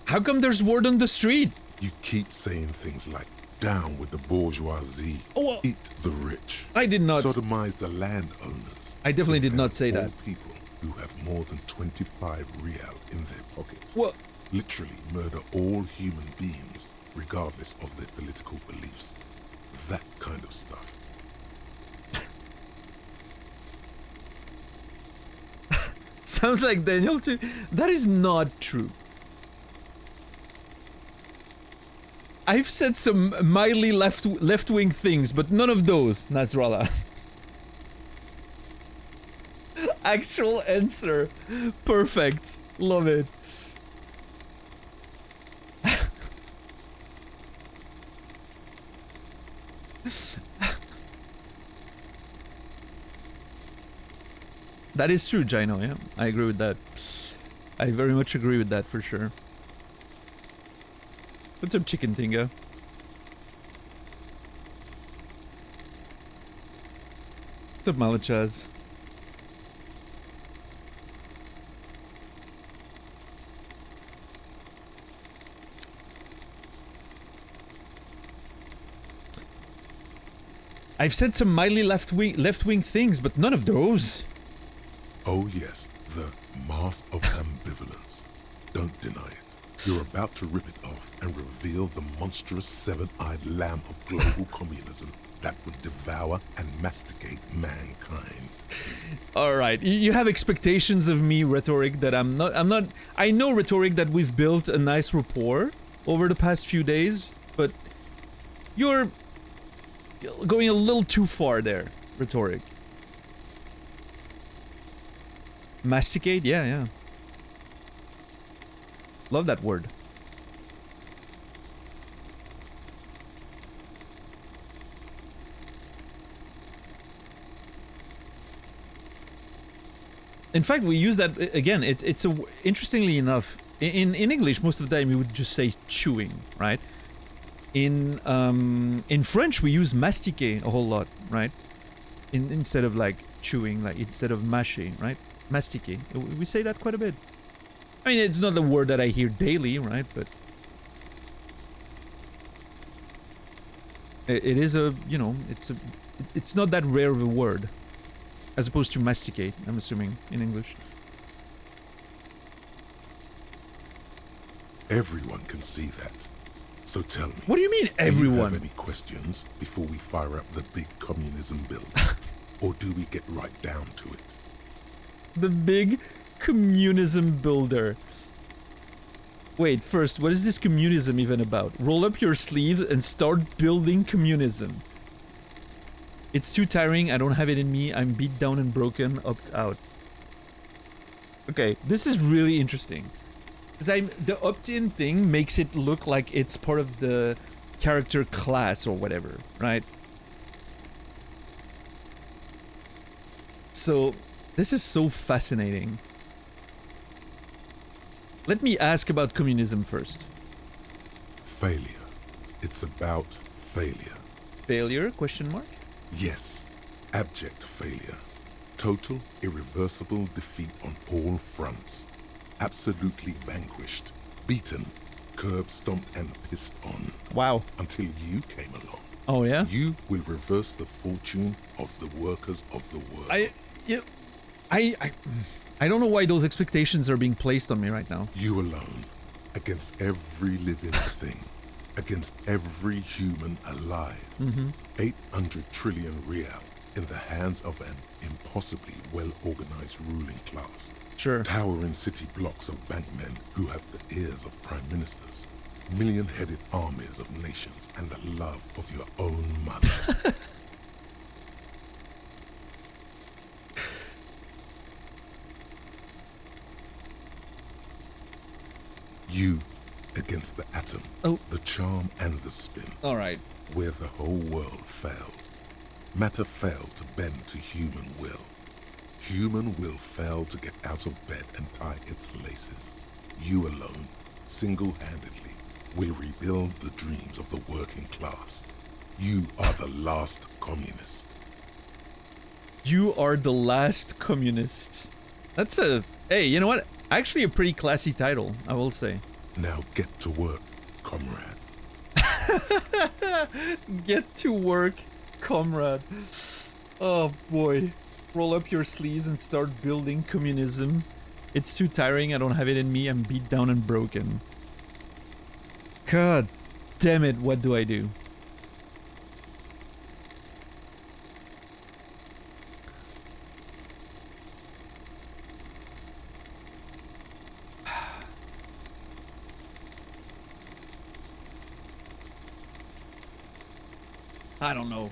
How come there's word on the street? You keep saying things like, down with the bourgeoisie, eat the rich, I did not. sodomize the landowners. I definitely did not say all that. People who have more than 25 real in their pockets. Well, Literally murder all human beings, regardless of their political beliefs. That kind of stuff. sounds like Daniel too. That is not true. I've said some mildly left-wing things, but none of those, Nasrallah. Actual answer. Perfect. Love it. That is true, Gino, yeah. I agree with that. I very much agree with that for sure. What's up, Chicken Tinga? What's up, Malachaz? I've said some mildly left-wing things, but none of those. Oh yes, the mask of ambivalence. Don't deny it. You're about to rip it off and reveal the monstrous seven-eyed lamb of global communism that would devour and masticate mankind. All right, you have expectations of me, Rhetoric, that I'm not. I know, Rhetoric, that we've built a nice rapport over the past few days, but you're going a little too far there, Rhetoric. Masticate? Yeah. Love that word. In fact, we use that again. It's a interestingly enough in English most of the time we would just say chewing, right? In French we use mastiquer a whole lot, right? Instead of like chewing, like instead of mâcher, right? Mastiquer. We say that quite a bit. I mean, it's not the word that I hear daily, right? But it is a, you know, it's not that rare of a word. As opposed to masticate, I'm assuming, in English. Everyone can see that. So tell me. What do you mean, everyone? Do you have any questions before we fire up the big communism bill? Or do we get right down to it? The big communism builder. Wait, first, what is this communism even about? Roll up your sleeves and start building communism. It's too tiring, I don't have it in me, I'm beat down and broken, opt out. Okay, this is really interesting. Because the opt-in thing makes it look like it's part of the character class or whatever, right? So, this is so fascinating. Let me ask about communism first. Failure. It's about failure. Failure? Question mark? Yes, abject failure. Total, irreversible defeat on all fronts. Absolutely vanquished, beaten, curb stomped and pissed on. Wow. Until you came along. Oh yeah? You will reverse the fortune of the workers of the world. I don't know why those expectations are being placed on me right now. You alone, against every living thing. Against every human alive. 800 trillion real in the hands of an impossibly well-organized ruling class. Sure. Towering city blocks of bankmen who have the ears of prime ministers. Million-headed armies of nations and the love of your own mother. You against the atom, the charm and the spin. All right. Where the whole world failed. Matter failed to bend to human will. Human will failed to get out of bed and tie its laces. You alone, single-handedly, will rebuild the dreams of the working class. You are the last communist. You are the last communist. That's a... Hey, you know what? Actually a pretty classy title, I will say. Now get to work, comrade. Get to work, comrade. Oh boy. Roll up your sleeves and start building communism. It's too tiring, I don't have it in me, I'm beat down and broken. God damn it, what do I do? I don't know.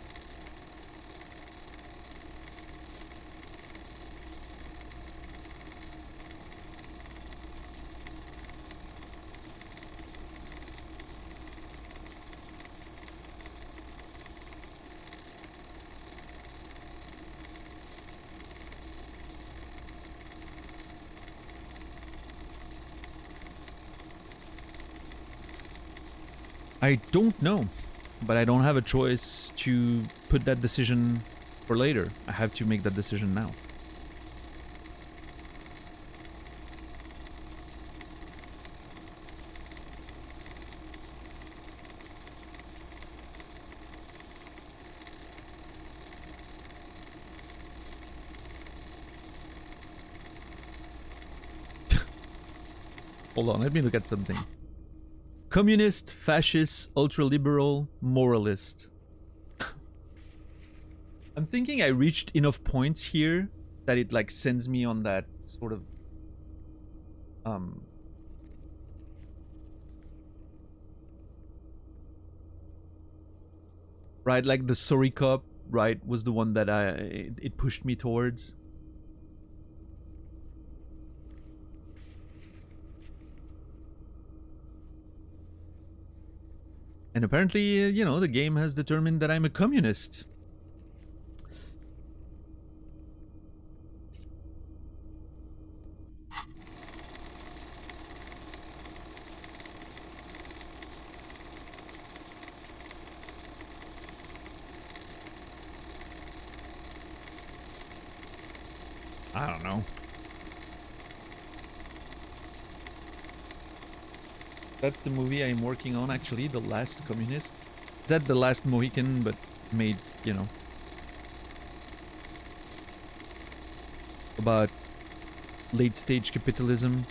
I don't know, but I don't have a choice to put that decision for later. I have to make that decision now. Hold on, let me look at something. Communist, fascist, ultra-liberal, moralist. I'm thinking I reached enough points here that it like sends me on that sort of right, like the sorry cop, right, was the one that it pushed me towards. And apparently, you know, the game has determined that I'm a communist. I don't know. That's the movie I'm working on, actually, The Last Communist. Is that The Last Mohican, but made, you know, about late-stage capitalism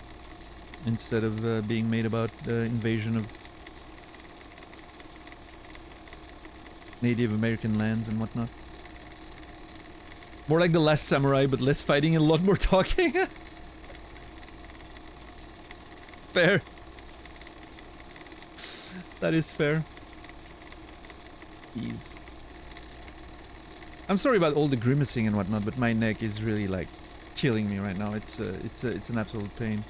instead of being made about the invasion of Native American lands and whatnot. More like The Last Samurai, but less fighting and a lot more talking. Fair. That is fair. Jeez. I'm sorry about all the grimacing and whatnot, but my neck is really like killing me right now. It's an absolute pain.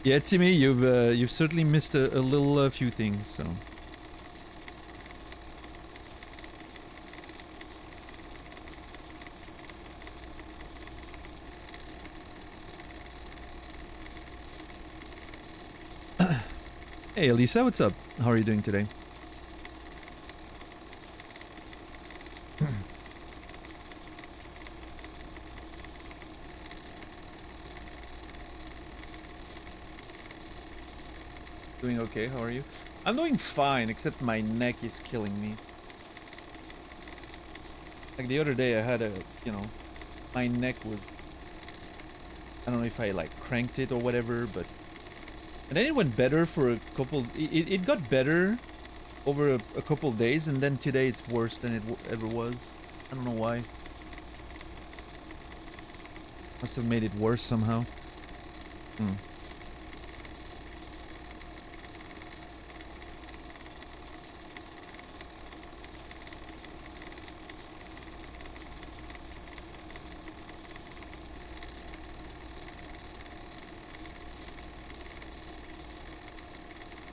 Yeah, Timmy, you've certainly missed a little few things. So. Hey, Elisa, what's up? How are you doing today? Doing okay, how are you? I'm doing fine, except my neck is killing me. Like the other day I had a, you know, my neck was, I don't know if I like cranked it or whatever, but, and then it went better for a couple, it got better over a couple days, and then today it's worse than it ever was. I don't know why. Must have made it worse somehow.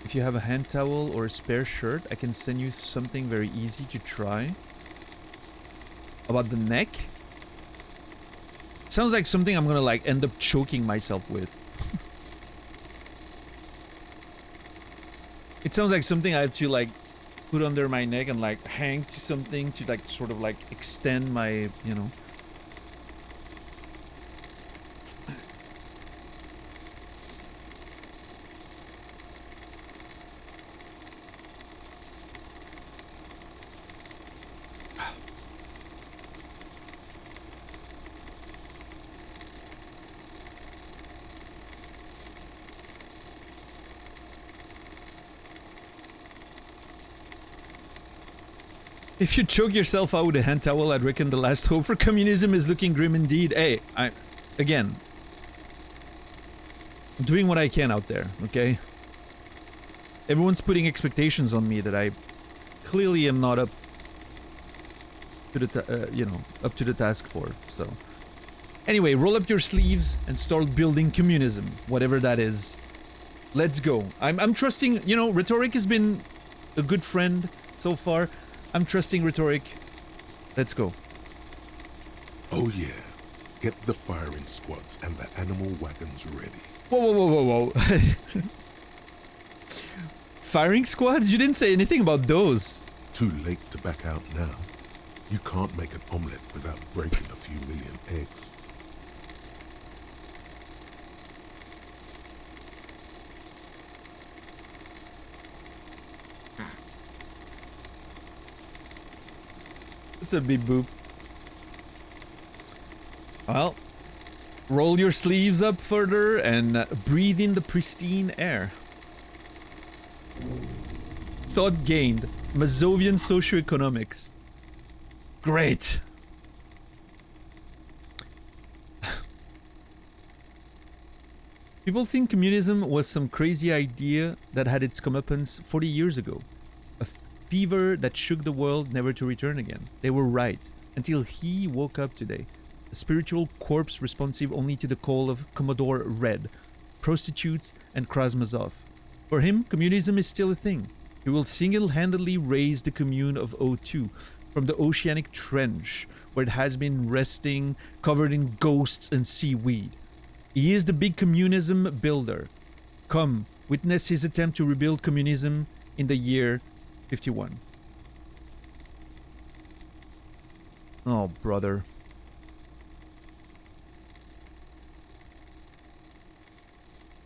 If you have a hand towel or a spare shirt, I can send you something very easy to try. About the neck? Sounds like something I'm gonna like end up choking myself with. It sounds like something I have to like put under my neck and like hang to something to like sort of like extend my, you know. If you choke yourself out with a hand towel, I'd reckon the last hope for communism is looking grim indeed. Hey, again, I'm doing what I can out there, okay? Everyone's putting expectations on me that I clearly am not up to the, you know, up to the task for, so. Anyway, roll up your sleeves and start building communism, whatever that is. Let's go. I'm trusting, you know, Rhetoric has been a good friend so far. I'm trusting Rhetoric. Let's go. Oh yeah. Get the firing squads and the animal wagons ready. Whoa, whoa, whoa, whoa, whoa. Firing squads? You didn't say anything about those. Too late to back out now. You can't make an omelette without breaking a few million eggs. It's a big boop. Well, roll your sleeves up further and breathe in the pristine air. Thought gained. Mazovian socioeconomics. Great. People think communism was some crazy idea that had its comeuppance 40 years ago. A fever that shook the world never to return again. They were right, until he woke up today. A spiritual corpse responsive only to the call of Commodore Red, prostitutes and Krasmazov. For him, communism is still a thing. He will single-handedly raise the commune of O2 from the oceanic trench where it has been resting, covered in ghosts and seaweed. He is the big communism builder. Come, witness his attempt to rebuild communism in the year 51. Oh, brother.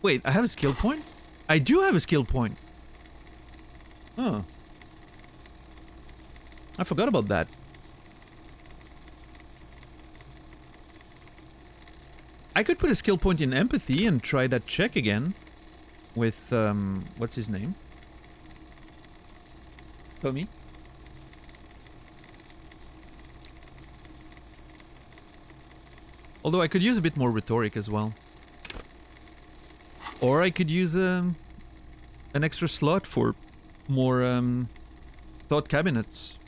Wait, I have a skill point? I do have a skill point. Huh. I forgot about that. I could put a skill point in empathy and try that check again. With, what's his name? Tommy? Although I could use a bit more rhetoric as well. Or I could use an extra slot for more thought cabinets.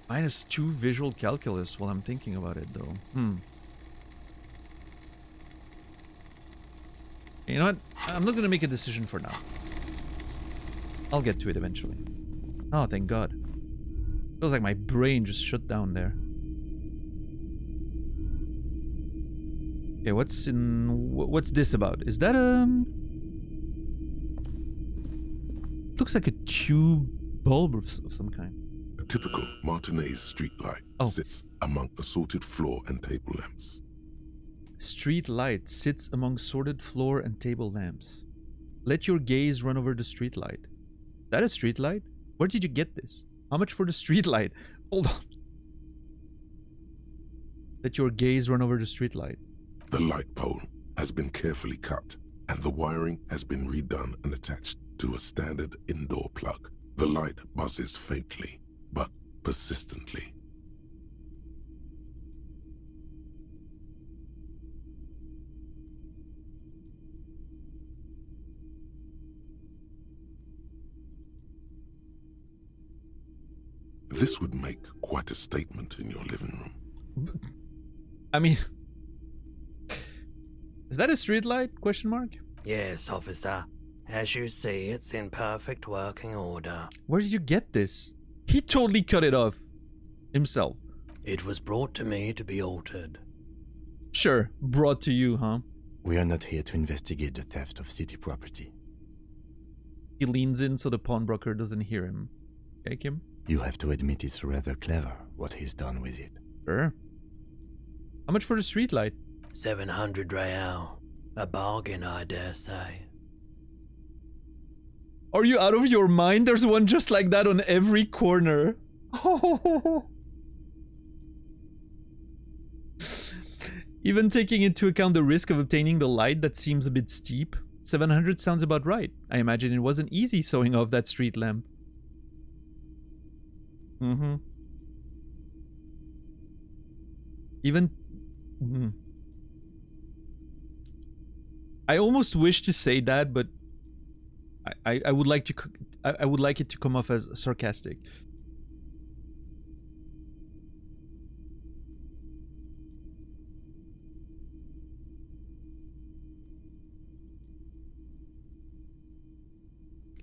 -2 visual calculus while I'm thinking about it though. You know what? I'm not gonna make a decision for now. I'll get to it eventually. Oh, thank God. Feels like my brain just shut down there. Okay, what's this about? Is that looks like a tube bulb of some kind. A typical Martinez streetlight sits among assorted floor and table lamps. Street light sits among sorted floor and table lamps. Let your gaze run over the street light. Is that a street light? Where did you get this? How much for the street light? Hold on. Let your gaze run over the street light. The light pole has been carefully cut, and the wiring has been redone and attached to a standard indoor plug. The light buzzes faintly, but persistently. This would make quite a statement in your living room. I mean, is that a street light? Question mark. Yes, officer. As you see, it's in perfect working order. Where did you get this? He totally cut it off himself. It was brought to me to be altered. Sure, brought to you, huh? We are not here to investigate the theft of city property. He leans in so the pawnbroker doesn't hear him. Okay, Kim? You have to admit it's rather clever what he's done with it. Sure. How much for the street light? 700 real. A bargain, I dare say. Are you out of your mind? There's one just like that on every corner. Even taking into account the risk of obtaining the light, that seems a bit steep. 700 sounds about right. I imagine it wasn't easy sewing off that street lamp. Even... I almost wish to say that, but I would like to I would like it to come off as sarcastic.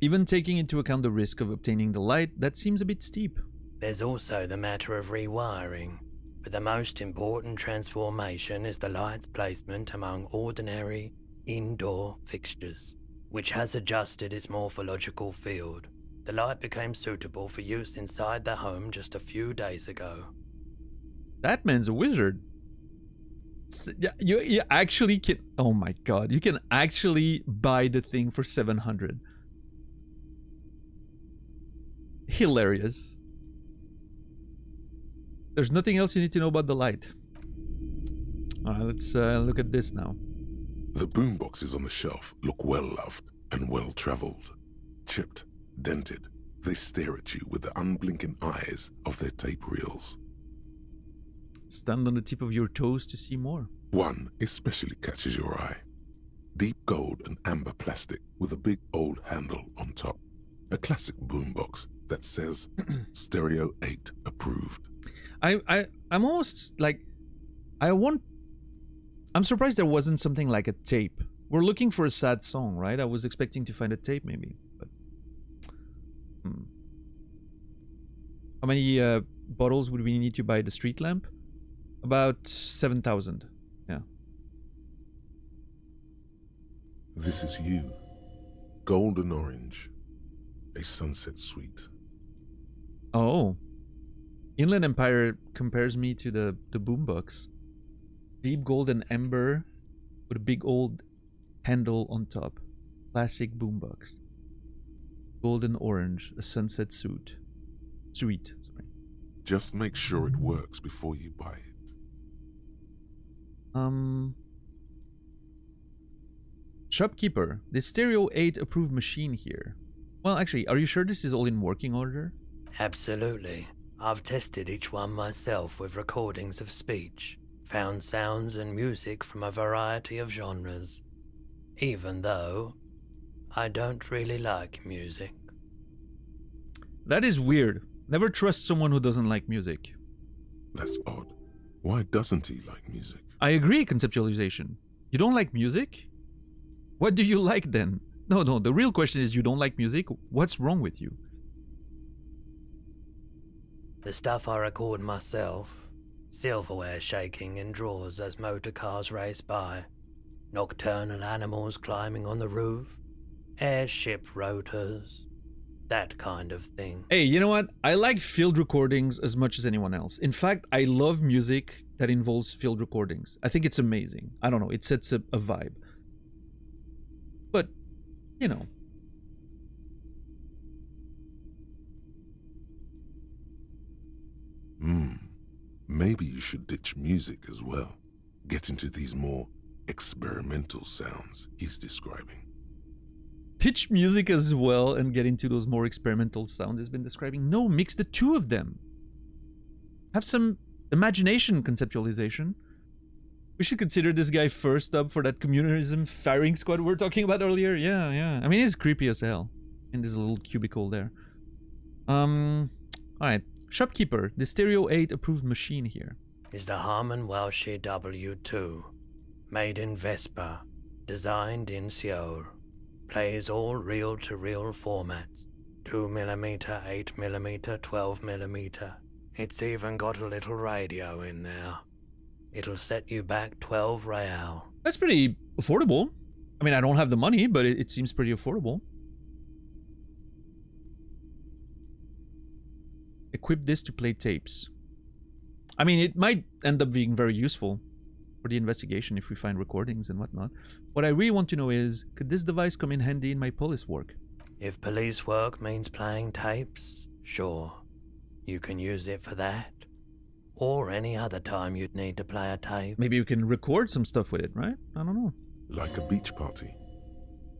Even taking into account the risk of obtaining the light, that seems a bit steep. There's also the matter of rewiring, but the most important transformation is the light's placement among ordinary indoor fixtures, which has adjusted its morphological field. The light became suitable for use inside the home just a few days ago. That man's a wizard. You actually can... Oh my god, you can actually buy the thing for 700. hilarious. There's nothing else you need to know about the light. Alright, let's look at this now. The boomboxes on the shelf look well-loved and well-traveled. Chipped, dented, they stare at you with the unblinking eyes of their tape reels. Stand on the tip of your toes to see more. One especially catches your eye. Deep gold and amber plastic with a big old handle on top. A classic boombox that says Stereo 8 approved. I'm almost like I'm surprised there wasn't something like a tape. We're looking for a sad song, right? I was expecting to find a tape maybe, but How many bottles would we need to buy the street lamp? About 7,000. Yeah. This is you. Golden orange. A sunset suite. Oh. Inland Empire compares me to the boombox. Deep golden ember with a big old handle on top. Classic boombox. Golden orange, a sunset suite. Sorry. Just make sure it works before you buy it. Shopkeeper, the Stereo 8 approved machine here. Well, actually, are you sure this is all in working order? Absolutely. I've tested each one myself with recordings of speech, found sounds and music from a variety of genres, even though I don't really like music. That is weird. Never trust someone who doesn't like music. That's odd. Why doesn't he like music? I agree, conceptualization. You don't like music? What do you like then? No, the real question is you don't like music? What's wrong with you? The stuff I record myself, silverware shaking in drawers as motor cars race by, nocturnal animals climbing on the roof, airship rotors, that kind of thing. Hey, you know what? I like field recordings as much as anyone else. In fact, I love music that involves field recordings. I think it's amazing. I don't know, it sets a vibe. But, you know. Maybe you should ditch music as well. Get into these more experimental sounds he's describing. Ditch music as well and get into those more experimental sounds he's been describing. No, mix the two of them. Have some imagination conceptualization. We should consider this guy first up for that communalism firing squad we were talking about earlier. Yeah. I mean, he's creepy as hell. In this little cubicle there. Alright. Shopkeeper, the Stereo 8 approved machine here. Is the Harman Welsh W2, made in Vespa, designed in Seoul, plays all reel-to-reel formats, 2mm, 8mm, 12mm. It's even got a little radio in there. It'll set you back 12 real. That's pretty affordable. I mean, I don't have the money, but it seems pretty affordable. Equip this to play tapes. I mean, it might end up being very useful for the investigation if we find recordings and whatnot. What I really want to know is, could this device come in handy in my police work? If police work means playing tapes, sure. You can use it for that. Or any other time you'd need to play a tape. Maybe you can record some stuff with it, right? I don't know. Like a beach party.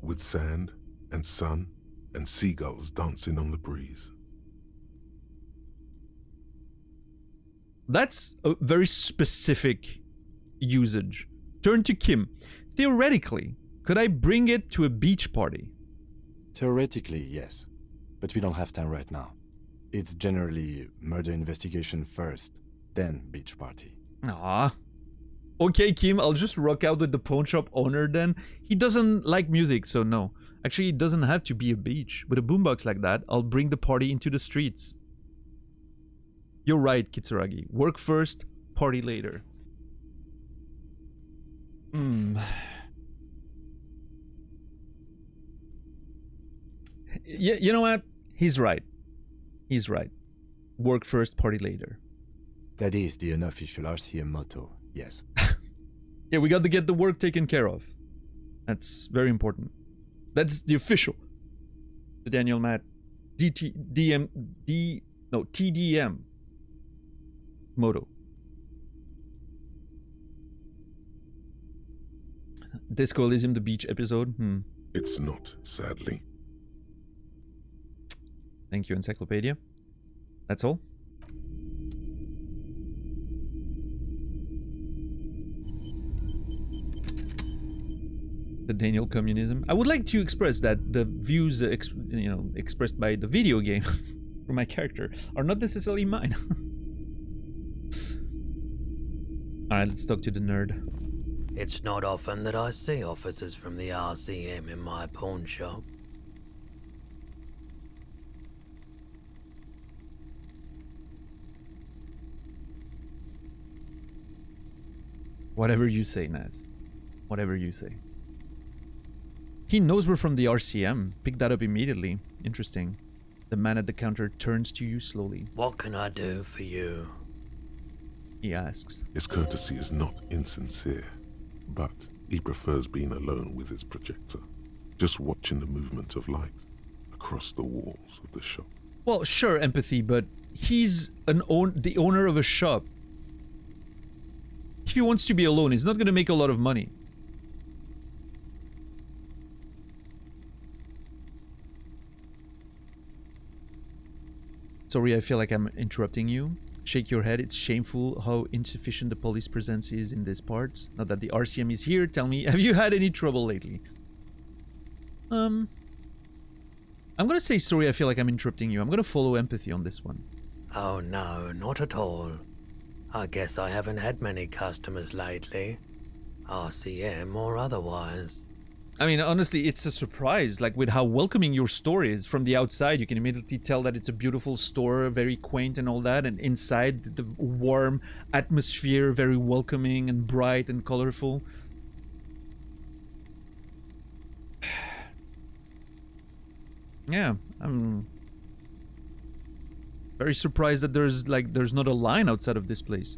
With sand and sun and seagulls dancing on the breeze. That's a very specific usage. Turn to Kim. Theoretically, could I bring it to a beach party? Theoretically, yes. But we don't have time right now. It's generally murder investigation first, then beach party. Ah. Okay, Kim, I'll just rock out with the pawn shop owner then. He doesn't like music, so no. Actually, it doesn't have to be a beach. With a boombox like that, I'll bring the party into the streets. You're right, Kitsuragi. Work first, party later. You know what? He's right. He's right. Work first, party later. That is the unofficial RCM motto, yes. Yeah, we got to get the work taken care of. That's very important. That's the official. The Daniel Matt TDM Moto. Disco Elysium, the beach episode. It's not, sadly. Thank you, Encyclopedia. That's all. The Daniel communism. I would like to express that the views expressed by the video game for my character are not necessarily mine. Alright, let's talk to the nerd. It's not often that I see officers from the RCM in my pawn shop. Whatever you say, Naz. Whatever you say. He knows we're from the RCM. Pick that up immediately. Interesting. The man at the counter turns to you slowly. What can I do for you? He asks. His courtesy is not insincere, but he prefers being alone with his projector, just watching the movement of light across the walls of the shop. Well, sure, empathy, but he's the owner of a shop. If he wants to be alone, he's not going to make a lot of money. Sorry, I feel like I'm interrupting you. Shake your head. It's shameful how insufficient the police presence is in these parts. Now that the RCM is here, tell me, have you had any trouble lately? I'm gonna say sorry, I feel like I'm interrupting you. I'm gonna follow empathy on this one. Oh no, not at all. I guess I haven't had many customers lately. RCM or otherwise. I mean, honestly, it's a surprise, like with how welcoming your store is. From the outside, you can immediately tell that it's a beautiful store, very quaint and all that, and inside, the warm atmosphere, very welcoming and bright and colorful. Yeah, I'm very surprised that there's not a line outside of this place.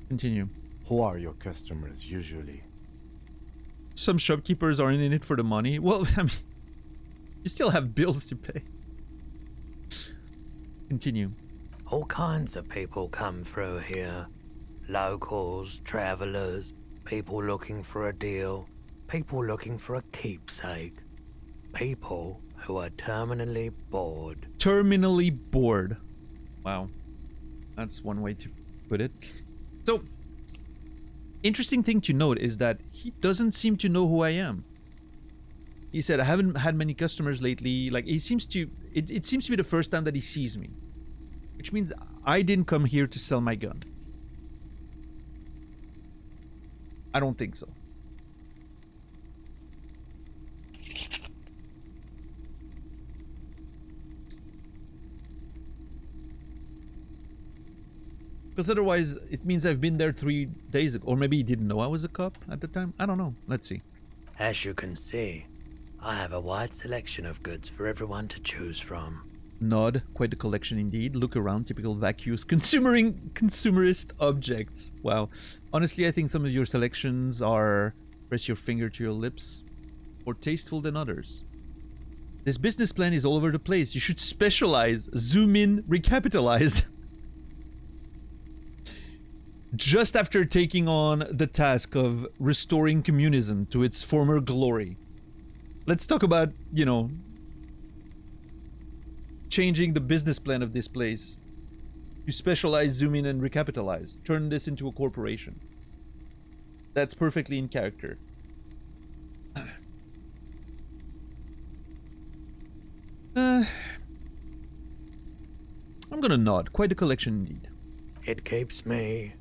Continue. Who are your customers usually? Some shopkeepers aren't in it for the money. Well, I mean, you still have bills to pay. Continue. All kinds of people come through here. Locals, travelers, people looking for a deal, people looking for a keepsake. People who are terminally bored. Terminally bored. Wow. That's one way to put it. So, interesting thing to note is that he doesn't seem to know who I am. He said, I haven't had many customers lately. Like, it seems to be the first time that he sees me. Which means I didn't come here to sell my gun. I don't think so. Because otherwise, it means I've been there 3 days ago. Or maybe he didn't know I was a cop at the time. I don't know. Let's see. As you can see, I have a wide selection of goods for everyone to choose from. Nod. Quite the collection indeed. Look around. Typical vacuous consumerist objects. Wow. Honestly, I think some of your selections are, press your finger to your lips, more tasteful than others. This business plan is all over the place. You should specialize. Zoom in. Recapitalize. Just after taking on the task of restoring communism to its former glory. Let's talk about, you know, changing the business plan of this place. You specialize, zoom in, and recapitalize. Turn this into a corporation. That's perfectly in character. I'm gonna nod. Quite a collection indeed. It keeps me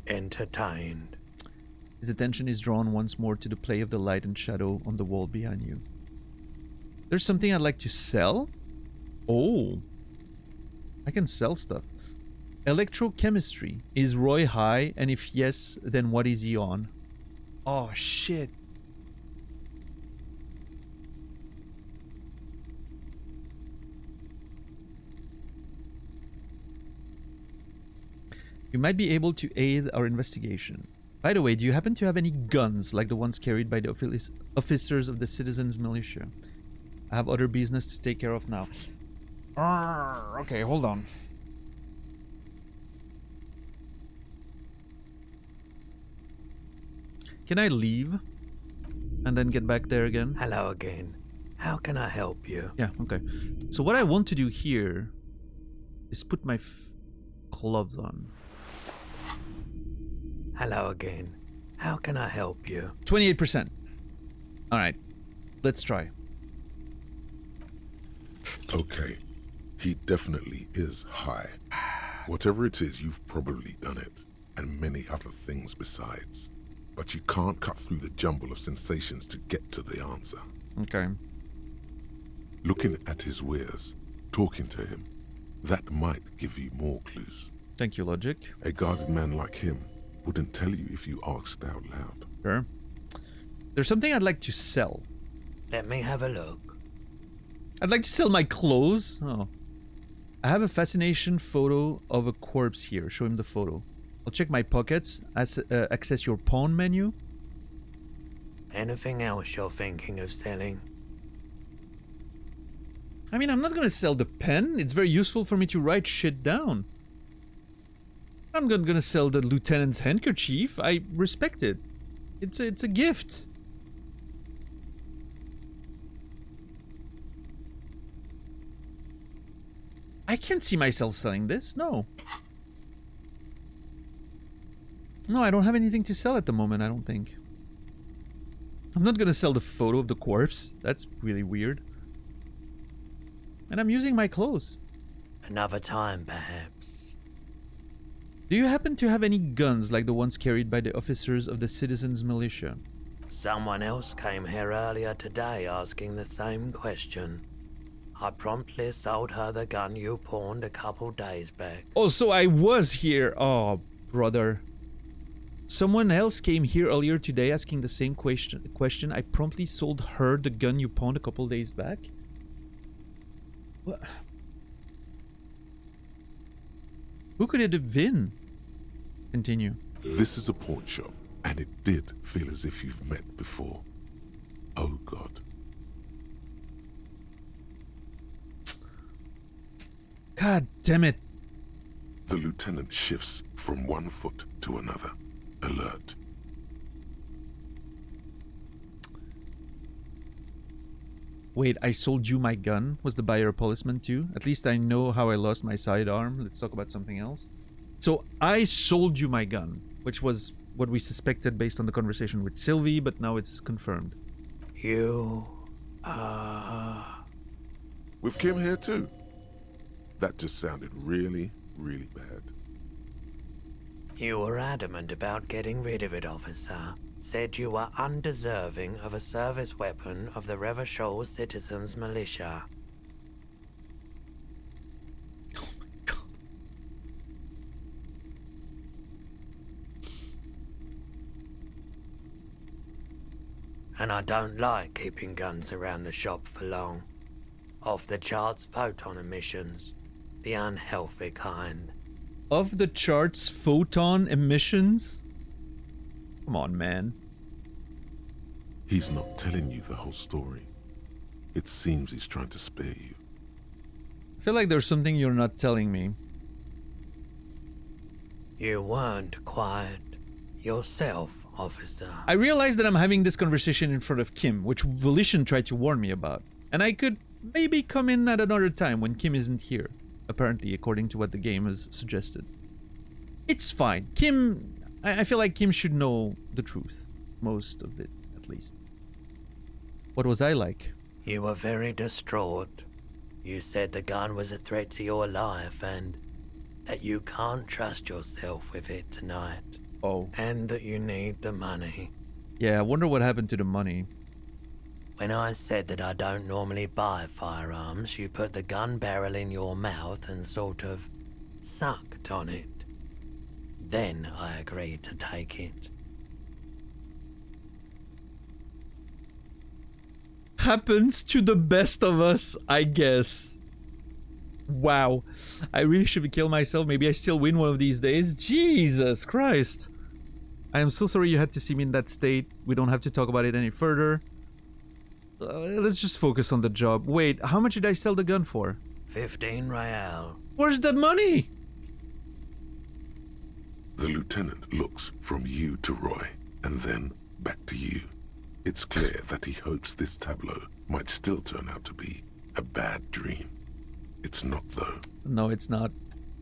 entertained. His attention is drawn once more to the play of the light and shadow on the wall behind you. There's something I'd like to sell? Oh. I can sell stuff. Electrochemistry. Is Roy high? And if yes, then what is he on? Oh, shit. You might be able to aid our investigation. By the way, do you happen to have any guns like the ones carried by the officers of the Citizens Militia? I have other business to take care of now. Okay, hold on. Can I leave and then get back there again? Hello again. How can I help you? Yeah, okay. So what I want to do here is put my gloves on. Hello again. How can I help you? 28%. Alright, let's try. Okay, he definitely is high. Whatever it is, you've probably done it, and many other things besides. But you can't cut through the jumble of sensations to get to the answer. Okay. Looking at his wares, talking to him, that might give you more clues. Thank you, Logic. A guarded man like him wouldn't tell you if you asked out loud. Sure. There's something I'd like to sell. Let me have a look. I'd like to sell my clothes. Oh. I have a fascination photo of a corpse here. Show him the photo. I'll check my pockets. Access your pawn menu. Anything else you're thinking of selling? I mean, I'm not gonna sell the pen. It's very useful for me to write shit down. I'm not gonna sell the lieutenant's handkerchief. I respect it. It's a gift. I can't see myself selling this. No. No, I don't have anything to sell at the moment, I don't think. I'm not gonna sell the photo of the corpse. That's really weird. And I'm using my clothes. Another time, perhaps. Do you happen to have any guns like the ones carried by the officers of the citizens' militia? Someone else came here earlier today asking the same question. I promptly sold her the gun you pawned a couple days back. Oh, so I was here. Oh, brother. Someone else came here earlier today asking the same question. I promptly sold her the gun you pawned a couple days back. What? Who could it have been? Continue. This is a pawn shop, and it did feel as if you've met before. Oh God. God damn it. The lieutenant shifts from one foot to another, alert. Wait, I sold you my gun? Was the buyer a policeman too? At least I know how I lost my sidearm. Let's talk about something else. So I sold you my gun, which was what we suspected based on the conversation with Sylvie, but now it's confirmed. With Kim here too. That just sounded really, really bad. You were adamant about getting rid of it, officer. Said you were undeserving of a service weapon of the Revachol Citizens Militia. Oh my God. And I don't like keeping guns around the shop for long. Off the charts photon emissions. The unhealthy kind. Of the charts photon emissions? Come on, man. He's not telling you the whole story. It seems he's trying to spare you. I feel like there's something you're not telling me. You weren't quiet yourself, officer. I realize that I'm having this conversation in front of Kim, which Volition tried to warn me about. And I could maybe come in at another time when Kim isn't here. Apparently, according to what the game has suggested. It's fine. Kim... I feel like Kim should know the truth. Most of it, at least. What was I like? You were very distraught. You said the gun was a threat to your life and that you can't trust yourself with it tonight. Oh. And that you need the money. Yeah, I wonder what happened to the money. When I said that I don't normally buy firearms, you put the gun barrel in your mouth and sort of sucked on it. Then I agreed to take it. Happens to the best of us, I guess. Wow. I really should kill myself. Maybe I still win one of these days. Jesus Christ. I am so sorry you had to see me in that state. We don't have to talk about it any further. Let's just focus on the job. Wait, how much did I sell the gun for? 15 real. Where's that money? The lieutenant looks from you to Roy, and then back to you. It's clear that he hopes this tableau might still turn out to be a bad dream. It's not, though. No, it's not.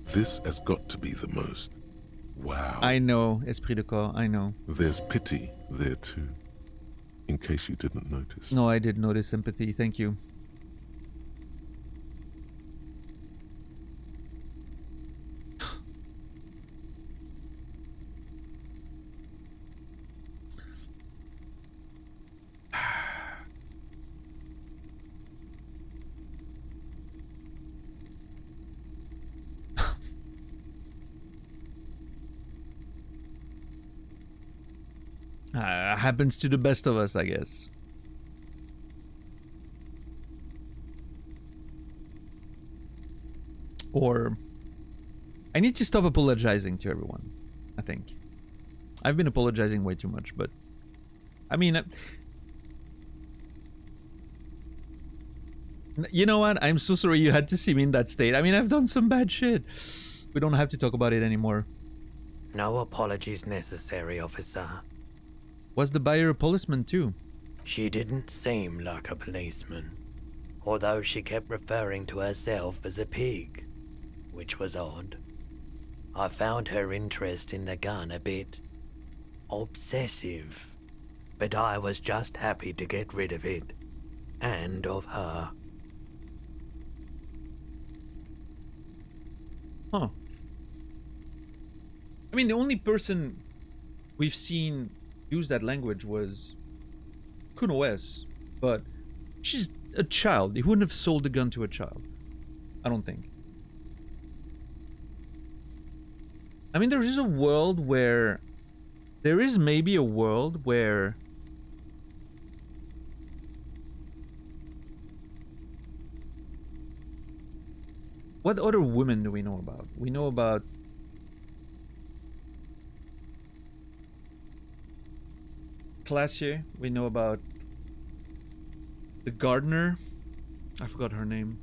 This has got to be the most. Wow. I know, Esprit de Corps, I know. There's pity there too, in case you didn't notice. No, I did notice sympathy, thank you. Happens to the best of us, I guess. Or I need to stop apologizing to everyone, I think. I've been apologizing way too much, but I mean, you know what? I'm so sorry you had to see me in that state. I mean, I've done some bad shit. We don't have to talk about it anymore. No apologies necessary, officer. Was the buyer a policeman too? She didn't seem like a policeman, although she kept referring to herself as a pig, which was odd. I found her interest in the gun a bit obsessive, but I was just happy to get rid of it, and of her. Huh. I mean, the only person we've seen use that language was Kuno S, but she's a child. He wouldn't have sold the gun to a child. I don't think. I mean, there is a world where... There is maybe a world where... What other women do we know about? We know about... Classier. We know about... The gardener. I forgot her name.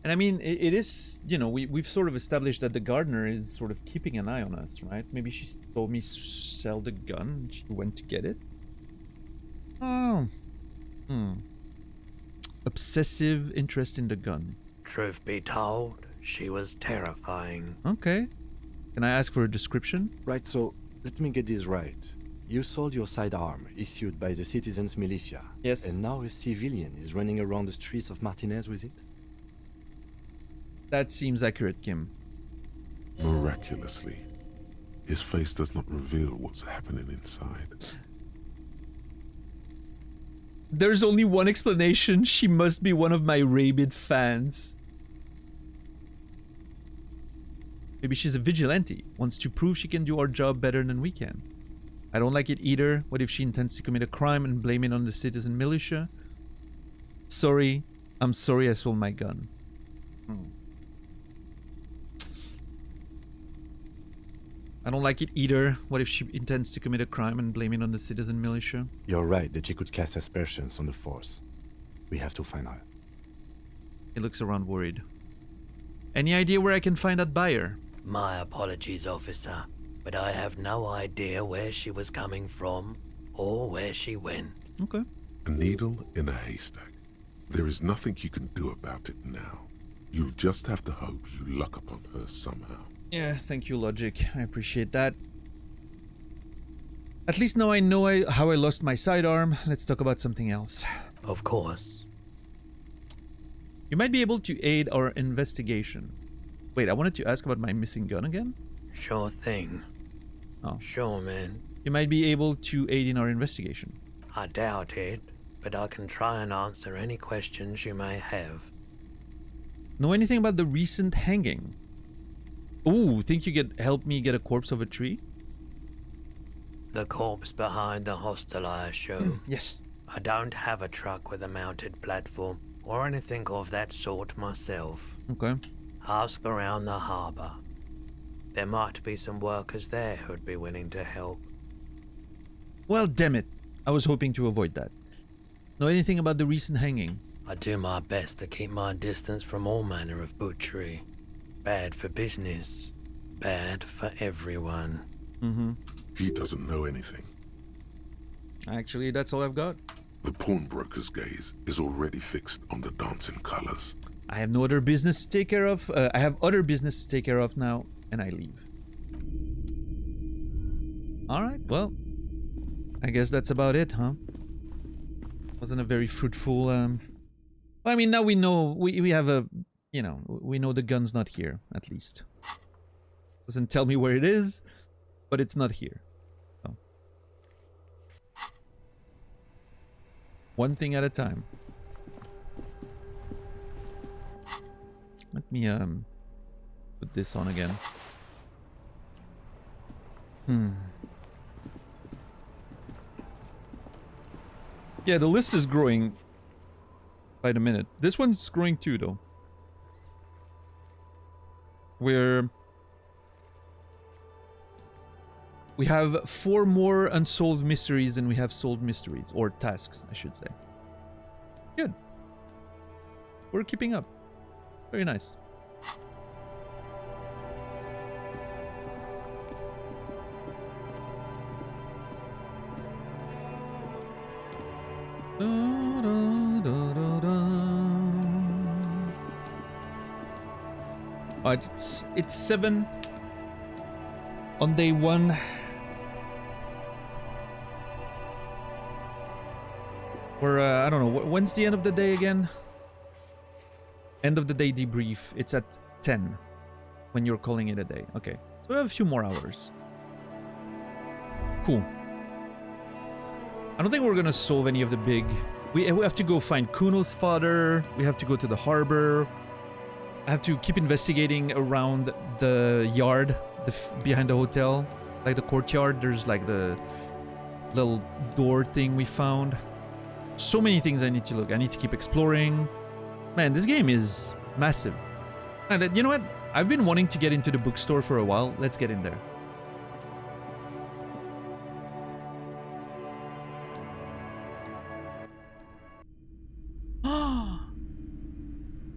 And I mean, it is, you know, we've sort of established that the gardener is sort of keeping an eye on us, right? Maybe she told me sell the gun. She went to get it. Oh. Obsessive interest in the gun. Truth be told, she was terrifying. Okay. Can I ask for a description? Right, so let me get this right. You sold your sidearm, issued by the citizens' militia. Yes. And now a civilian is running around the streets of Martinez with it? That seems accurate, Kim. Miraculously, his face does not reveal what's happening inside. There's only one explanation. She must be one of my rabid fans. Maybe she's a vigilante, wants to prove she can do our job better than we can. I don't like it either. What if she intends to commit a crime and blame it on the citizen militia? Sorry. I'm sorry I sold my gun. I don't like it either. What if she intends to commit a crime and blame it on the citizen militia? You're right that she could cast aspersions on the force. We have to find her. He looks around worried. Any idea where I can find that buyer? My apologies, officer, but I have no idea where she was coming from or where she went. Okay. A needle in a haystack. There is nothing you can do about it now. You'll just have to hope you luck upon her somehow. Yeah, thank you, Logic. I appreciate that. At least now I know how I lost my sidearm. Let's talk about something else. Of course. You might be able to aid our investigation. Wait, I wanted to ask about my missing gun again? Sure thing. Oh. Sure, man. You might be able to aid in our investigation. I doubt it, but I can try and answer any questions you may have. Know anything about the recent hanging? Ooh, think you could help me get a corpse of a tree? The corpse behind the hostel, I assume. Yes. I don't have a truck with a mounted platform or anything of that sort myself. Okay. Ask around the harbour. There might be some workers there who'd be willing to help. Well, damn it. I was hoping to avoid that. Know anything about the recent hanging? I do my best to keep my distance from all manner of butchery. Bad for business. Bad for everyone. Mm-hmm. He doesn't know anything. Actually, that's all I've got. The pawnbroker's gaze is already fixed on the dancing colors. I have no other business to take care of. I have other business to take care of now, and I leave. Alright, well, I guess that's about it, huh? Wasn't a very fruitful, well, I mean, now we know, we have a, you know, we know the gun's not here, at least. Doesn't tell me where it is, but it's not here. So. One thing at a time. Let me, put this on again. Yeah, the list is growing by the minute. This one's growing too, though. We have 4 more unsolved mysteries than we have solved mysteries. Or tasks, I should say. Good. We're keeping up. Very nice. Alright, it's 7 on day 1. We're I don't know, when's the end of the day again? End of the day debrief. It's at 10 when you're calling it a day. Okay, so we have a few more hours. Cool. I don't think we're gonna solve any of the big... We have to go find Kuno's father. We have to go to the harbor. I have to keep investigating around the yard behind the hotel. Like the courtyard. There's like the little door thing we found. So many things I need to look. I need to keep exploring. Man, this game is massive. And you know what? I've been wanting to get into the bookstore for a while. Let's get in there.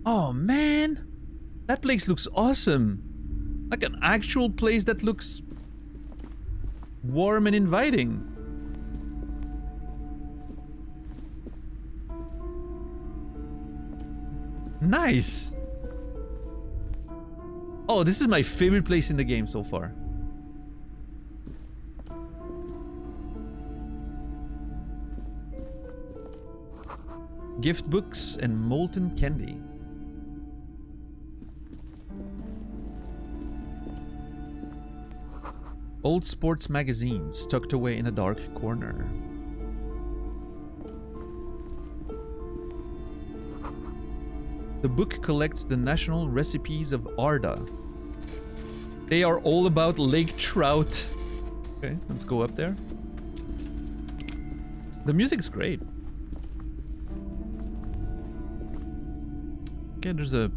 Oh man, that place looks awesome. Like an actual place that looks warm and inviting. Nice. Oh, this is my favorite place in the game so far. Gift books and molten candy. Old sports magazines tucked away in a dark corner. The book collects the national recipes of Arda. They are all about lake trout. Okay, let's go up there. The music's great. Okay, there's a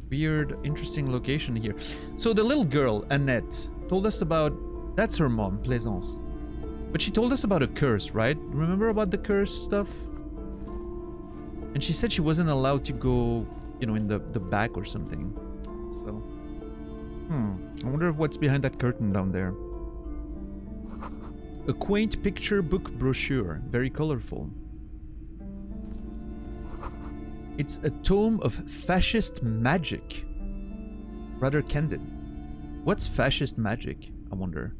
weird, interesting location here. So the little girl, Annette, told us about... That's her mom, Plaisance. But she told us about a curse, right? Remember about the curse stuff? And she said she wasn't allowed to go, you know, in the back or something. So... I wonder what's behind that curtain down there. A quaint picture book brochure. Very colorful. It's a tome of fascist magic. Rather candid. What's fascist magic, I wonder?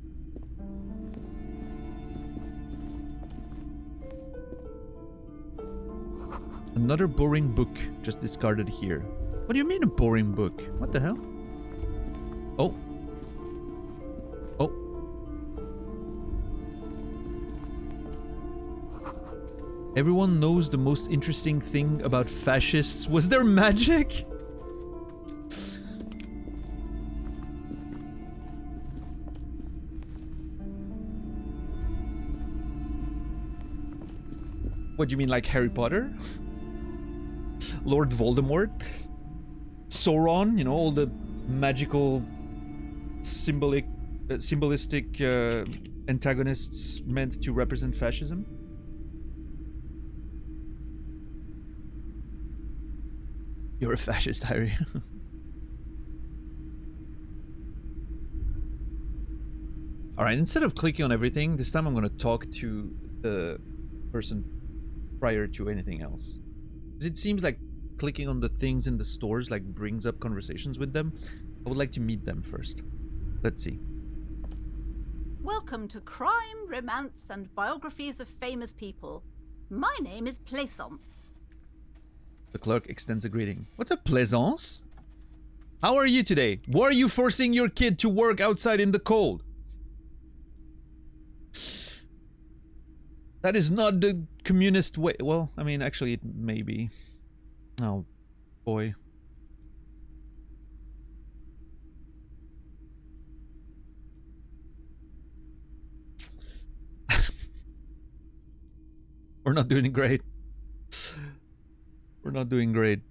Another boring book just discarded here. What do you mean a boring book? What the hell? Oh. Oh. Everyone knows the most interesting thing about fascists was their magic? What do you mean, like Harry Potter? Lord Voldemort? Sauron, you know, all the magical symbolistic antagonists meant to represent fascism? You're a fascist, Harry. Alright, instead of clicking on everything, this time I'm gonna talk to the person prior to anything else. Because it seems like clicking on the things in the stores like brings up conversations with them. I would like to meet them first. Let's see. Welcome to Crime, Romance, and Biographies of Famous People. My name is Plaisance. The clerk extends a greeting. What's up, Plaisance? How are you today? Why are you forcing your kid to work outside in the cold? That is not the communist way. Well, I mean, actually, it may be. Oh, boy. We're not doing great. We're not doing great.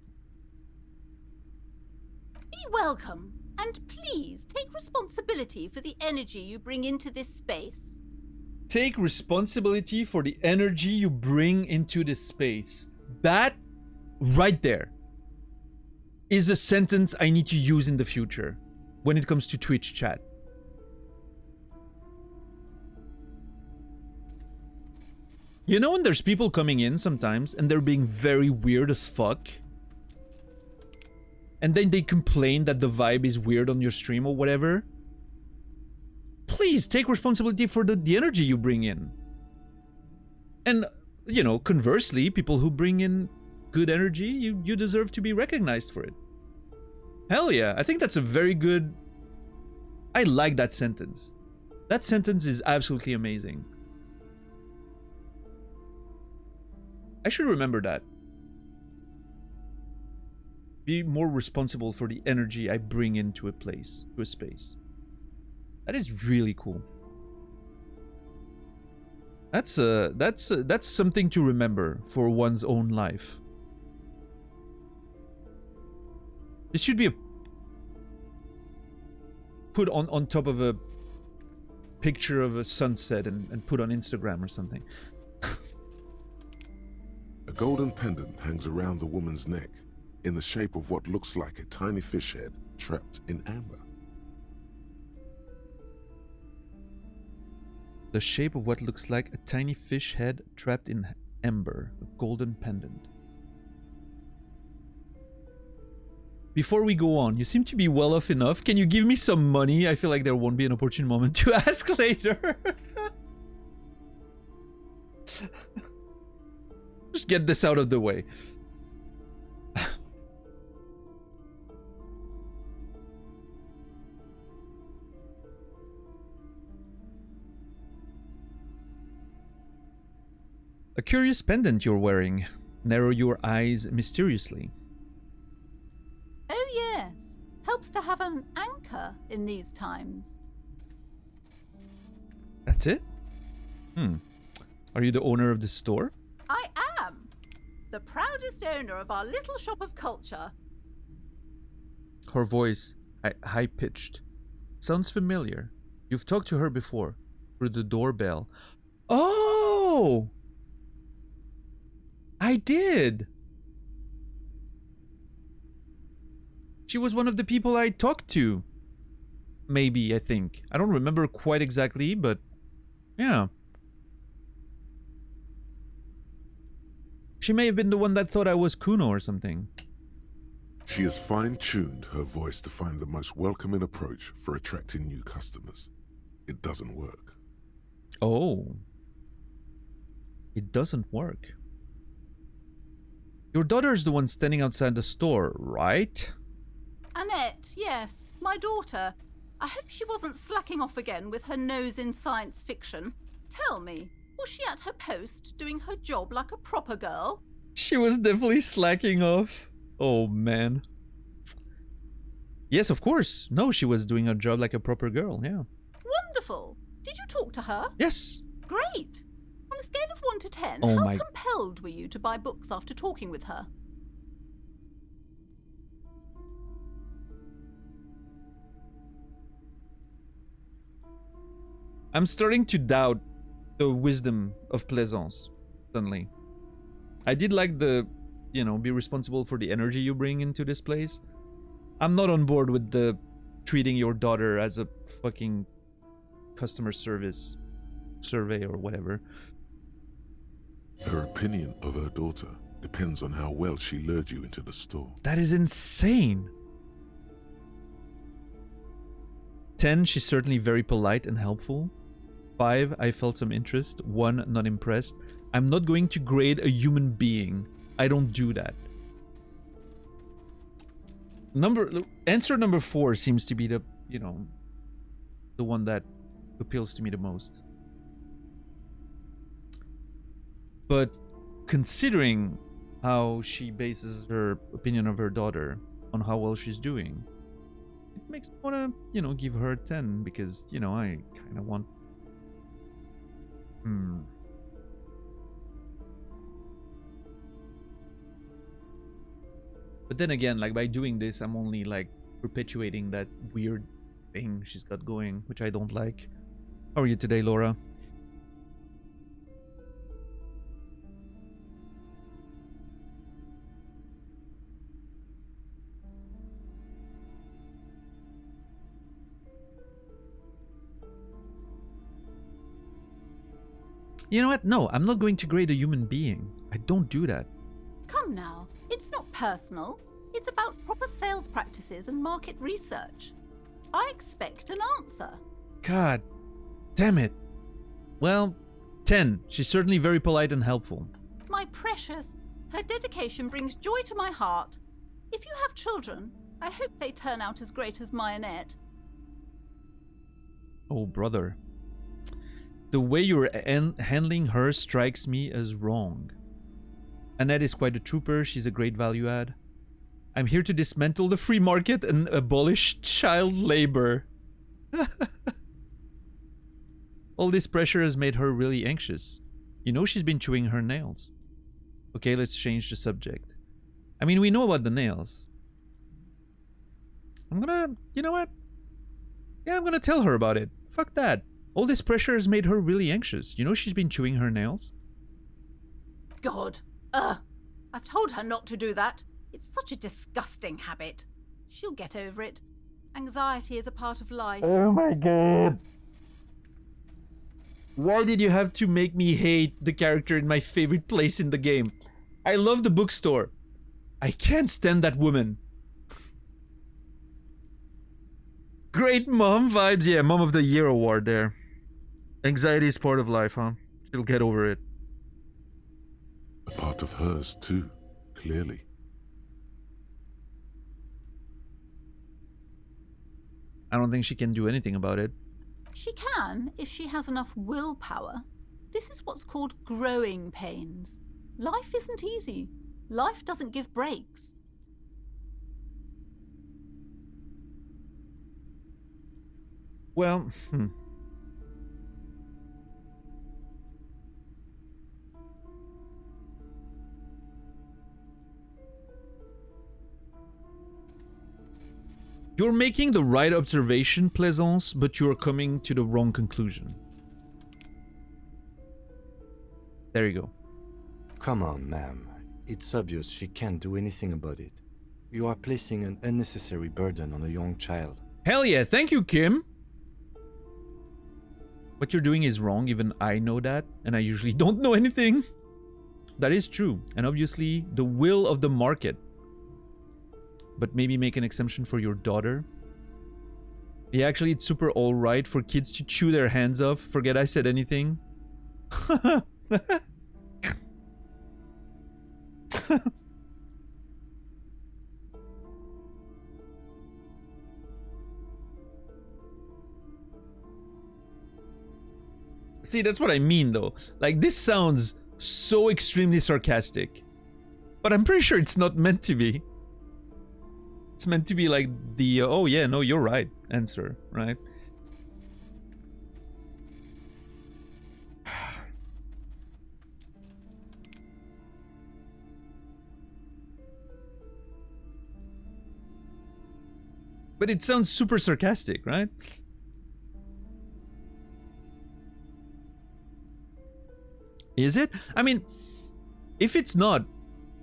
Be welcome, and please take responsibility for the energy you bring into this space. Take responsibility for the energy you bring into this space. That right there is a sentence I need to use in the future when it comes to Twitch chat. You know when there's people coming in sometimes and they're being very weird as fuck? And then they complain that the vibe is weird on your stream or whatever? Please take responsibility for the energy you bring in. And, you know, conversely, people who bring in good energy, you deserve to be recognized for it. Hell yeah, I think that's a very good... I like that sentence. That sentence is absolutely amazing. I should remember that. Be more responsible for the energy I bring into a place, to a space. That is really cool. That's something to remember for one's own life. This should be put on top of a picture of a sunset and put on Instagram or something. A golden pendant hangs around the woman's neck in the shape of what looks like a tiny fish head trapped in amber. The shape of what looks like a tiny fish head trapped in amber, a golden pendant. Before we go on, you seem to be well off enough. Can you give me some money? I feel like there won't be an opportune moment to ask later. Just get this out of the way. A curious pendant you're wearing. Narrow your eyes mysteriously. Oh yes, helps to have an anchor in these times. That's it? Are you the owner of this store? I am. The proudest owner of our little shop of culture. Her voice, high-pitched. Sounds familiar. You've talked to her before. Through the doorbell. Oh! I did! She was one of the people I talked to. Maybe, I think. I don't remember quite exactly, but... yeah. She may have been the one that thought I was Kuno or something. She has fine-tuned her voice to find the most welcoming approach for attracting new customers. It doesn't work. Oh. It doesn't work. Your daughter's the one standing outside the store, right? Annette, yes, my daughter. I hope she wasn't slacking off again with her nose in science fiction. Tell me, was she at her post doing her job like a proper girl? She was definitely slacking off. Oh, man. Yes, of course. No, she was doing her job like a proper girl, yeah. Wonderful. Did you talk to her? Yes. Great. On a scale of 1 to 10, Oh how my- compelled were you to buy books after talking with her? I'm starting to doubt the wisdom of Plaisance, suddenly. I did like the, you know, be responsible for the energy you bring into this place. I'm not on board with the treating your daughter as a fucking customer service survey or whatever. Her opinion of her daughter depends on how well she lured you into the store. That is insane. 10, she's certainly very polite and helpful. 5, I felt some interest. 1, not impressed. I'm not going to grade a human being. I don't do that. Answer number 4 seems to be the, you know, the one that appeals to me the most. But considering how she bases her opinion of her daughter on how well she's doing, it makes me want to, you know, give her a 10 because, you know, I kind of want... But then again, like, by doing this, I'm only, like, perpetuating that weird thing she's got going, which I don't like. How are you today, Laura? You know what? No, I'm not going to grade a human being. I don't do that. Come now, it's not personal. It's about proper sales practices and market research. I expect an answer. God damn it. Well, 10. She's certainly very polite and helpful. My precious, her dedication brings joy to my heart. If you have children, I hope they turn out as great as my Annette. Oh, brother. The way you're handling her strikes me as wrong. Annette is quite a trooper. She's a great value add. I'm here to dismantle the free market and abolish child labor. All this pressure has made her really anxious. You know she's been chewing her nails. Okay, let's change the subject. I mean, we know about the nails. I'm gonna... You know what? Yeah, I'm gonna tell her about it. Fuck that. All this pressure has made her really anxious. You know she's been chewing her nails? God. I've told her not to do that. It's such a disgusting habit. She'll get over it. Anxiety is a part of life. Oh my god. Why did you have to make me hate the character in my favorite place in the game? I love the bookstore. I can't stand that woman. Great mom vibes. Yeah, Mom of the Year award there. Anxiety is part of life, huh? She'll get over it. A part of hers too, clearly. I don't think she can do anything about it. She can, if she has enough willpower. This is what's called growing pains. Life isn't easy. Life doesn't give breaks. Well, You're making the right observation, Plaisance, but you're coming to the wrong conclusion. There you go. Come on, ma'am. It's obvious she can't do anything about it. You are placing an unnecessary burden on a young child. Hell yeah, thank you, Kim! What you're doing is wrong, even I know that, and I usually don't know anything. That is true, and obviously the will of the market. But maybe make an exemption for your daughter. Yeah, actually it's super alright for kids to chew their hands off. Forget I said anything. See, that's what I mean though. Like, this sounds so extremely sarcastic. But I'm pretty sure it's not meant to be. It's meant to be like the, oh yeah, no, you're right answer, right? But it sounds super sarcastic, right? Is it? I mean, if it's not,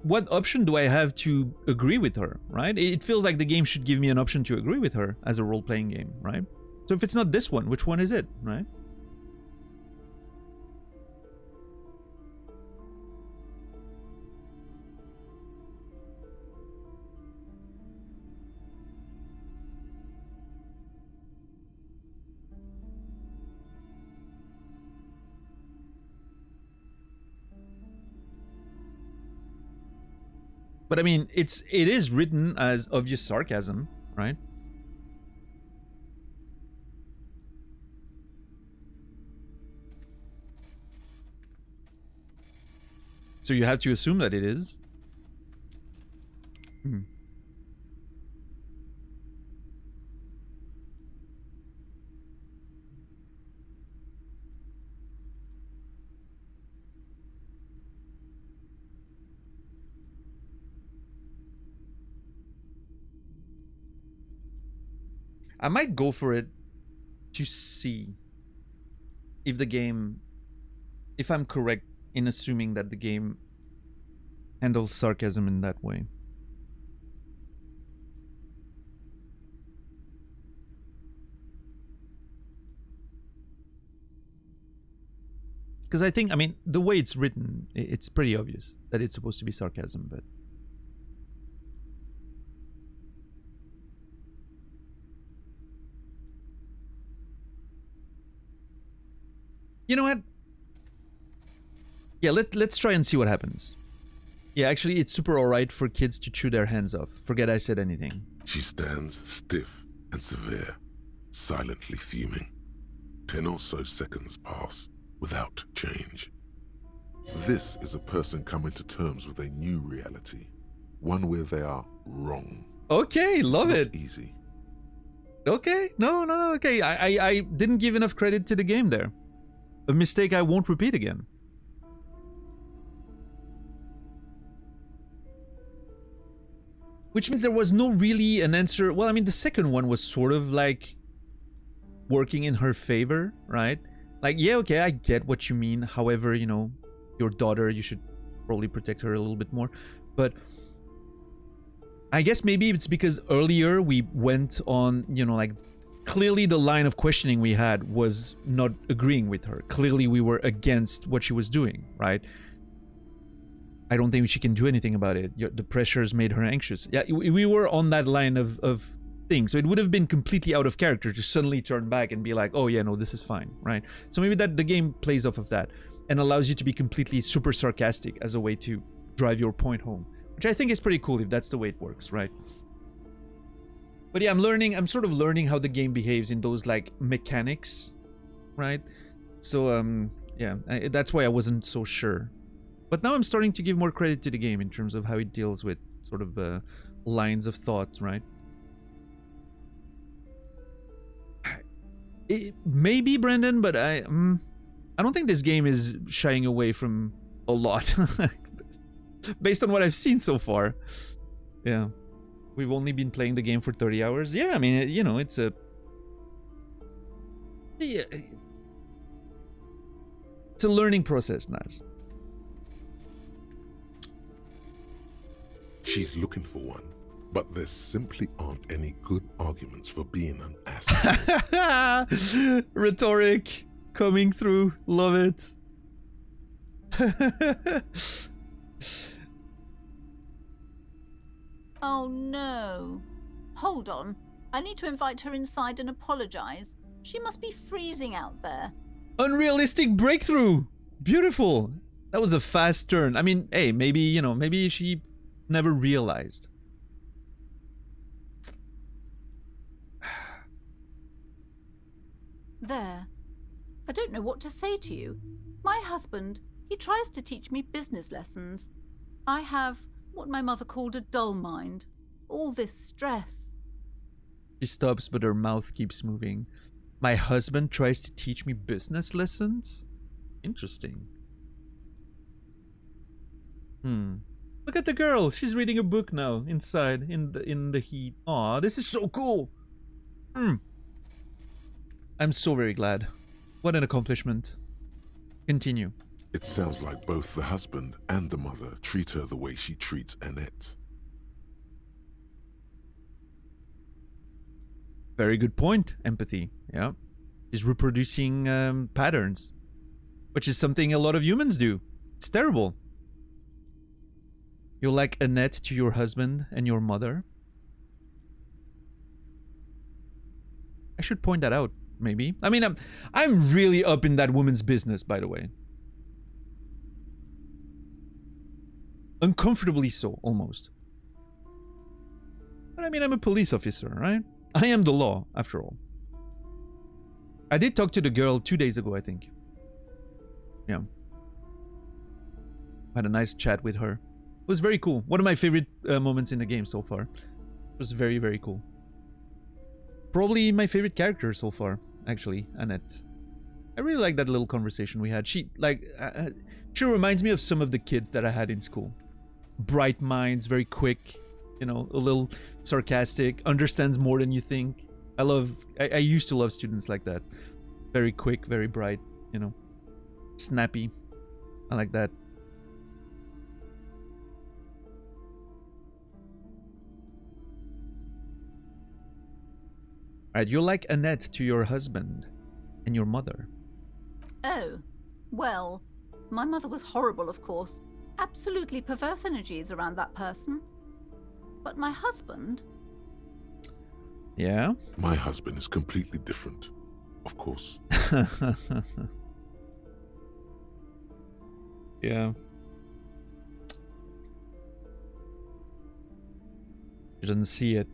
what option do I have to agree with her, right? It feels like the game should give me an option to agree with her as a role-playing game, right? So if it's not this one, which one is it, right? But I mean, it is written as obvious sarcasm, right? So you have to assume that it is. Hmm. I might go for it to see if the game, if I'm correct in assuming that the game handles sarcasm in that way. Because I think, I mean, the way it's written, it's pretty obvious that it's supposed to be sarcasm, but... You know what? Yeah, let's try and see what happens. Yeah, actually, it's super alright for kids to chew their hands off. Forget I said anything. She stands stiff and severe, silently fuming. 10 or so seconds pass without change. This is a person coming to terms with a new reality, one where they are wrong. Okay, love it. It's not easy. Okay, no, okay. I didn't give enough credit to the game there. A mistake I won't repeat again. Which means there was no really an answer. Well, I mean, the second one was sort of like working in her favor, right? Like, yeah, okay, I get what you mean. However, you know, your daughter, you should probably protect her a little bit more. But I guess maybe it's because earlier we went on, you know, like, clearly the line of questioning we had was not agreeing with her. Clearly we were against what she was doing, right? I don't think she can do anything about it. The pressures made her anxious. Yeah, we were on that line of things. So it would have been completely out of character to suddenly turn back and be like, oh yeah, no, this is fine, right? So maybe that the game plays off of that and allows you to be completely super sarcastic as a way to drive your point home, which I think is pretty cool if that's the way it works, right? But yeah, I'm sort of learning how the game behaves in those like mechanics, right? So yeah, that's why I wasn't so sure. But now I'm starting to give more credit to the game in terms of how it deals with sort of lines of thought, right? Maybe, Brendan, but I don't think this game is shying away from a lot. Based on what I've seen so far. Yeah. We've only been playing the game for 30 hours. Yeah, I mean, you know, it's a... Yeah, it's a learning process, Naz. She's looking for one, but there simply aren't any good arguments for being an ass. Rhetoric coming through. Love it. Oh no. Hold on. I need to invite her inside and apologize. She must be freezing out there. Unrealistic breakthrough. Beautiful. That was a fast turn. I mean, hey, maybe, you know, maybe she never realized. There. I don't know what to say to you. My husband, he tries to teach me business lessons. I have what my mother called a dull mind. All this stress. She stops, but her mouth keeps moving. My husband tries to teach me business lessons? Interesting. Look at the girl. She's reading a book now inside in the heat. Aw, this is so cool. I'm so very glad. What an accomplishment. Continue. It sounds like both the husband and the mother treat her the way she treats Annette. Very good point. Empathy. Yeah. Is reproducing patterns, which is something a lot of humans do. It's terrible. You're like Annette to your husband and your mother. I should point that out, maybe. I mean, I'm really up in that woman's business, by the way. Uncomfortably so, almost. But I mean, I'm a police officer, right? I am the law, after all. I did talk to the girl 2 days ago, I think. Yeah. Had a nice chat with her. It was very cool. One of my favorite moments in the game so far. It was very, very cool. Probably my favorite character so far, actually, Annette. I really like that little conversation we had. She reminds me of some of the kids that I had in school. Bright minds, very quick, you know, a little sarcastic, understands more than you think. I used to love students like that. Very quick, very bright, you know, snappy. I like that. Alright, you're like Annette to your husband and your mother. Oh, well, my mother was horrible, of course. Absolutely perverse energies around that person. But my husband... Yeah? My husband is completely different, of course. Yeah. She doesn't see it.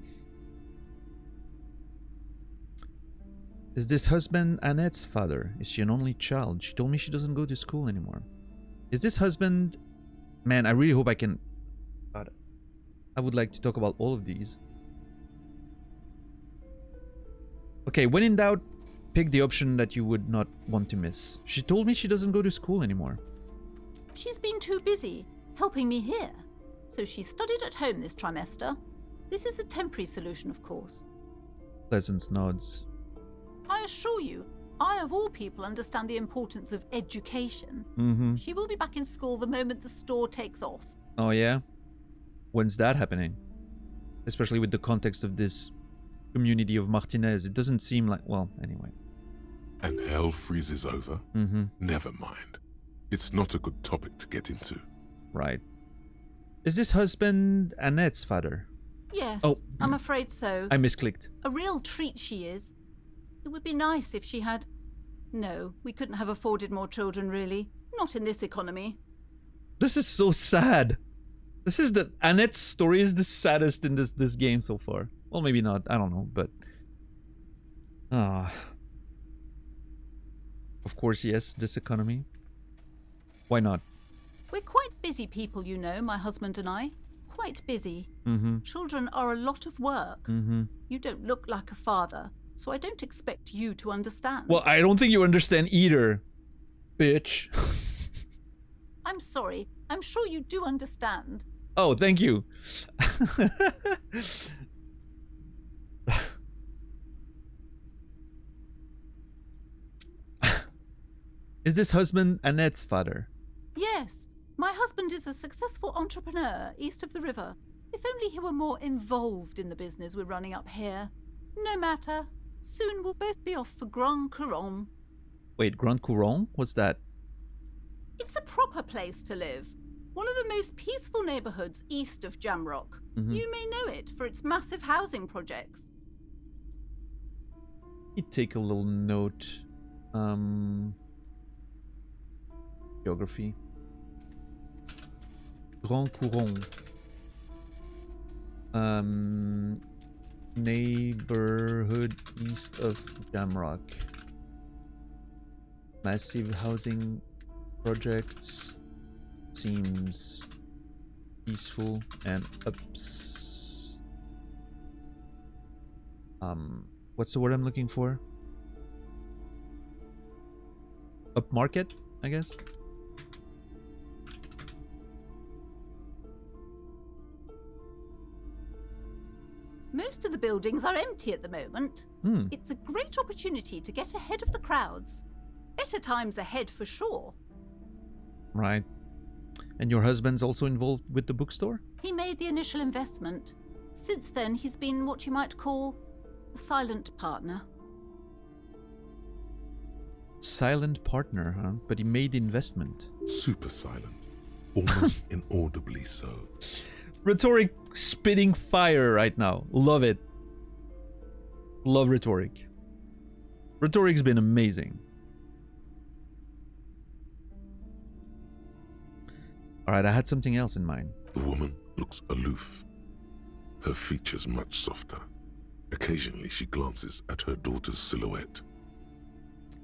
Is this husband Annette's father? Is she an only child? She told me she doesn't go to school anymore. Is this husband... Man, I really hope I can... God, I would like to talk about all of these. Okay, when in doubt, pick the option that you would not want to miss. She told me she doesn't go to school anymore. She's been too busy helping me here. So she studied at home this trimester. This is a temporary solution, of course. Pleasant nods. I assure you, I of all people understand the importance of education. Mm-hmm. She will be back in school the moment the store takes off. Oh yeah? When's that happening? Especially with the context of this community of Martinez. It doesn't seem like... Well, anyway. And hell freezes over? Mm-hmm. Never mind. It's not a good topic to get into. Right. Is this husband Annette's father? Yes, Oh. I'm afraid so. I misclicked. A real treat she is. It would be nice if she had... No, we couldn't have afforded more children, really. Not in this economy. This is so sad. This is the... Annette's story is the saddest in this game so far. Well, maybe not. I don't know, but... Of course, yes, this economy. Why not? We're quite busy people, you know, my husband and I. Quite busy. Mm-hmm. Children are a lot of work. Mm-hmm. You don't look like a father, so I don't expect you to understand. Well, I don't think you understand either, bitch. I'm sorry. I'm sure you do understand. Oh, thank you. Is this husband Annette's father? Yes. My husband is a successful entrepreneur east of the river. If only he were more involved in the business we're running up here. No matter. Soon we'll both be off for Grand Couronne. Wait, Grand Couronne? What's that? It's a proper place to live. One of the most peaceful neighborhoods east of Jamrock. Mm-hmm. You may know it for its massive housing projects. You take a little note. Geography. Grand Couronne. Neighborhood east of Jamrock. Massive housing projects. Seems peaceful and ups. What's the word I'm looking for? Upmarket, I guess. Most of the buildings are empty at the moment. It's a great opportunity to get ahead of the crowds. Better times ahead for sure. Right. And your husband's also involved with the bookstore? He made the initial investment. Since then, he's been what you might call a silent partner. Silent partner, huh? But he made the investment. Super silent, almost inaudibly so. Rhetoric spitting fire right now. Love it. Love rhetoric. Rhetoric's been amazing. Alright, I had something else in mind. The woman looks aloof, her features much softer. Occasionally she glances at her daughter's silhouette.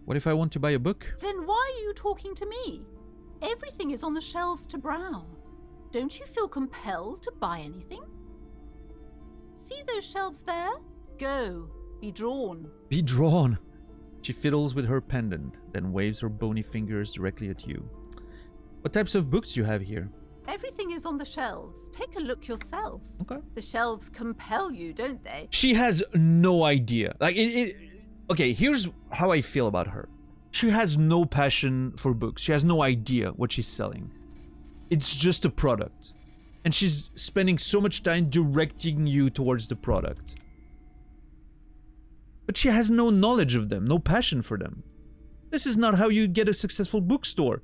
What if I want to buy a book? Then why are you talking to me? Everything is on the shelves to browse. Don't you feel compelled to buy anything? See those shelves there? Go. Be drawn. Be drawn. She fiddles with her pendant, then waves her bony fingers directly at you. What types of books do you have here? Everything is on the shelves. Take a look yourself. Okay. The shelves compel you, don't they? She has no idea. Like, okay, here's how I feel about her. She has no passion for books. She has no idea what she's selling. It's just a product. And she's spending so much time directing you towards the product. But she has no knowledge of them, no passion for them. This is not how you get a successful bookstore.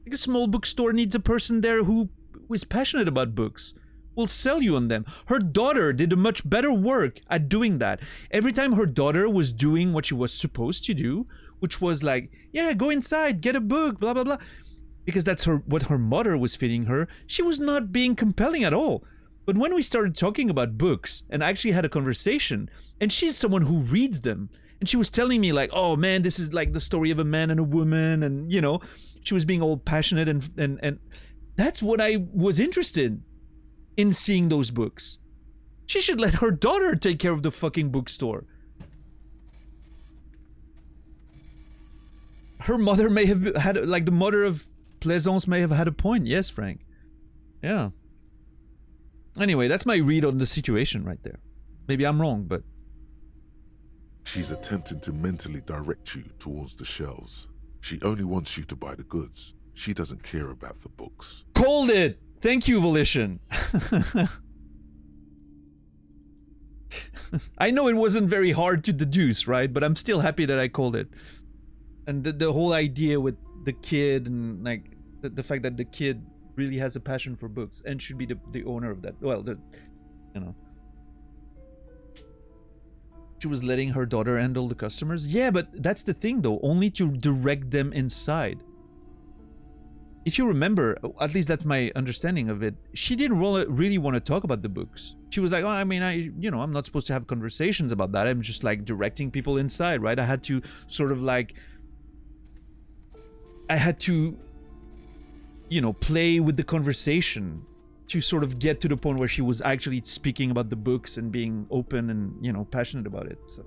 Like a small bookstore needs a person there who is passionate about books, will sell you on them. Her daughter did a much better work at doing that. Every time her daughter was doing what she was supposed to do, which was like, yeah, go inside, get a book, blah, blah, blah. Because that's what her mother was feeding her. She was not being compelling at all. But when we started talking about books and I actually had a conversation, and she's someone who reads them, and she was telling me like, oh man, this is like the story of a man and a woman, and you know, she was being all passionate and that's what I was interested in, seeing those books. She should let her daughter take care of the fucking bookstore. Her mother may have had, like the mother of Plaisance may have had a point. Yes, Frank. Yeah. Anyway, that's my read on the situation right there. Maybe I'm wrong, but... She's attempting to mentally direct you towards the shelves. She only wants you to buy the goods. She doesn't care about the books. Called it! Thank you, Volition. I know it wasn't very hard to deduce, right? But I'm still happy that I called it. And the whole idea with the kid and like the fact that the kid really has a passion for books and should be the owner of that. Well, you know. She was letting her daughter handle the customers. Yeah, but that's the thing though, only to direct them inside. If you remember, at least that's my understanding of it, she didn't really want to talk about the books. She was like, oh, I mean, I'm not supposed to have conversations about that. I'm just like directing people inside, right? I had to sort of like, you know, play with the conversation to sort of get to the point where she was actually speaking about the books and being open and, you know, passionate about it. So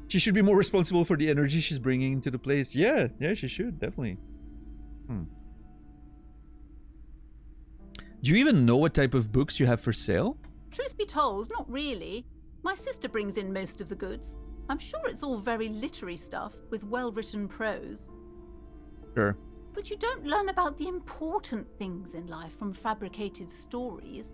she should be more responsible for the energy she's bringing into the place. Yeah, she should, definitely. Do you even know what type of books you have for sale? Truth be told, not really. My sister brings in most of the goods. I'm sure it's all very literary stuff with well-written prose. Sure. But you don't learn about the important things in life from fabricated stories.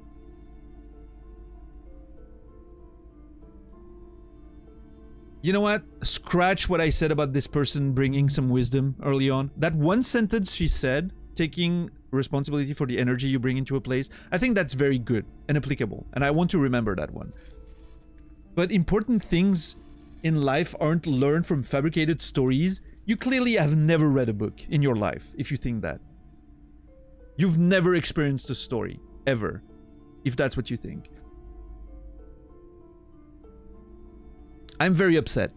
You know what? Scratch what I said about this person bringing some wisdom early on. That one sentence she said, taking responsibility for the energy you bring into a place, I think that's very good and applicable. And I want to remember that one. But important things in life aren't learned from fabricated stories. You clearly have never read a book in your life, if you think that. You've never experienced a story, ever, if that's what you think. I'm very upset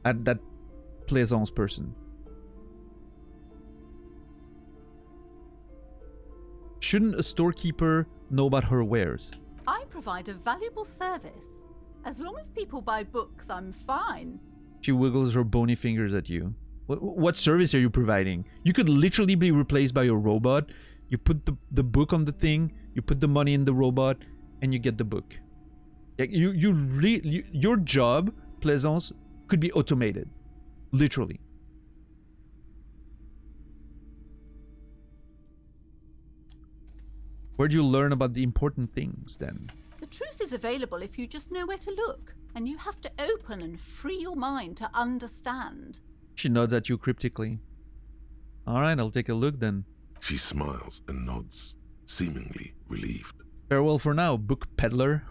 at that Plaisance person. Shouldn't a storekeeper know about her wares? I provide a valuable service. As long as people buy books, I'm fine. She wiggles her bony fingers at you. What service are you providing? You could literally be replaced by a robot. You put the book on the thing, you put the money in the robot, and you get the book. Like your job, Plaisance, could be automated. Literally. Where do you learn about the important things then? The truth is available if you just know where to look, and you have to open and free your mind to understand. She nods at you cryptically. Alright, I'll take a look then. She smiles and nods, seemingly relieved. Farewell for now, book peddler.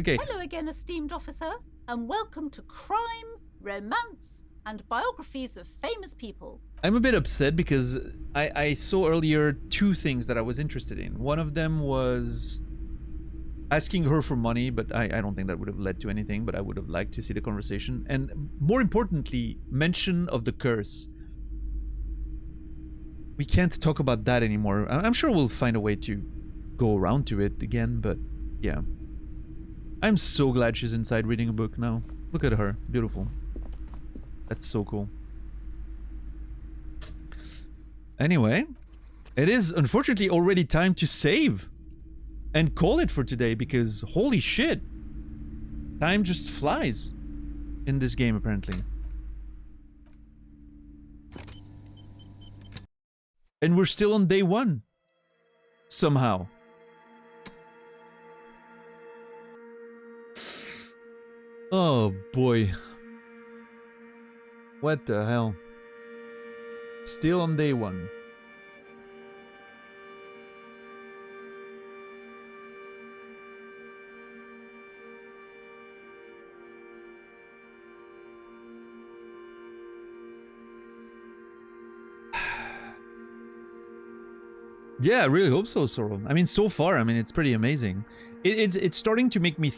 Okay. Hello again, esteemed officer, and welcome to Crime, Romance, and Biographies of Famous People. I'm a bit upset because I saw earlier two things that I was interested in. One of them was asking her for money, but I don't think that would have led to anything, but I would have liked to see the conversation. And more importantly, mention of the curse. We can't talk about that anymore. I'm sure we'll find a way to go around to it again, but yeah. I'm so glad she's inside reading a book now. Look at her. Beautiful. That's so cool. Anyway, it is unfortunately already time to save and call it for today because holy shit. Time just flies in this game apparently. And we're still on day 1. Somehow. Oh boy. What the hell? Still on day 1. Yeah, I really hope so, Sorrow. I mean, so far, I mean, it's pretty amazing. It's starting to make me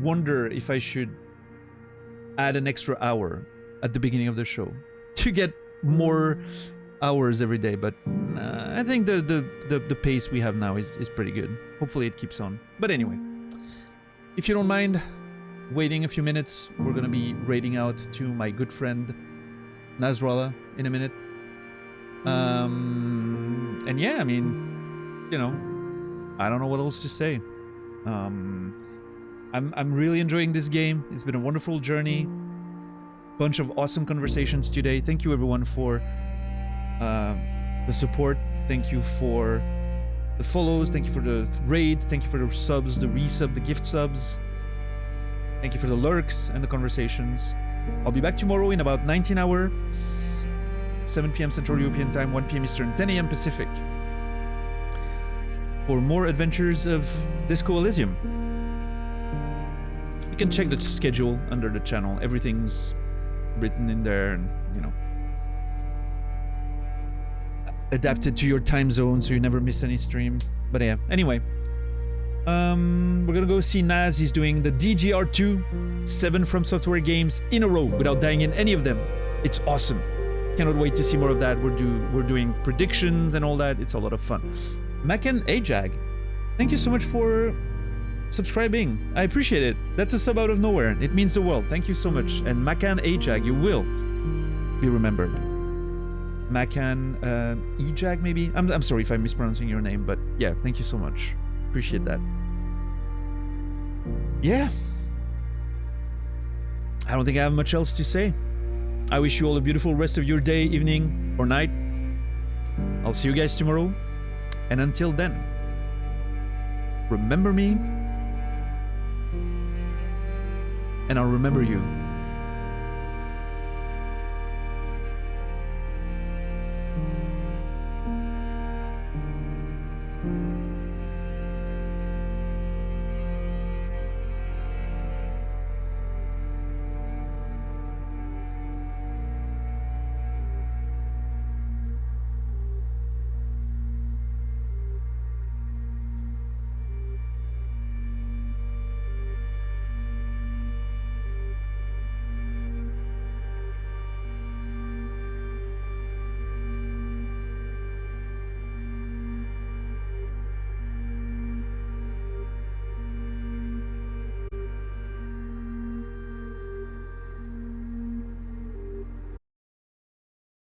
wonder if I should add an extra hour at the beginning of the show to get more hours every day. But I think the pace we have now is pretty good. Hopefully it keeps on. But anyway, if you don't mind waiting a few minutes, we're gonna be raiding out to my good friend Nasrallah in a minute. And yeah, I mean, you know, I don't know what else to say. I'm really enjoying this game. It's been a wonderful journey. Bunch of awesome conversations today. Thank you everyone for the support. Thank you for the follows. Thank you for the raid. Thank you for the subs, the resub, the gift subs. Thank you for the lurks and the conversations. I'll be back tomorrow in about 19 hours. 7 p.m. Central European Time, 1 p.m. Eastern, 10 a.m. Pacific. For more adventures of Disco Elysium. You can check the schedule under the channel. Everything's written in there and, you know, adapted to your time zone so you never miss any stream. But yeah, anyway. We're gonna go see Naz. He's doing the DGR2, 7 From Software games in a row without dying in any of them. It's awesome. Cannot wait to see more of that. We're doing predictions and all that. It's a lot of fun. Macan Ajag, thank you so much for subscribing. I appreciate it. That's a sub out of nowhere. It means the world. Thank you so much. And Macan Ajag, you will be remembered. Macan Ejag, maybe? I'm sorry if I'm mispronouncing your name, but yeah, thank you so much. Appreciate that. Yeah. I don't think I have much else to say. I wish you all a beautiful rest of your day, evening, or night. I'll see you guys tomorrow. And until then, remember me, and I'll remember you.